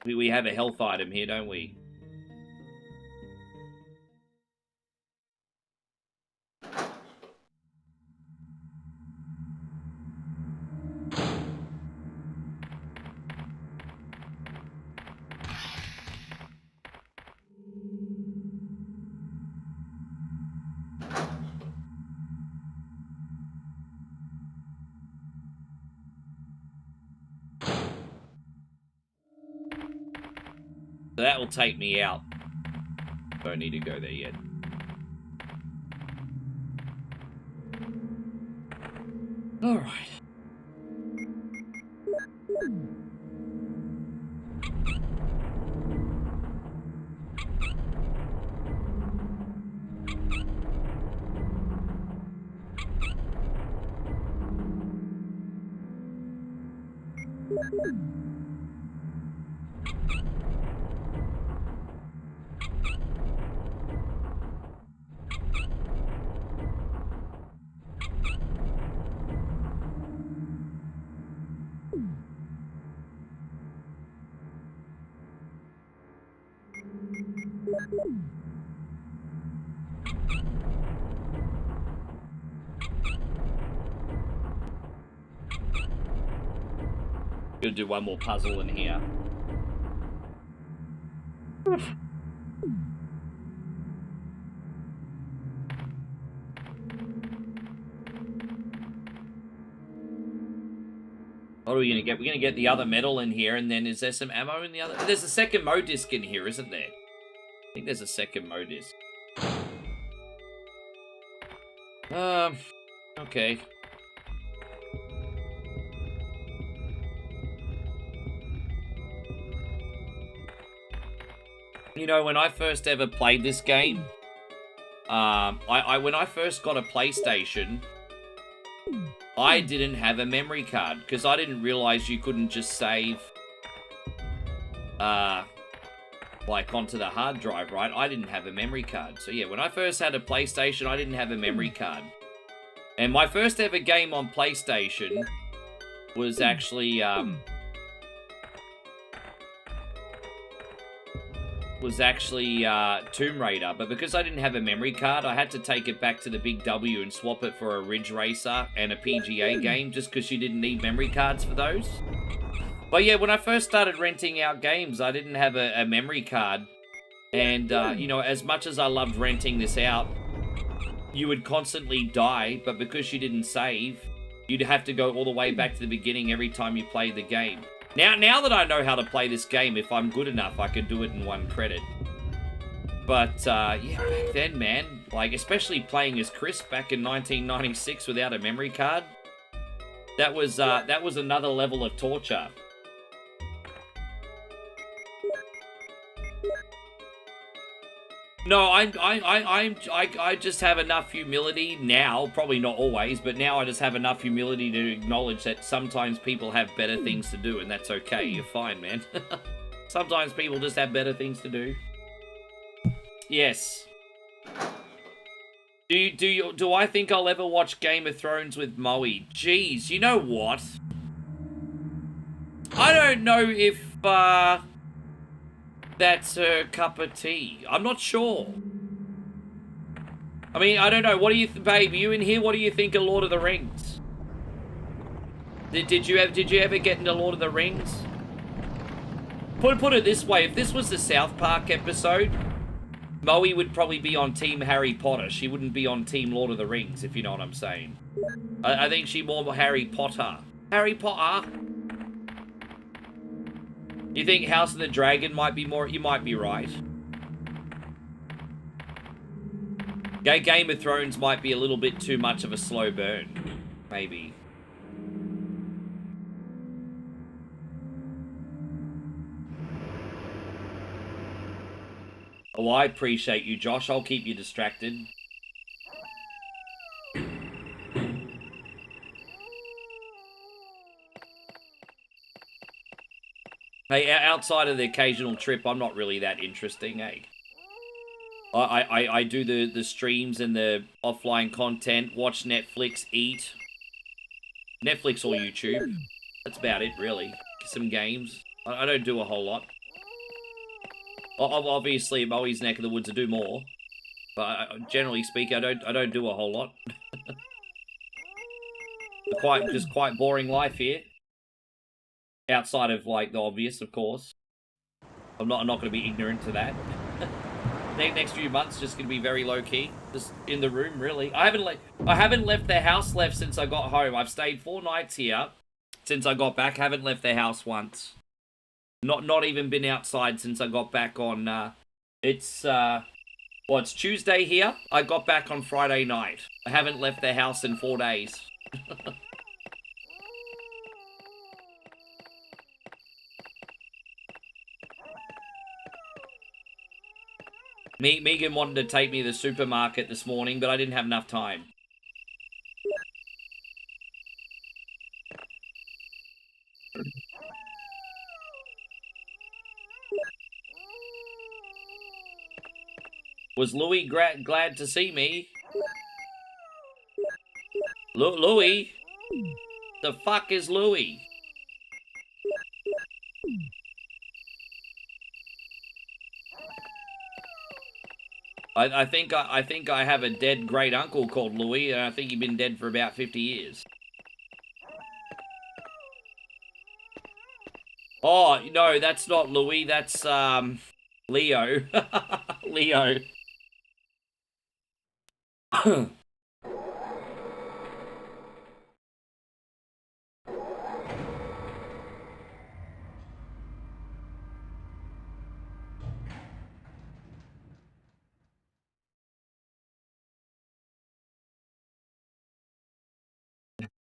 We have a health item here, don't we? So that will take me out. Don't need to go there yet. All right. Gonna do one more puzzle in here. What are we gonna get? We're gonna get the other metal in here, and then is there some ammo in the other? There's a second Mo disc in here, isn't there? I think there's a second Mo disc. Okay. You know, when I first ever played this game, when I first got a PlayStation, I didn't have a memory card because I didn't realize you couldn't just save, like onto the hard drive, right? I didn't have a memory card. So yeah, when I first had a PlayStation, I didn't have a memory card. And my first ever game on PlayStation was actually, Tomb Raider, but because I didn't have a memory card, I had to take it back to the Big W and swap it for a Ridge Racer and a PGA game, just because you didn't need memory cards for those. But yeah, when I first started renting out games, I didn't have a memory card, And, you know, as much as I loved renting this out, you would constantly die, but because you didn't save, you'd have to go all the way back to the beginning every time you played the game. Now that I know how to play this game, if I'm good enough, I can do it in one credit. But, yeah, back then, man, like, especially playing as Chris back in 1996 without a memory card, that was another level of torture. No, I just have enough humility now, probably not always, but now I just have enough humility to acknowledge that sometimes people have better things to do, and that's okay. You're fine, man. Sometimes people just have better things to do. Yes. Do I think I'll ever watch Game of Thrones with Moe? Jeez, you know what? I don't know if, that's her cup of tea. I'm not sure. I mean, I don't know. What do you, babe? You in here? What do you think of Lord of the Rings? Did you ever get into Lord of the Rings? Put it this way: if this was the South Park episode, Moe would probably be on Team Harry Potter. She wouldn't be on Team Lord of the Rings, if you know what I'm saying. I think she's more Harry Potter. Harry Potter. You think House of the Dragon might be more... You might be right. Game of Thrones might be a little bit too much of a slow burn. Maybe. Oh, I appreciate you, Josh. I'll keep you distracted. Hey, outside of the occasional trip, I'm not really that interesting, eh? I do the streams and the offline content, watch Netflix, eat. Netflix or YouTube. That's about it, really. Some games. I don't do a whole lot. Obviously, Moe's neck of the woods, I do more. But generally speaking, I don't do a whole lot. Just quite boring life here. Outside of, like, the obvious, of course. I'm not going to be ignorant to that. Next few months, just going to be very low-key. Just in the room, really. I haven't left the house since I got home. I've stayed 4 nights here since I got back. Haven't left the house once. Not even been outside since I got back on, it's Tuesday here. I got back on Friday night. I haven't left the house in 4 days. Megan wanted to take me to the supermarket this morning, but I didn't have enough time. Was Louis glad to see me? Louis? The fuck is Louis? I think I have a dead great uncle called Louis, and I think he's been dead for about 50 years. Oh, no, that's not Louis, that's Leo. Leo.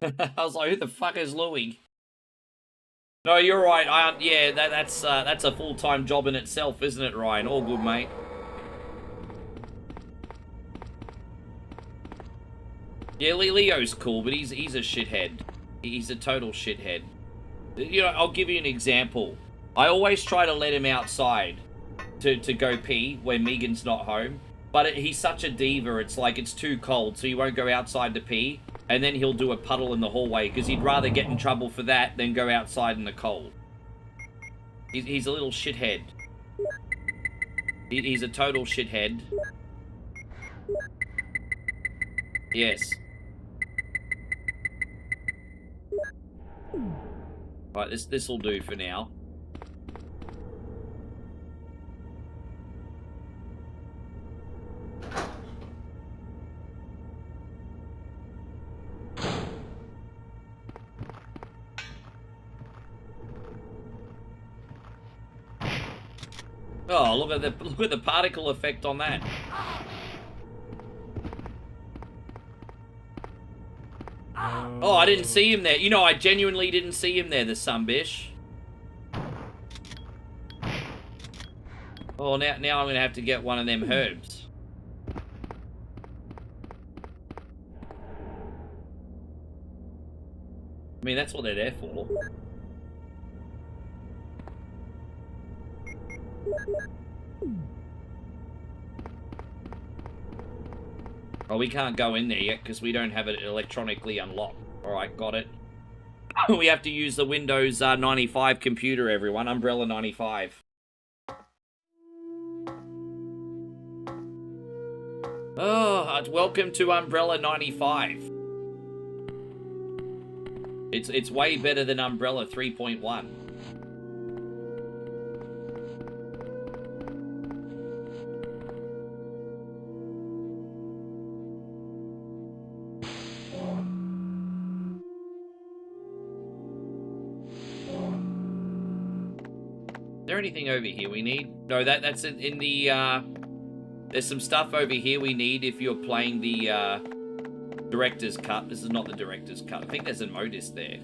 I was like, who the fuck is Louis? No, you're right. Yeah, that's a full-time job in itself, isn't it, Ryan? All good, mate. Yeah, Leo's cool, but he's a shithead. He's a total shithead. You know, I'll give you an example. I always try to let him outside to go pee when Megan's not home. But he's such a diva, it's like it's too cold, so he won't go outside to pee. And then he'll do a puddle in the hallway, because he'd rather get in trouble for that than go outside in the cold. He's a little shithead. He's a total shithead. Yes. Right, this'll do for now. Oh, look at the particle effect on that. Oh, I didn't see him there. You know, I genuinely didn't see him there, the sunbish. Oh, now I'm gonna have to get one of them herbs. I mean, that's what they're there for. Oh, we can't go in there yet because we don't have it electronically unlocked. Alright, got it. We have to use the Windows 95 computer, everyone. Umbrella 95. Oh, welcome to Umbrella 95. It's way better than Umbrella 3.1. Is there anything over here we need? No, that's in the, there's some stuff over here we need if you're playing the, director's cut. This is not the director's cut. I think there's a modus there.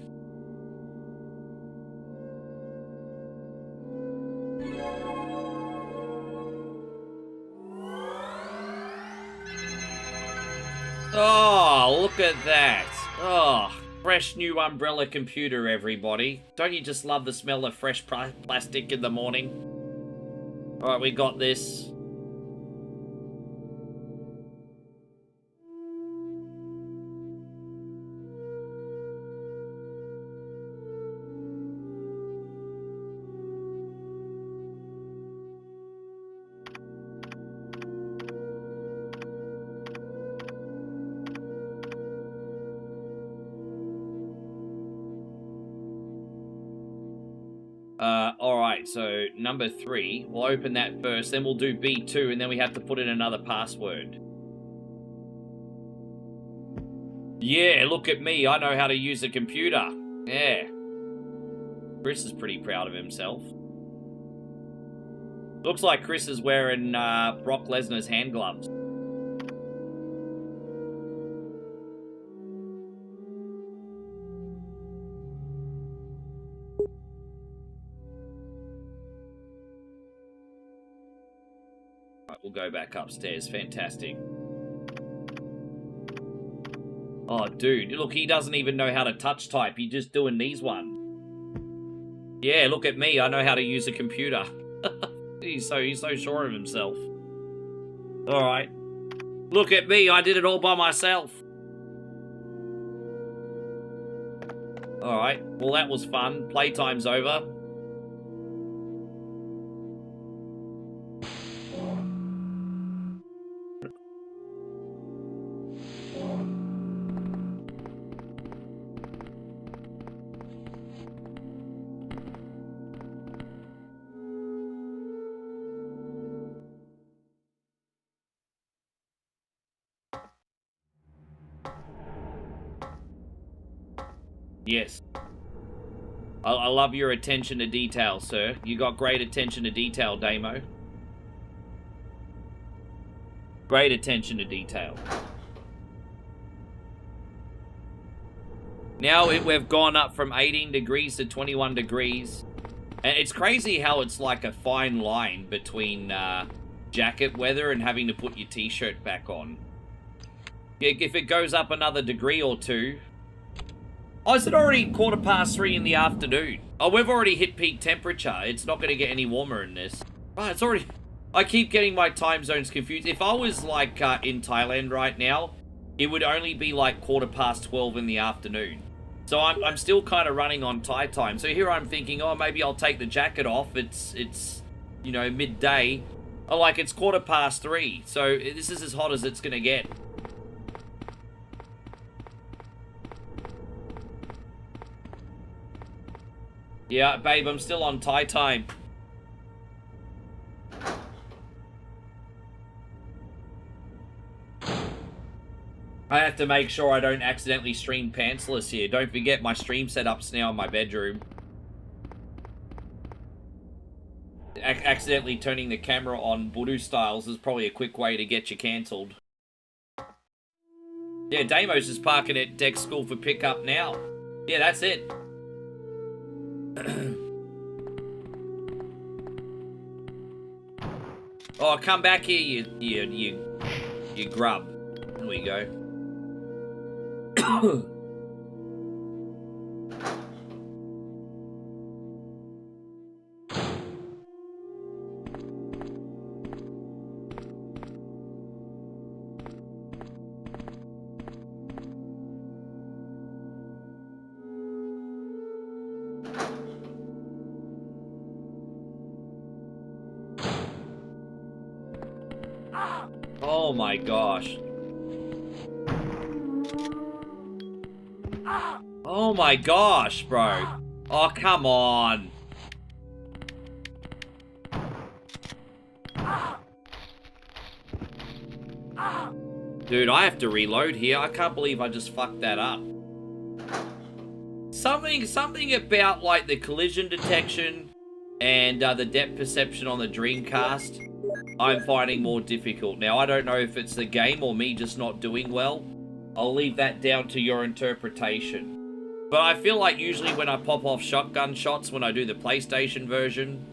Oh, look at that. Oh, fresh new Umbrella computer, everybody. Don't you just love the smell of fresh plastic in the morning? Alright, we got this. Alright, so number 3. We'll open that first, then we'll do B2, and then we have to put in another password. Yeah, look at me. I know how to use a computer. Yeah. Chris is pretty proud of himself. Looks like Chris is wearing Brock Lesnar's hand gloves. We'll go back upstairs. Fantastic. Oh, dude. Look, he doesn't even know how to touch type. He's just doing these ones. Yeah, look at me. I know how to use a computer. He's so sure of himself. Alright. Look at me. I did it all by myself. Alright. Well, that was fun. Playtime's over. Yes. I love your attention to detail, sir. You got great attention to detail, Damo. Great attention to detail. Now we've gone up from 18 degrees to 21 degrees. And it's crazy how it's like a fine line between jacket weather and having to put your t-shirt back on. If it goes up another degree or two... Oh, is it already 3:15 in the afternoon? Oh, we've already hit peak temperature. It's not going to get any warmer in this. Right, it's already... I keep getting my time zones confused. If I was, like, in Thailand right now, it would only be, like, 12:15 in the afternoon. So I'm still kind of running on Thai time. So here I'm thinking, oh, maybe I'll take the jacket off. It's you know, midday. Oh, like, it's 3:15. So this is as hot as it's going to get. Yeah, babe, I'm still on Thai time. I have to make sure I don't accidentally stream pantsless here. Don't forget my stream setup's now in my bedroom. accidentally turning the camera on Voodoo Styles is probably a quick way to get you cancelled. Yeah, Damos is parking at Deck School for pickup now. Yeah, that's it. Oh, come back here, you grub. There we go. Oh my gosh. Oh my gosh, bro. Oh, come on. Dude, I have to reload here. I can't believe I just fucked that up. Something about, like, the collision detection and the depth perception on the Dreamcast, I'm finding more difficult. Now, I don't know if it's the game or me just not doing well. I'll leave that down to your interpretation. But I feel like usually when I pop off shotgun shots when I do the PlayStation version,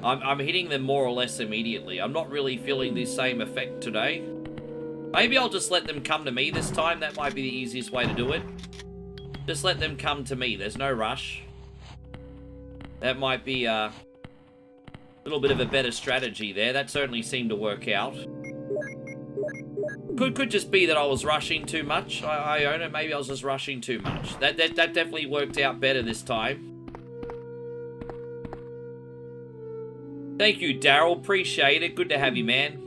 I'm hitting them more or less immediately. I'm not really feeling the same effect today. Maybe I'll just let them come to me this time. That might be the easiest way to do it. Just let them come to me. There's no rush. That might be a little bit of a better strategy there. That certainly seemed to work out. Could just be that I was rushing too much. I own it. Maybe I was just rushing too much. That definitely worked out better this time. Thank you, Daryl. Appreciate it. Good to have you, man.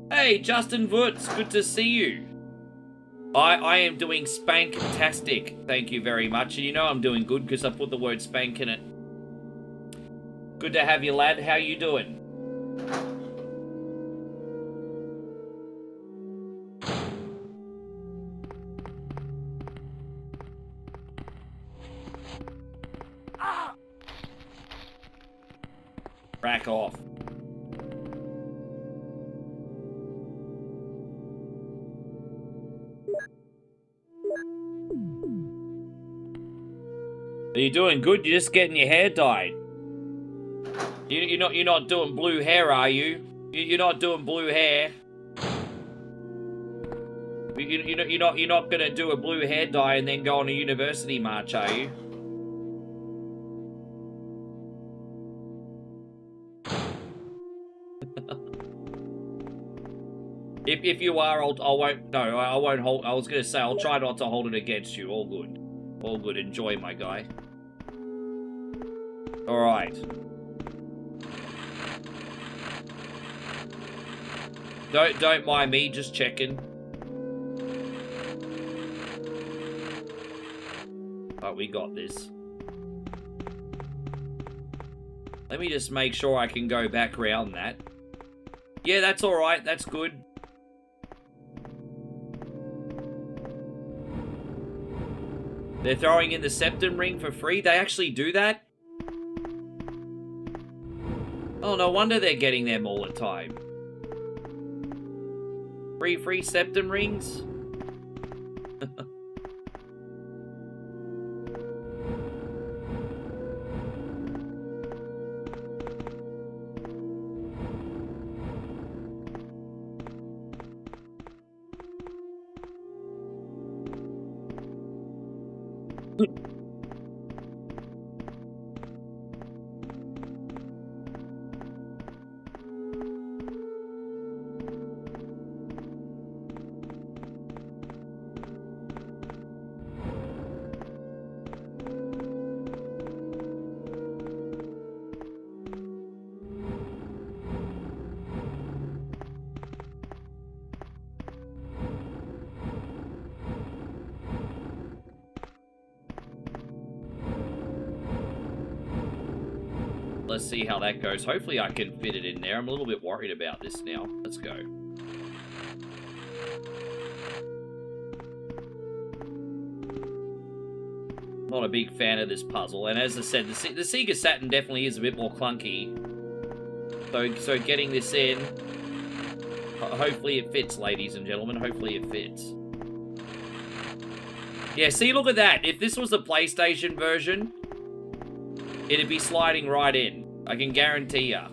Hey, Justin Woods, good to see you. I am doing spank-tastic, thank you very much. And you know I'm doing good because I put the word spank in it. Good to have you, lad. How you doing? Rack off. Are you doing good? You're just getting your hair dyed. You're not doing blue hair, are you? You're not doing blue hair. You're not gonna do a blue hair dye and then go on a university march, are you? If you are, I won't. No, I won't hold. I was gonna say I'll try not to hold it against you. All good. All good. Enjoy, my guy. All right. Don't mind me. Just checking. Oh, we got this. Let me just make sure I can go back around that. Yeah, that's all right. That's good. They're throwing in the septum ring for free? They actually do that? Oh, no wonder they're getting them all the time. Free septum rings? Let's see how that goes. Hopefully I can fit it in there. I'm a little bit worried about this now. Let's go. Not a big fan of this puzzle. And as I said, the Sega Saturn definitely is a bit more clunky. So getting this in, hopefully it fits, ladies and gentlemen. Hopefully it fits. Yeah, see, look at that. If this was the PlayStation version, it'd be sliding right in. I can guarantee ya.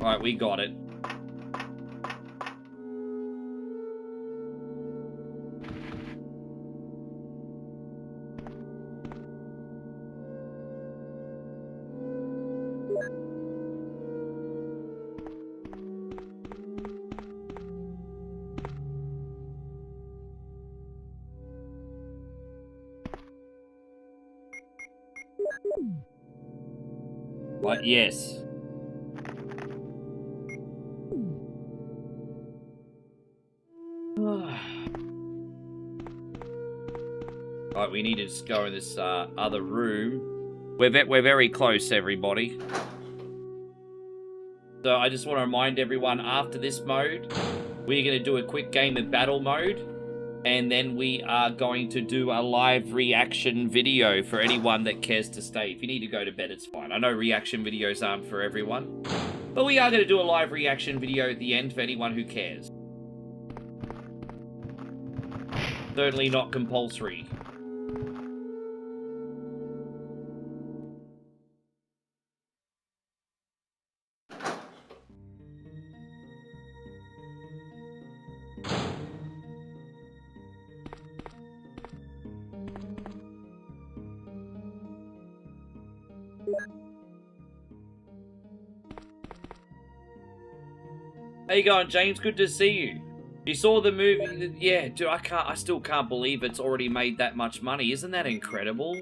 Alright, we got it. But yes. Alright, we need to just go in this other room. We're very close, everybody. So I just want to remind everyone, after this mode, we're going to do a quick game of battle mode. And then we are going to do a live reaction video for anyone that cares to stay. If you need to go to bed, it's fine. I know reaction videos aren't for everyone. But we are going to do a live reaction video at the end for anyone who cares. Certainly not compulsory. How you going, James? Good to see you. You saw the movie? Yeah, dude, I still can't believe it's already made that much money. Isn't that incredible?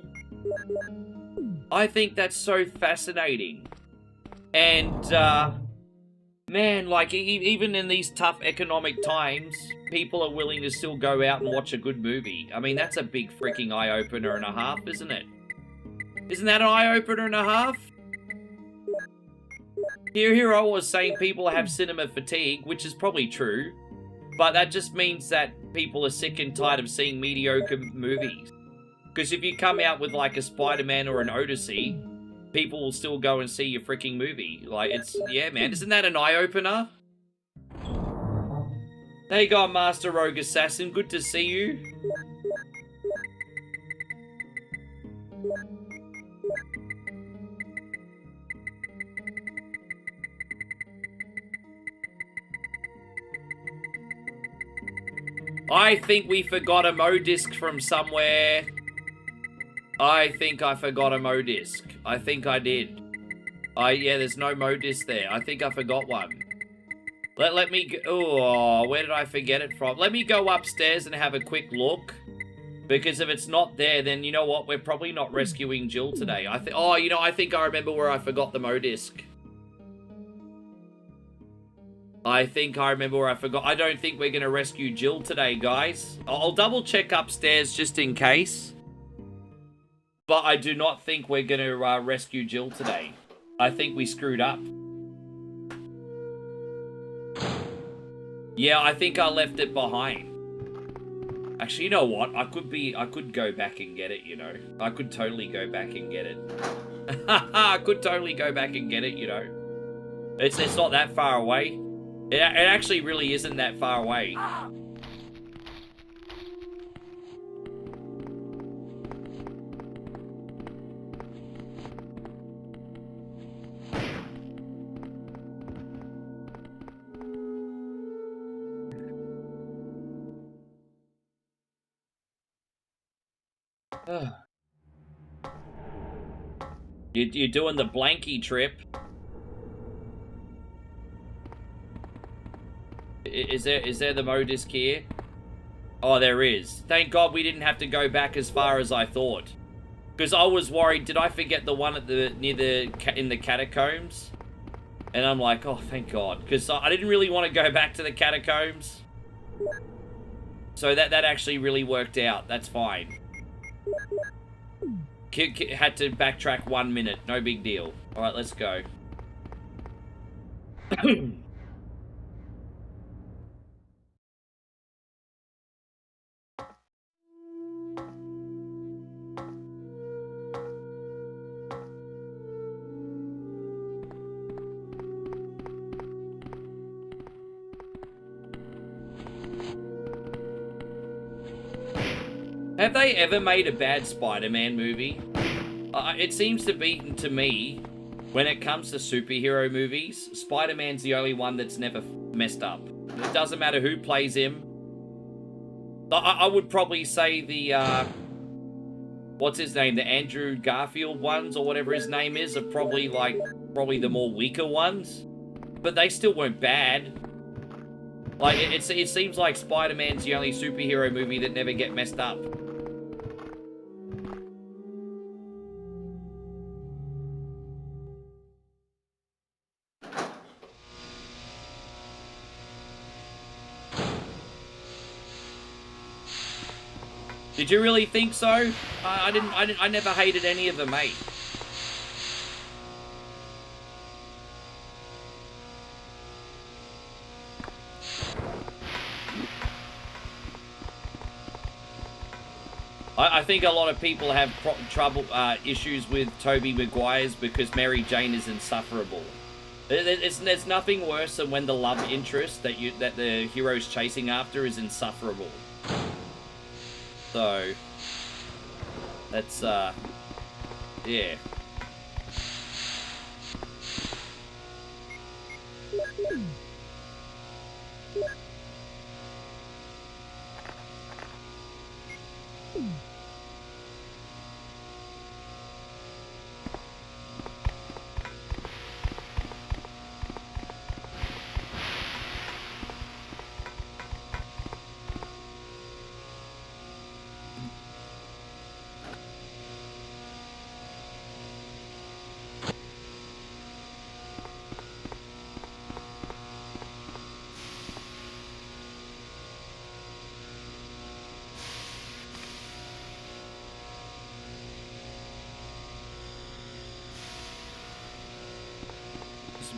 I think that's so fascinating. And, man, like, even in these tough economic times, people are willing to still go out and watch a good movie. I mean, that's a big freaking eye-opener and a half, isn't it? Isn't that an eye-opener and a half? Here I was saying people have cinema fatigue, which is probably true, but that just means that people are sick and tired of seeing mediocre movies. Because if you come out with like a Spider-Man or an Odyssey, people will still go and see your freaking movie. Like, it's, yeah, man, isn't that an eye-opener? There you go, Master Rogue Assassin, good to see you. I think we forgot a Mo-Disc from somewhere. I think I forgot a Mo-Disc. I think I did. Yeah, there's no Mo-Disc there. I think I forgot one. Let me go. Oh, where did I forget it from? Let me go upstairs and have a quick look. Because if it's not there, then you know what? We're probably not rescuing Jill today. I think I remember where I forgot the Mo-Disc. I think I remember where I forgot. I don't think we're going to rescue Jill today, guys. I'll double check upstairs just in case. But I do not think we're going to rescue Jill today. I think we screwed up. Yeah, I think I left it behind. Actually, you know what? I could go back and get it, you know. I could totally go back and get it. I could totally go back and get it, you know. It's not that far away. It actually really isn't that far away. You're doing the blankie trip. Is there the Mo-Disc here? Oh, there is. Thank God we didn't have to go back as far as I thought. Because I was worried, did I forget the one at in the catacombs? And I'm like, oh, thank God. Because I didn't really want to go back to the catacombs. So that actually really worked out. That's fine. Had to backtrack 1 minute. No big deal. All right, let's go. Have they ever made a bad Spider-Man movie? It seems to be, to me, when it comes to superhero movies, Spider-Man's the only one that's never messed up. It doesn't matter who plays him. I would probably say the, what's his name? The Andrew Garfield ones, or whatever his name is, are probably the more weaker ones. But they still weren't bad. Like, it seems like Spider-Man's the only superhero movie that never get messed up. Did you really think so? I never hated any of them, mate. I think a lot of people have issues with Tobey Maguire's because Mary Jane is insufferable. There's nothing worse than when the love interest that the hero's chasing after is insufferable. So that's yeah.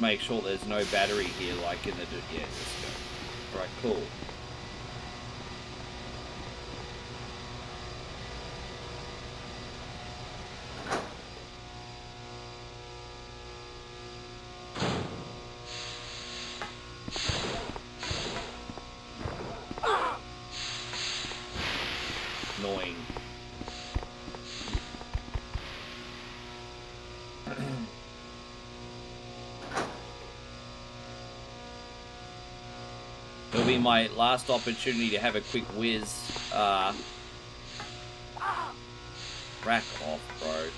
Make sure there's no battery here like in the... Yeah, let's go. Alright, cool. Annoying. It'll be my last opportunity to have a quick whiz. Rack off, bro.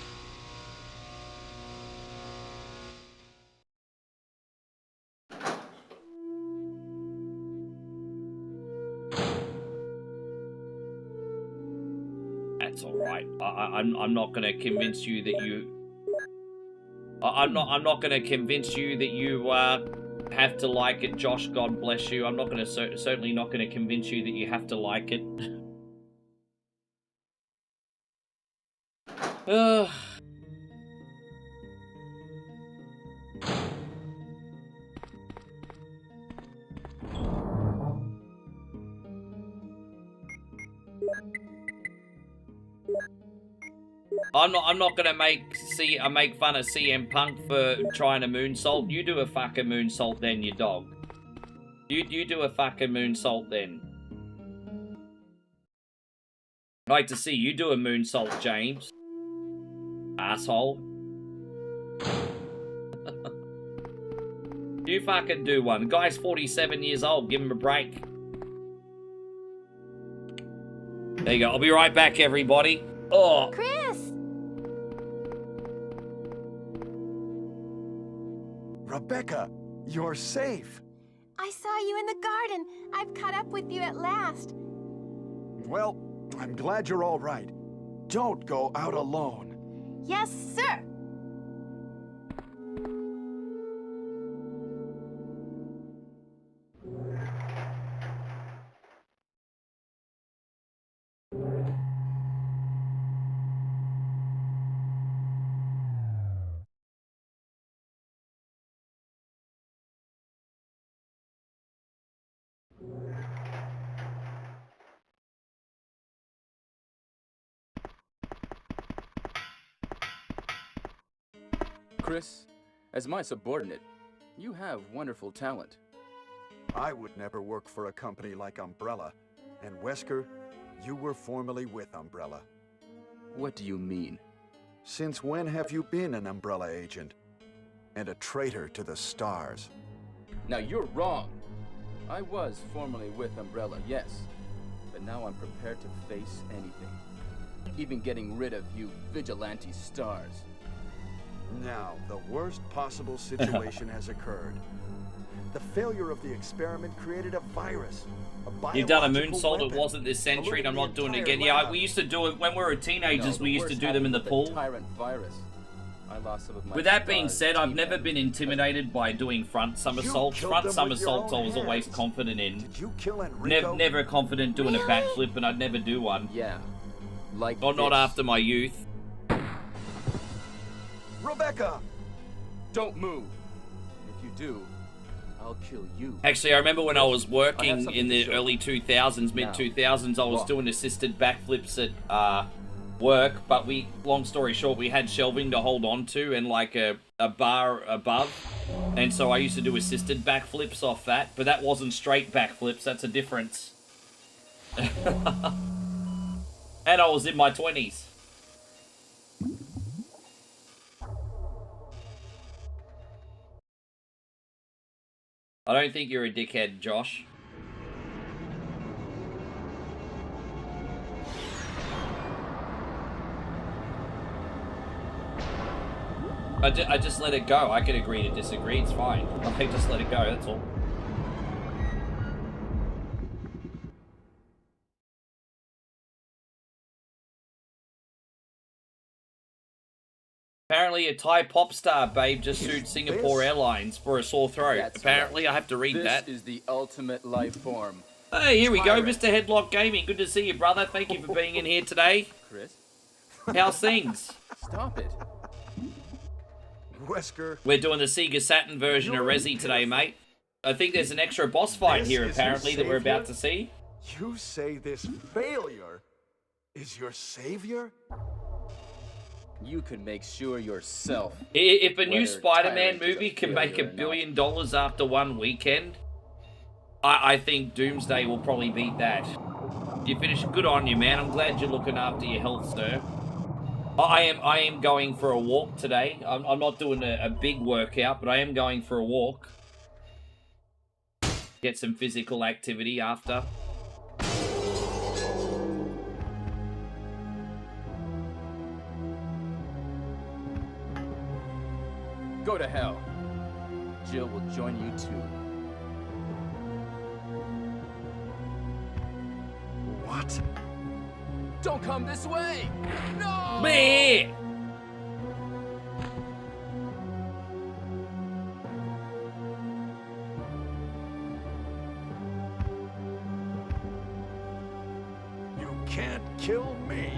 That's all right. I'm not gonna convince you that you. I'm not gonna convince you that you have to like it, Josh. God bless you. I'm not gonna certainly not gonna convince you that you have to like it. I'm not gonna make fun of CM Punk for trying to moonsault. You do a fucking moonsault then, you dog. You do a fucking moonsault then. I'd like to see you do a moonsault, James. Asshole. You fucking do one. The guy's 47 years old. Give him a break. There you go. I'll be right back, everybody. Oh. Chris! Rebecca, you're safe. I saw you in the garden. I've caught up with you at last. Well, I'm glad you're all right. Don't go out alone. Yes, sir. Chris, as my subordinate, you have wonderful talent. I would never work for a company like Umbrella. And Wesker, you were formerly with Umbrella. What do you mean? Since when have you been an Umbrella agent? And a traitor to the stars? Now you're wrong. I was formerly with Umbrella, yes. But now I'm prepared to face anything. Even getting rid of you vigilante stars. Now, the worst possible situation has occurred. The failure of the experiment created a virus. You've done a biological moonsault, it weapon, wasn't this century, and I'm not polluting doing it the again. entire Yeah, we lab. used to do it when we were teenagers, No, we used to do them in the pool. Tyrant virus. I lost some of my With that being stars, said, I've team never members. been intimidated by doing front somersaults. killed Front them with your somersaults I own was always hands. confident in. Did you kill Enrico? Never confident doing a backflip, and I'd never do one. Yeah. Like Or not this. after my youth. Rebecca! Don't move. If you do, I'll kill you. Actually, I remember when I was I working have something in to the show early 2000s, mid 2000s, I was What? doing assisted backflips at work, but long story short, we had shelving to hold on to and like a bar above, and so I used to do assisted backflips off that, but that wasn't straight backflips, that's a difference. And I was in my 20s. I don't think you're a dickhead, Josh. I just let it go. I could agree to disagree. It's fine. I just let it go. That's all. Apparently, a Thai pop star babe just sued Singapore Airlines for a sore throat. That's Apparently, right. I have to read This that. is the ultimate life form. Hey, here we go, Tyrant. Mr. Headlock Gaming. Good to see you, brother. Thank you for being in here today. Chris, How's things? stop it. Wesker, We're doing the Sega Saturn version of Resi today, mate. I think there's an extra boss fight This here, is apparently, your that we're about to savior? see. you say this failure is your savior? You can make sure yourself. If a new Whether Spider-Man Tyrant is a movie can make failure $1 or billion after one weekend, I think Doomsday will probably beat that. You finished. Good on you, man. I'm glad you're looking after your health, sir. I am going for a walk today. I'm not doing a big workout, but I am going for a walk. Get some physical activity after. Go to hell. Jill will join you too. What? Don't come this way! No! Meh! You can't kill me.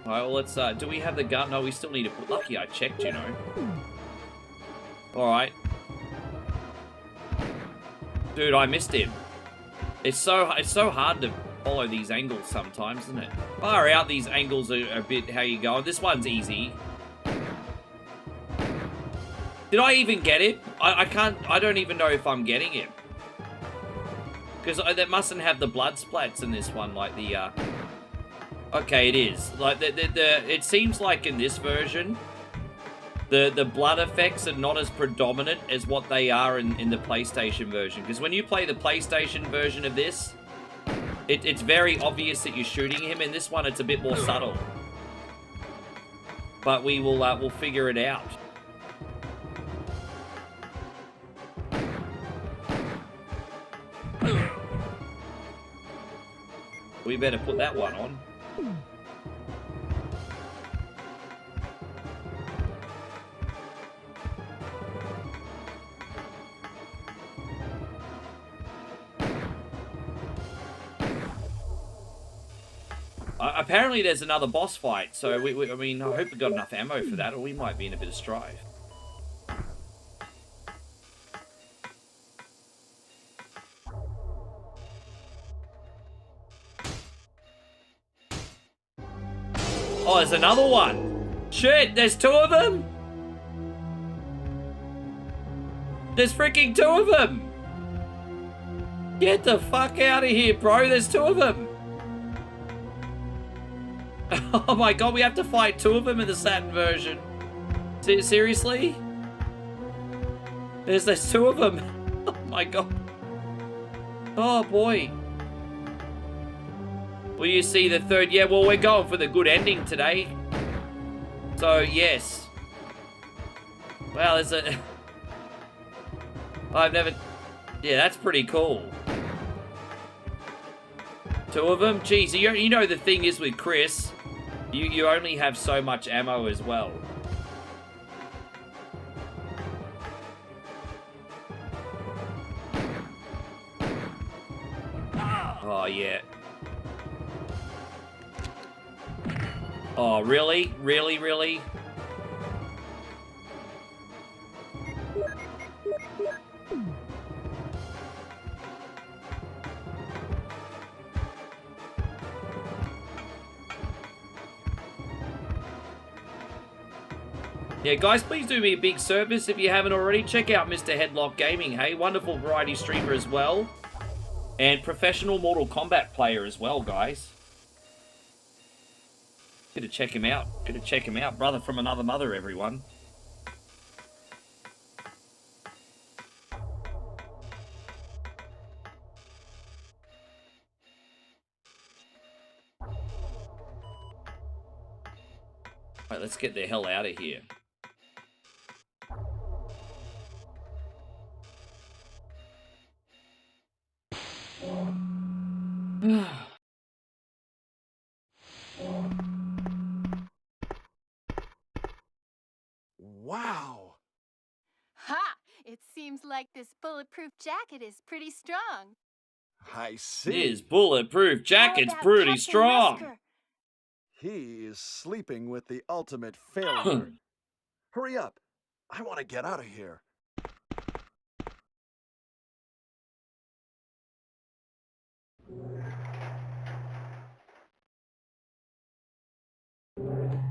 Alright, well, let's, do we have the gun? No, we still need to put... Lucky I checked, you know. Alright. Dude, I missed him. It's so hard to follow these angles sometimes, isn't it? Far out, these angles are a bit how you going. This one's easy. Did I even get him? I don't even know if I'm getting him. Because that mustn't have the blood splats in this one, like the, Okay, it is. Like, it seems like in this version, the blood effects are not as predominant as what they are in the PlayStation version. Because when you play the PlayStation version of this, it's very obvious that you're shooting him. In this one, it's a bit more subtle. But we'll figure it out. We better put that one on. Apparently there's another boss fight, so I mean, I hope we got enough ammo for that, or we might be in a bit of strife. Oh, there's another one. Shit, there's 2 of them? There's freaking 2 of them. Get the fuck out of here, bro. There's 2 of them. Oh my god, we have to fight 2 of them in the Saturn version. Seriously? There's 2 of them. Oh my god. Oh boy. Will you see the 3rd? Yeah, well, we're going for the good ending today. So, yes. Wow, there's a... I've never... Yeah, that's pretty cool. 2 of them? Jeez, you know the thing is with Chris, you only have so much ammo as well. Oh, yeah. Oh, really? Really, really? Yeah, guys, please do me a big service if you haven't already. Check out Mr. Headlock Gaming, hey? Wonderful variety streamer as well. And professional Mortal Kombat player as well, guys. Gotta check him out. Gotta check him out. Brother from another mother, everyone. Alright, let's get the hell out of here. Wow! Ha! It seems like this bulletproof jacket is pretty strong. I see. His bulletproof jacket's How about pretty Captain strong. Wesker? He is sleeping with the ultimate failure. Hurry up. I want to get out of here.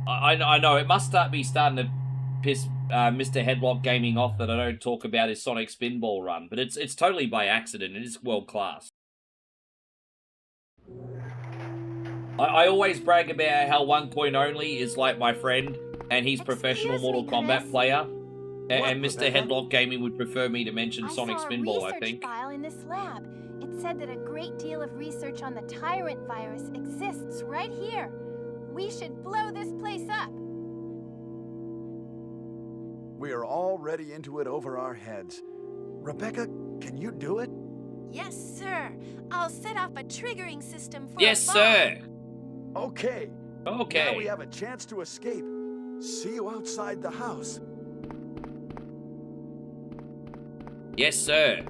I know, it must be starting to piss Mr. Headlock Gaming off that I don't talk about his Sonic Spinball run, but it's totally by accident. It is world class. I always brag about how 1 Point Only is like my friend, and he's professional Mortal Kombat player. And Mr. Headlock Gaming would prefer me to mention Sonic Spinball, I think. File in this lab. It said that a great deal of research on the Tyrant virus exists right here. We should blow this place up. We are already into it over our heads. Rebecca, can you do it? Yes, sir. I'll set off a triggering system for Yes, a bomb. sir. Okay. Okay. Now we have a chance to escape. See you outside the house. Yes, sir.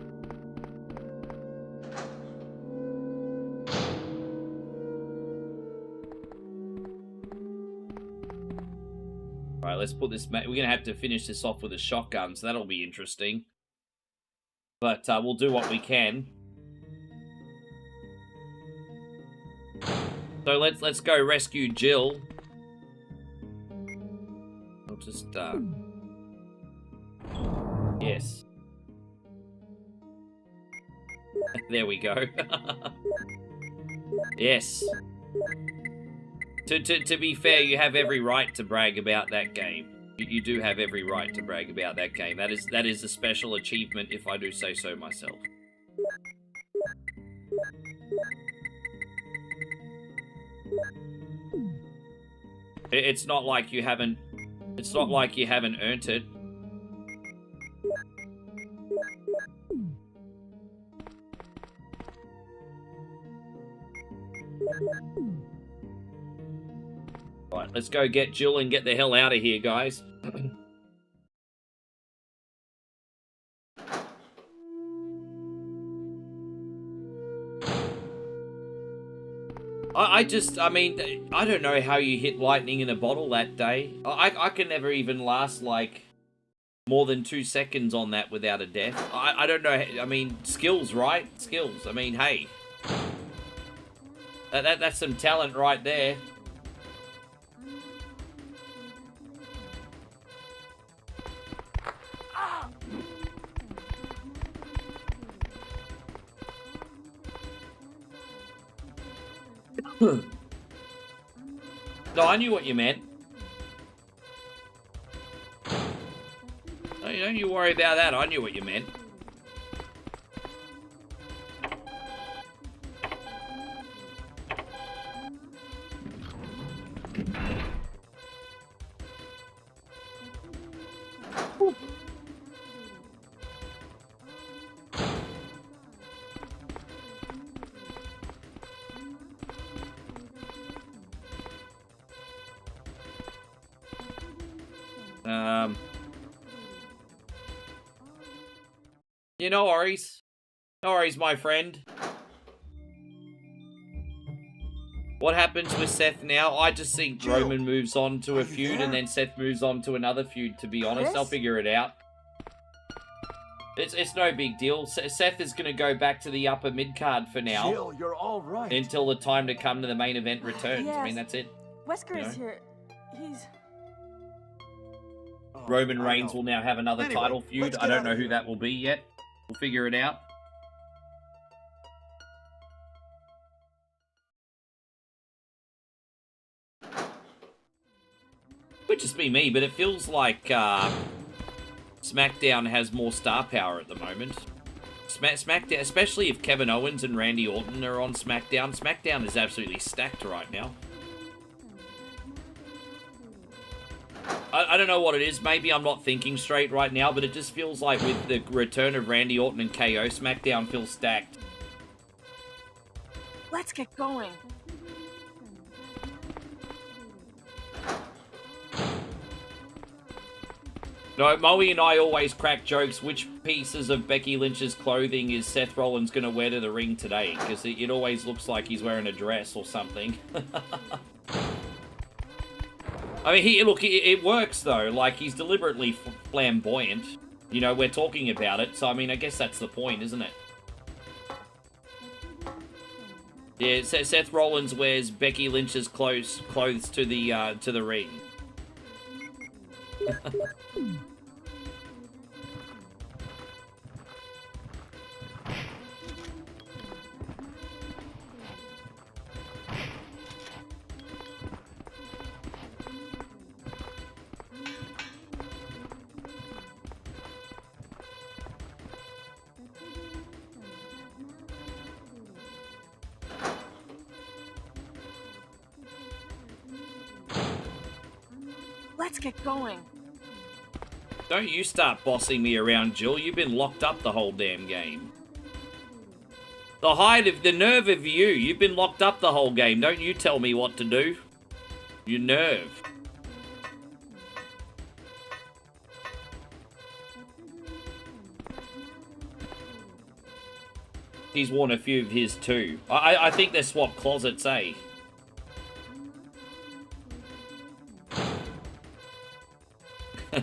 Alright, let's put this... We're going to have to finish this off with a shotgun, so that'll be interesting. But we'll do what we can. So let's go rescue Jill. I'll just... Yes. There we go. Yes. To be fair, you have every right to brag about that game. You do have every right to brag about that game. That is a special achievement, if I do say so myself. It's not like you haven't. It's not like you haven't earned it. Right, let's go get Jill and get the hell out of here, guys. I mean, I don't know how you hit lightning in a bottle that day. I can never even last, like, more than 2 seconds on that without a death. I don't know, I mean, skills, right? Skills. I mean, hey. That's some talent right there. No, I knew what you meant. Don't you worry about that. I knew what you meant. You know, worries. No worries, my friend. What happens with Seth now? I just think Roman moves on to a feud and then Seth moves on to another feud, to be honest. I'll figure it out. It's no big deal. Seth is going to go back to the upper mid-card for now. Jill, you're all right. Until the time to come to the main event returns. Yes. I mean, that's it. Wesker is here. He's... Roman Reigns will now have another title feud. I don't know who that will be yet. We'll figure it out. Could just be me, but it feels like SmackDown has more star power at the moment. SmackDown, especially if Kevin Owens and Randy Orton are on SmackDown. SmackDown is absolutely stacked right now. I don't know what it is. Maybe I'm not thinking straight right now, but it just feels like with the return of Randy Orton and KO, SmackDown feels stacked. Let's get going. No, Moe and I always crack jokes. Which pieces of Becky Lynch's clothing is Seth Rollins going to wear to the ring today? Because it always looks like he's wearing a dress or something. I mean, look, it works, though. Like, he's deliberately flamboyant. You know, we're talking about it. So, I mean, I guess that's the point, isn't it? Yeah, Seth Rollins wears Becky Lynch's clothes to the ring. Let's get going. Don't you start bossing me around, Jill. You've been locked up the whole damn game. The nerve of you. You've been locked up the whole game. Don't you tell me what to do. Your nerve. He's worn a few of his too. I think they're swap closets, eh? This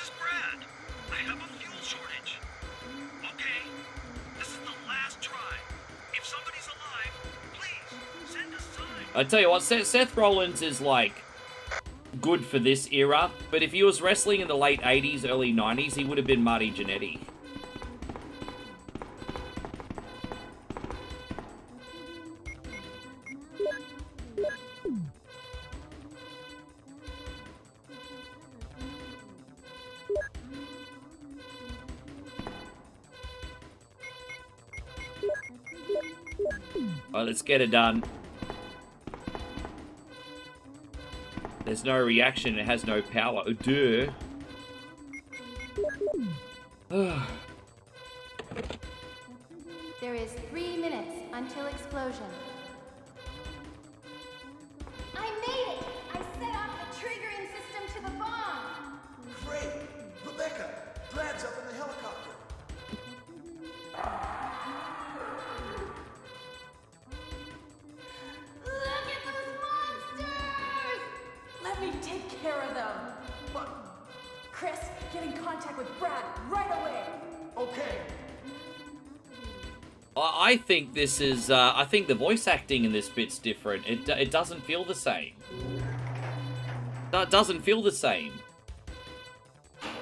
is Brad. I have a fuel shortage. Okay, this is the last try. If somebody's alive, please send a sign. I tell you what, Seth Rollins is like good for this era, but if he was wrestling in the late 80s, early 90s, he would have been Marty Jannetty. Alright, let's get it done. There's no reaction, it has no power. Oh, duh. There is 3 minutes until explosion. I made it! I set off the triggering system to the bomb! Great! Rebecca, Brad's up in the helicopter. Look at those monsters! Let me take care of them. But, Chris, get in contact with Brad right away. Okay. I think this is, I think the voice acting in this bit's different. It doesn't feel the same. It doesn't feel the same.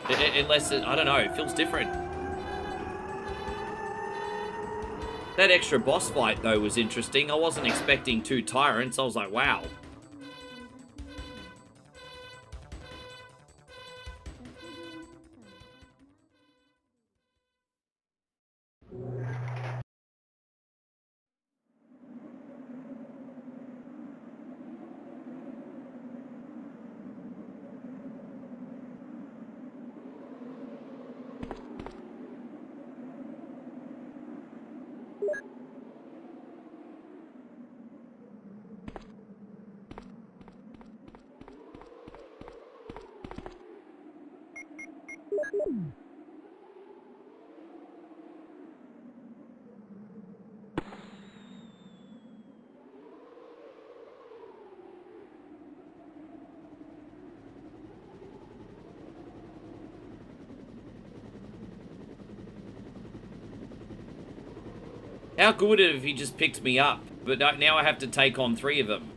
Unless, I don't know, it feels different. That extra boss fight, though, was interesting. I wasn't expecting 2 tyrants. I was like, wow. How good would it if he just picked me up? But now I have to take on 3 of them.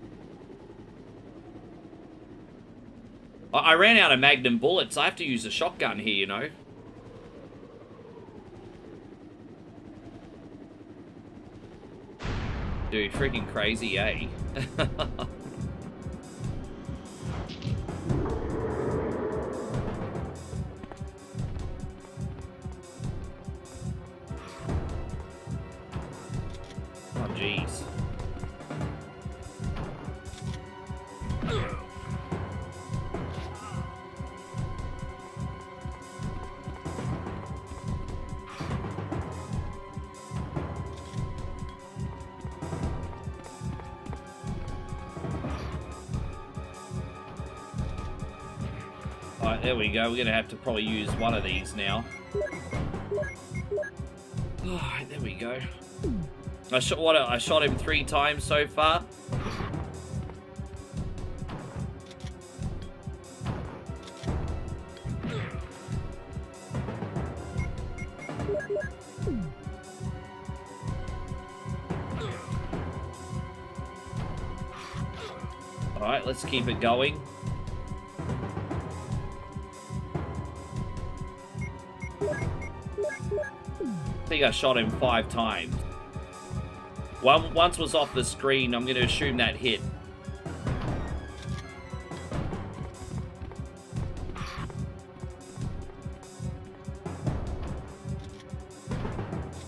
I ran out of magnum bullets. I have to use a shotgun here, you know. Dude, freaking crazy, eh? Oh, jeez. Alright, there we go. We're going to have to probably use one of these now. Alright, there we go. I shot him 3 times so far. Alright, let's keep it going. I think I shot him 5 times. Once was off the screen. I'm going to assume that hit.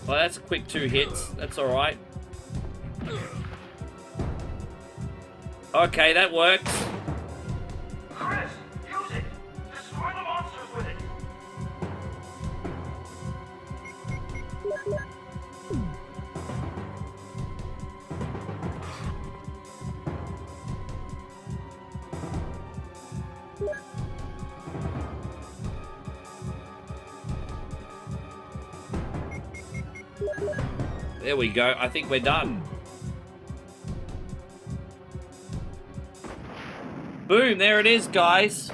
Well, that's a quick 2 hits. That's alright. Okay, that works. Chris, use it! Destroy the monsters with it! There we go. I think we're done. Boom, there it is, guys.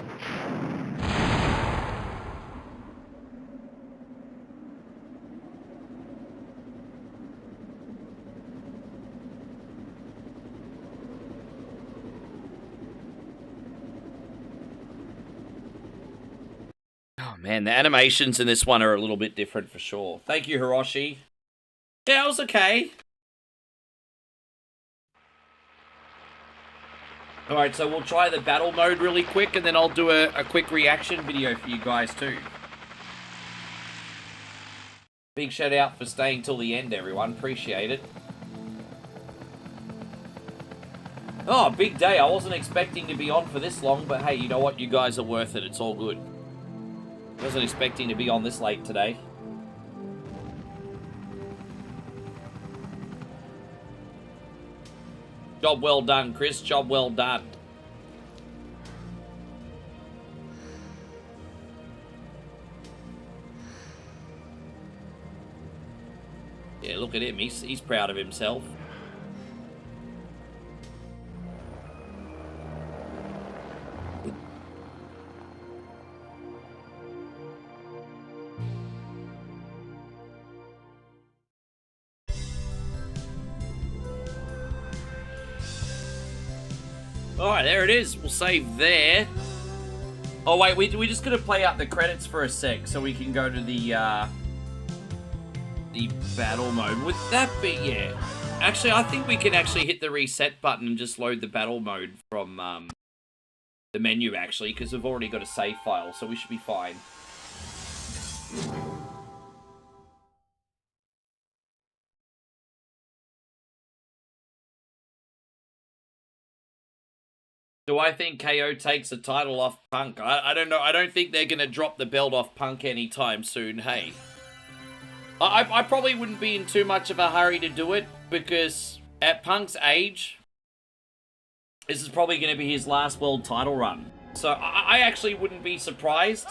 Oh man, the animations in this one are a little bit different for sure. Thank you, Hiroshi. Yeah, it was okay. Alright, so we'll try the battle mode really quick, and then I'll do a quick reaction video for you guys too. Big shout out for staying till the end, everyone. Appreciate it. Oh, big day. I wasn't expecting to be on for this long, but hey, you know what? You guys are worth it. It's all good. Wasn't expecting to be on this late today. Job well done, Chris. Job well done. Yeah, look at him. He's proud of himself. Alright, there it is. We'll save there. Oh, wait, we're just going to play out the credits for a sec so we can go to the The battle mode. Would that be, yeah. Actually, I think we can actually hit the reset button and just load the battle mode from the menu, actually, because we've already got a save file, so we should be fine. Do I think KO takes the title off Punk? I don't know. I don't think they're going to drop the belt off Punk anytime soon, hey. I probably wouldn't be in too much of a hurry to do it, because at Punk's age, this is probably going to be his last world title run. So I actually wouldn't be surprised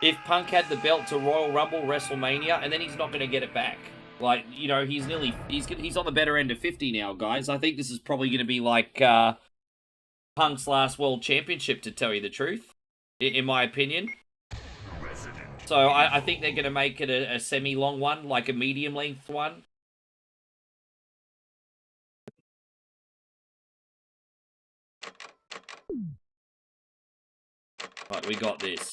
if Punk had the belt to Royal Rumble, WrestleMania, and then he's not going to get it back. Like, you know, he's on the better end of 50 now, guys. I think this is probably going to be like Punk's last world championship, to tell you the truth, in my opinion. So I think they're going to make it a semi-long one, like a medium-length one. Right, we got this.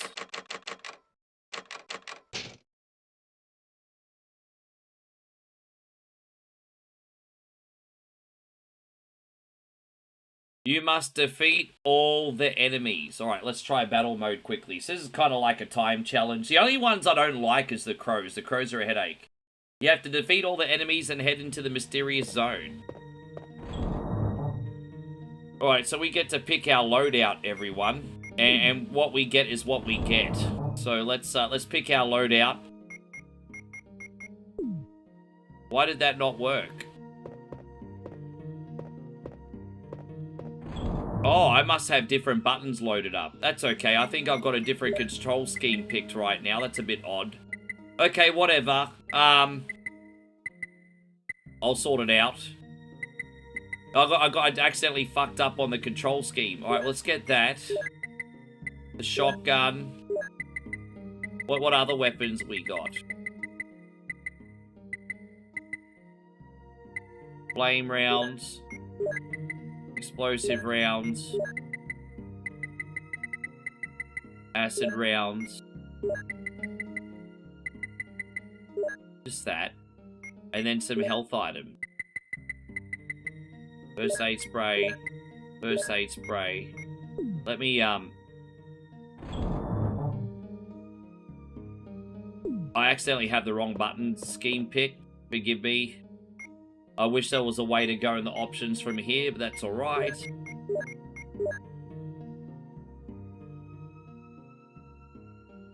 You must defeat all the enemies. All right, let's try battle mode quickly. So this is kind of like a time challenge. The only ones I don't like is the crows. The crows are a headache. You have to defeat all the enemies and head into the mysterious zone. All right, so we get to pick our loadout, everyone. And what we get is what we get. So let's pick our loadout. Why did that not work? Oh, I must have different buttons loaded up. That's okay. I think I've got a different control scheme picked right now. That's a bit odd. Okay, whatever. I'll sort it out. I accidentally fucked up on the control scheme. All right, let's get that. The shotgun. What other weapons we got? Flame rounds. Explosive rounds. Acid rounds. Just that. And then some health items. First aid spray. First aid spray. Let me, I accidentally have the wrong button scheme picked. Forgive me. I wish there was a way to go in the options from here, but that's alright.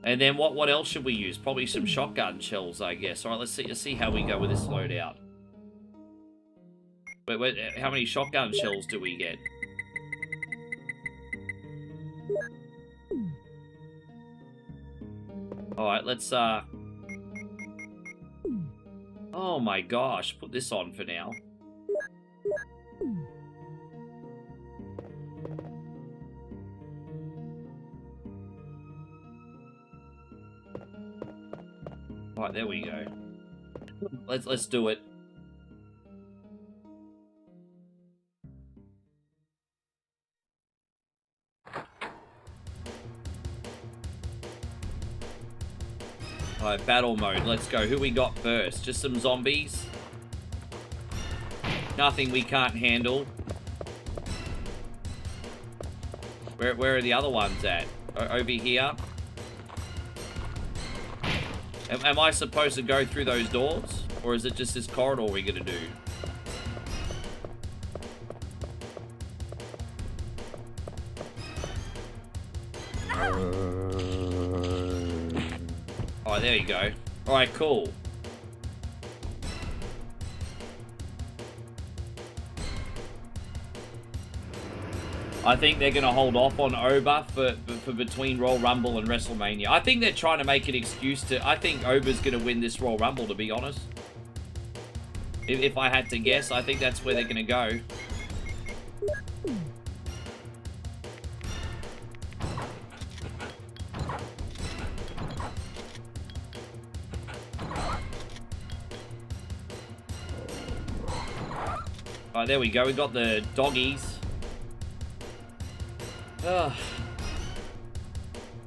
And then what else should we use? Probably some shotgun shells, I guess. Alright, let's see how we go with this loadout. Wait, how many shotgun shells do we get? Alright, let's oh my gosh, put this on for now. Right, there we go. Let's do it. Alright, battle mode. Let's go. Who we got first? Just some zombies? Nothing we can't handle. Where are the other ones at? Over here? Am I supposed to go through those doors? Or is it just this corridor we're gonna do? Alright, there you go. Alright, cool. I think they're going to hold off on Oba for between Royal Rumble and WrestleMania. I think they're trying to make an excuse to... I think Oba's going to win this Royal Rumble, to be honest. If I had to guess, I think that's where they're going to go. Alright, there we go. We got the doggies. Ugh.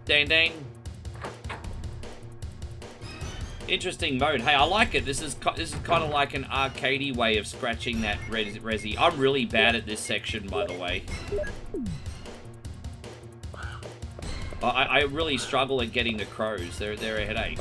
Dang, dang. Interesting mode. Hey, I like it. This is kind of like an arcadey way of scratching that resi. I'm really bad at this section, by the way. I really struggle at getting the crows. They're a headache.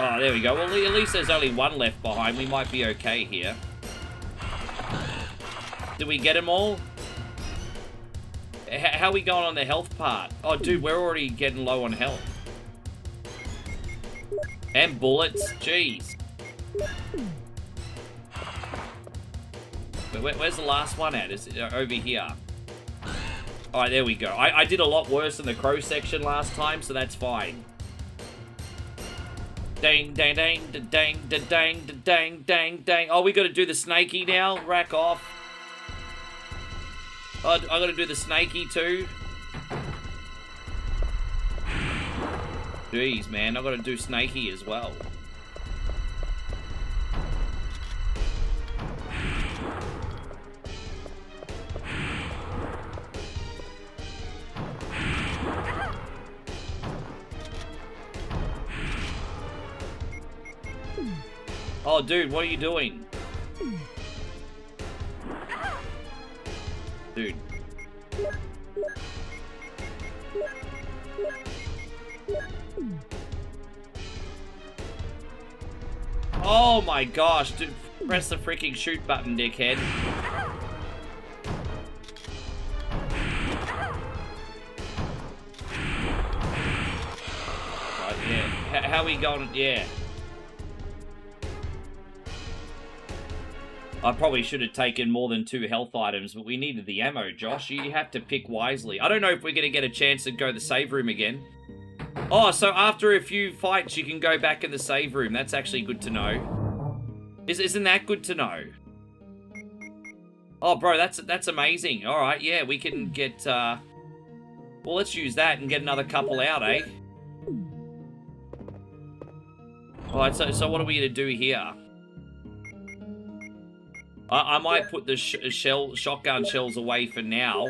Oh, there we go. Well, at least there's only one left behind. We might be okay here. Did we get them all? How are we going on the health part? Oh, dude, we're already getting low on health. And bullets. Jeez. Where's the last one at? Is it over here? Alright, there we go. I did a lot worse in the crow section last time, so that's fine. Dang, dang, dang, dang, dang, dang, dang, dang. Oh, we got to do the snaky now. Rack off. Oh, I got to do the snaky too. Jeez, man, I got to do snaky as well. Oh, dude, what are you doing? Dude. Oh my gosh, dude. Press the freaking shoot button, dickhead. Right, yeah. How are we going? Yeah. I probably should have taken more than 2 health items, but we needed the ammo, Josh. You have to pick wisely. I don't know if we're going to get a chance to go to the save room again. Oh, so after a few fights, you can go back in the save room. That's actually good to know. Isn't that good to know? Oh, bro, that's amazing. All right, yeah, we can get... Well, let's use that and get another couple out, eh? All right, so what are we going to do here? I might put the shotgun shells away for now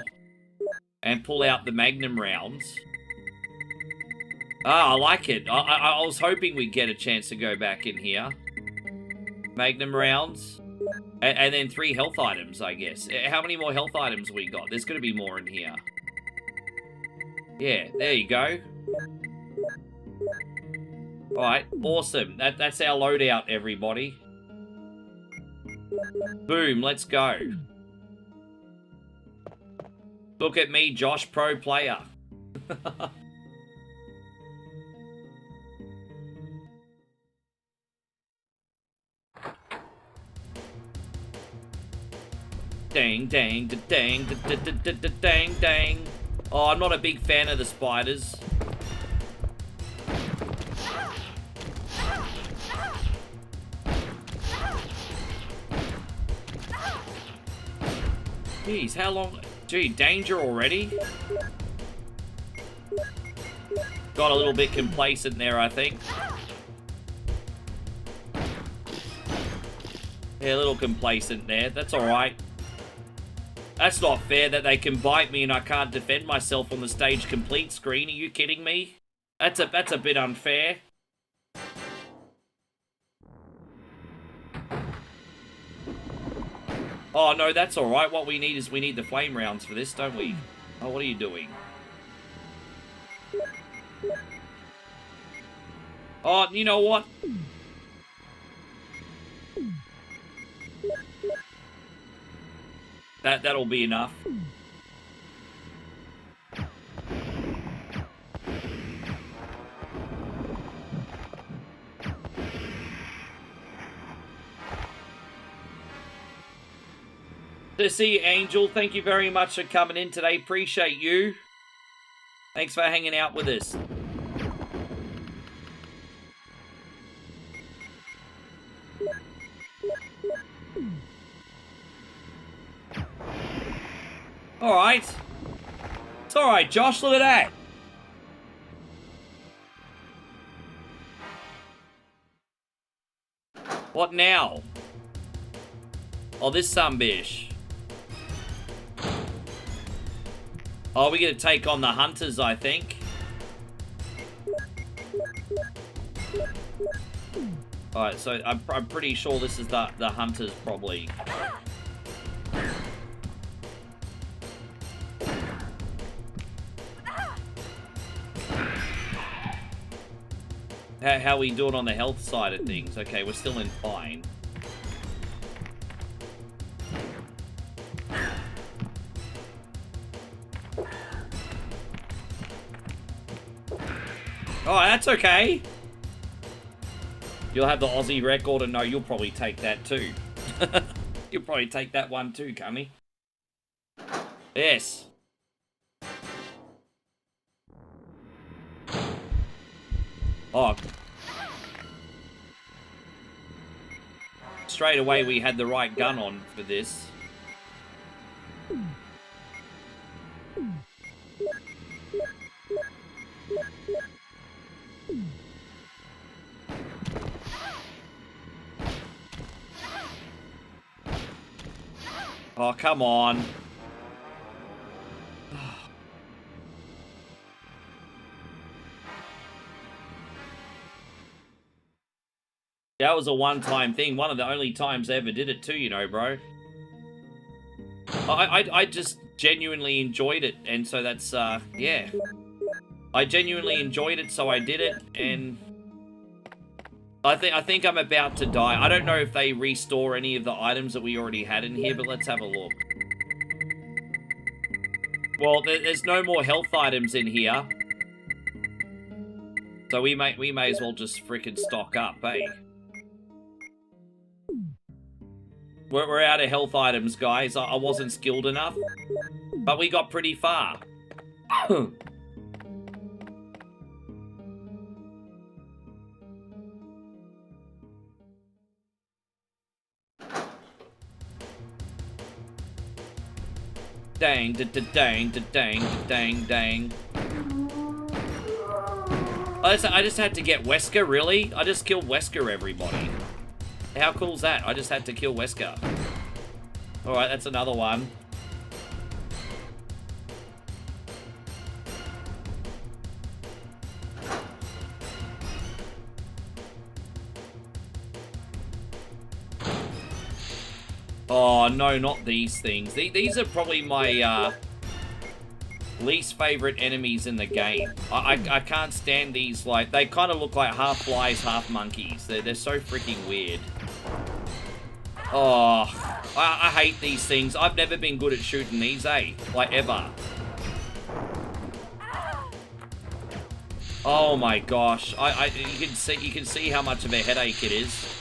and pull out the Magnum rounds. Ah, I like it. I was hoping we'd get a chance to go back in here. Magnum rounds. And then 3 health items, I guess. How many more health items we got? There's going to be more in here. Yeah, there you go. Alright, awesome. That's our loadout, everybody. Boom, let's go. Look at me, Josh, pro player. Dang, dang, dang, dang, dang. Oh, I'm not a big fan of the spiders. Jeez, how long? Gee, danger already? Got a little bit complacent there, I think. Yeah, a little complacent there. That's alright. That's not fair that they can bite me and I can't defend myself on the stage complete screen. Are you kidding me? That's a bit unfair. Oh, no, that's alright. What we need is we need the flame rounds for this, don't we? Oh, what are you doing? Oh, you know what? That'll be enough. To see you, Angel. Thank you very much for coming in today. Appreciate you. Thanks for hanging out with us. Alright. It's alright, Josh. Look at that. What now? Oh, this sumbitch. Oh, we're gonna take on the hunters, I think. Alright, so I'm pretty sure this is the hunters, probably. How we doing on the health side of things? Okay, we're still in fine. Oh, that's okay. You'll have the Aussie record, and no, you'll probably take that too. You'll probably take that one too, Cummy. Yes. Oh. Straight away, we had the right gun on for this. Oh, come on. That was a one-time thing. One of the only times I ever did it too, you know, bro. I just genuinely enjoyed it, and so that's, yeah. I genuinely enjoyed it, so I did it, and... I think I'm about to die. I don't know if they restore any of the items that we already had in here, but let's have a look. Well, there's no more health items in here. So we may as well just frickin' stock up, eh? We're out of health items, guys. I wasn't skilled enough, but we got pretty far. Dang, dang, dang, dang, dang. I just had to get Wesker, really? I just killed Wesker, everybody. How cool is that? I just had to kill Wesker. Alright, that's another one. Oh, no, not these things. These are probably my least favorite enemies in the game. I can't stand these, like, they kind of look like half flies, half monkeys. They're so freaking weird. Oh, I hate these things. I've never been good at shooting these, eh? Like, ever. Oh my gosh. You can see how much of a headache it is.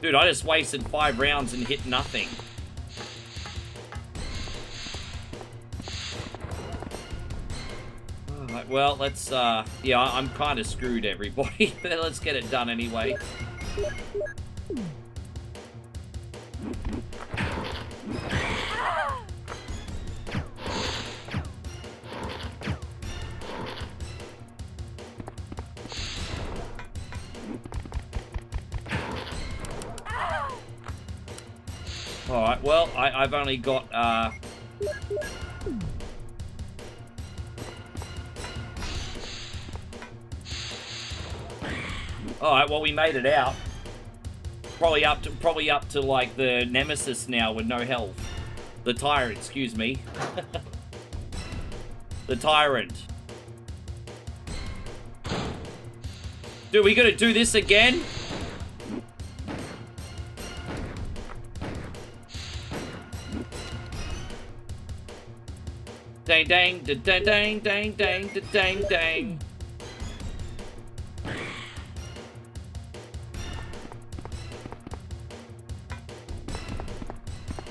Dude, I just wasted 5 rounds and hit nothing. Alright, well, let's, yeah, I'm kind of screwed, everybody. Let's get it done anyway. Alright, well, I've only got, Alright, well, we made it out. Probably up to like the Nemesis now with no health. The Tyrant, excuse me. The Tyrant. Dude, we gotta do this again? Dang, dang, da, dang, dang, dang, dang, da, dang, dang.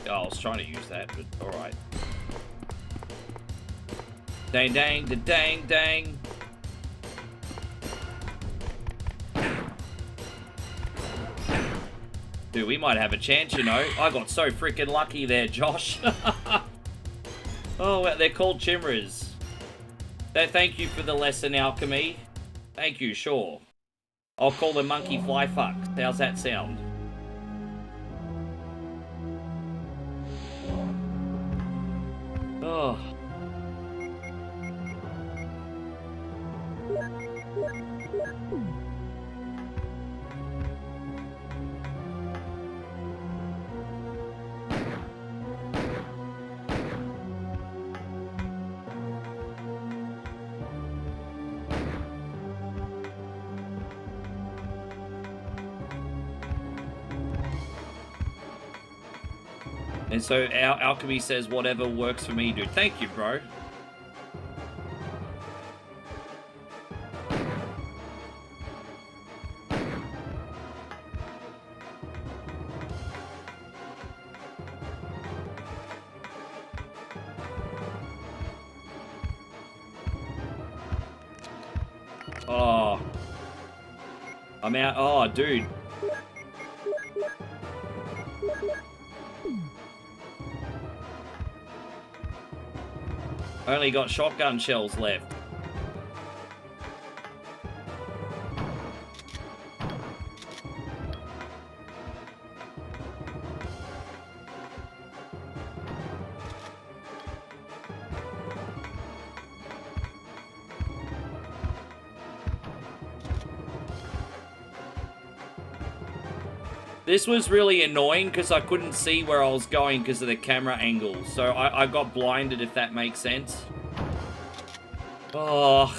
Oh, I was trying to use that, but alright. Dang, dang, da, dang, dang. Dude, we might have a chance, you know. I got so freaking lucky there, Josh. Oh, well, they're called chimras. Thank you for the lesson, Alchemy. Thank you, sure. I'll call them monkey fly fucks. How's that sound? Oh. And so Alchemy says, whatever works for me, dude. Thank you, bro. Oh. I'm out. Oh, dude. Only got shotgun shells left. This was really annoying because I couldn't see where I was going because of the camera angle. So I got blinded, if that makes sense. Oh.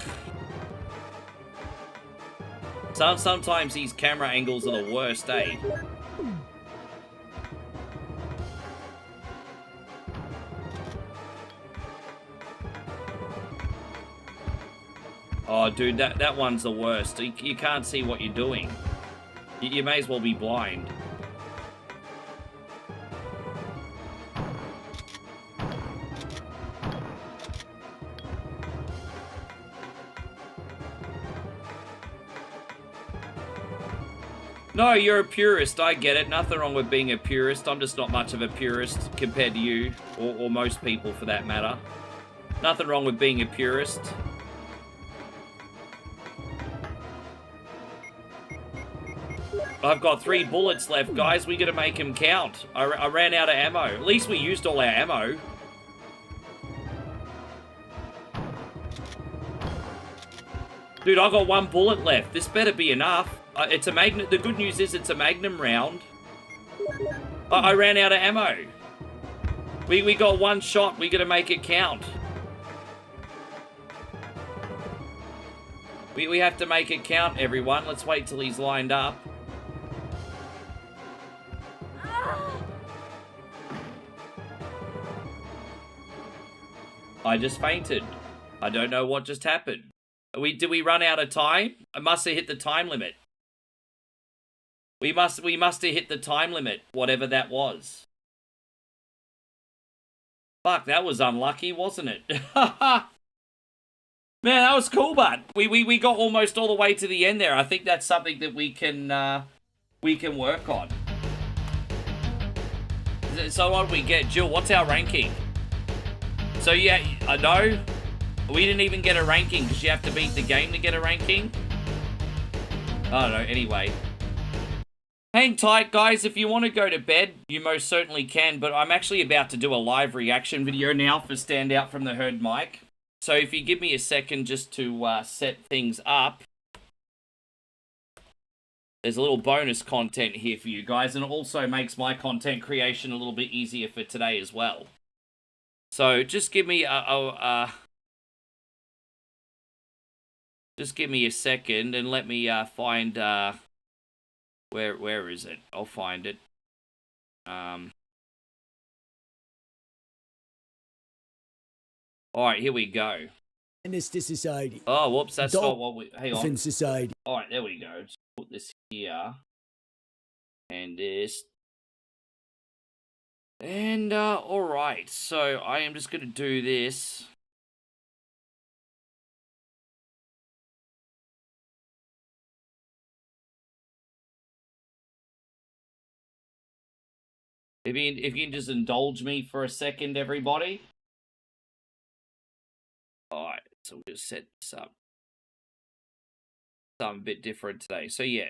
Sometimes these camera angles are the worst, eh? Oh, dude, that one's the worst. You can't see what you're doing. You may as well be blind. No, you're a purist. I get it. Nothing wrong with being a purist. I'm just not much of a purist compared to you, or most people for that matter. Nothing wrong with being a purist. I've got 3 bullets left, guys. We gotta make them count. I ran out of ammo. At least we used all our ammo. Dude, I got 1 bullet left. This better be enough. It's a magnum. The good news is it's a magnum round. I ran out of ammo. We got 1 shot. We gotta make it count. We have to make it count, everyone. Let's wait till he's lined up. I just fainted. I don't know what just happened. Did we run out of time? I must have hit the time limit. We must have hit the time limit, whatever that was. Fuck, that was unlucky, wasn't it? Man, that was cool, bud. We got almost all the way to the end there. I think that's something that we can work on. So what do we get? Jill, what's our ranking? So yeah, I know. We didn't even get a ranking because you have to beat the game to get a ranking. I don't know, anyway. Hang tight, guys. If you want to go to bed, you most certainly can, but I'm actually about to do a live reaction video now for Stand Out from the Herd Mike. So if you give me a second just to set things up. There's a little bonus content here for you guys, and it also makes my content creation a little bit easier for today as well. So just give me just give me a second and let me find where is it? I'll find it. All right, here we go. Sinister Society. Oh, whoops, that's not what we... Hang on. Society. All right, there we go. Just put this here. And this. And, all right. So, I am just going to do this. If you can just indulge me for a second, everybody. Alright, so we'll just set this up. Something a bit different today. So yeah.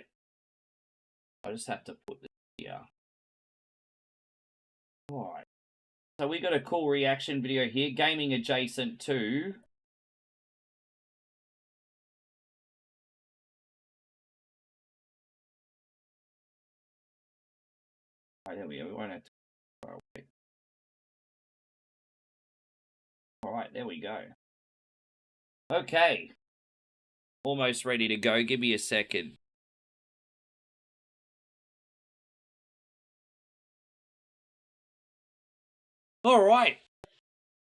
I just have to put this here. Alright. So we got a cool reaction video here. Gaming adjacent to... Alright, there we go. We won't have to... Alright, there we go. Okay. Almost ready to go. Give me a second. Alright.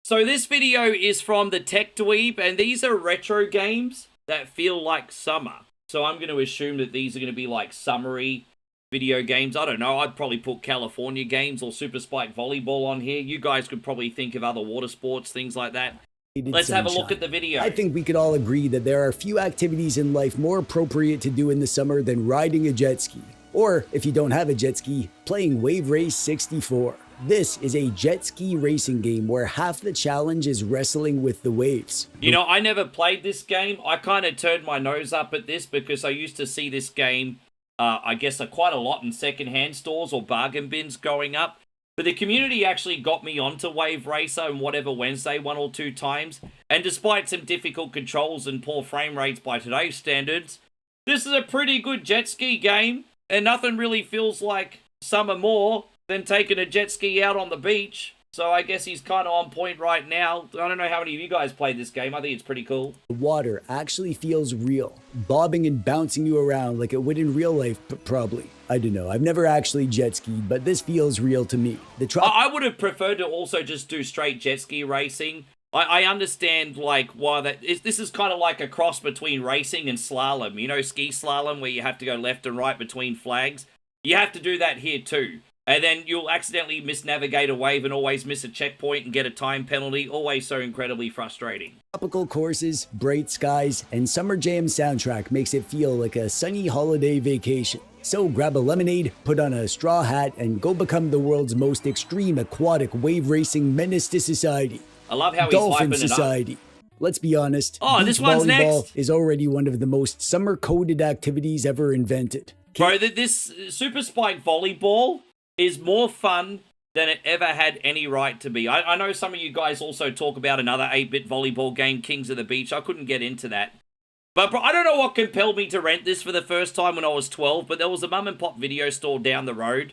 So this video is from the Tech Dweeb, and these are retro games that feel like summer. So I'm going to assume that these are going to be like summery video games. I don't know. I'd probably put California games or Super Spike Volleyball on here. You guys could probably think of other water sports, things like that. Let's have a look at the video. I think we could all agree that there are few activities in life more appropriate to do in the summer than riding a jet ski. Or, if you don't have a jet ski, playing Wave Race 64. This is a jet ski racing game where half the challenge is wrestling with the waves. You know, I never played this game. I kind of turned my nose up at this because I used to see this game, I guess, quite a lot in secondhand stores or bargain bins going up. But the community actually got me onto Wave Racer and Whatever Wednesday 1 or 2 times. And despite some difficult controls and poor frame rates by today's standards, this is a pretty good jet ski game. And nothing really feels like summer more than taking a jet ski out on the beach. So I guess he's kind of on point right now. I don't know how many of you guys played this game. I think it's pretty cool. The water actually feels real, bobbing and bouncing you around like it would in real life, probably. I don't know. I've never actually jet skied, but this feels real to me. I would have preferred to also just do straight jet ski racing. I understand, like, why this is kind of like a cross between racing and slalom. You know, ski slalom, where you have to go left and right between flags. You have to do that here too. And then you'll accidentally misnavigate a wave and always miss a checkpoint and get a time penalty. Always so incredibly frustrating. Tropical courses, bright skies, and Summer Jam soundtrack makes it feel like a sunny holiday vacation. So grab a lemonade, put on a straw hat, and go become the world's most extreme aquatic wave racing menace to society. I love how he's Dolphin hyping Society. it up. Let's be honest. Oh, this one's volleyball next. is already one of the most summer-coded activities ever invented. Bro, this Super Spike Volleyball is more fun than it ever had any right to be. I know some of you guys also talk about another 8-bit volleyball game, Kings of the Beach. I couldn't get into that. But bro, I don't know what compelled me to rent this for the first time when I was 12, but there was a mum and pop video store down the road,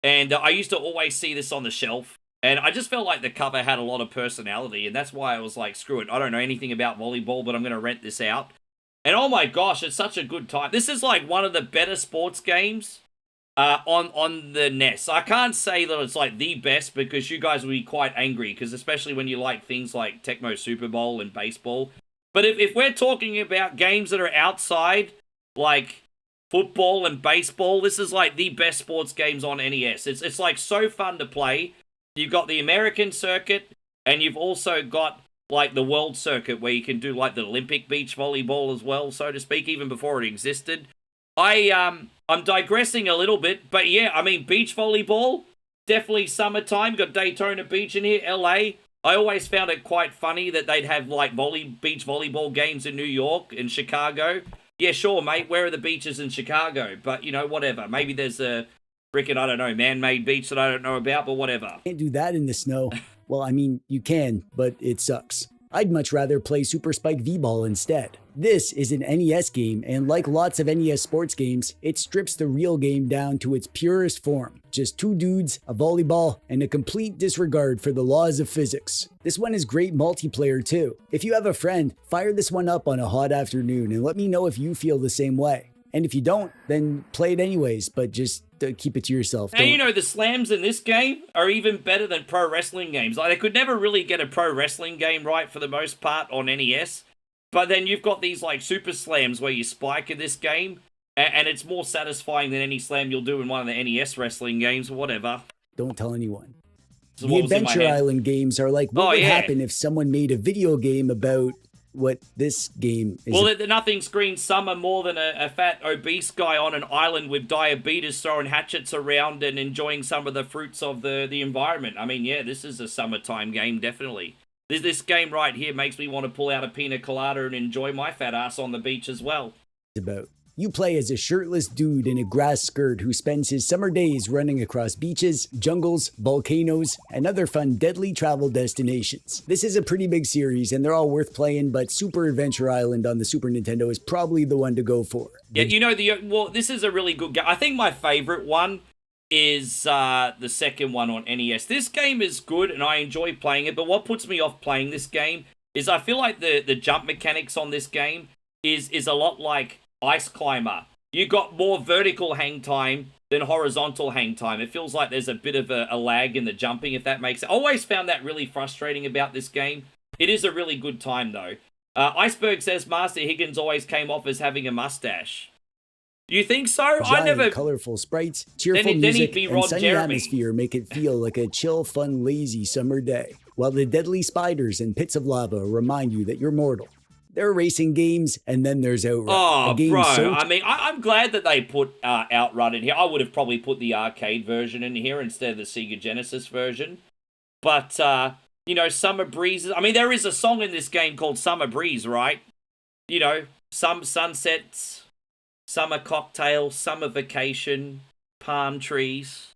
and I used to always see this on the shelf, and I just felt like the cover had a lot of personality, and that's why I was like, screw it, I don't know anything about volleyball, but I'm going to rent this out. And oh my gosh, it's such a good time. This is like one of the better sports games on the NES. I can't say that it's like the best because you guys will be quite angry, because especially when you like things like Tecmo Super Bowl and baseball. But if we're talking about games that are outside, like football and baseball, this is like the best sports games on NES. It's like so fun to play. You've got the American circuit, and you've also got like the world circuit where you can do like the Olympic beach volleyball as well, so to speak, even before it existed. I'm digressing a little bit, but yeah, I mean, beach volleyball, definitely summertime. Got Daytona Beach in here, LA. I always found it quite funny that they'd have like beach volleyball games in New York and Chicago. Yeah, sure, mate, where are the beaches in Chicago? But, you know, whatever. Maybe there's a frickin', I don't know, man-made beach that I don't know about, but whatever. Can't do that in the snow. Well, I mean, you can, but it sucks. I'd much rather play Super Spike V-Ball instead. This is an NES game, and like lots of NES sports games, it strips the real game down to its purest form. Just 2 dudes, a volleyball, and a complete disregard for the laws of physics. This one is great multiplayer too. If you have a friend, fire this one up on a hot afternoon and let me know if you feel the same way. And if you don't, then play it anyways, but just keep it to yourself. And you know, the slams in this game are even better than pro wrestling games. Like, they could never really get a pro wrestling game right for the most part on NES. But then you've got these, like, super slams where you spike in this game, and it's more satisfying than any slam you'll do in one of the NES wrestling games or whatever. Don't tell anyone. So the Adventure Island games are like what would happen if someone made a video game about what this game is. Well, nothing screams summer more than a fat, obese guy on an island with diabetes throwing hatchets around and enjoying some of the fruits of the environment. I mean, yeah, this is a summertime game, definitely. This game right here makes me want to pull out a pina colada and enjoy my fat ass on the beach as well. About. You play as a shirtless dude in a grass skirt who spends his summer days running across beaches, jungles, volcanoes, and other fun deadly travel destinations. This is a pretty big series and they're all worth playing, but Super Adventure Island on the Super Nintendo is probably the one to go for. Yeah, you know, this is a really good game. I think my favorite one is the second one on NES. This game is good and I enjoy playing it, but what puts me off playing this game is I feel like the jump mechanics on this game is a lot like Ice Climber. You got more vertical hang time than horizontal hang time. It feels like there's a bit of a lag in the jumping, if that makes sense. I always found that really frustrating about this game. It is a really good time, though. Iceberg says Master Higgins always came off as having a mustache. You think so? Giant, I never. Colorful sprites, cheerful music, and sunny atmosphere make it feel like a chill, fun, lazy summer day. While the deadly spiders and pits of lava remind you that you're mortal. There are racing games, and then there's Outrun. Oh, bro, I mean, I'm glad that they put Outrun in here. I would have probably put the arcade version in here instead of the Sega Genesis version. But, you know, Summer Breezes. I mean, there is a song in this game called Summer Breeze, right? You know, some sunsets, summer cocktail, summer vacation, palm trees.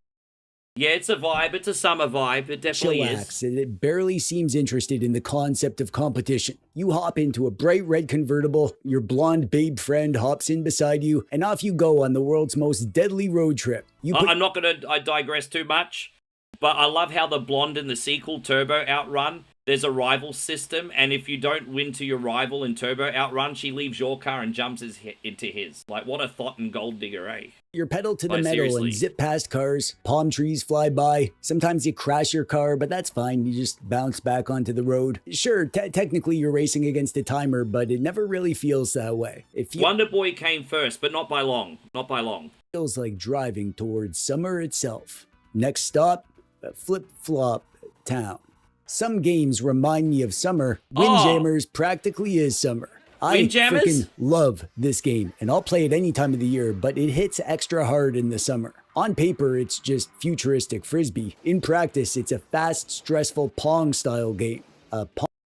Yeah, it's a vibe. It's a summer vibe. It definitely Chillax, is. and it barely seems interested in the concept of competition. You hop into a bright red convertible, your blonde babe friend hops in beside you, and off you go on the world's most deadly road trip. I'm not going to digress too much, but I love how the blonde in the sequel, Turbo Outrun, there's a rival system, and if you don't win to your rival in Turbo Outrun, she leaves your car and jumps into his. Like, what a thought and gold digger, eh? You pedal to the metal seriously. and zip past cars, palm trees fly by. Sometimes you crash your car, but that's fine. You just bounce back onto the road. Sure, technically you're racing against a timer, but it never really feels that way. Wonder Boy came first, but not by long. Not by long. Feels like driving towards summer itself. Next stop, Flip Flop Town. Some games remind me of summer. Windjammers practically is summer. I freaking love this game, and I'll play it any time of the year, but it hits extra hard in the summer. On paper, it's just futuristic frisbee. In practice, it's a fast, stressful Pong-style game.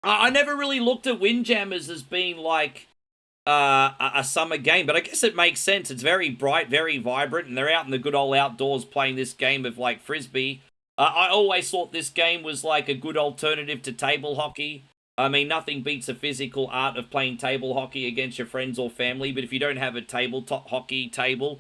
I never really looked at Windjammers as being like a summer game, but I guess it makes sense. It's very bright, very vibrant, and they're out in the good old outdoors playing this game of like frisbee. I always thought this game was like a good alternative to table hockey. I mean, nothing beats a physical art of playing table hockey against your friends or family, but if you don't have a tabletop hockey table,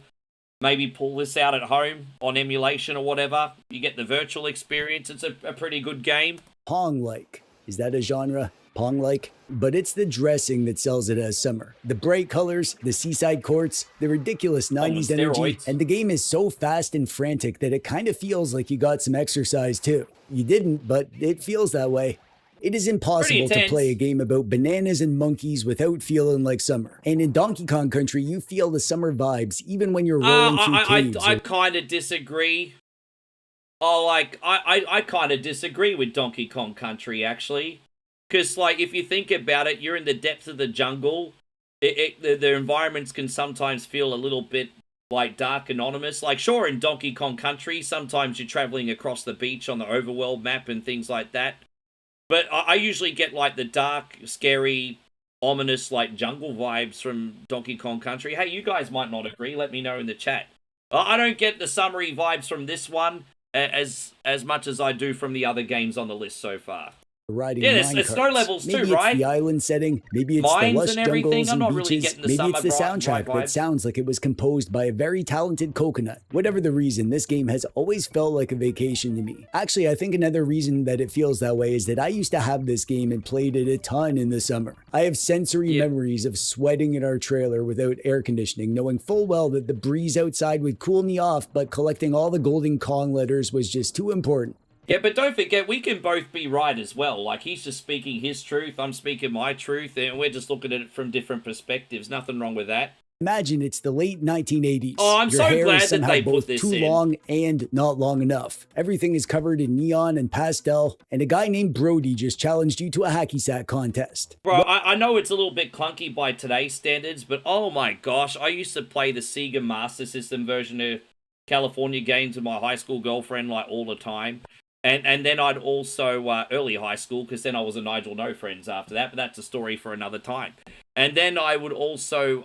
maybe pull this out at home on emulation or whatever. You get the virtual experience. It's a pretty good game. Pong-like. Is that a genre? Pong-like? But it's the dressing that sells it as summer. The bright colors, the seaside courts, the ridiculous 90s energy, and the game is so fast and frantic that it kind of feels like you got some exercise too. You didn't, but it feels that way. It is impossible to play a game about bananas and monkeys without feeling like summer. And in Donkey Kong Country, you feel the summer vibes even when you're rolling through caves. I kind of disagree. I kind of disagree with Donkey Kong Country, actually. Because, like, if you think about it, you're in the depths of the jungle. The environments can sometimes feel a little bit, like, dark, anonymous. Like, sure, in Donkey Kong Country, sometimes you're traveling across the beach on the overworld map and things like that. But I usually get, like, the dark, scary, ominous, like, jungle vibes from Donkey Kong Country. Hey, you guys might not agree. Let me know in the chat. I don't get the summery vibes from this one as much as I do from the other games on the list so far. Riding there's snow levels maybe too, right? It's the island setting, maybe it's Mines the lush and everything. jungles I'm not and really beaches, getting the maybe it's the summer soundtrack vibe. that sounds like it was composed by a very talented coconut. Whatever the reason, this game has always felt like a vacation to me. Actually, I think another reason that it feels that way is that I used to have this game and played it a ton in the summer. I have sensory memories of sweating in our trailer without air conditioning, knowing full well that the breeze outside would cool me off, but collecting all the golden Kong letters was just too important. Yeah, but don't forget, we can both be right as well. Like, he's just speaking his truth, I'm speaking my truth, and we're just looking at it from different perspectives. Nothing wrong with that. Imagine it's the late 1980s. Oh, I'm Your so hair glad is that somehow they put both this too in. long and not long enough. Everything is covered in neon and pastel, and a guy named Brody just challenged you to a hacky sack contest. Bro, I know it's a little bit clunky by today's standards, but oh my gosh, I used to play the Sega Master System version of California games with my high school girlfriend like all the time. And then I'd also, early high school, because then I was a Nigel No Friends after that, but that's a story for another time. And then I would also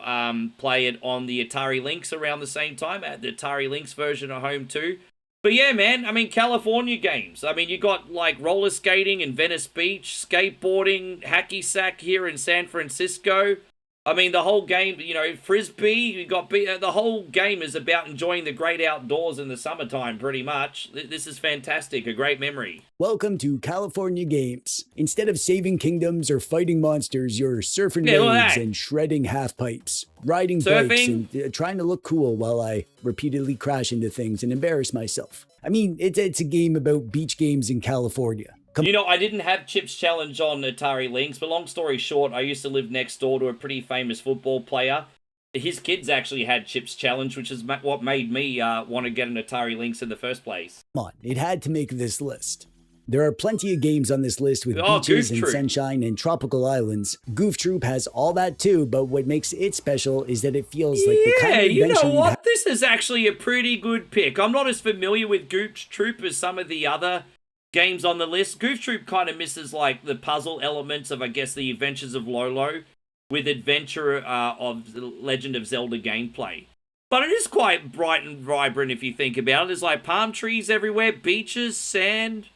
play it on the Atari Lynx around the same time. I had the Atari Lynx version at home too. But yeah, man, I mean, California games. I mean, you got like roller skating in Venice Beach, skateboarding, hacky sack here in San Francisco. I mean, the whole game, you know, frisbee, you got the whole game is about enjoying the great outdoors in the summertime, pretty much. This is fantastic, a great memory. Welcome to California Games. Instead of saving kingdoms or fighting monsters, you're surfing Yeah, look at waves that. and shredding half pipes, riding Surfing. bikes and trying to look cool while I repeatedly crash into things and embarrass myself. I mean, it's a game about beach games in California. You know, I didn't have Chips Challenge on Atari Lynx, but long story short, I used to live next door to a pretty famous football player. His kids actually had Chips Challenge, which is what made me want to get an Atari Lynx in the first place. Come on, it had to make this list. There are plenty of games on this list with Oh, beaches Goof and Troop. sunshine and tropical islands. Goof Troop has all that too, but what makes it special is that it feels like the kind Yeah, of you adventure know you'd what? This is actually a pretty good pick. I'm not as familiar with Goof Troop as some of the other games on the list. Goof Troop kind of misses like the puzzle elements of, I guess, the Adventures of Lolo with Adventure of the Legend of Zelda gameplay. But it is quite bright and vibrant if you think about it. There's like palm trees everywhere, beaches, sand.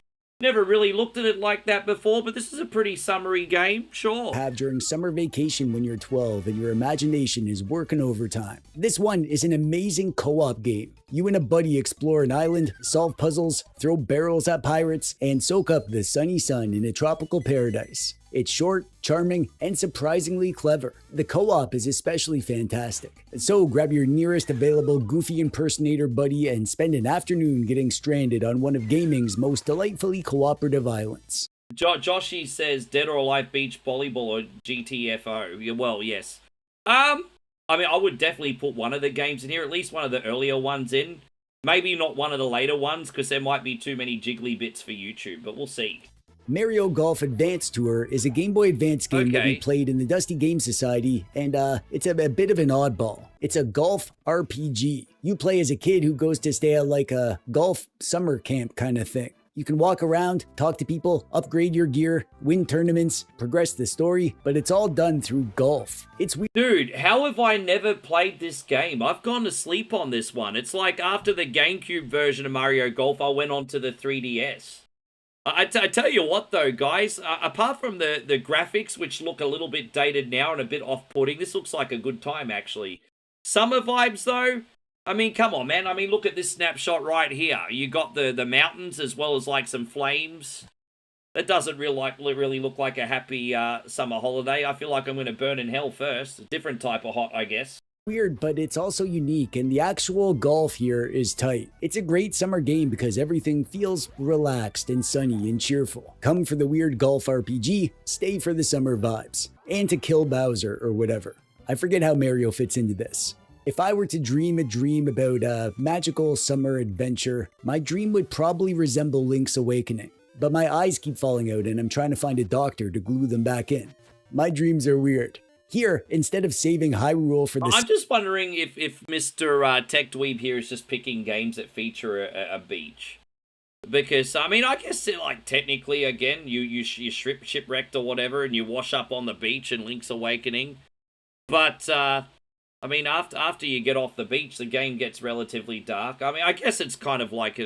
Never really looked at it like that before, but this is a pretty summery game, sure. have during summer vacation when you're 12 and your imagination is working overtime. This one is an amazing co-op game. You and a buddy explore an island, solve puzzles, throw barrels at pirates, and soak up the sunny sun in a tropical paradise. It's short, charming, and surprisingly clever. The co-op is especially fantastic. So grab your nearest available goofy impersonator buddy and spend an afternoon getting stranded on one of gaming's most delightfully cooperative islands. Joshy says Dead or Alive Beach Volleyball or GTFO. Yeah, well, yes. I mean, I would definitely put one of the games in here, at least one of the earlier ones in. Maybe not one of the later ones, because there might be too many jiggly bits for YouTube, but we'll see. Mario Golf Advance Tour is a Game Boy Advance game that we Okay. played in the Dusty Game Society, and it's a bit of an oddball. It's a golf RPG. You play as a kid who goes to stay at like a golf summer camp kind of thing. You can walk around, talk to people, upgrade your gear, win tournaments, progress the story, but it's all done through golf. It's weird. Dude, how have I never played this game? I've gone to sleep on this one. It's like after the GameCube version of Mario Golf, I went on to the 3DS. I tell you what, though, guys, apart from the graphics, which look a little bit dated now and a bit off-putting, this looks like a good time, actually. Summer vibes, though? I mean, come on, man. I mean, look at this snapshot right here. You got the mountains as well as, like, some flames. That doesn't really look like a happy summer holiday. I feel like I'm going to burn in hell first. A different type of hot, I guess. Weird, but it's also unique, and the actual golf here is tight. It's a great summer game because everything feels relaxed and sunny and cheerful. Come for the weird golf RPG, stay for the summer vibes, and to kill Bowser or whatever. I forget how Mario fits into this. If I were to dream a dream about a magical summer adventure, my dream would probably resemble Link's Awakening. But my eyes keep falling out and I'm trying to find a doctor to glue them back in. My dreams are weird. Here, instead of saving Hyrule for the... I'm just wondering if Mr. Tech Dweeb here is just picking games that feature a beach. Because, I mean, I guess, like, technically, again, you shipwrecked or whatever, and you wash up on the beach in Link's Awakening. But, I mean, after you get off the beach, the game gets relatively dark. I mean, I guess it's kind of like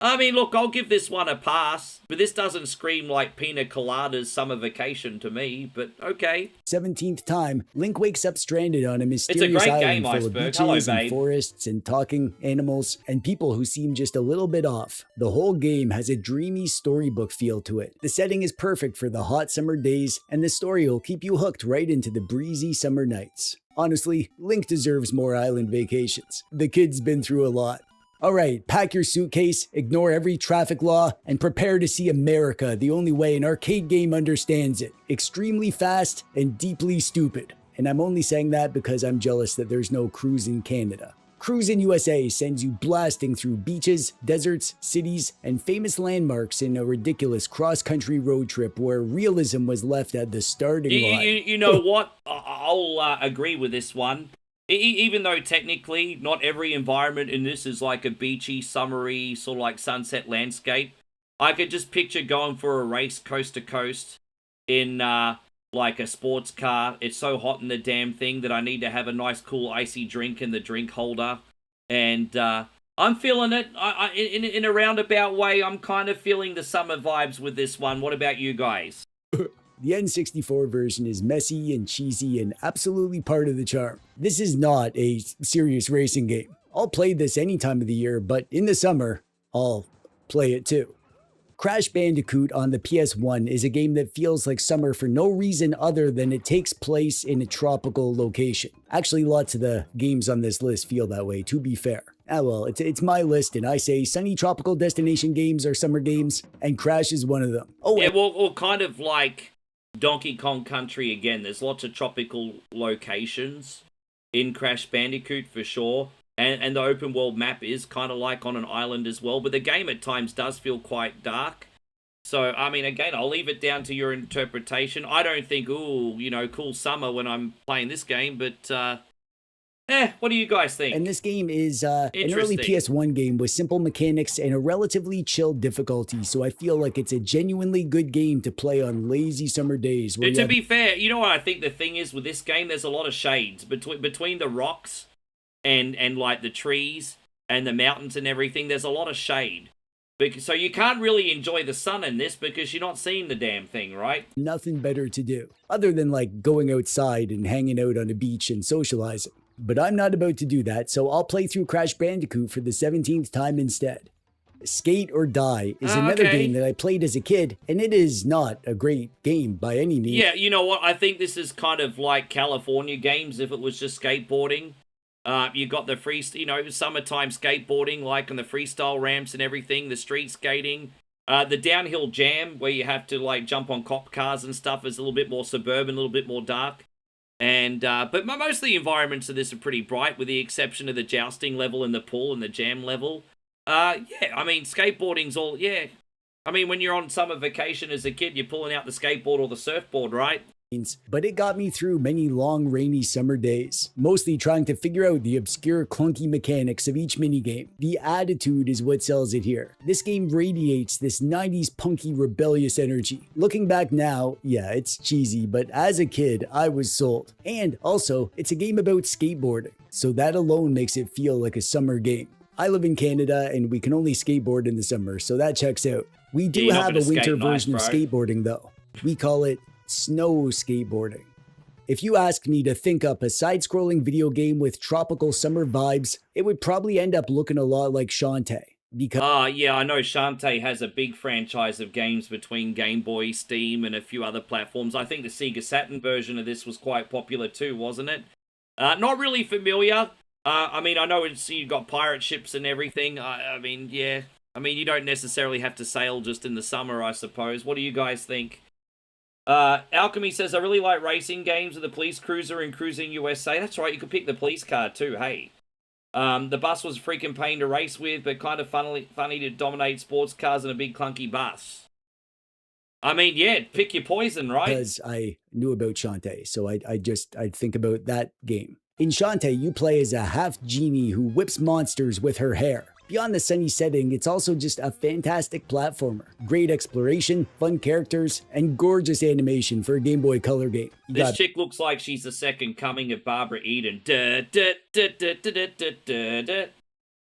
I mean, look, I'll give this one a pass, but this doesn't scream like Pina Colada's summer vacation to me, but okay. 17th time, Link wakes up stranded on a mysterious great island game, full of Iceberg. beaches Hello, and babe. forests and talking animals and people who seem just a little bit off. The whole game has a dreamy storybook feel to it. The setting is perfect for the hot summer days, and the story will keep you hooked right into the breezy summer nights. Honestly, Link deserves more island vacations. The kid's been through a lot. Alright, pack your suitcase, ignore every traffic law, and prepare to see America the only way an arcade game understands it. Extremely fast and deeply stupid. And I'm only saying that because I'm jealous that there's no Cruise in Canada. Cruise in USA sends you blasting through beaches, deserts, cities, and famous landmarks in a ridiculous cross-country road trip where realism was left at the starting line. You know what? I'll agree with this one. Even though technically not every environment in this is like a beachy, summery, sort of like sunset landscape, I could just picture going for a race coast to coast in like a sports car. It's so hot in the damn thing that I need to have a nice cool icy drink in the drink holder. And I'm feeling it. In a roundabout way, I'm kind of feeling the summer vibes with this one. What about you guys? The N64 version is messy and cheesy and absolutely part of the charm. This is not a serious racing game. I'll play this any time of the year, but in the summer, I'll play it too. Crash Bandicoot on the PS1 is a game that feels like summer for no reason other than it takes place in a tropical location. Actually, lots of the games on this list feel that way, to be fair. Ah well, it's my list and I say sunny tropical destination games are summer games, and Crash is one of them. Oh, yeah, well, kind of like Donkey Kong Country again. There's lots of tropical locations in Crash Bandicoot for sure. And the open world map is kind of like on an island as well. But the game at times does feel quite dark. So, I mean, again, I'll leave it down to your interpretation. I don't think, ooh, you know, cool summer when I'm playing this game. But, what do you guys think? And this game is an early PS1 game with simple mechanics and a relatively chill difficulty. So I feel like it's a genuinely good game to play on lazy summer days. To be fair, you know what I think the thing is with this game? There's a lot of shades between the rocks and like the trees and the mountains and everything. There's a lot of shade. So you can't really enjoy the sun in this because you're not seeing the damn thing, right? Nothing better to do, other than like going outside and hanging out on a beach and socializing. But I'm not about to do that, so I'll play through Crash Bandicoot for the 17th time instead. Skate or Die is another game that I played as a kid, and it is not a great game by any means. Yeah, you know what? I think this is kind of like California games if it was just skateboarding. You got the free, summertime skateboarding, like on the freestyle ramps and everything, the street skating. The downhill jam, where you have to, like, jump on cop cars and stuff, is a little bit more suburban, a little bit more dark. And, but most of the environments of this are pretty bright, with the exception of the jousting level and the pool and the jam level. Yeah, I mean, skateboarding's all, yeah. I mean, when you're on summer vacation as a kid, you're pulling out the skateboard or the surfboard, right? But it got me through many long rainy summer days, mostly trying to figure out the obscure clunky mechanics of each minigame. The attitude is what sells it here. This game radiates this 90s punky rebellious energy. Looking back now, yeah, it's cheesy, but as a kid, I was sold. And also, it's a game about skateboarding, so that alone makes it feel like a summer game. I live in Canada and we can only skateboard in the summer, so that checks out. We do have a winter version of skateboarding though. We call it snow skateboarding. If you asked me to think up a side-scrolling video game with tropical summer vibes, it would probably end up looking a lot like Shantae. Because yeah, I know Shantae has a big franchise of games between Game Boy, Steam, and a few other platforms. I think the Sega Saturn version of this was quite popular too, wasn't it? Not really familiar. I mean, I know you've got pirate ships and everything. I mean, yeah. I mean, you don't necessarily have to sail just in the summer, I suppose. What do you guys think? Alchemy says, I really like racing games with the police cruiser in Cruising USA. That's right, you could pick the police car too, hey. The bus was a freaking pain to race with, but kind of funny to dominate sports cars in a big clunky bus. I mean, yeah, pick your poison, right? Because I knew about Shantae, so I'd think about that game. In Shantae, you play as a half genie who whips monsters with her hair. Beyond the sunny setting, it's also just a fantastic platformer. Great exploration, fun characters, and gorgeous animation for a Game Boy Color game. This chick looks like she's the second coming of Barbara Eden.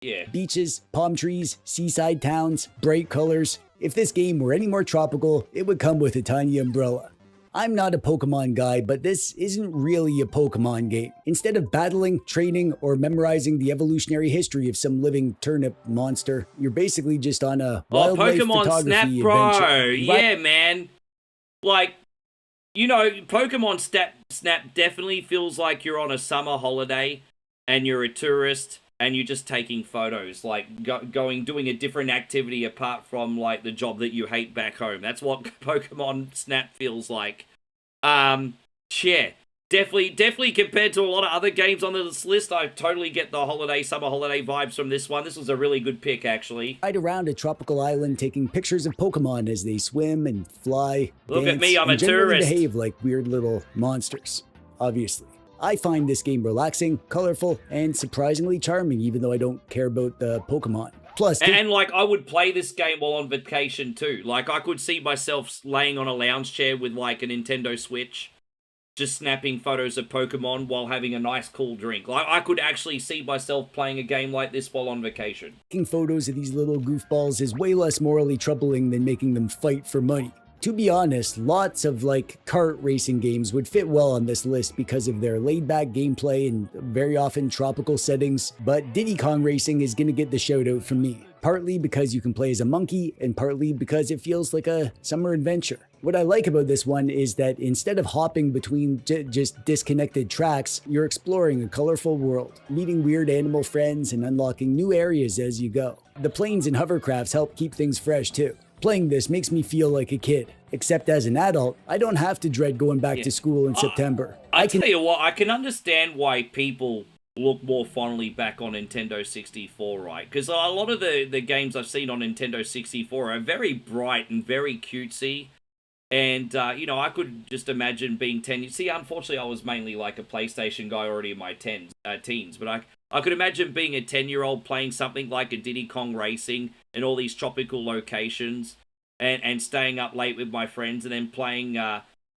Yeah. Beaches, palm trees, seaside towns, bright colors. If this game were any more tropical, it would come with a tiny umbrella. I'm not a Pokemon guy, but this isn't really a Pokemon game. Instead of battling, training, or memorizing the evolutionary history of some living turnip monster, you're basically just on a wildlife Pokemon photography Snap, bro. adventure. Yeah, man. Like, you know, Pokemon Snap definitely feels like you're on a summer holiday and you're a tourist and you're just taking photos, like doing a different activity apart from like the job that you hate back home. That's what Pokemon Snap feels like. Yeah. Definitely compared to a lot of other games on this list, I totally get the summer holiday vibes from this one. This was a really good pick, actually. Ride around a tropical island taking pictures of Pokemon as they swim and fly, Look dance, at me, I'm a and generally tourist. behave like weird little monsters, obviously. I find this game relaxing, colorful, and surprisingly charming, even though I don't care about the Pokemon. Plus, and like, I would play this game while on vacation too. Like, I could see myself laying on a lounge chair with like a Nintendo Switch, just snapping photos of Pokemon while having a nice cool drink. Like, I could actually see myself playing a game like this while on vacation. Taking photos of these little goofballs is way less morally troubling than making them fight for money. To be honest, lots of like kart racing games would fit well on this list because of their laid-back gameplay and very often tropical settings, but Diddy Kong Racing is gonna get the shout out from me. Partly because you can play as a monkey, and partly because it feels like a summer adventure. What I like about this one is that instead of hopping between just disconnected tracks, you're exploring a colorful world, meeting weird animal friends, and unlocking new areas as you go. The planes and hovercrafts help keep things fresh too. Playing this makes me feel like a kid, except as an adult, I don't have to dread going back to school in September. I tell you what, I can understand why people look more fondly back on Nintendo 64, right? Because a lot of the games I've seen on Nintendo 64 are very bright and very cutesy. And, you know, I could just imagine being 10. You see, unfortunately, I was mainly like a PlayStation guy already in my teens. But I could imagine being a 10-year-old playing something like a Diddy Kong Racing in all these tropical locations and staying up late with my friends and then playing,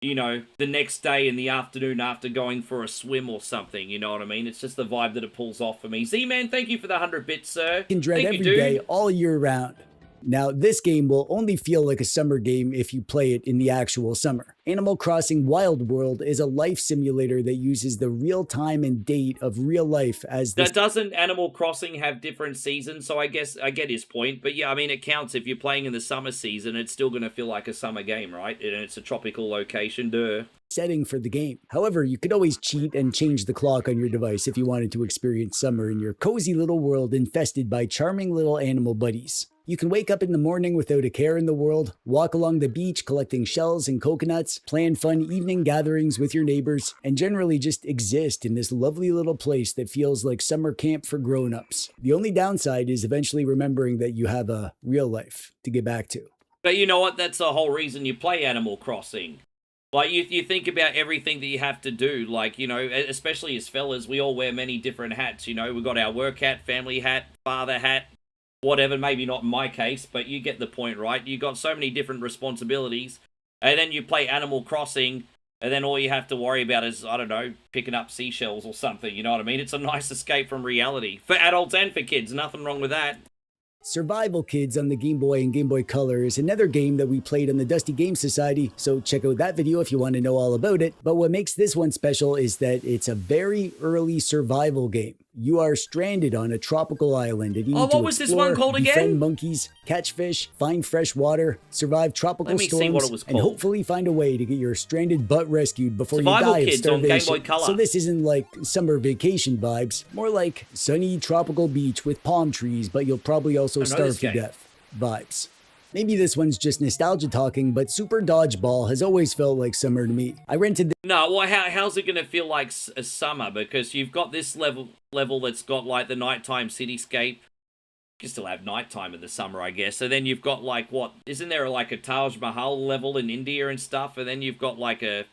you know, the next day in the afternoon after going for a swim or something, you know what I mean? It's just the vibe that it pulls off for me. Z-Man, thank you for the 100 bits, sir. You can dread every day, all year round. Now, this game will only feel like a summer game if you play it in the actual summer. Animal Crossing Wild World is a life simulator that uses the real time and date of real life as the... Doesn't Animal Crossing have different seasons? So I guess I get his point. But yeah, I mean, it counts. If you're playing in the summer season, it's still going to feel like a summer game, right? And it's a tropical location, duh. Setting for the game. However, you could always cheat and change the clock on your device if you wanted to experience summer in your cozy little world infested by charming little animal buddies. You can wake up in the morning without a care in the world, walk along the beach collecting shells and coconuts, plan fun evening gatherings with your neighbors, and generally just exist in this lovely little place that feels like summer camp for grown-ups. The only downside is eventually remembering that you have a real life to get back to. But you know what? That's the whole reason you play Animal Crossing. Like, you think about everything that you have to do, like, you know, especially as fellas, we all wear many different hats, you know? We've got our work hat, family hat, father hat, whatever, maybe not in my case, but you get the point, right? You got so many different responsibilities, and then you play Animal Crossing, and then all you have to worry about is, I don't know, picking up seashells or something, you know what I mean? It's a nice escape from reality. For adults and for kids, nothing wrong with that. Survival Kids on the Game Boy and Game Boy Color is another game that we played on the Dusty Game Society, so check out that video if you want to know all about it. But what makes this one special is that it's a very early survival game. You are stranded on a tropical island and you need to what was this one called again? befriend monkeys, catch fish, find fresh water, survive tropical storms, and hopefully find a way to get your stranded butt rescued before Survival you die Kids of on Game starvation. Boy Color. So this isn't like summer vacation vibes, more like sunny tropical beach with palm trees, but you'll probably also starve to death vibes. Maybe this one's just nostalgia talking, but Super Dodgeball has always felt like summer to me. I rented No, well, how's it going to feel like a summer? Because you've got this level that's got, like, the nighttime cityscape. You can still have nighttime in the summer, I guess. And then you've got, like, what? Isn't there, like, a Taj Mahal level in India and stuff? And then you've got, like, a...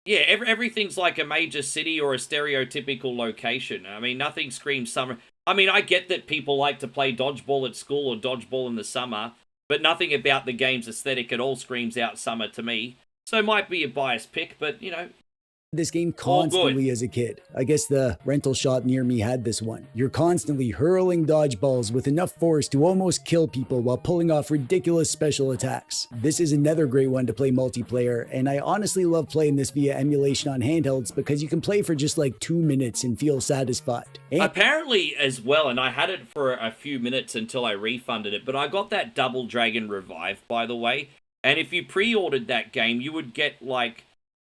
Yeah, everything's like a major city or a stereotypical location. I mean, nothing screams summer. I mean, I get that people like to play dodgeball at school or dodgeball in the summer, but nothing about the game's aesthetic at all screams out summer to me. So it might be a biased pick, but, you know, this game constantly as a kid. I guess the rental shop near me had this one. You're constantly hurling dodgeballs with enough force to almost kill people while pulling off ridiculous special attacks. This is another great one to play multiplayer, and I honestly love playing this via emulation on handhelds because you can play for just like 2 minutes and feel satisfied. Apparently as well, and I had it for a few minutes until I refunded it, but I got that Double Dragon Revive, by the way, and if you pre-ordered that game, you would get like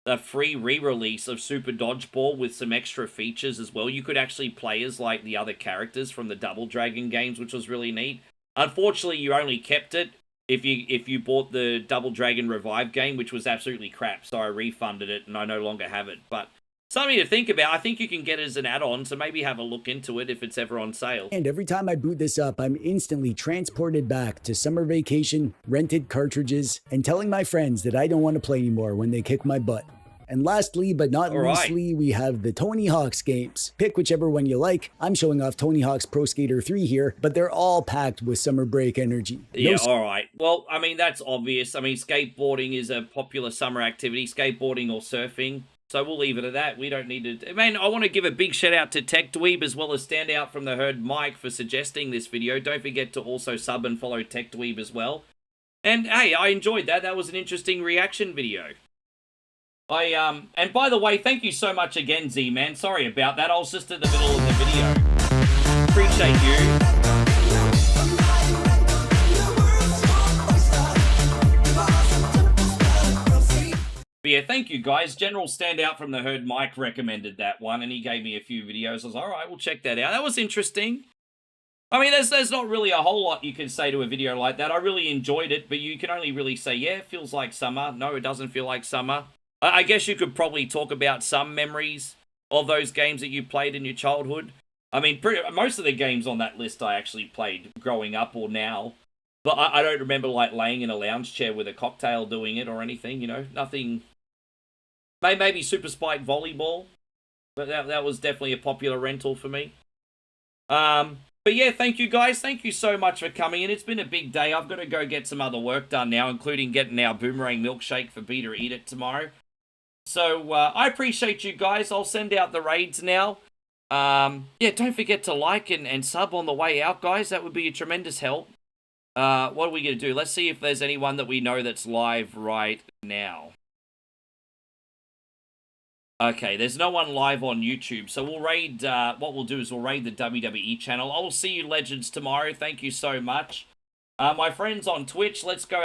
a free re-release of Super Dodgeball with some extra features as well. You could actually play as like the other characters from the Double Dragon games, which was really neat. Unfortunately, you only kept it if you bought the Double Dragon Revive game, which was absolutely crap, so I refunded it and I no longer have it. But something to think about. I think you can get it as an add-on, so maybe have a look into it if it's ever on sale. And every time I boot this up, I'm instantly transported back to summer vacation, rented cartridges, and telling my friends that I don't want to play anymore when they kick my butt. And lastly, but not leastly, we have the Tony Hawk's games. Pick whichever one you like. I'm showing off Tony Hawk's Pro Skater 3 here, but they're all packed with summer break energy. Yeah, alright. Well, I mean, that's obvious. I mean, skateboarding is a popular summer activity, skateboarding or surfing. So we'll leave it at that. We don't need to... Man, I want to give a big shout out to Tech Dweeb as well as Stand Out from the Herd Mike for suggesting this video. Don't forget to also sub and follow Tech Dweeb as well. And hey, I enjoyed that. That was an interesting reaction video. And by the way, thank you so much again, Z-Man. Sorry about that. I was just in the middle of the video. Appreciate you. But yeah, thank you guys. General Standout from the Herd Mike recommended that one, and he gave me a few videos. I was like, all right, we'll check that out. That was interesting. I mean, there's not really a whole lot you can say to a video like that. I really enjoyed it, but you can only really say, yeah, it feels like summer. No, it doesn't feel like summer. I guess you could probably talk about some memories of those games that you played in your childhood. I mean, most of the games on that list I actually played growing up or now. But I don't remember, like, laying in a lounge chair with a cocktail doing it or anything, you know? Nothing... Maybe Super Spike Volleyball. But that was definitely a popular rental for me. But yeah, thank you guys. Thank you so much for coming in. It's been a big day. I've got to go get some other work done now, including getting our Boomerang Milkshake for B to eat it tomorrow. So, I appreciate you guys. I'll send out the raids now. Yeah, don't forget to like and sub on the way out, guys. That would be a tremendous help. What are we going to do? Let's see if there's anyone that we know that's live right now. Okay, there's no one live on YouTube, so we'll raid, what we'll do is we'll raid the WWE channel. I will see you legends tomorrow. Thank you so much. My friends on Twitch, let's go